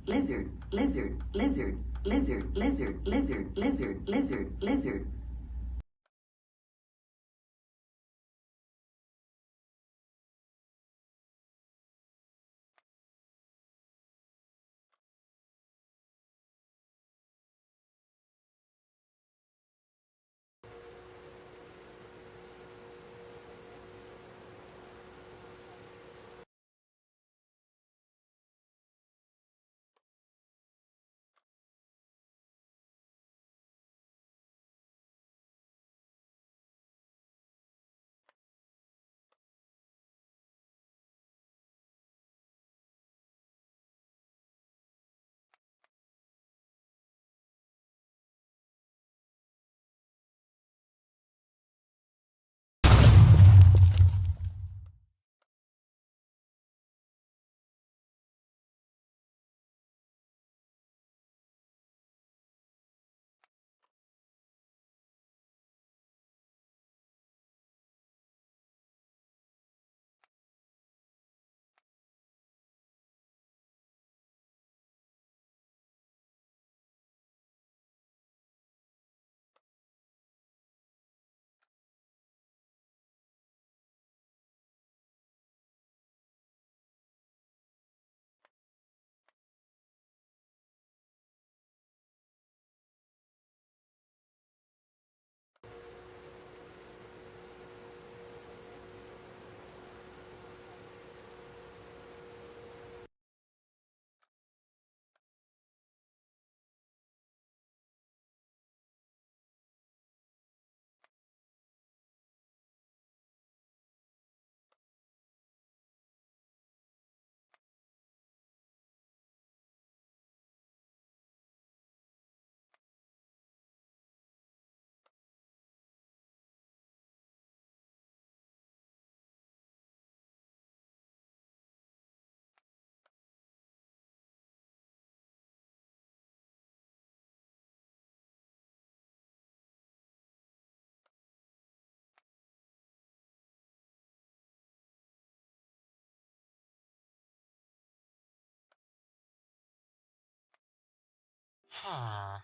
Lizard, lizard, lizard, lizard, lizard, lizard, lizard, lizard, lizard. Huh.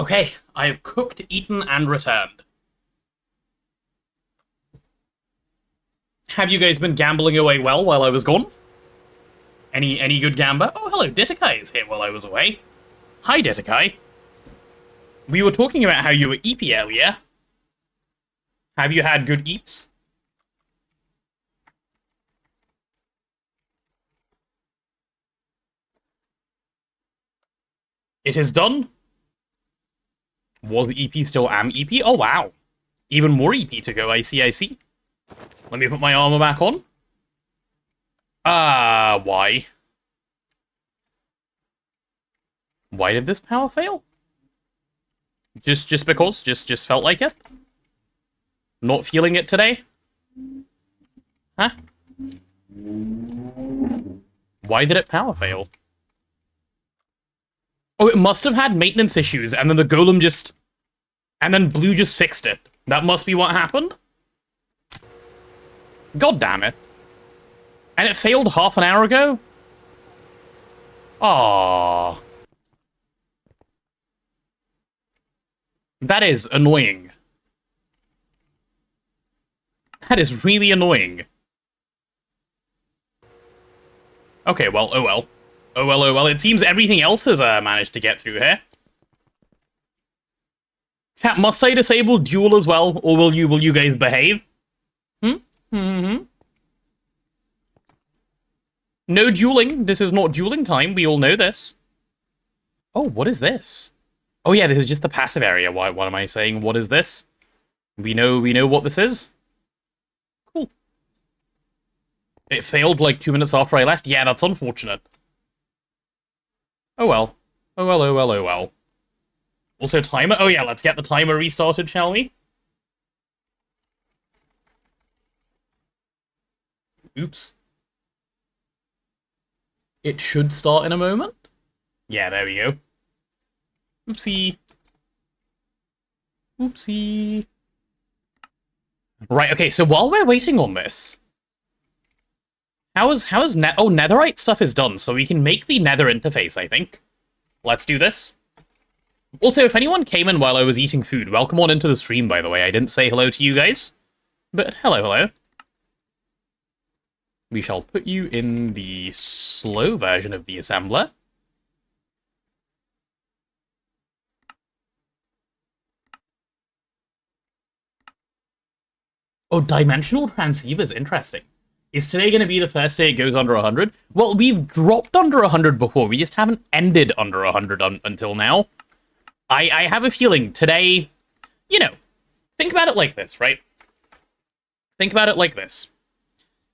Okay, I have cooked, eaten, and returned. Have you guys been gambling away well while I was gone? Any good gamba? Oh, hello, Ditakai is here while I was away. Hi, Ditakai. We were talking about how you were eepy earlier. Have you had good eeps? It is done. Was the EP still am EP? Oh, wow. Even more EP to go, I see, I see. Let me put my armor back on. Why? Why did this power fail? Just because? Just felt like it? Not feeling it today? Huh? Why did it power fail? Oh, it must have had maintenance issues, and then the golem just... And then Blue just fixed it. That must be what happened? God damn it. And it failed half an hour ago? Aww. That is annoying. That is really annoying. Okay, well, oh well. Oh well, oh well. It seems everything else has managed to get through here. Chat, must I disable duel as well, or will you guys behave? Mm-hmm. No dueling. This is not dueling time. We all know this. Oh, what is this? Oh yeah, this is just the passive area. What am I saying? What is this? We know what this is. Cool. It failed like 2 minutes after I left. Yeah, that's unfortunate. Oh well. Oh well, oh well, oh well. Also timer. Oh yeah, let's get the timer restarted, shall we? Oops. It should start in a moment. Yeah, there we go. Oopsie. Oopsie. Right, okay, so while we're waiting on this... Netherite stuff is done, so we can make the nether interface, I think. Let's do this. Also, if anyone came in while I was eating food, welcome on into the stream, by the way. I didn't say hello to you guys. But hello. We shall put you in the slow version of the assembler. Oh, dimensional transceivers, interesting. Is today going to be the first day it goes under 100? Well, we've dropped under 100 before. We just haven't ended under 100 until now. I have a feeling today, you know, think about it like this, right? Think about it like this.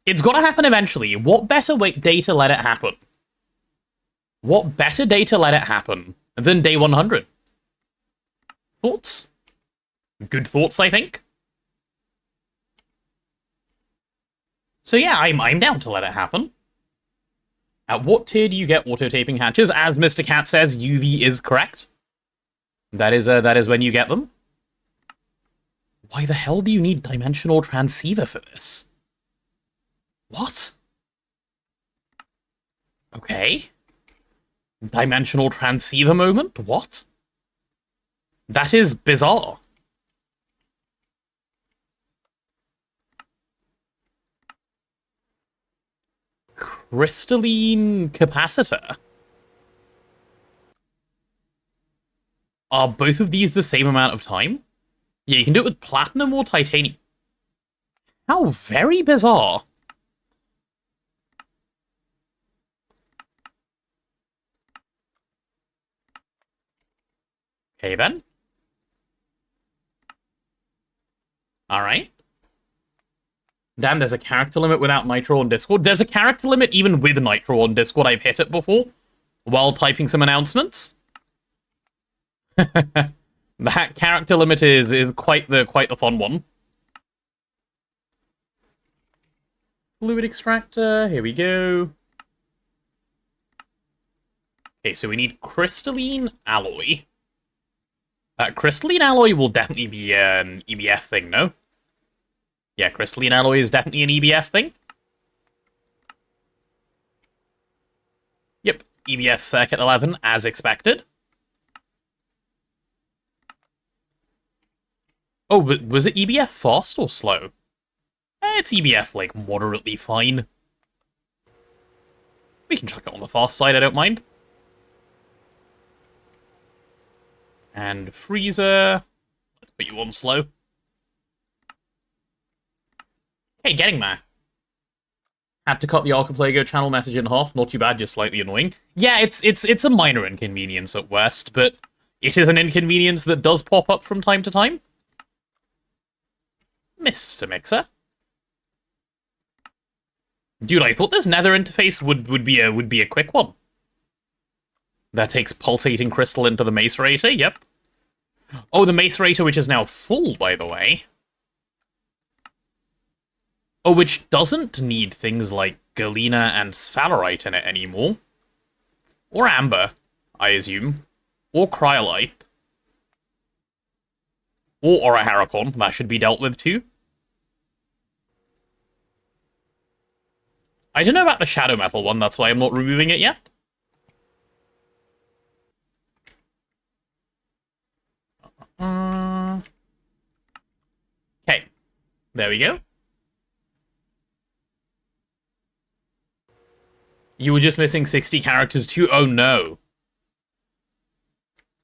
It's got to happen eventually. What better day to let it happen? What better day to let it happen than day 100? Thoughts? Good thoughts, I think. So yeah, I'm down to let it happen. At what tier do you get auto-taping hatches? As Mr. Cat says, UV is correct. That is when you get them. Why the hell do you need dimensional transceiver for this? What? Okay. Dimensional transceiver moment? What? That is bizarre. Crystalline capacitor. Are both of these the same amount of time? Yeah, you can do it with platinum or titanium. How very bizarre. Okay, then. Alright. Damn, there's a character limit without Nitro on Discord. There's a character limit even with Nitro on Discord. I've hit it before while typing some announcements. That character limit is quite the fun one. Fluid extractor, here we go. Okay, so we need crystalline alloy. Crystalline alloy will definitely be an EBF thing, no? Yeah, crystalline alloy is definitely an EBF thing. Yep, EBF circuit 11, as expected. Oh, but was it EBF fast or slow? It's EBF, like, moderately fine. We can chuck it on the fast side, I don't mind. And freezer. Let's put you on slow. Hey, getting there. Had to cut the Archipelago channel message in half. Not too bad, just slightly annoying. Yeah, it's a minor inconvenience at worst, but it is an inconvenience that does pop up from time to time. Mr. Mixer. Dude, I thought this nether interface would be a quick one. That takes pulsating crystal into the macerator, yep. Oh, the macerator, which is now full, by the way. Oh, which doesn't need things like galena and sphalerite in it anymore. Or amber, I assume. Or cryolite. Or Oraharicon, that should be dealt with too. I don't know about the shadow metal one, that's why I'm not removing it yet. Okay, there we go. You were just missing 60 characters too? Oh no.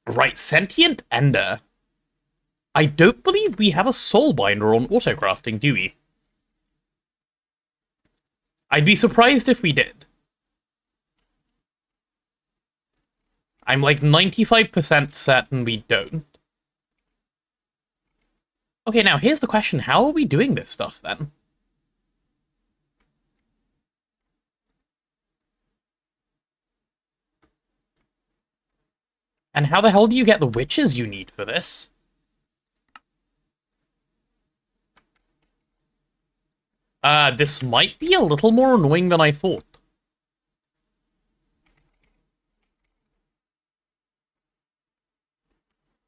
Right, Sentient Ender. I don't believe we have a soul binder on autocrafting, do we? I'd be surprised if we did. I'm like 95% certain we don't. Okay, now here's the question. How are we doing this stuff then? And how the hell do you get the witches you need for this? This might be a little more annoying than I thought.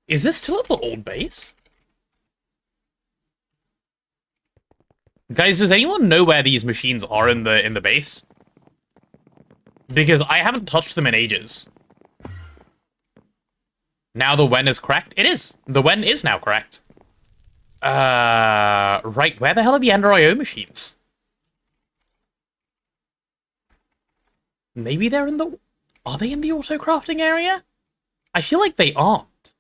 Is this still at the old base? Guys, does anyone know where these machines are in the base? Because I haven't touched them in ages. Now the Wen is correct? It is. The Wen is now correct. Right, where the hell are the Ender IO machines? Maybe they're in the... Are they in the auto-crafting area? I feel like they aren't.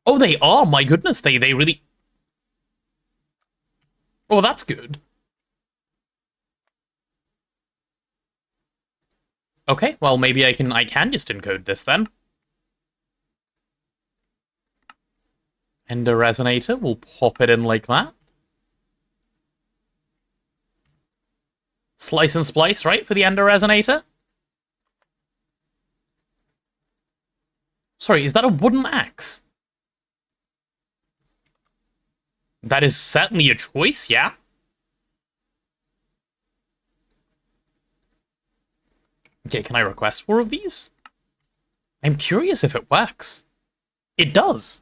Oh, they are! My goodness, they really... Oh, that's good. Okay, well, maybe I can just encode this then. Ender Resonator, we'll pop it in like that. Slice and splice, right, for the Ender Resonator? Sorry, is that a wooden axe? That is certainly a choice, yeah. Okay, can I request 4 of these? I'm curious if it works. It does.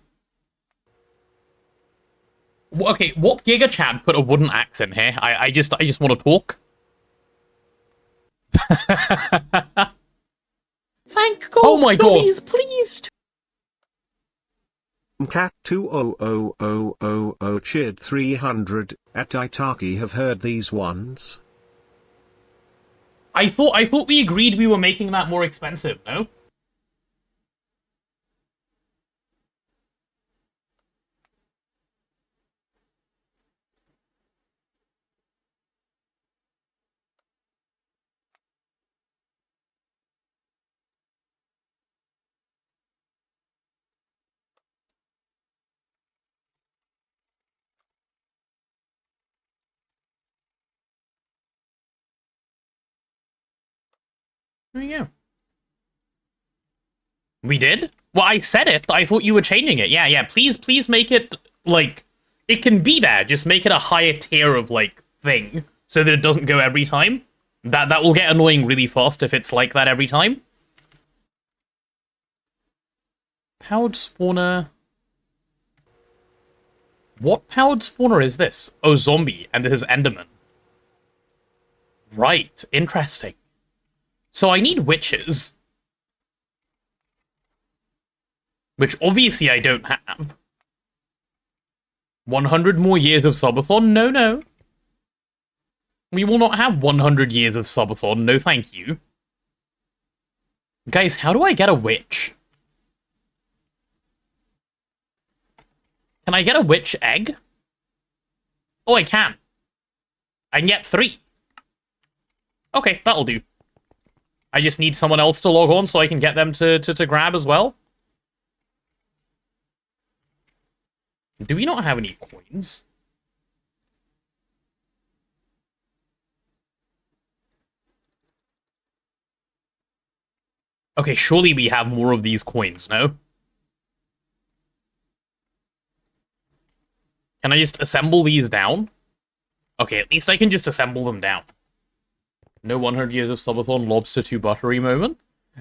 Okay, what Giga Chad put a wooden axe in here? I just want to talk. Thank God. Oh my God. Please. Cat 200000 cheered 300 at Itaki have heard these ones. I thought we agreed we were making that more expensive, no? There you go. We did? Well, I said it. I thought you were changing it. Yeah. Please make it, like... It can be there. Just make it a higher tier of, like, thing. So that it doesn't go every time. That will get annoying really fast if it's like that every time. Powered spawner... What powered spawner is this? Oh, zombie. And this is Enderman. Right. Interesting. So I need witches. Which obviously I don't have. 100 more years of subathon? No, no. We will not have 100 years of subathon, no thank you. Guys, how do I get a witch? Can I get a witch egg? Oh, I can. I can get 3. Okay, that'll do. I just need someone else to log on so I can get them to grab as well. Do we not have any coins? Okay, surely we have more of these coins, no? Can I just assemble these down? Okay, at least I can just assemble them down. No 100 years of subathon lobster to buttery moment?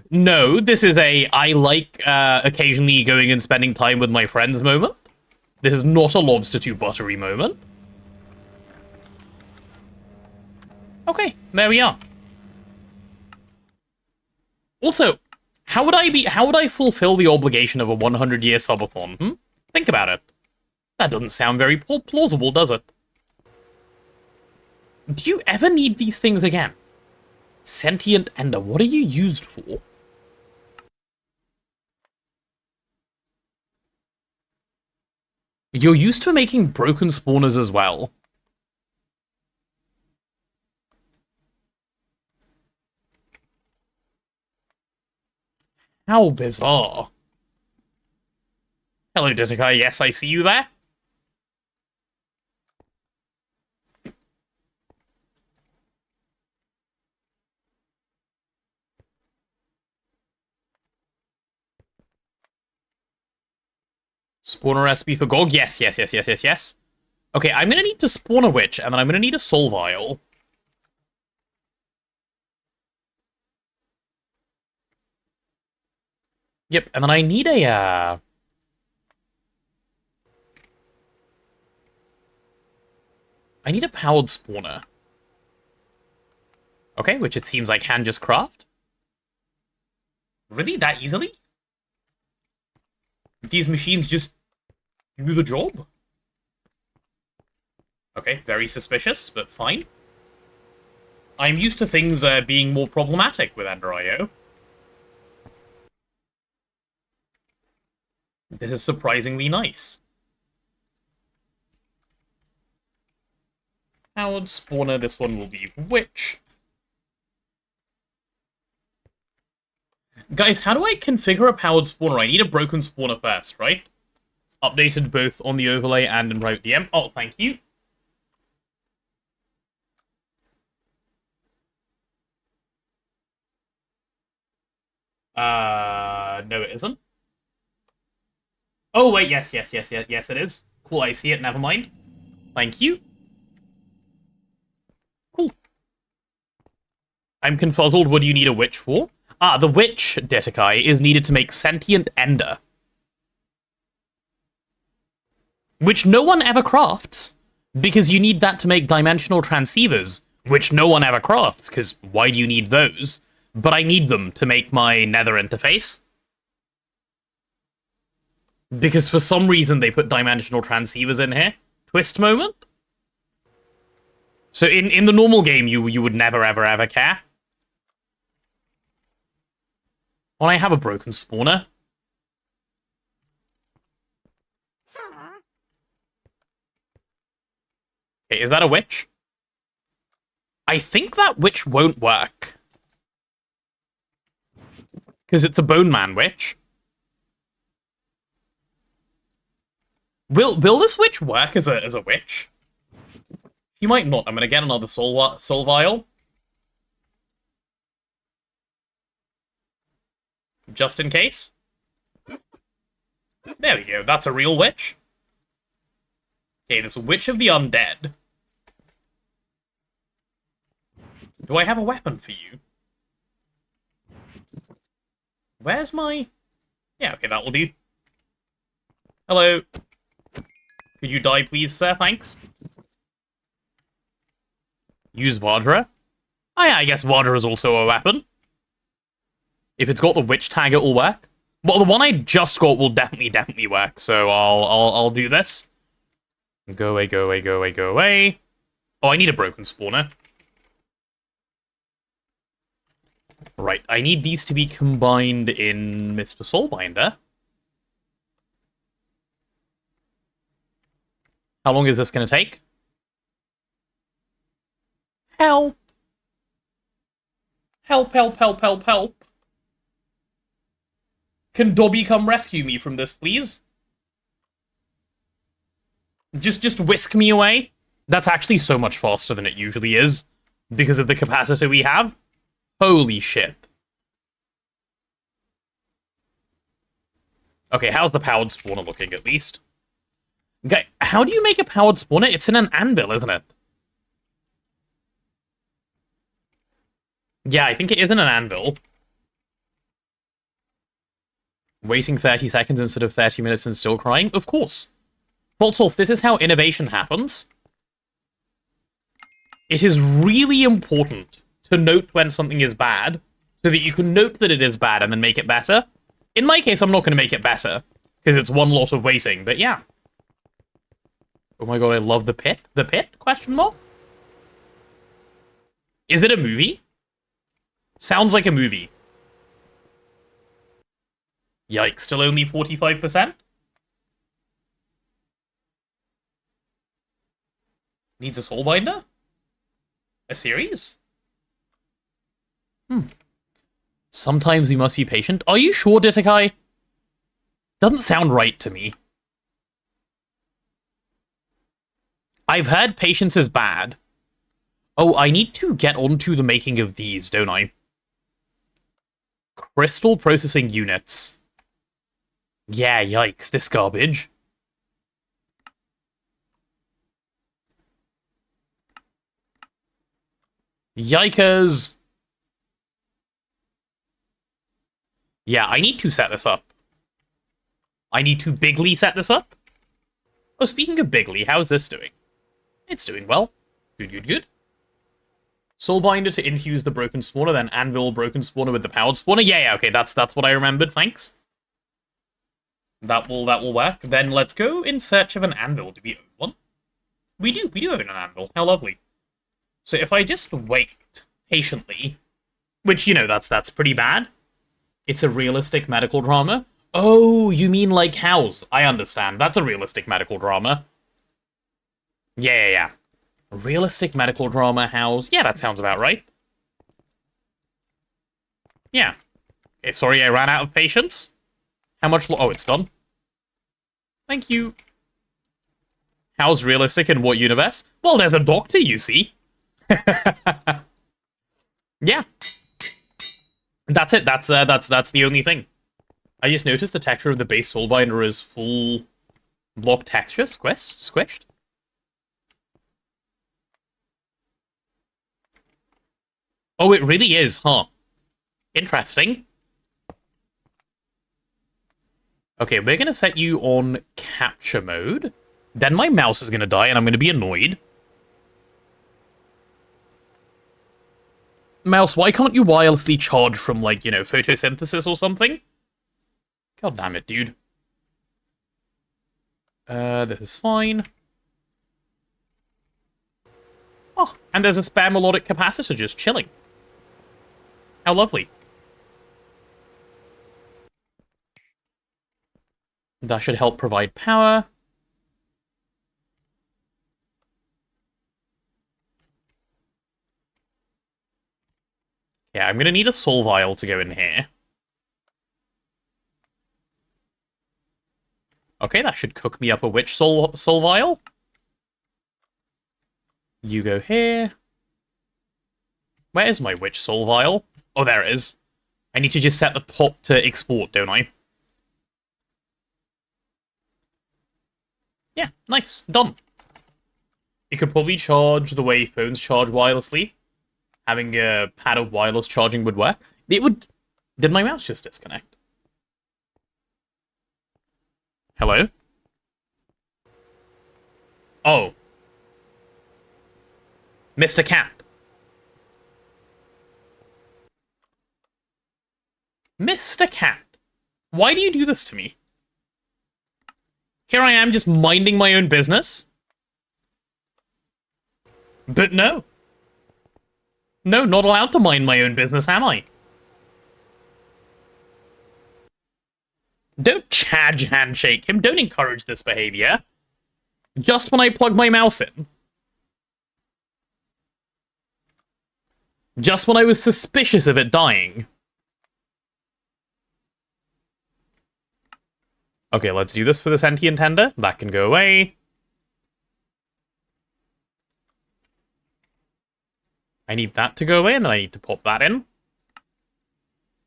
No, this is a I like occasionally going and spending time with my friends moment. This is not a lobster to buttery moment. Okay, there we are. Also, how would I fulfill the obligation of a 100-year subathon? Hmm? Think about it. That doesn't sound very plausible, does it? Do you ever need these things again? Sentient Ender, what are you used for? You're used to making broken spawners as well. How bizarre. Hello, Jessica. Yes, I see you there. Spawner recipe for GoG? Yes, yes, yes, yes, yes, yes. Okay, I'm gonna need to spawn a witch, and then I'm gonna need a soul vial. Yep, and then I need a, I need a powered spawner. Okay, which it seems I can just craft. Really? That easily? These machines just do the job? Okay, very suspicious, but fine. I'm used to things being more problematic with Ender.io. This is surprisingly nice. Powered spawner, this one will be witch. Guys, how do I configure a powered spawner? I need a broken spawner first, right? It's updated both on the overlay and in Private DM. Oh, thank you. No it isn't. Oh, wait, yes, yes, yes, yes, yes, it is. Cool, I see it, never mind. Thank you. Cool. I'm confuzzled, what do you need a witch for? Ah, the witch, Detekai, is needed to make Sentient Ender. Which no one ever crafts, because you need that to make dimensional transceivers, which no one ever crafts, because why do you need those? But I need them to make my Nether interface. Because for some reason they put dimensional transceivers in here. Twist moment. So in the normal game, you would never, ever, ever care. Well, I have a broken spawner. Okay, is that a witch? I think that witch won't work. Because it's a Bone Man witch. Will this witch work as a witch? She might not. I'm gonna get another soul vial. Just in case. There we go. That's a real witch. Okay, this Witch of the Undead. Do I have a weapon for you? Where's my... Yeah, okay, that will do. Hello. Could you die, please, sir? Thanks. Use Vardra? Oh yeah, I guess Vardra is also a weapon. If it's got the witch tag, it will work. Well, the one I just got will definitely work, so I'll do this. Go away, go away, go away, go away. Oh, I need a broken spawner. Right, I need these to be combined in Mr. Soulbinder. How long is this going to take? Help! Help, help, help, help, help. Can Dobby come rescue me from this, please? Just whisk me away? That's actually so much faster than it usually is, because of the capacitor we have. Holy shit. Okay, how's the powered spawner looking, at least? Okay, how do you make a powered spawner? It's in an anvil, isn't it? Yeah, I think it is in an anvil. Waiting 30 seconds instead of 30 minutes and still crying? Of course. Voltsolf, this is how innovation happens. It is really important to note when something is bad, so that you can note that it is bad and then make it better. In my case, I'm not going to make it better, because it's one lot of waiting, but yeah. Oh my god, I love the pit. The pit? Question mark? Is it a movie? Sounds like a movie. Yikes, still only 45%? Needs a soulbinder? A series? Sometimes we must be patient. Are you sure, Ditakai? Doesn't sound right to me. I've heard patience is bad. Oh, I need to get onto the making of these, don't I? Crystal processing units. Yeah, yikes, this garbage. Yikers! Yeah, I need to set this up. I need to bigly set this up. Oh, speaking of bigly, how's this doing? It's doing well. Good, good, good. Soulbinder to infuse the broken spawner, then anvil broken spawner with the powered spawner. Yeah, okay, that's what I remembered, thanks. That will work. Then let's go in search of an anvil. Do we own one? We do own an anvil. How lovely. So if I just wait patiently, which, you know, that's pretty bad. It's a realistic medical drama. Oh, you mean like House. I understand. That's a realistic medical drama. Yeah. Realistic medical drama, House. Yeah, that sounds about right. Yeah. Okay, sorry I ran out of patience. How much oh, it's done. Thank you. How's realistic in what universe? Well, there's a doctor, you see. Yeah. That's it. That's the only thing. I just noticed the texture of the base soulbinder is full block texture, squished. Oh, it really is, huh? Interesting. Okay, we're gonna set you on capture mode. Then my mouse is gonna die and I'm gonna be annoyed. Mouse, why can't you wirelessly charge from, like, you know, photosynthesis or something? God damn it, dude. This is fine. Oh, and there's a spare melodic capacitor just chilling. How lovely. That should help provide power. Yeah, I'm gonna need a soul vial to go in here. Okay, that should cook me up a witch soul vial. You go here. Where is my witch soul vial? Oh, there it is. I need to just set the top to export, don't I? Yeah, nice. Done. It could probably charge the way phones charge wirelessly. Having a pad of wireless charging would work. It would... Did my mouse just disconnect? Hello? Oh. Mr. Cat. Mr. Cat. Why do you do this to me? Here I am just minding my own business. But no. No, not allowed to mind my own business, am I? Don't Chadge handshake him. Don't encourage this behavior. Just when I plug my mouse in. Just when I was suspicious of it dying. Okay, let's do this for the sentient tender. That can go away. I need that to go away, and then I need to pop that in.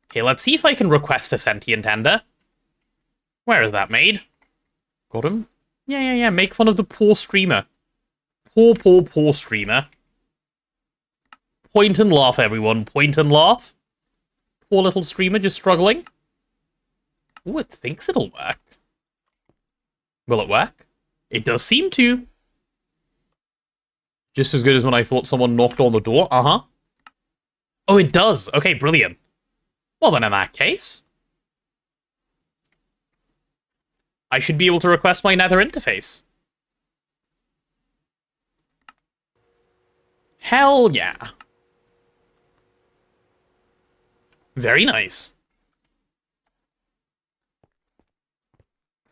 Okay, let's see if I can request a sentient tender. Where is that made? Got him? Yeah. Make fun of the poor streamer. Poor streamer. Point and laugh, everyone. Point and laugh. Poor little streamer just struggling. Ooh, it thinks it'll work. Will it work? It does seem to. Just as good as when I thought someone knocked on the door. Uh-huh. Oh, it does. Okay, brilliant. Well, then in that case, I should be able to request my Nether interface. Hell yeah. Very nice.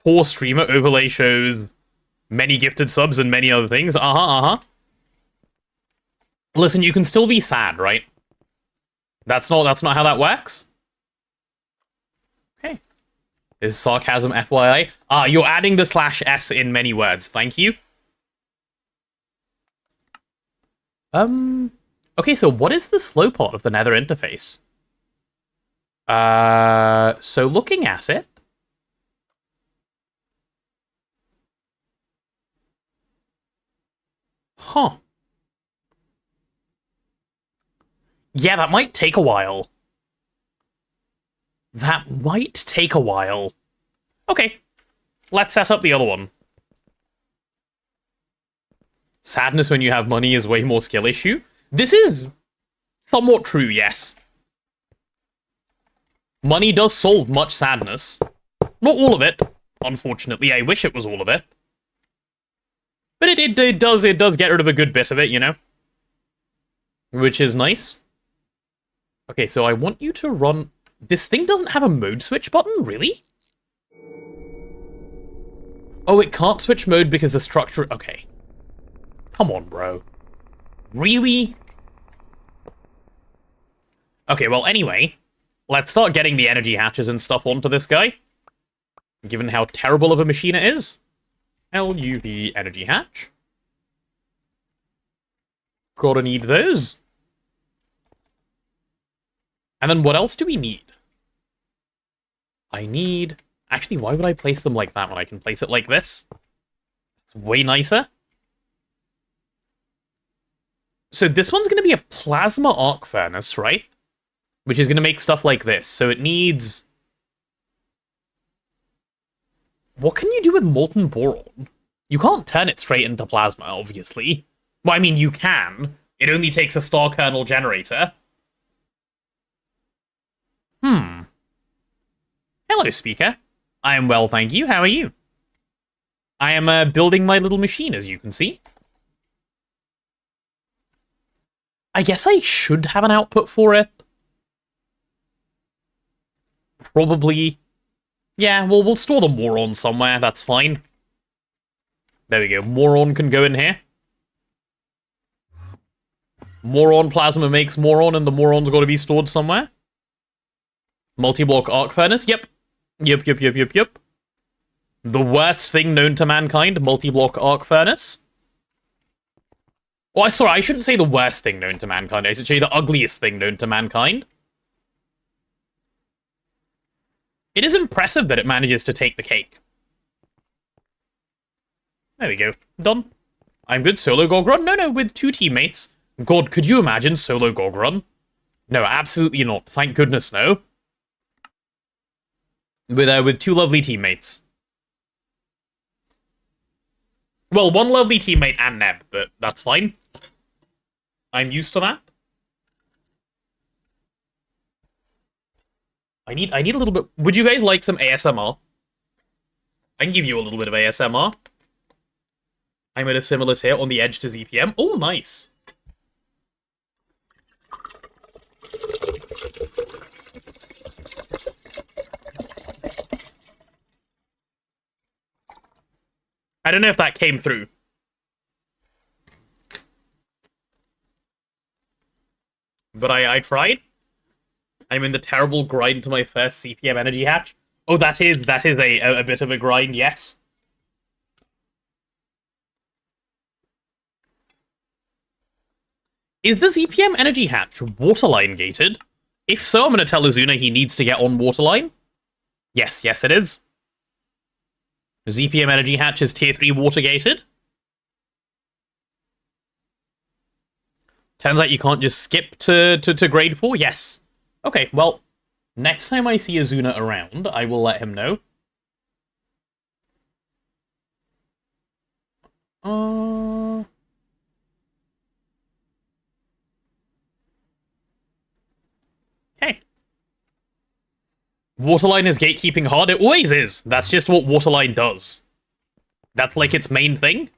Poor streamer overlay shows many gifted subs and many other things. Uh-huh. Listen, you can still be sad, right? That's not how that works. Okay. Is sarcasm FYI? Ah, you're adding the /s in many words. Thank you. Okay, so what is the slow part of the Nether interface? So looking at it, huh. Yeah, that might take a while. That might take a while. Okay, let's set up the other one. Sadness when you have money is way more skill issue. This is somewhat true, yes. Money does solve much sadness. Not all of it, unfortunately. I wish it was all of it. But it does get rid of a good bit of it, you know? Which is nice. Okay, so I want you to run... This thing doesn't have a mode switch button, really? Oh, it can't switch mode because the structure... Okay. Come on, bro. Really? Okay, well, anyway, let's start getting the energy hatches and stuff onto this guy. Given how terrible of a machine it is. LUV energy hatch. Gotta need those. And then what else do we need? I need... Actually, why would I place them like that when I can place it like this? It's way nicer. So this one's going to be a plasma arc furnace, right? Which is going to make stuff like this. So it needs... What can you do with molten boron? You can't turn it straight into plasma, obviously. Well, I mean, you can. It only takes a star kernel generator. Hello, speaker. I am well, thank you. How are you? I am building my little machine, as you can see. I guess I should have an output for it. Probably. Yeah, well, we'll store the moron somewhere. That's fine. There we go. Moron can go in here. Moron plasma makes moron, and the moron's got to be stored somewhere. Multi-block arc furnace. Yep. Yep. The worst thing known to mankind. Multi-block arc furnace. Oh, sorry, I shouldn't say the worst thing known to mankind. I should say the ugliest thing known to mankind. It is impressive that it manages to take the cake. There we go. Done. I'm good. Solo GoG run? No, with 2 teammates. God, could you imagine solo GoG run? No, absolutely not. Thank goodness no. With 2 lovely teammates. Well, 1 lovely teammate and Neb, but that's fine. I'm used to that. I need a little bit... Would you guys like some ASMR? I can give you a little bit of ASMR. I'm at a similar tier on the edge to ZPM. Oh, nice. I don't know if that came through. But I tried. I'm in the terrible grind to my first CPM energy hatch. Oh, that is a bit of a grind, yes. Is the ZPM energy hatch waterline gated? If so, I'm going to tell Azuna he needs to get on waterline. Yes, it is. ZPM energy hatch is tier 3 water gated. Turns out you can't just skip to grade 4? Yes. Okay, well, next time I see Azuna around, I will let him know. Hey. Waterline is gatekeeping hard? It always is. That's just what Waterline does. That's like its main thing.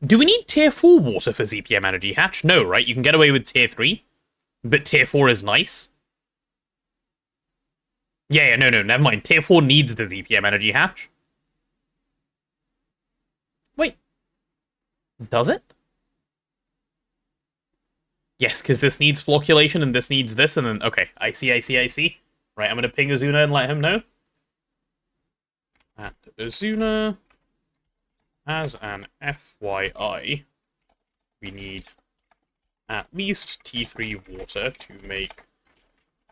Do we need tier 4 water for ZPM energy hatch? No, right? You can get away with tier 3. But tier 4 is nice. Yeah, no, never mind. Tier 4 needs the ZPM energy hatch. Wait. Does it? Yes, because this needs flocculation and this needs this, and then... Okay, I see. Right, I'm going to ping Azuna and let him know. At Azuna... As an FYI, we need at least T3 water to make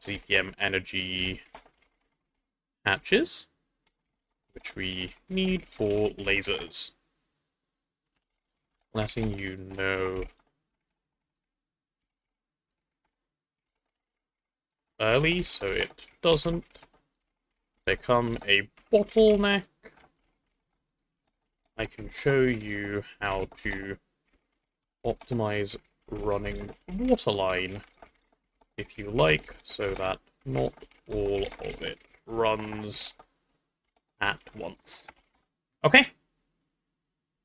ZPM energy hatches, which we need for lasers. Letting you know early so it doesn't become a bottleneck. I can show you how to optimize running waterline, if you like, so that not all of it runs at once. Okay.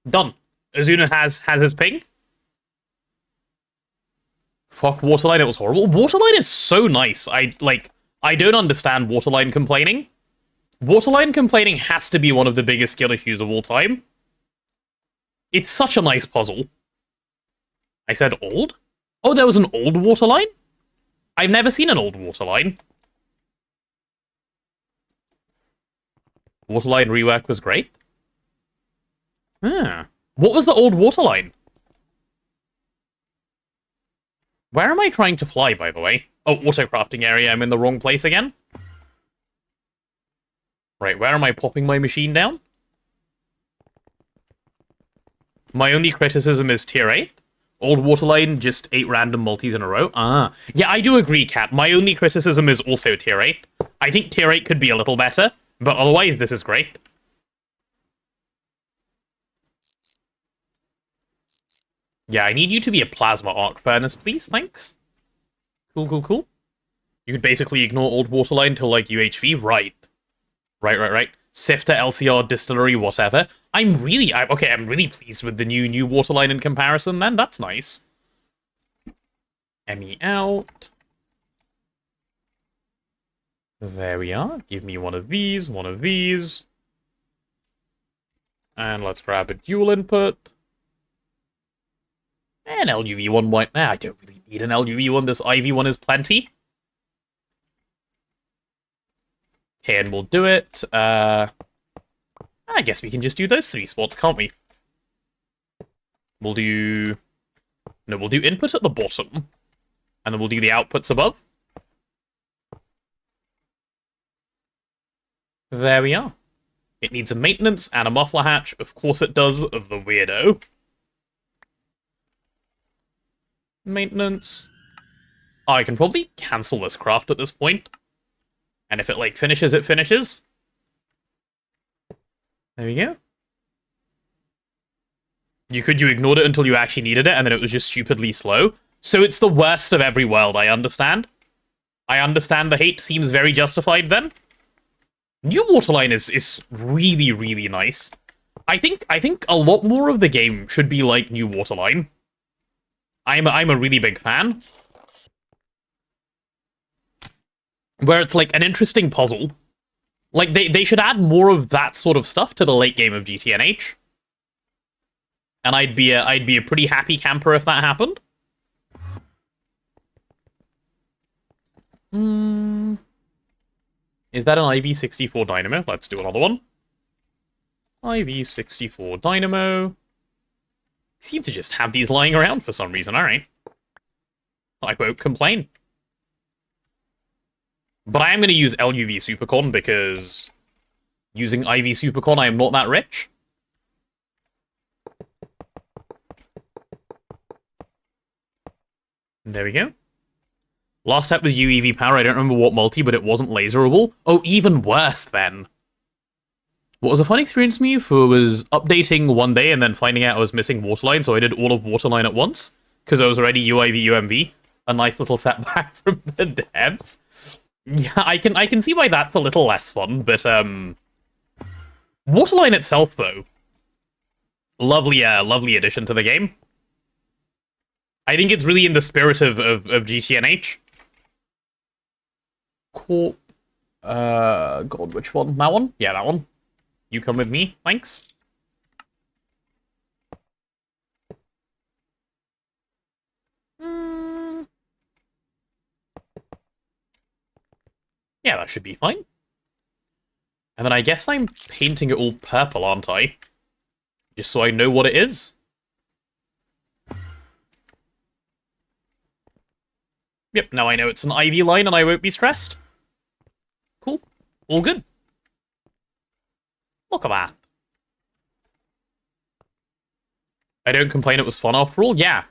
Done. Azuna has his ping. Fuck Waterline, it was horrible. Waterline is so nice. I don't understand Waterline complaining. Waterline complaining has to be one of the biggest skill issues of all time. It's such a nice puzzle. I said old? Oh, there was an old Waterline? I've never seen an old Waterline. Waterline rework was great. Ah. What was the old Waterline? Where am I trying to fly, by the way? Oh, auto-crafting area, I'm in the wrong place again. Right, where am I popping my machine down? My only criticism is tier 8. Old Waterline, just 8 random multis in a row. Ah. Yeah, I do agree, Kat. My only criticism is also tier 8. I think tier 8 could be a little better, but otherwise this is great. Yeah, I need you to be a plasma arc furnace, please. Thanks. Cool. You could basically ignore old Waterline till, like, UHV? Right. Right. Sifter, LCR, distillery, whatever. I'm really pleased with the new Waterline in comparison, then. That's nice. ME out. There we are. Give me one of these. And let's grab a dual input. An LUV one might... I don't really need an LUV one. This IV one is plenty. Okay, and we'll do it. I guess we can just do those 3 spots, can't we? We'll do input at the bottom. And then we'll do the outputs above. There we are. It needs a maintenance and a muffler hatch. Of course it does, the weirdo. Maintenance. Oh, I can probably cancel this craft at this point. And if it, like, finishes, it finishes. There we go. You ignored it until you actually needed it, and then it was just stupidly slow. So it's the worst of every world, I understand. I understand the hate seems very justified then. New Waterline is really, really nice. I think a lot more of the game should be like New Waterline. I'm a really big fan. Where it's like an interesting puzzle. Like they should add more of that sort of stuff to the late game of GTNH. And I'd be a pretty happy camper if that happened. Is that an IV64 Dynamo? Let's do another one. IV64 Dynamo. Seem to just have these lying around for some reason, alright. I won't complain. But I am going to use LUV Supercon because using IV Supercon I am not that rich. There we go. Last step was UEV power. I don't remember what multi, but it wasn't laserable. Oh, even worse then. What was a fun experience for me was updating one day and then finding out I was missing Waterline, so I did all of Waterline at once, because I was already UIV UMV. A nice little setback from the devs. Yeah, I can see why that's a little less fun, but Waterline itself though, lovely addition to the game. I think it's really in the spirit of GTNH. Corp. God, which one? That one? Yeah, that one. You come with me, thanks. Yeah, that should be fine. And then I guess I'm painting it all purple, aren't I? Just so I know what it is. Yep, now I know it's an Ivy line and I won't be stressed. Cool. All good. Look at that. I don't complain, it was fun after all. Yeah.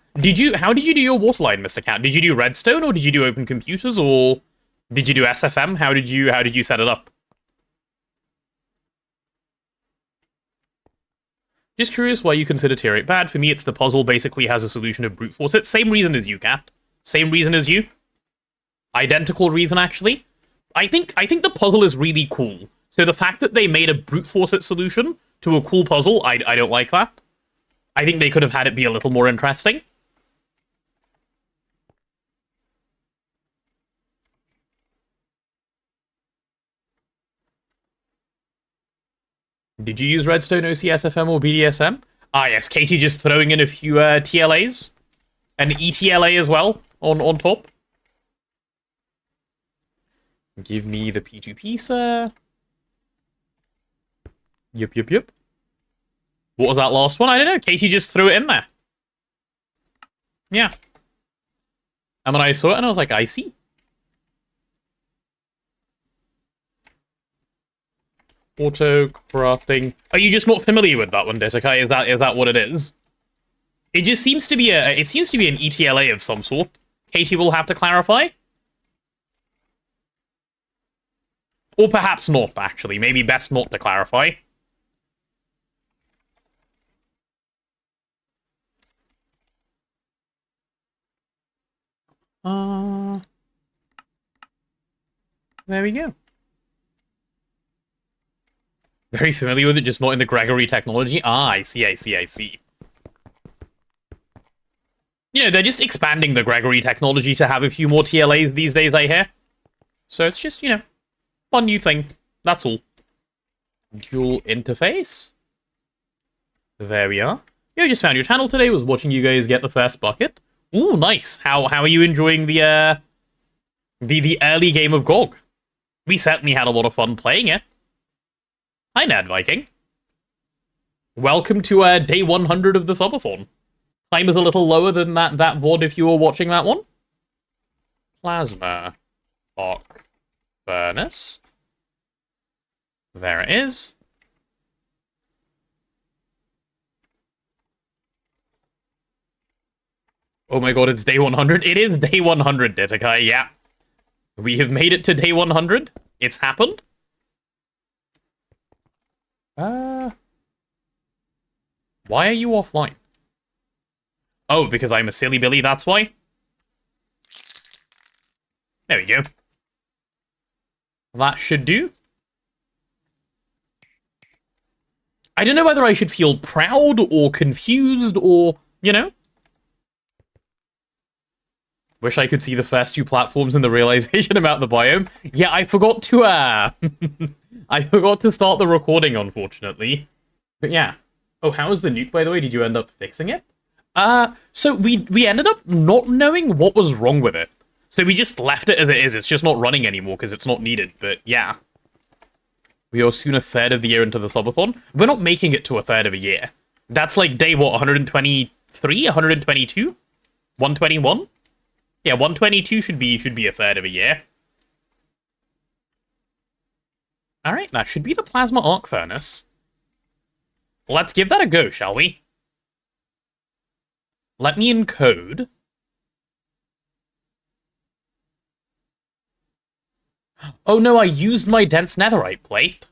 How did you do your Waterline, Mr. Cat? Did you do Redstone or did you do Open Computers or did you do SFM? How did you set it up? Just curious why you consider Tier 8 bad. For me, it's the puzzle basically has a solution of brute force it. Same reason as you, Cat. Same reason as you. Identical reason, actually. I think the puzzle is really cool. So the fact that they made a brute force it solution to a cool puzzle, I don't like that. I think they could have had it be a little more interesting. Did you use Redstone, OCSFM, or BDSM? Ah, yes, Katie just throwing in a few TLAs. An ETLA as well, on top. Give me the P2P, sir. Yep. What was that last one? I don't know. Katie just threw it in there. Yeah. And then I saw it and I was like, I see. Auto crafting. Are you just not familiar with that one, Desekai? Is that what it is? It just seems to be an ETLA of some sort. Katie will have to clarify. Or perhaps not, actually. Maybe best not to clarify. There we go. Very familiar with it, just not in the Gregory technology. Ah, I see. You know, they're just expanding the Gregory technology to have a few more TLAs these days, I hear. So it's just, you know, fun new thing. That's all. Dual interface. There we are. Yeah, I just found your channel today, was watching you guys get the first bucket. Ooh, nice. How are you enjoying the early game of GoG? We certainly had a lot of fun playing it. Hi, Nerd Viking. Welcome to day 100 of the subathon. Time is a little lower than that VOD if you were watching that one. Plasma arc furnace. There it is. Oh my god, it's day 100. It is day 100, Ditakai, yeah. We have made it to day 100. It's happened. Why are you offline? Oh, because I'm a silly Billy, that's why? There we go. That should do. I don't know whether I should feel proud or confused or, you know. Wish I could see the first two platforms and the realization about the biome. Yeah, I forgot to, I forgot to start the recording, unfortunately. But yeah. Oh, how was the nuke, by the way? Did you end up fixing it? So we ended up not knowing what was wrong with it. So we just left it as it is. It's just not running anymore because it's not needed. But yeah. We are soon a third of the year into the subathon. We're not making it to a third of a year. That's like day, what, 123? 122? 121? Yeah, 122 should be a third of a year. Alright, that should be the plasma arc furnace. Let's give that a go, shall we? Let me encode. Oh no, I used my dense netherite plate.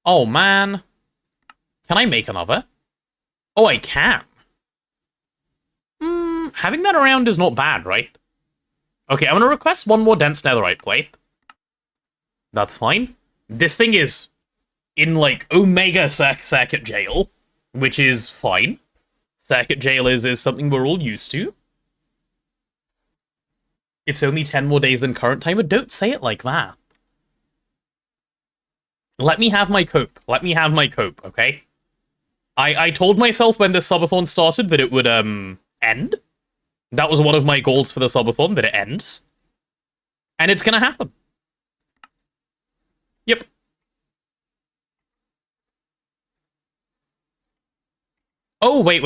Oh man. Can I make another? Oh, I can. Having that around is not bad, right? Okay, I'm gonna request one more dense netherite plate. That's fine. This thing is in, like, Omega Circuit Jail, which is fine. Circuit Jail is something we're all used to. It's only 10 more days than current timer. Don't say it like that. Let me have my cope. Let me have my cope, okay? I told myself when this subathon started that it would, end. That was one of my goals for the subathon, that it ends. And it's gonna happen. Yep. Oh, wait.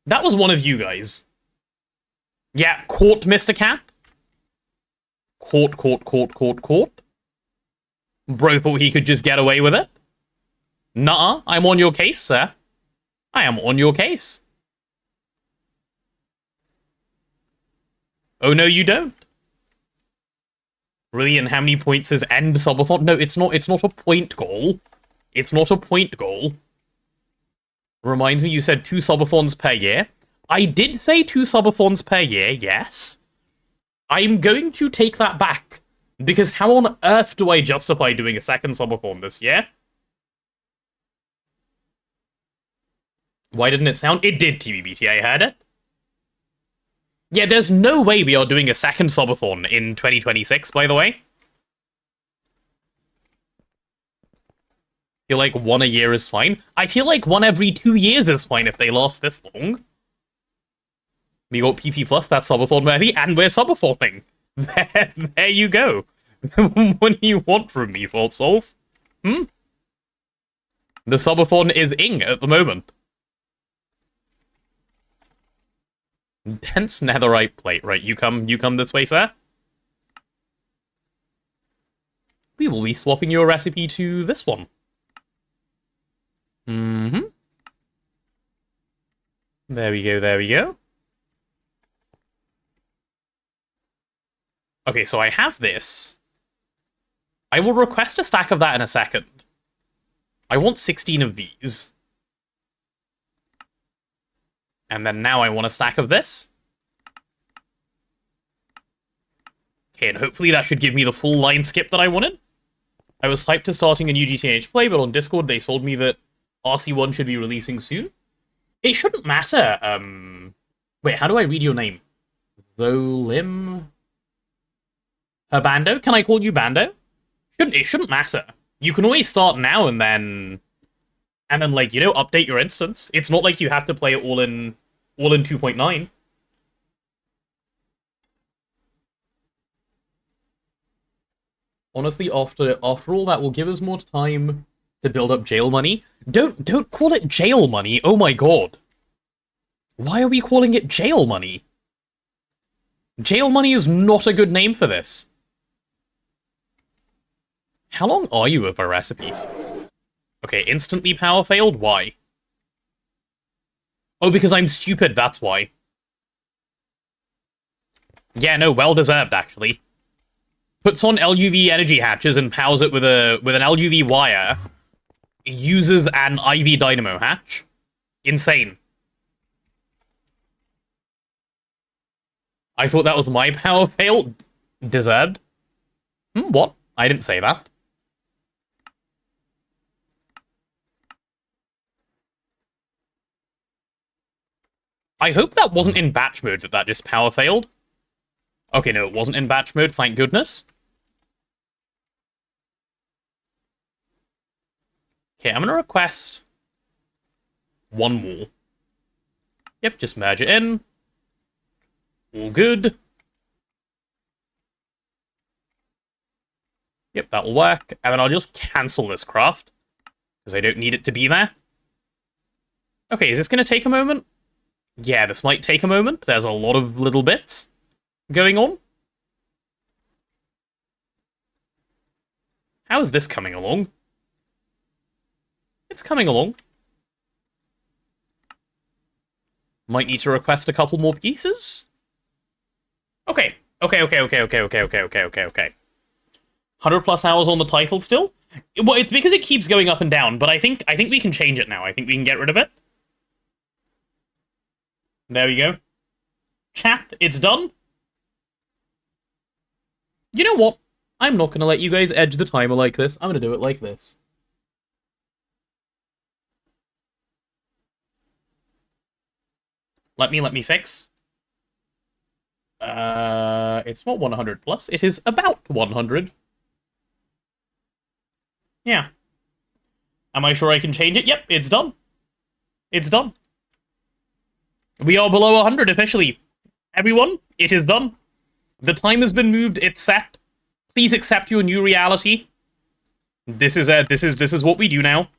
That was one of you guys. Yeah, caught, Mr. Cat. Caught. Bro thought he could just get away with it. Nuh-uh, I'm on your case, sir. I am on your case. Oh, no, you don't. Really, and how many points is end subathon? No, it's not a point goal. It's not a point goal. Reminds me, you said 2 subathons per year. I did say 2 subathons per year, yes. I'm going to take that back. Because how on earth do I justify doing a second subathon this year? Why didn't it sound? It did, TBBT, I heard it. Yeah, there's no way we are doing a second subathon in 2026, by the way. I feel like 1 a year is fine. I feel like 1 every 2 years is fine if they last this long. We got PP plus, that's subathon worthy, and we're subathoning. There you go. What do you want from me, Fault Solve? The subathon is ing at the moment. Dense netherite plate. Right, you come this way, sir. We will be swapping your recipe to this one. There we go. Okay, so I have this. I will request a stack of that in a second. I want 16 of these. And then now I want a stack of this. Okay, and hopefully that should give me the full line skip that I wanted. I was hyped to starting a new GTNH play, but on Discord they told me that RC1 should be releasing soon. It shouldn't matter. Wait, how do I read your name? Tholim Bando? Can I call you Bando? It shouldn't matter. You can always start now and then like, you know, update your instance. It's not like you have to play it all in 2.9. Honestly, after all, that will give us more time to build up jail money. Don't call it jail money. Oh my god. Why are we calling it jail money? Jail money is not a good name for this. How long are you of a recipe? Okay, instantly power failed? Why? Oh, because I'm stupid, that's why. Yeah, no, well deserved, actually. Puts on LUV energy hatches and powers it with an LUV wire. Uses an IV dynamo hatch. Insane. I thought that was my power fail. Deserved. What? I didn't say that. I hope that wasn't in batch mode that just power failed. Okay, no, it wasn't in batch mode, thank goodness. Okay, I'm gonna request one more. Yep, just merge it in. All good. Yep, that'll work. And then I'll just cancel this craft, because I don't need it to be there. Okay, is this gonna take a moment? Yeah, this might take a moment. There's a lot of little bits going on. How's this coming along? It's coming along. Might need to request a couple more pieces. Okay. Okay. 100 plus hours on the title still? Well, it's because it keeps going up and down, but I think we can change it now. I think we can get rid of it. There we go. Chat, it's done. You know what? I'm not gonna let you guys edge the timer like this. I'm gonna do it like this. Let me fix. It's not 100 plus. It is about 100. Yeah. Am I sure I can change it? Yep, it's done. It's done. We are below 100 officially. Everyone, it is done. The time has been moved. It's set. Please accept your new reality. This is what we do now.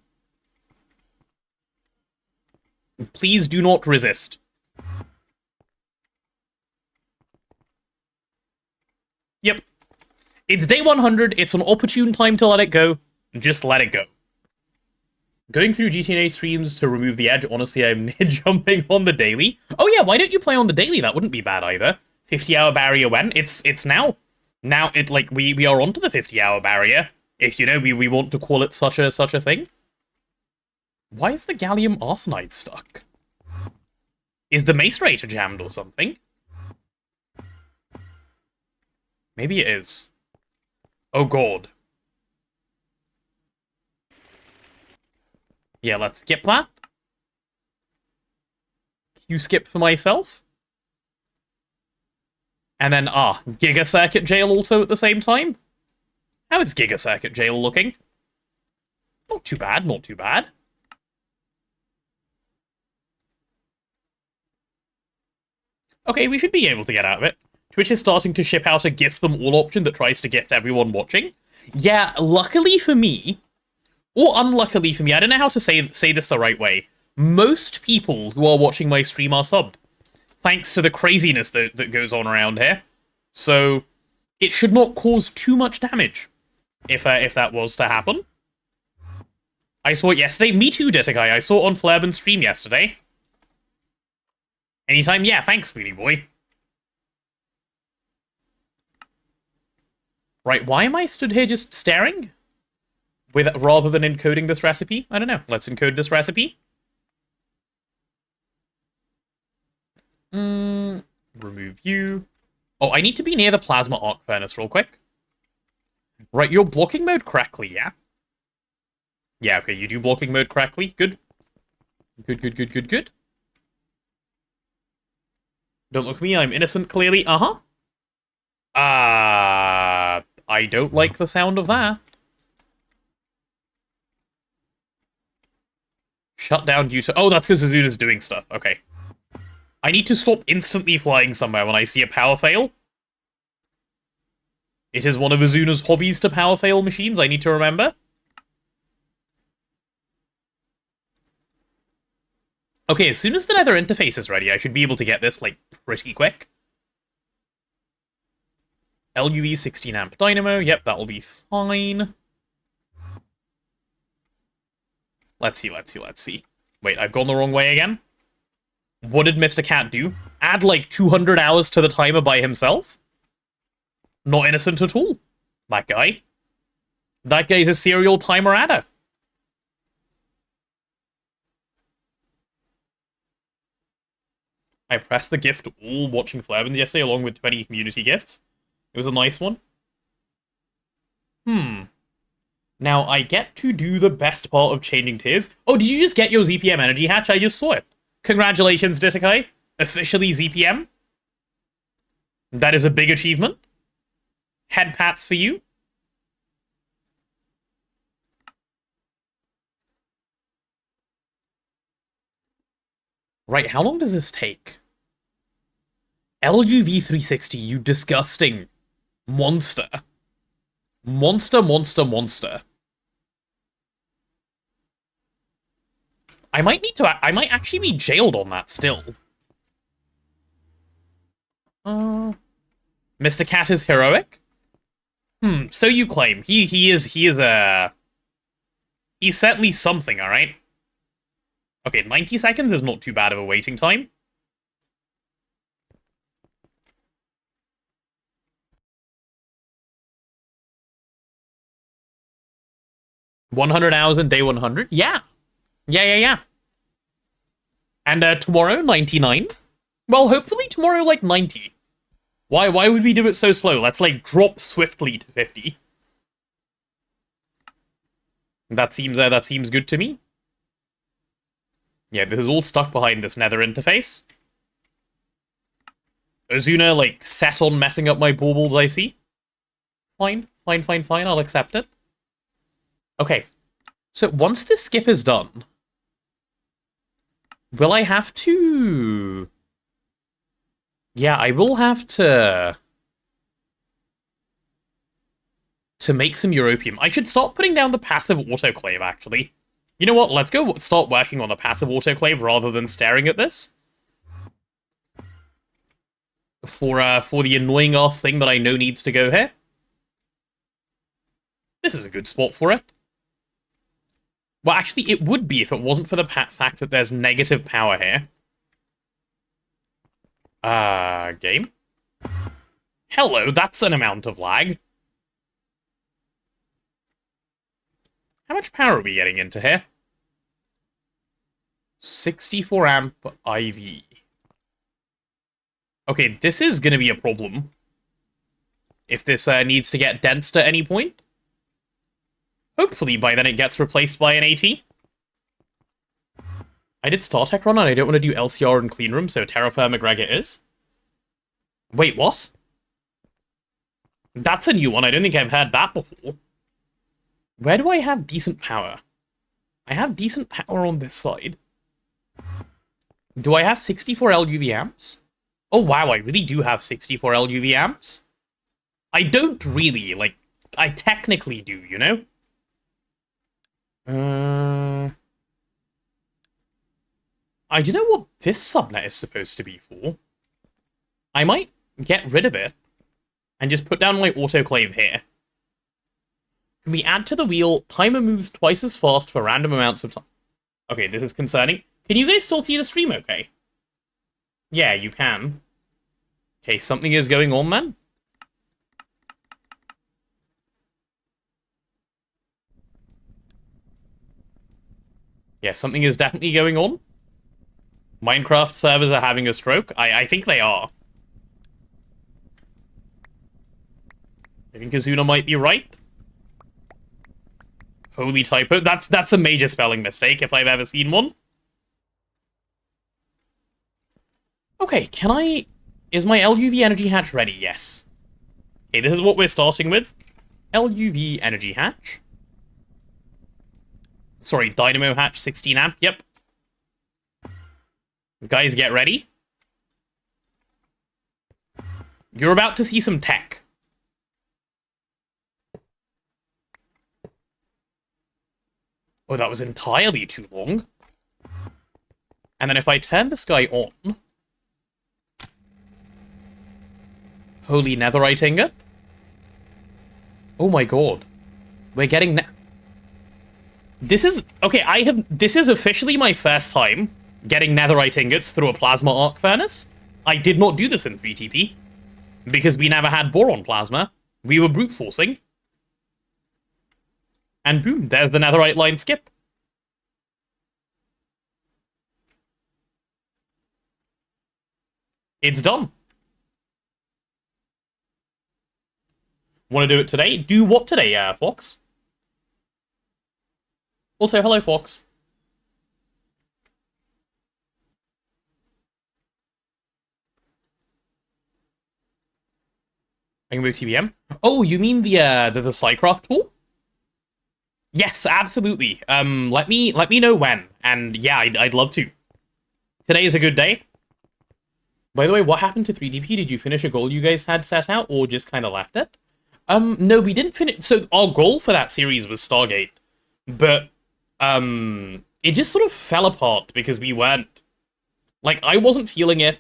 Please do not resist. Yep. It's day 100. It's an opportune time to let it go. Just let it go. Going through GTNH streams to remove the edge, honestly, I'm jumping on the daily. Oh yeah, why don't you play on the daily? That wouldn't be bad either. 50-hour barrier when? It's now. Now, we are onto the 50-hour barrier. If, you know, we want to call it such a thing. Why is the gallium arsenide stuck? Is the mace rater jammed or something? Maybe it is. Oh god. Yeah, let's skip that. You skip for myself. And then, Giga Circuit Jail also at the same time. How is Giga Circuit Jail looking? Not too bad, not too bad. Okay, we should be able to get out of it. Twitch is starting to ship out a gift them all option that tries to gift everyone watching. Yeah, luckily for me, or unluckily for me, I don't know how to say this the right way. Most people who are watching my stream are subbed, thanks to the craziness that goes on around here. So, it should not cause too much damage, if that was to happen. I saw it yesterday. Me too, Ditterguy. I saw it on Flairban's stream yesterday. Anytime? Yeah, thanks, Looney Boy. Right, why am I stood here just staring? Rather than encoding this recipe? I don't know. Let's encode this recipe. Remove you. Oh, I need to be near the plasma arc furnace real quick. Right, you're blocking mode correctly, yeah? Yeah, okay, you do blocking mode correctly. Good. Good. Don't look at me, I'm innocent, clearly. I don't like the sound of that. Shut down due to... Oh, that's because Azuna's doing stuff. Okay. I need to stop instantly flying somewhere when I see a power fail. It is one of Azuna's hobbies to power fail machines, I need to remember. Okay, as soon as the nether interface is ready, I should be able to get this, like, pretty quick. LUV 16 amp dynamo, yep, that'll be fine. Let's see. Wait, I've gone the wrong way again? What did Mr. Cat do? Add, like, 200 hours to the timer by himself? Not innocent at all. That guy. That guy's a serial timer adder. I pressed the gift all watching Flarebins yesterday along with 20 community gifts. It was a nice one. Now, I get to do the best part of changing tiers. Oh, did you just get your ZPM energy hatch? I just saw it. Congratulations, Ditakai. Officially ZPM. That is a big achievement. Head pats for you. Right, how long does this take? LUV 360, you disgusting monster. Monster. I might actually be jailed on that still. Mr. Cat is heroic? So you claim. He's certainly something, alright? Okay, 90 seconds is not too bad of a waiting time. $100 in day 100? Yeah. Yeah. And tomorrow, 99? Well, hopefully tomorrow, like, 90. Why would we do it so slow? Let's, like, drop swiftly to 50. That seems good to me. Yeah, this is all stuck behind this nether interface. Azuna, like, set on messing up my baubles, I see. Fine, I'll accept it. Okay, so once this skip is done, will I have to... Yeah, I will have to make some Europium. I should start putting down the passive autoclave, actually. You know what? Let's go start working on the passive autoclave rather than staring at this. For the annoying ass thing that I know needs to go here. This is a good spot for it. Well, actually, it would be if it wasn't for the fact that there's negative power here. Game? Hello, that's an amount of lag. How much power are we getting into here? 64 amp IV. Okay, this is gonna be a problem. If this needs to get densed at any point. Hopefully by then it gets replaced by an AT. I did StarTech run and I don't want to do LCR and cleanroom, so Terraform McGregor is. Wait, what? That's a new one. I don't think I've heard that before. Where do I have decent power? I have decent power on this side. Do I have 64 LUV amps? Oh wow, I really do have 64 LUV amps. I don't really, like, I technically do, you know? I don't know what this subnet is supposed to be for. I might get rid of it and just put down my autoclave here. Can we add to the wheel? Timer moves twice as fast for random amounts of time. Okay, this is concerning. Can you guys still see the stream okay? Yeah, you can. Okay, something is going on, man. Yeah, something is definitely going on. Minecraft servers are having a stroke. I think they are. I think Azuna might be right. Holy typo. That's a major spelling mistake if I've ever seen one. Okay, can I... Is my LUV energy hatch ready? Yes. Okay, this is what we're starting with. LUV energy hatch. Sorry, Dynamo hatch, 16 amp, yep. Guys, get ready. You're about to see some tech. Oh, that was entirely too long. And then if I turn this guy on... Holy netherite ingot. Oh my god. We're getting... This is... Okay, this is officially my first time getting netherite ingots through a plasma arc furnace. I did not do this in 3TP. Because we never had boron plasma. We were brute forcing. And boom, there's the netherite line skip. It's done. Want to do it today? Do what today, Fox? Also, hello, Fox. I can move TBM. Oh, you mean the Psycraft tool? Yes, absolutely. Let me know when, and yeah, I'd love to. Today is a good day. By the way, what happened to 3DP? Did you finish a goal you guys had set out, or just kind of left it? No, we didn't finish. So our goal for that series was Stargate, but it just sort of fell apart because we weren't, like, I wasn't feeling it.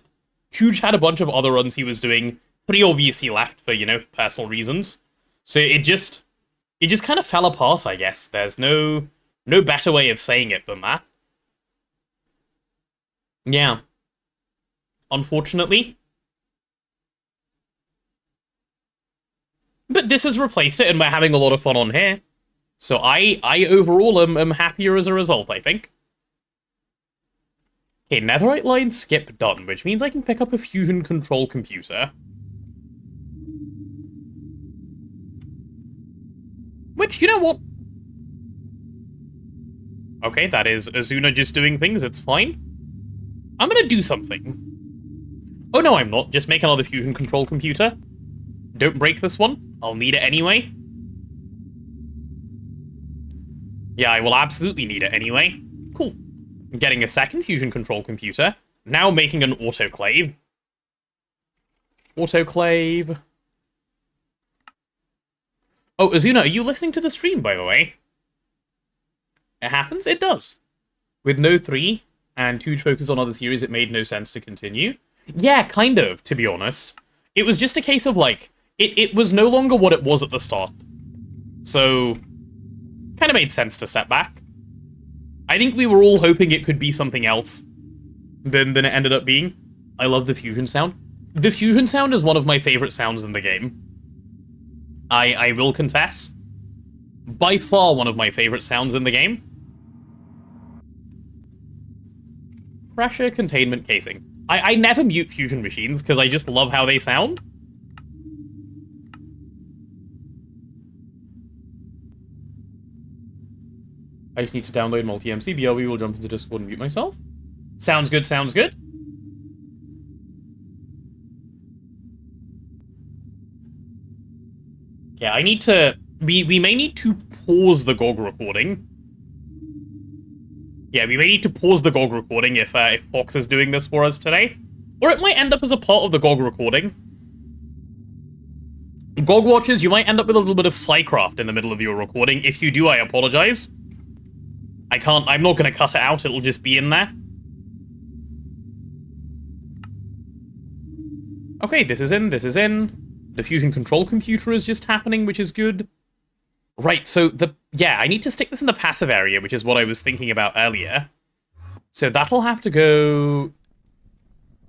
Huge had a bunch of other runs he was doing. 3 obviously left for, you know, personal reasons. So it just kind of fell apart, I guess. There's no better way of saying it than that. Yeah. Unfortunately. But this has replaced it, and we're having a lot of fun on here. So I overall am happier as a result, I think. Okay, netherite line skip done, which means I can pick up a fusion control computer. Which, you know what? Okay, that is Azuna just doing things, it's fine. I'm gonna do something. Oh no, I'm not. Just make another fusion control computer. Don't break this one. I'll need it anyway. Yeah, I will absolutely need it anyway. Cool. Getting a second fusion control computer. Now making an autoclave. Autoclave. Oh, Azuna, are you listening to the stream, by the way? It happens? It does. With no 3 and huge focus on other series, it made no sense to continue. Yeah, kind of, to be honest. It was just a case of, like, it was no longer what it was at the start. So, kind of made sense to step back. I think we were all hoping it could be something else than it ended up being. I love the fusion sound. The fusion sound is one of my favorite sounds in the game. I will confess. By far one of my favorite sounds in the game. Pressure containment casing. I never mute fusion machines because I just love how they sound. I just need to download multi-MC. BLB will jump into Discord and mute myself. Sounds good, sounds good. Yeah, I need to... We may need to pause the GOG recording. Yeah, we may need to pause the GOG recording if Fox is doing this for us today. Or it might end up as a part of the GOG recording. GOG watchers, you might end up with a little bit of Psycraft in the middle of your recording. If you do, I apologize. I'm not going to cut it out, it'll just be in there. Okay, this is in, this is in. The fusion control computer is just happening, which is good. Right, so yeah, I need to stick this in the passive area, which is what I was thinking about earlier. So that'll have to go...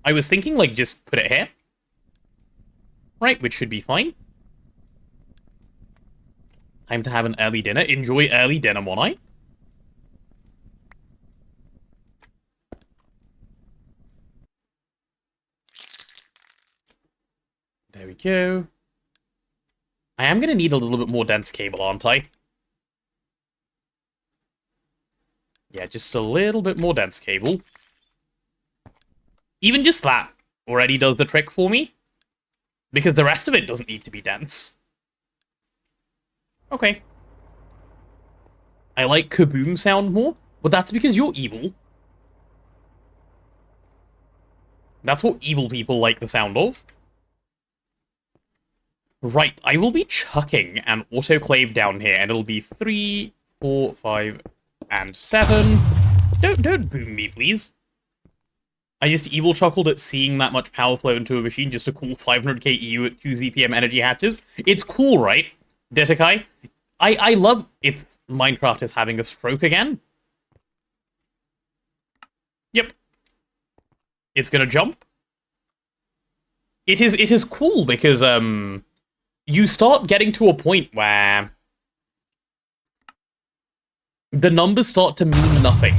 I was thinking, like, just put it here. Right, which should be fine. Time to have an early dinner. Enjoy early dinner, Monite. There we go. I am going to need a little bit more dense cable, aren't I? Yeah, just a little bit more dense cable. Even just that already does the trick for me. Because the rest of it doesn't need to be dense. Okay. I like kaboom sound more. Well, that's because you're evil. That's what evil people like the sound of. Right, I will be chucking an autoclave down here, and it'll be 3, 4, 5, and 7. Don't boom me, please. I just evil chuckled at seeing that much power flow into a machine, just a cool 500k EU at 2 ZPM energy hatches. It's cool, right, Detakai? I love it. Minecraft is having a stroke again. Yep. It's gonna jump. It is cool because, you start getting to a point where the numbers start to mean nothing.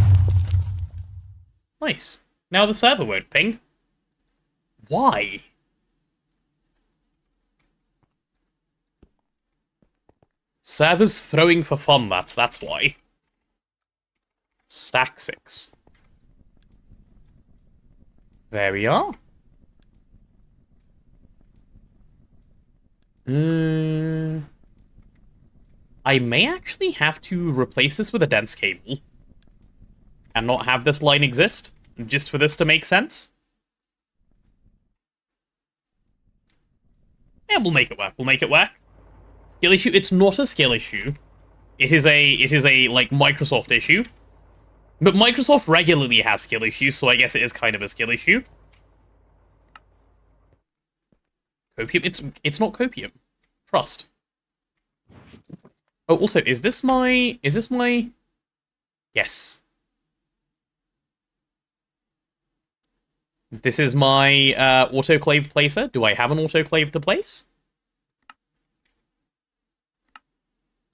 Nice. Now the server won't ping. Why? Servers throwing for fun, that's why. Stack 6. There we are. I may actually have to replace this with a dense cable. And not have this line exist, just for this to make sense. Yeah, we'll make it work. We'll make it work. Skill issue? It's not a skill issue. It is a like Microsoft issue. But Microsoft regularly has skill issues, so I guess it is kind of a skill issue. Copium? It's not copium. Trust. Oh, also, is this my... Yes. This is my autoclave placer. Do I have an autoclave to place?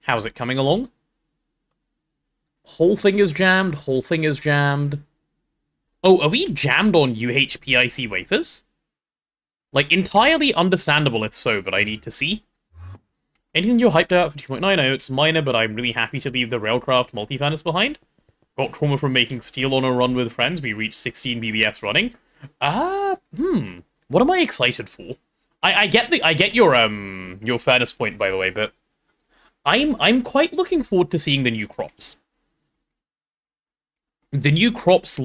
How's it coming along? Whole thing is jammed. Whole thing is jammed. Oh, are we jammed on UHPIC wafers? Like, entirely understandable if so, but I need to see. Anything you're hyped about for 2.9? I know it's minor, but I'm really happy to leave the Railcraft multi-furnace behind. Got trauma from making steel on a run with friends. We reached 16 BBS running. What am I excited for? I get your furnace point, by the way, but I'm quite looking forward to seeing the new crops. The new crops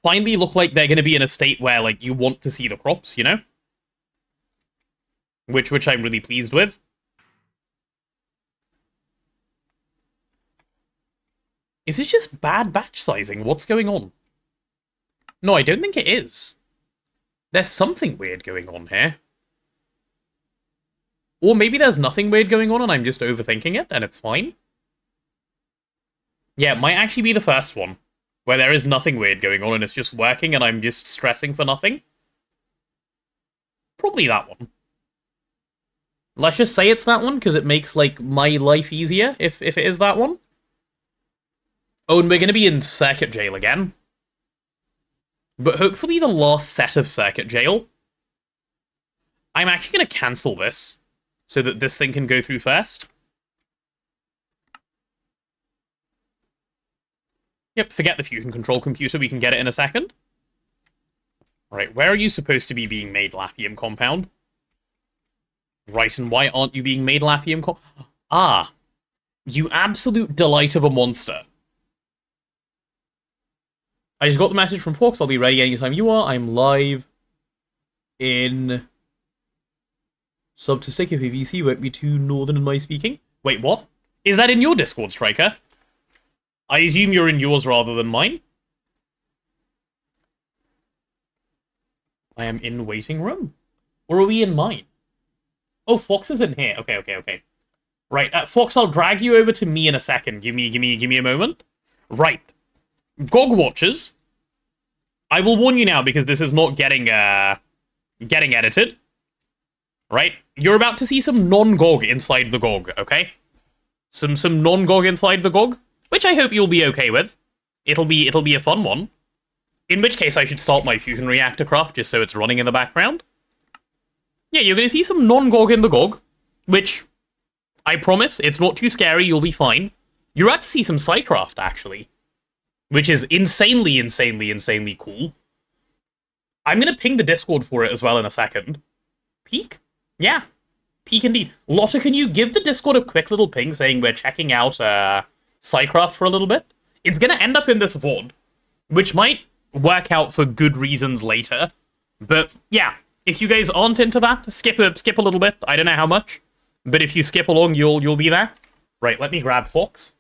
finally look like they're going to be in a state where, like, you want to see the crops, you know? Which I'm really pleased with. Is it just bad batch sizing? What's going on? No, I don't think it is. There's something weird going on here. Or maybe there's nothing weird going on and I'm just overthinking it and it's fine. Yeah, it might actually be the first one, where there is nothing weird going on and it's just working and I'm just stressing for nothing. Probably that one. Let's just say it's that one, because it makes, like, my life easier if it is that one. Oh, and we're going to be in Circuit Jail again. But hopefully the last set of Circuit Jail. I'm actually going to cancel this, so that this thing can go through first. Yep, forget the fusion control computer, we can get it in a second. Alright, where are you supposed to be being made, Lafium compound? Right, and why aren't you being made Lafium Ah, you absolute delight of a monster. I just got the message from Fox, I'll be ready anytime you are. I'm live in sub to stick if VC won't be too northern in my speaking. Wait, what? Is that in your Discord, Striker? I assume you're in yours rather than mine. I am in waiting room. Or are we in mine? Oh, Fox is in here. Okay. Right, Fox, I'll drag you over to me in a second. Give me a moment. Right. GOG watchers. I will warn you now because this is not getting edited. Right? You're about to see some non-GOG inside the GOG, okay? Some non-GOG inside the GOG, which I hope you'll be okay with. It'll be a fun one. In which case I should start my fusion reactor craft just so it's running in the background. Yeah, you're going to see some non-GOG in the GOG, which, I promise, it's not too scary, you'll be fine. You're about to see some Psycraft, actually, which is insanely cool. I'm going to ping the Discord for it as well in a second. Peek? Yeah, peek indeed. Lotta, can you give the Discord a quick little ping saying we're checking out Psycraft for a little bit? It's going to end up in this VOD, which might work out for good reasons later, but yeah. If you guys aren't into that, skip a little bit. I don't know how much, but if you skip along, you'll be there. Right, let me grab Fox.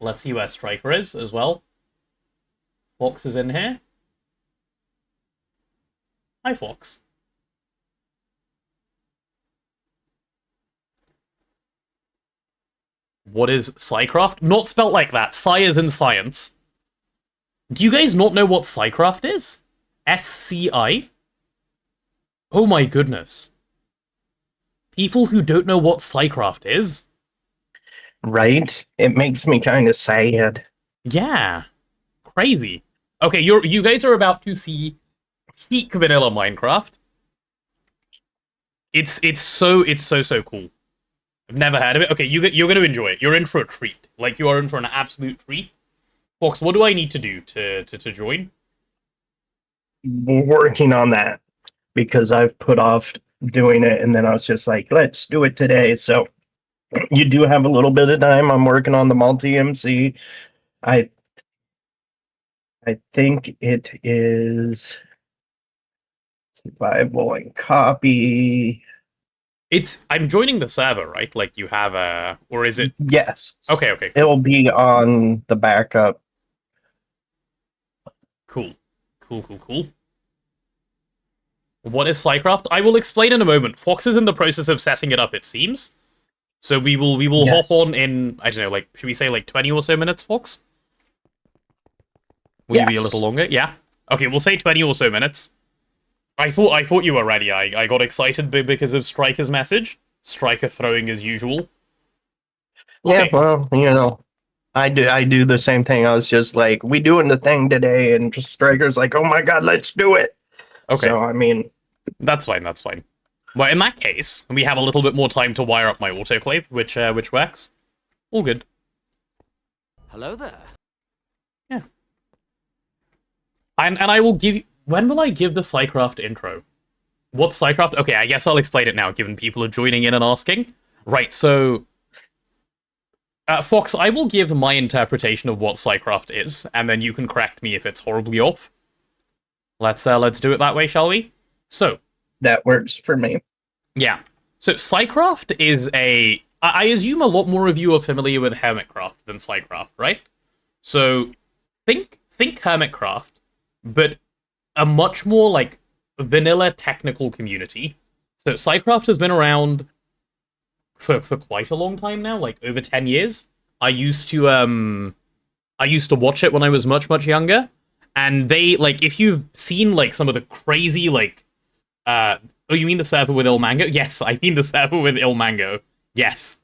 Let's see where Striker is as well. Fox is in here. Hi, Fox. What is Psycraft? Not spelt like that. Psy is in science. Do you guys not know what Psycraft is? SCI? Oh my goodness. People who don't know what Psycraft is? Right? It makes me kind of sad. Yeah. Crazy. Okay, you guys are about to see peak vanilla Minecraft. It's so cool. I've never heard of it. Okay, you're going to enjoy it. You're in for a treat. Like, you are in for an absolute treat. Fox, what do I need to do to join? We're working on that because I've put off doing it, and then I was just like, let's do it today. So you do have a little bit of time. I'm working on the multi-MC. I think it is survival and copy. I'm joining the server, right? Like, you have a... Or is it... Yes. Okay. It'll be on the backup. Cool. What is Psycraft? I will explain in a moment. Fox is in the process of setting it up, it seems. So we will Yes. hop on in, I don't know, like, should we say like 20 or so minutes, Fox? Will you be a Yes. little longer? Yeah? Okay, we'll say 20 or so minutes. I thought you were ready. I got excited because of Striker's message. Striker throwing as usual. Yeah, Okay. well, you know, I do the same thing. I was just like, we doing the thing today, and just Striker's like, oh my god, let's do it. Okay. So I mean, That's fine. Well, in that case, we have a little bit more time to wire up my autoclave, which works. All good. Hello there. Yeah. And I will give you... When will I give the Psycraft intro? What's Psycraft? Okay, I guess I'll explain it now, given people are joining in and asking. Right, so... Fox, I will give my interpretation of what Psycraft is, and then you can correct me if it's horribly off. Let's do it that way, shall we? So... that works for me. Yeah. So Psycraft is a... I assume a lot more of you are familiar with Hermitcraft than Psycraft, right? So think Hermitcraft, but a much more like vanilla technical community. So Psycraft has been around for quite a long time now, like over 10 years. I used to watch it when I was much younger, and they, like, if you've seen like some of the crazy like oh, you mean the server with Ilmango? Yes, I mean the server with Ilmango. Yes.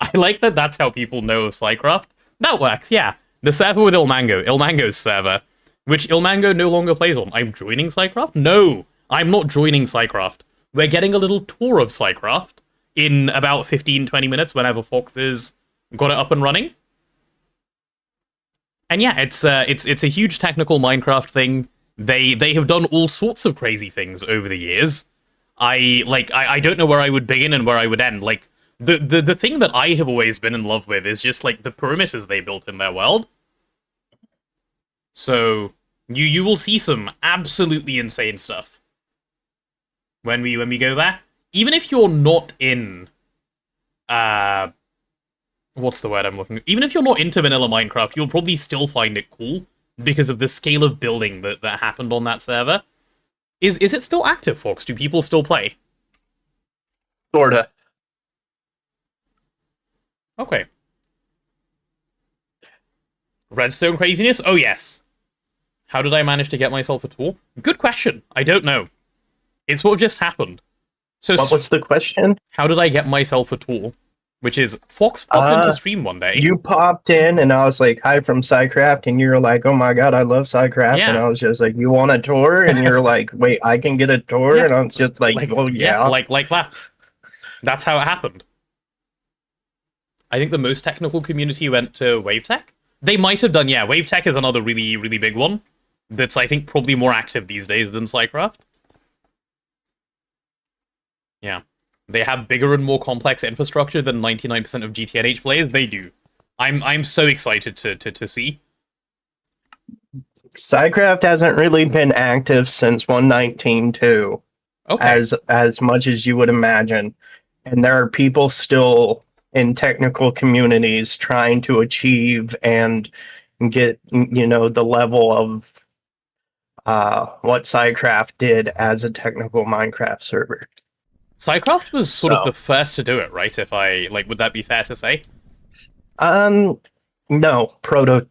I like that that's how people know of Psycraft. That works, yeah. The server with Ilmango's server, which Ilmango no longer plays on. I'm joining Psycraft? No, I'm not joining Psycraft. We're getting a little tour of Psycraft in about 15-20 minutes whenever Fox is got it up and running. And yeah, it's a huge technical Minecraft thing. They have done all sorts of crazy things over the years. I don't know where I would begin and where I would end. Like, the thing that I have always been in love with is just like the perimeters they built in their world. So you will see some absolutely insane stuff when we go there. Even if you're not in what's the word I'm looking at? Even if you're not into vanilla Minecraft, you'll probably still find it cool because of the scale of building that happened on that server. Is it still active, Fox? Do people still play? Sorta. Okay. Redstone craziness? Oh, yes. How did I manage to get myself a tool? Good question. I don't know. It sort of just happened. So, What was the question? how did I get myself a tool? Which is, Fox popped into stream one day. You popped in, and I was like, hi from Psycraft, and you're like, oh my god, I love Psycraft. Yeah. And I was just like, you want a tour? And you're like, wait, I can get a tour? Yeah. And I'm just like, well, yeah. like that. That's how it happened. I think the most technical community went to WaveTech. They might have done, yeah. WaveTech is another really, really big one. That's, I think, probably more active these days than Psycraft. Yeah. They have bigger and more complex infrastructure than 99% of GTNH players. They do. I'm so excited to see. Psycraft hasn't really been active since 119.2, Okay. as much as you would imagine. And there are people still in technical communities trying to achieve and get, you know, the level of what Psycraft did as a technical Minecraft server. Psycraft was sort of So- the first to do it, right? If I, like, would that be fair to say? No, not Proto.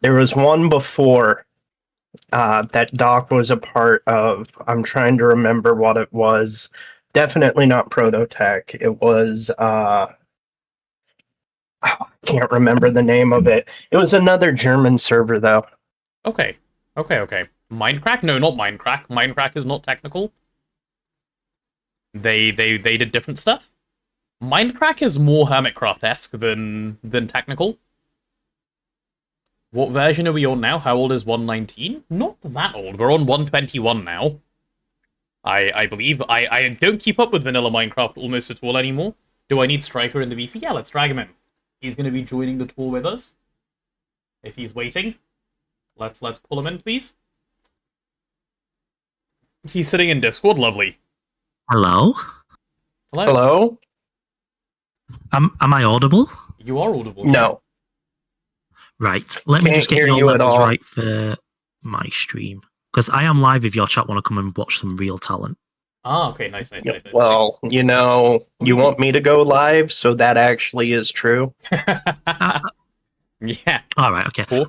There was one before that Doc was a part of. I'm trying to remember what it was. Definitely not Prototech. It was Can't remember the name of it. It was another German server though. Okay. Mindcrack? No, not Mindcrack. Mindcrack is not technical. They did different stuff. Mindcrack is more Hermitcraft-esque than technical. What version are we on now? How old is 119? Not that old. We're on 121 now. I believe. I don't keep up with vanilla Minecraft almost at all anymore. Do I need Striker in the VC? Yeah, let's drag him in. He's going to be joining the tour with us. If he's waiting, let's pull him in, please. He's sitting in Discord. Lovely. Hello? Hello? Am I audible? You are audible. No. Right. Let me Can't just get hear your you at levels all. right for my stream. Because I am live if your chat want to come and watch some real talent. Ah, okay, nice. Well, you know, you want me to go live, so that actually is true. Yeah. All right, okay. Cool.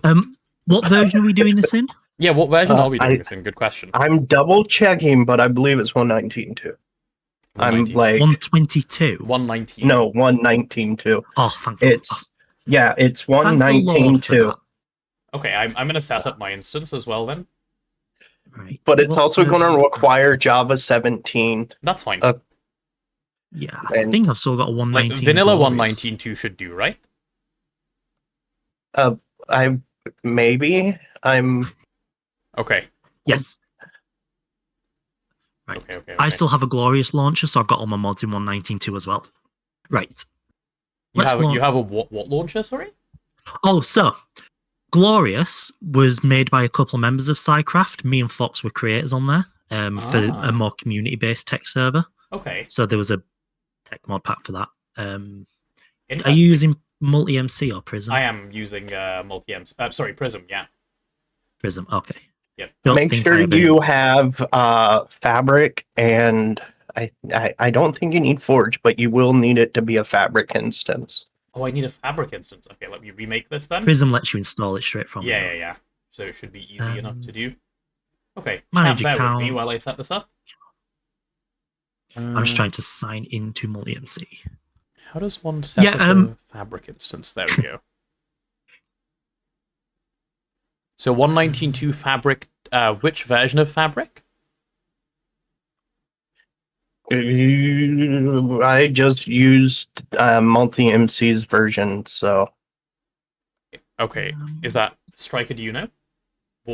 What version are we doing this in? Yeah, what version are we doing I- this in? Good question. I'm double checking, but I believe it's 119 too. I'm 119. like 122. 119. no 119 too. Oh, thank you. It's yeah, it's Thank the 119 Lord for too. that. Okay, I'm gonna set up my instance as well then. Right. But it's What also going version to is require Java 17. That's fine. Uh, that? Yeah, I and- think I've still got a Like 119. vanilla glorious. 119.2 should do, right? I maybe I'm Okay. Yes. Right. Okay. I still have a glorious launcher, so I've got all my mods in 119.2 as well. Right. You Let's launch. have a what launcher, sorry? Oh, so Glorious was made by a couple of members of SciCraft. Me and Fox were creators on there for a more community-based tech server. Okay. So there was a tech mod pack for that. Are Interesting. you using multi-MC or Prism? I am using Prism, yeah. Prism, okay. Yep. Don't make think sure I have you any- have Fabric, and I don't think you need Forge, but you will need it to be a Fabric instance. Oh, I need a Fabric instance. Okay, let me remake this then. Prism lets you install it straight from there. Yeah. So it should be easy enough to do. Okay, manage chat, bear with me account. while I set this up. I'm just trying to sign into multi-MC. How does one set Yeah, up a Fabric instance? There we go. So 119.2 Fabric, which version of Fabric? I just used multi-MC's version, so Okay, is that Striker? Do you know?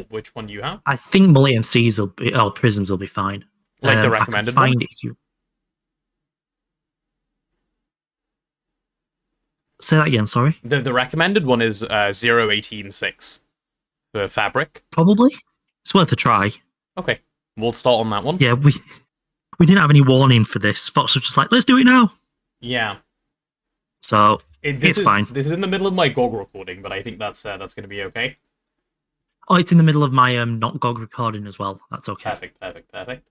Which one do you have? I think multi-MCs will be, or Prisms will be fine. Like the I can recommended find one? it if you... Say that again, sorry. The recommended one is 0.18.6 for Fabric. Probably. It's worth a try. Okay, we'll start on that one. Yeah, we didn't have any warning for this. Fox was just like, let's do it now. Yeah. So This it's fine. This is in the middle of my GOG recording, but I think that's going to be okay. Oh, it's in the middle of my not GOG recording as well. That's okay. Perfect.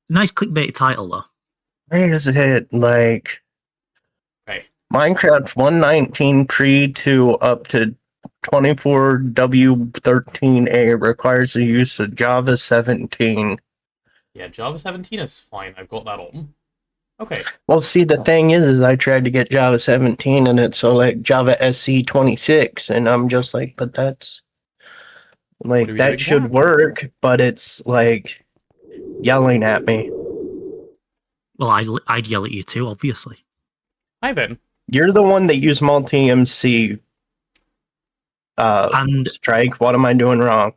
Nice clickbait title though. where is it? Like Okay. Minecraft 119 pre to up to 24W13A requires the use of Java 17. Yeah, Java 17 is fine. I've got that on. Okay. Well, see, the thing is I tried to get Java 17 and it's like Java SC 26, and I'm just like, but that's What like are we that doing should now? work, but it's like yelling at me. Well, I'd yell at you too, obviously. Hi, Ben. You're the one that used multi-MC. And Strike, what am I doing wrong?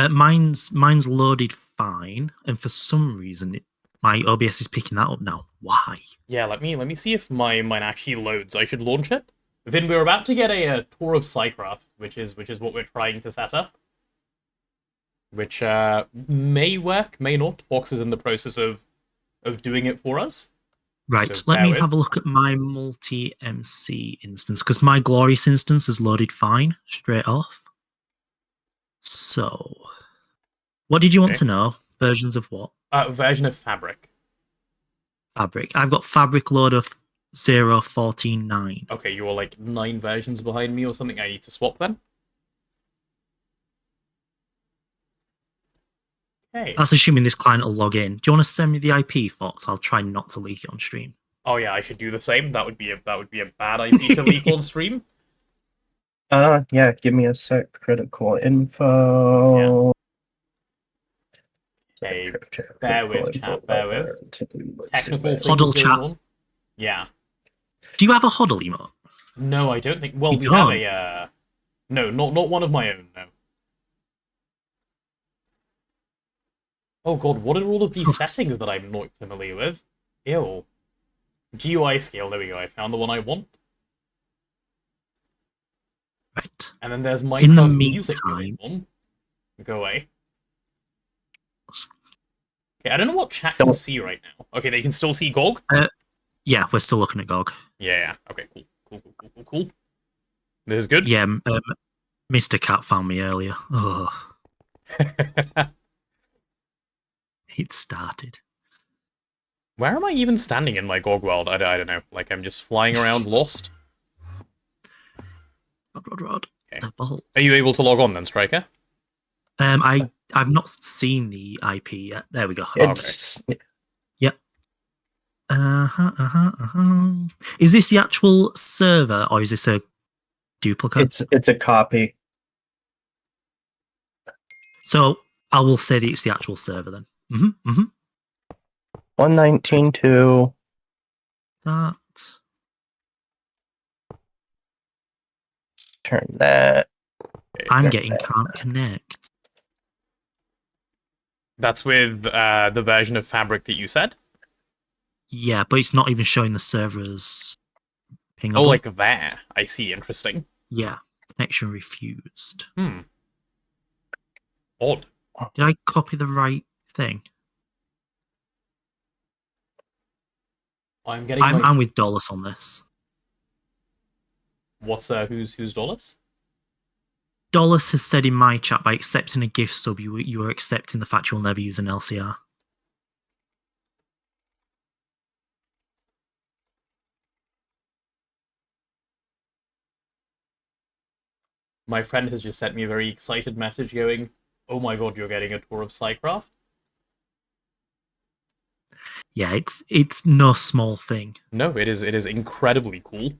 mine's loaded fine, and for some reason my OBS is picking that up now. Why? Yeah, let me see if mine actually loads. I should launch it. Vin, we're about to get a tour of SciCraft, which is what we're trying to set up. Which may work, may not. Fox is in the process of doing it for us. Right, So let me bear with. have a look at my multi-MC instance, because my Glorious instance is loaded fine, straight off. So, what did you want Okay. to know? Versions of what? Version of Fabric. Fabric. I've got Fabric load of 0.14.9. Okay, you're like 9 versions behind me or something. I need to swap then. Okay. That's assuming this client will log in. Do you want to send me the IP, Fox? I'll try not to leak it on stream. Oh yeah, I should do the same. That would be a bad IP to leak on stream. Yeah, give me a sec. Critical info. Hey, bear with, chat, bear with. Technical things Huddle going chat. on. Yeah. Do you have a huddle emote? No, I don't think. Well, You we have don't? a. No, not one of my own. No. Oh god, what are all of these settings that I'm not familiar with? Ew. GUI scale. There we go. I found the one I want. Right. And then there's In the Minecraft music going meantime, on. Go away. Okay, I don't know what chat can see right now. Okay, they can still see GOG? yeah, we're still looking at GOG. Yeah. Okay, cool. This is good? Yeah, Mr. Cat found me earlier. Oh, it started. Where am I even standing in my GOG world? I don't know. Like, I'm just flying around lost. Rod. Okay. The balls. Are you able to log on then, Striker? I've not seen the IP yet. There we go. It's Yep. Is this the actual server or is this a duplicate? it's a copy. So I will say that it's the actual server then. 119.2. That. Turn that. I'm getting can't connect. That's with the version of Fabric that you said? Yeah, but it's not even showing the servers pingable. Oh, like there. I see. Interesting. Yeah, connection refused. Odd. Did I copy the right thing? I'm with Dolus on this. What's who's dollars? Dolus has said in my chat, by accepting a gift sub, you are accepting the fact you'll never use an LCR. My friend has just sent me a very excited message going, "Oh my god, you're getting a tour of SciCraft?" Yeah, it's no small thing. No, it is incredibly cool.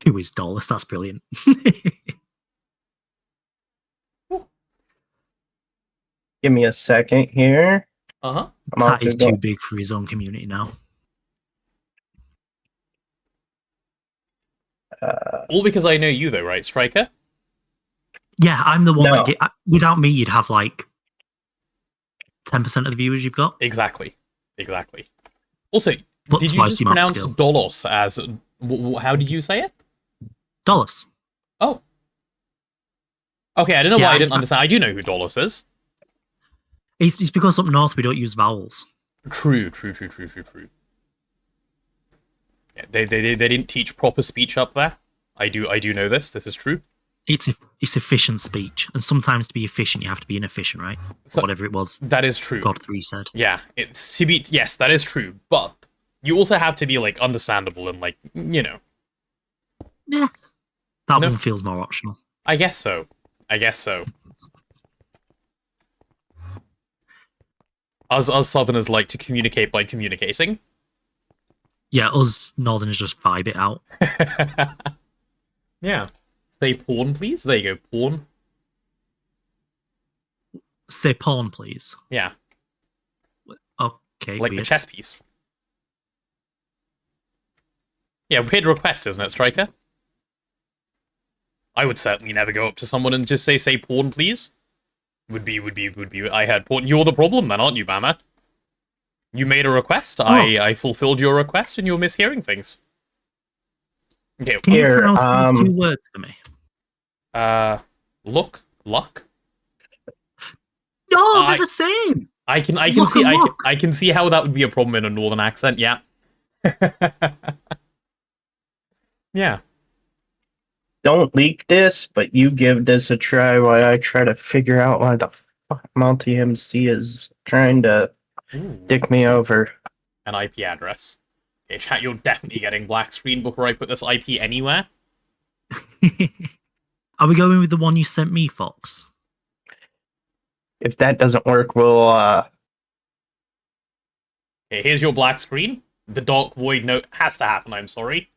Who is Dolus? That's brilliant. Give me a second here. Uh-huh. Tat is too big for his own community now. All because I know you, though, right, Striker? Yeah, I'm the one No. without me, you'd have like 10% of the viewers you've got. Exactly. Also, But did you twice just the amount of pronounce skill. Dolos as... how did you say it? Dolus. Oh. Okay, I don't know Yeah, why I didn't understand. I do know who Dolos is. It's because up north we don't use vowels. True. Yeah, they didn't teach proper speech up there. I do know this. This is true. It's efficient speech, and sometimes to be efficient you have to be inefficient, right? So, whatever it was. That is true. God 3 said. Yeah, it's to be. Yes, that is true. But you also have to be like understandable and like Yeah, that No. one feels more optional. I guess so. Us Southerners like to communicate by communicating. Yeah, us Northerners just vibe it out. Yeah. Say porn, please. There you go, porn. Say pawn, please. Yeah, Okay, like the weird. chess piece. Yeah, weird request, isn't it, Striker? I would certainly never go up to someone and just say porn, please. Would be. I had porn. You're the problem, then, aren't you, Bama? You made a request. I fulfilled your request, and you're mishearing things. Okay. Can you Here, pronounce these 2 words for me? Luck. No, they're the same. I can Look see and look. I can see how that would be a problem in a northern accent. Yeah. Yeah. Don't leak this, but you give this a try while I try to figure out why the fuck Multi MC is trying to Ooh. dick me over. An IP address. Okay, chat. You're definitely getting black screen before I put this IP anywhere. Are we going with the one you sent me, Fox? If that doesn't work, we'll Okay, here's your black screen. The dark void note has to happen, I'm sorry.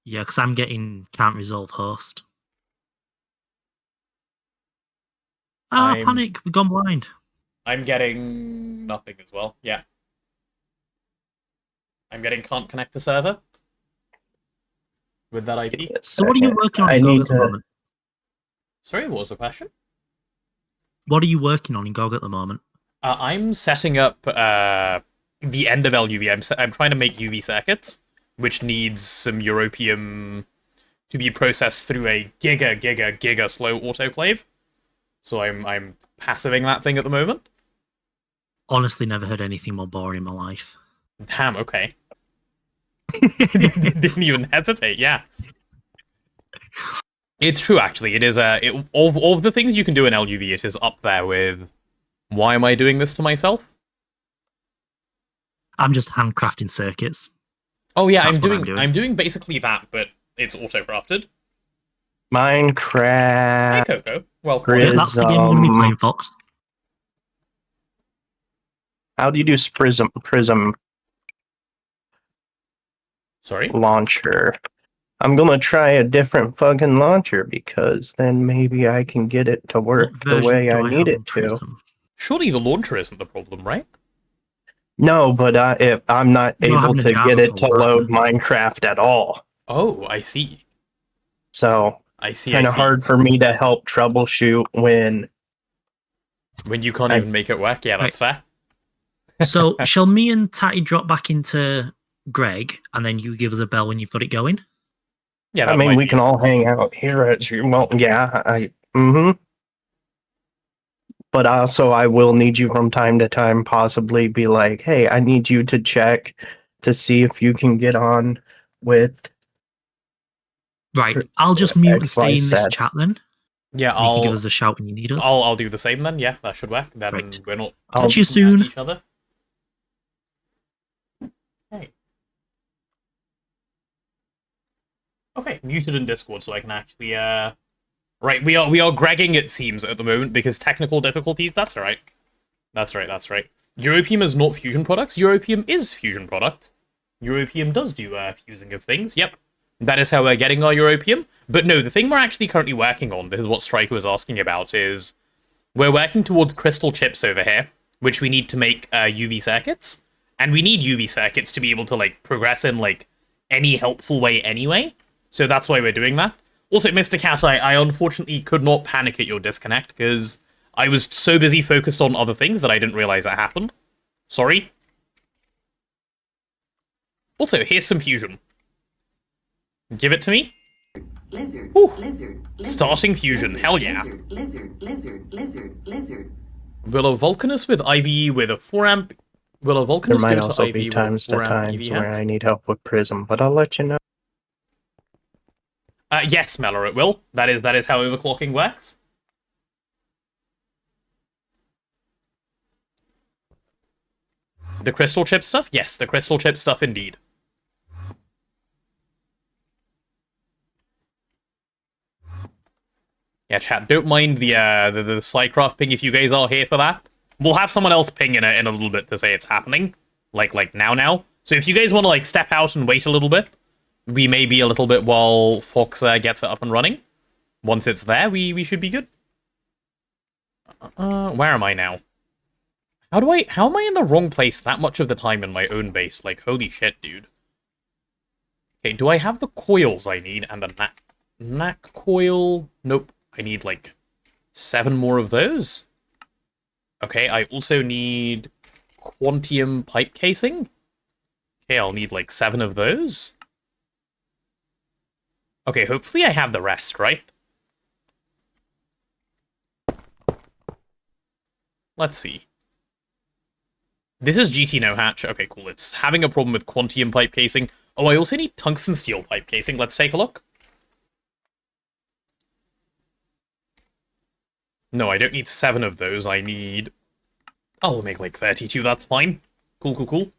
Yeah, because I'm getting can't resolve host. Panic, we've gone blind. I'm getting nothing as well, yeah. I'm getting can't connect to server with that IP. So what are you working on in GoG at the moment? Sorry, what was the question? What are you working on in GoG at the moment? I'm setting up the end of LUV. I'm trying to make UV circuits, which needs some europium to be processed through a giga slow autoclave. So I'm passiving that thing at the moment. Honestly, never heard anything more boring in my life. Damn, okay. Didn't even hesitate, yeah. It's true, actually. It is of the things you can do in LUV, it is up there with why am I doing this to myself? I'm just handcrafting circuits. Oh yeah, That's I'm doing basically that, but it's auto-crafted. Minecraft. Hey Coco, welcome. Grizz. Yeah, that's the game we're going to be playing, Fox. How do you do Prism Sorry? launcher? I'm gonna try a different fucking launcher because then maybe I can get it to work What the version way do I need have it on to. Prism? Surely the launcher isn't the problem, right? No, but if I'm not You're able having a to Java get it for to what? load Minecraft at all. Oh, I see. So I see, kind I of see. hard for me to help troubleshoot when When you can't even make it work, yeah, that's fair. So, shall me and Tatty drop back into Greg, and then you give us a bell when you've got it going? Yeah, I that mean might we be- can all hang out here at your But also I will need you from time to time possibly be like, hey, I need you to check to see if you can get on with Right, I'll just mute and X, stay Y, in this Z. chat then. Yeah, And you can give us a shout when you need us. I'll do the same then. Yeah, that should work. Then Right. we're not Catch you speaking at soon. each other. Hey. Okay, muted in Discord so I can actually right, we are Gregging, it seems, at the moment because technical difficulties. That's alright. That's right. Europium is not fusion products. Europium is fusion products. Europium does do fusing of things. Yep. That is how we're getting our Europium. But no, the thing we're actually currently working on, this is what Striker was asking about, is we're working towards crystal chips over here, which we need to make UV circuits. And we need UV circuits to be able to, like, progress in, like, any helpful way anyway. So that's why we're doing that. Also, Mr. Cat, I unfortunately could not panic at your disconnect, because I was so busy focused on other things that I didn't realize it happened. Sorry. Also, here's some fusion. Give it to me. Lizard, Whew. lizard, Starting fusion, hell yeah. Lizard. Will a Vulcanus with IVE with a 4 amp... Will a There Vulcanus might go to also IVE be with times a 4 to amp times EV where hatch? I need help with Prism, but I'll let you know. Yes, Mellor, it will. That is how overclocking works. The crystal chip stuff? Yes, the crystal chip stuff indeed. Yeah, chat, don't mind the Psycraft ping if you guys are here for that. We'll have someone else ping in a little bit to say it's happening. Like now. So if you guys want to, like, step out and wait a little bit, we may be a little bit while Fox gets it up and running. Once it's there, we should be good. Where am I now? How am I in the wrong place that much of the time in my own base? Like, holy shit, dude. Okay, do I have the coils I need and the NAC coil? Nope. I need, like, 7 more of those. Okay, I also need quantium pipe casing. Okay, I'll need, like, 7 of those. Okay, hopefully I have the rest, right? Let's see. This is GTNH hatch. Okay, cool. It's having a problem with quantium pipe casing. Oh, I also need tungsten steel pipe casing. Let's take a look. No, I don't need 7 of those. I need... I'll make like 32, that's fine. Cool.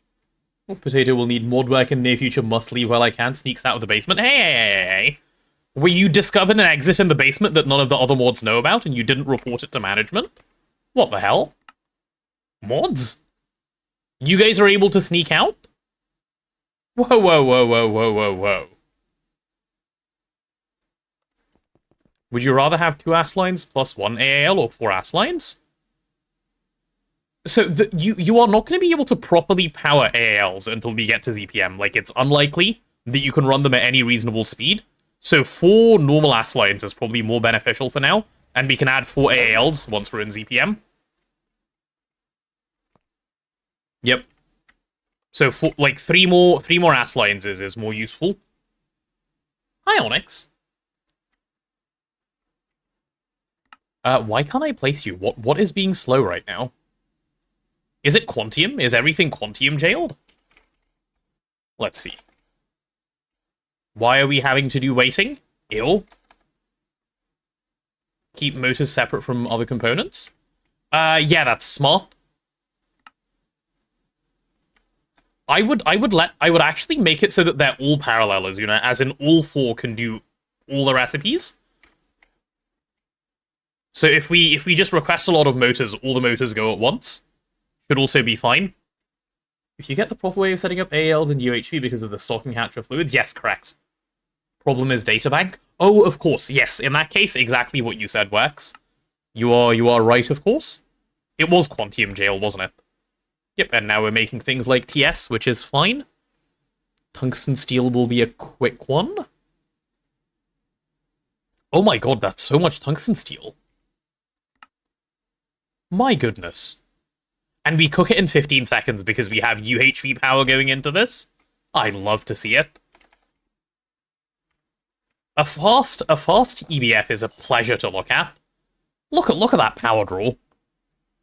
Oh, Potato will need mod work in the near future. Must leave while I can. Sneaks out of the basement. Hey! Were you discovered an exit in the basement that none of the other mods know about and you didn't report it to management? What the hell? Mods? You guys are able to sneak out? Whoa, whoa, whoa, whoa, whoa, whoa, whoa. Would you rather have 2 AS lines plus 1 AAL or 4 AS lines? So you are not going to be able to properly power AALs until we get to ZPM. Like, it's unlikely that you can run them at any reasonable speed. So 4 normal AS lines is probably more beneficial for now, and we can add 4 AALs once we're in ZPM. Yep. So for, like 3 more AS lines is more useful. Hi, Onyx. Why can't I place you? What is being slow right now? Is it Quantium? Is everything Quantium jailed? Let's see. Why are we having to do waiting? Ew. Keep motors separate from other components? Yeah, that's smart. I would actually make it so that they're all parallel, Azuna, as in all 4 can do all the recipes. So if we just request a lot of motors, all the motors go at once. Should also be fine. If you get the proper way of setting up AALs and UHV because of the stocking hatch for fluids, yes, correct. Problem is databank. Oh, of course, yes. In that case, exactly what you said works. You are right, of course. It was Quantium jail, wasn't it? Yep, and now we're making things like TS, which is fine. Tungsten steel will be a quick one. Oh my god, that's so much tungsten steel. My goodness. And we cook it in 15 seconds because we have UHV power going into this. I'd love to see it. A fast EBF is a pleasure to look at. Look at that power draw.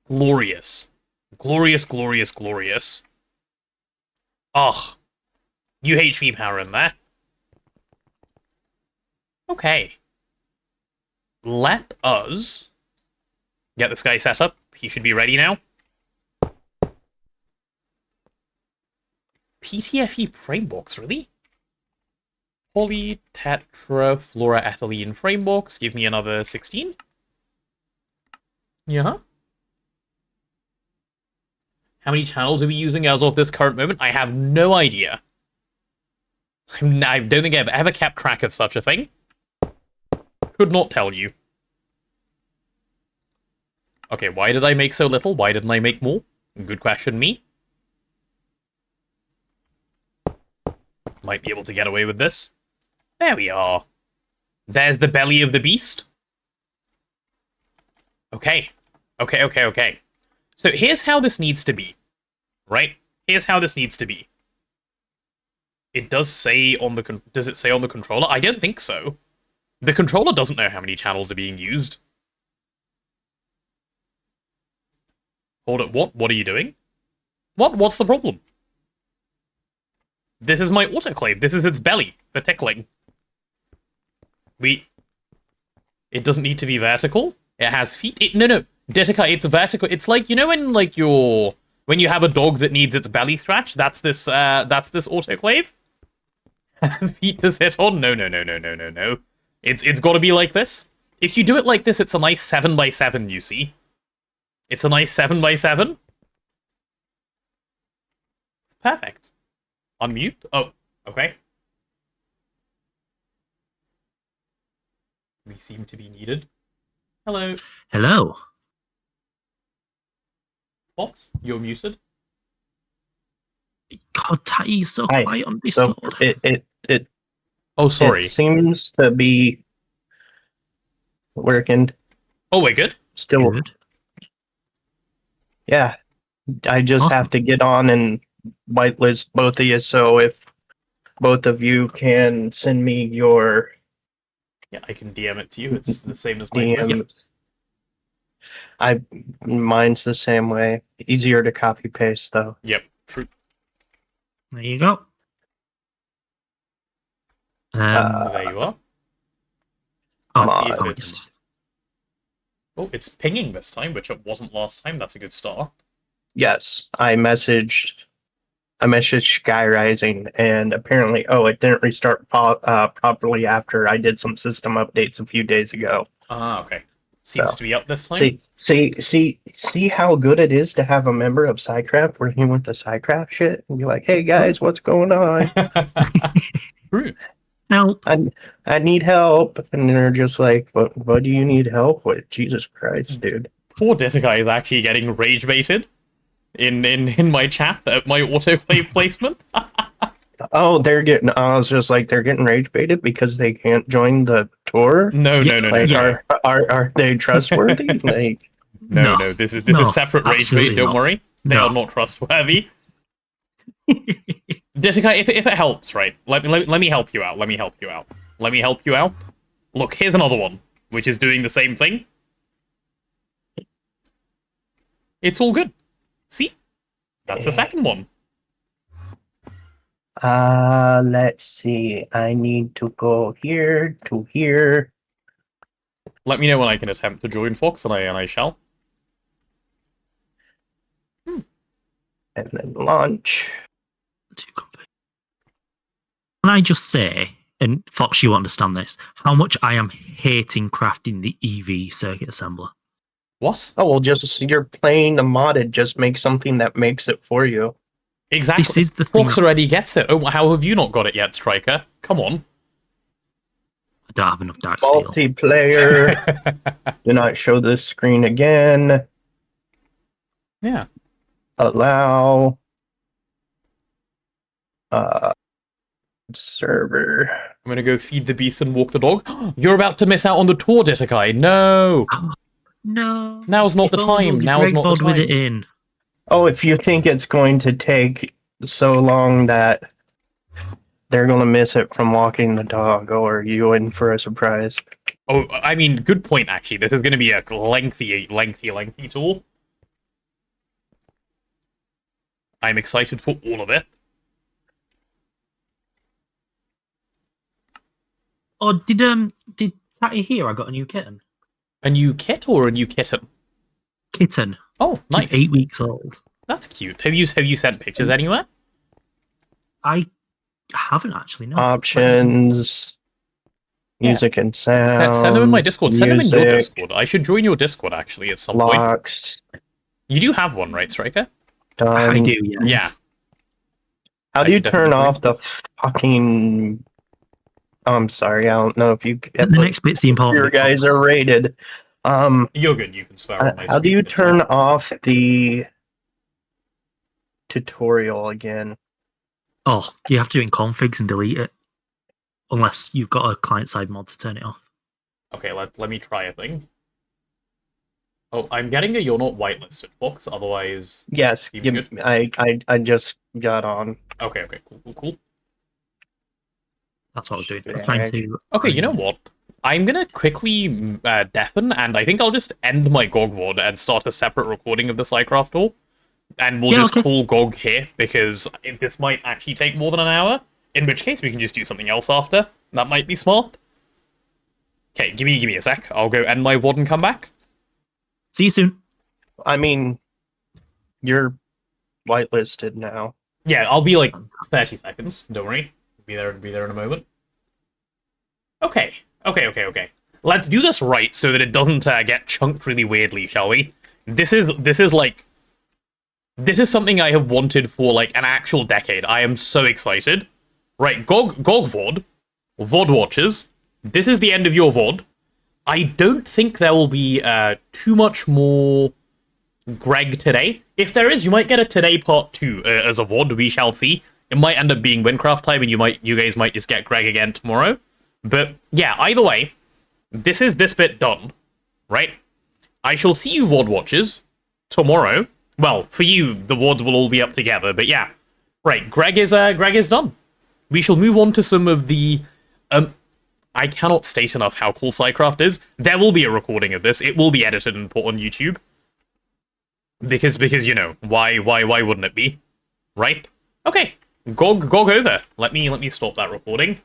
Glorious. Glorious, glorious, glorious. Ugh. UHV power in there. Okay. Let us get this guy set up. He should be ready now. PTFE framebox, really? Polytetrafluoroethylene framebox. Give me another 16. Yeah. How many channels are we using as of this current moment? I have no idea. I don't think I've ever kept track of such a thing. Could not tell you. Okay, why did I make so little? Why didn't I make more? Good question, me. Might be able to get away with this. There we are. There's the belly of the beast. Okay. Okay. So here's how this needs to be. Right? Here's how this needs to be. It does say on the... Does it say on the controller? I don't think so. The controller doesn't know how many channels are being used. Hold it, what? What are you doing? What's the problem? This is my autoclave. This is its belly for tickling. It doesn't need to be vertical. It has feet. No. Detica, it's vertical. It's like, you know when like when you have a dog that needs its belly scratched, that's this autoclave. Has feet to sit on? No. It's got to be like this. If you do it like this, it's a nice 7x7, you see. It's a nice 7x7. It's perfect. Unmute? Oh, okay. We seem to be needed. Hello. Hello. Fox, you're muted. God, Tatty's so Hi. quiet on So Discord. Oh, sorry. It seems to be working. Oh, we're good? Still. Good. Yeah. I just Awesome. have to get on and whitelist both of you. So if both of you can send me your Yeah, I can DM it to you. It's the same as my DM. Mine's the same way. Easier to copy paste though. Yep, true. There you go. There you are. Oh, see if oh, it's- Oh, it's pinging this time, which it wasn't last time. That's a good start. Yes, I messaged Sky Rising, and apparently, it didn't restart properly after I did some system updates a few days ago. Ah, okay. Seems So, to be up this time. see how good it is to have a member of SciCraft working with the SciCraft shit and be like, hey guys, what's going on? True. Help. I need help. And they're just like, what do you need help with? Jesus Christ, dude. Poor Disika is actually getting rage baited in my chat at my autoplay placement. Oh, I was just like, they're getting rage baited because they can't join the tour? No. Like, are they trustworthy? Like, No. This is separate rage absolutely bait. Don't not. worry, they No. are not trustworthy. Jessica, if it helps, right? Let me help you out. Let me help you out. Look, here's another one, which is doing the same thing. It's all good. See, that's the second one. let's see. I need to go here to here. Let me know when I can attempt to join Fox, and I shall. And then launch. Can I just say, and Fox, you understand this, how much I am hating crafting the EV circuit assembler. What? Oh, well, just you're playing the modded. Just make something that makes it for you. Exactly. This is the thing. Fox already gets it. Oh, how have you not got it yet, Striker? Come on. I don't have enough dark steel. Multiplayer. Do not show this screen again. Yeah. Allow. Server. I'm gonna go feed the beast and walk the dog. You're about to miss out on the tour, Desikai. No. No. Now's not the time. Now's not the With it time. in. Oh, if you think it's going to take so long that they're going to miss it from walking the dog, or you in for a surprise. Oh, I mean, good point, actually. This is going to be a lengthy tour. I'm excited for all of it. Oh, did Tatty hear I got a new kitten? A new kit or a new kitten? Kitten. Oh, nice. She's 8 weeks old. That's cute. Have you sent pictures anywhere? I haven't actually, no. Options. Music and sound. Send them in my Discord. Send them in your music, Discord. I should join your Discord, actually, at some point. Locks. You do have one, right, Striker? I Done. do, yes. Yeah. How I do you should turn definitely off the fucking... I'm sorry, I don't know if you The next bit's the important your bit. guys are rated. You're good. You can swear on my How do stream, you it's fine. turn off the tutorial again? Oh, you have to do it in configs and delete it. Unless you've got a client-side mod to turn it off. Okay, let me try a thing. Oh, I'm getting a you're not whitelisted, Fox, otherwise... Yes, Seems good. I just got on. Okay, cool. That's what I was doing. I was trying to... Okay, you know what? I'm gonna quickly deafen, and I think I'll just end my GOG VOD and start a separate recording of the SciCraft tour. And we'll just call GOG here, because this might actually take more than an hour, in which case we can just do something else after. That might be smart. Okay, give me a sec. I'll go end my VOD and come back. See you soon. I mean, you're whitelisted now. Yeah, I'll be like 30 seconds. Don't worry. Be there in a moment. Okay. Let's do this right so that it doesn't get chunked really weirdly, shall we? This is something I have wanted for like an actual decade. I am so excited. Right, GOG VOD, VOD watchers. This is the end of your VOD. I don't think there will be too much more Greg today. If there is, you might get a today part 2 as a VOD. We shall see. It might end up being Windcraft time, and you guys might just get Greg again tomorrow. But yeah, either way, this is this bit done, right? I shall see you VOD watchers tomorrow. Well, for you, the VODs will all be up together. But yeah, right. Greg is done. We shall move on to some of the. I cannot state enough how cool SciCraft is. There will be a recording of this. It will be edited and put on YouTube. Because you know why wouldn't it be, right? Okay. GOG over. Let me stop that recording.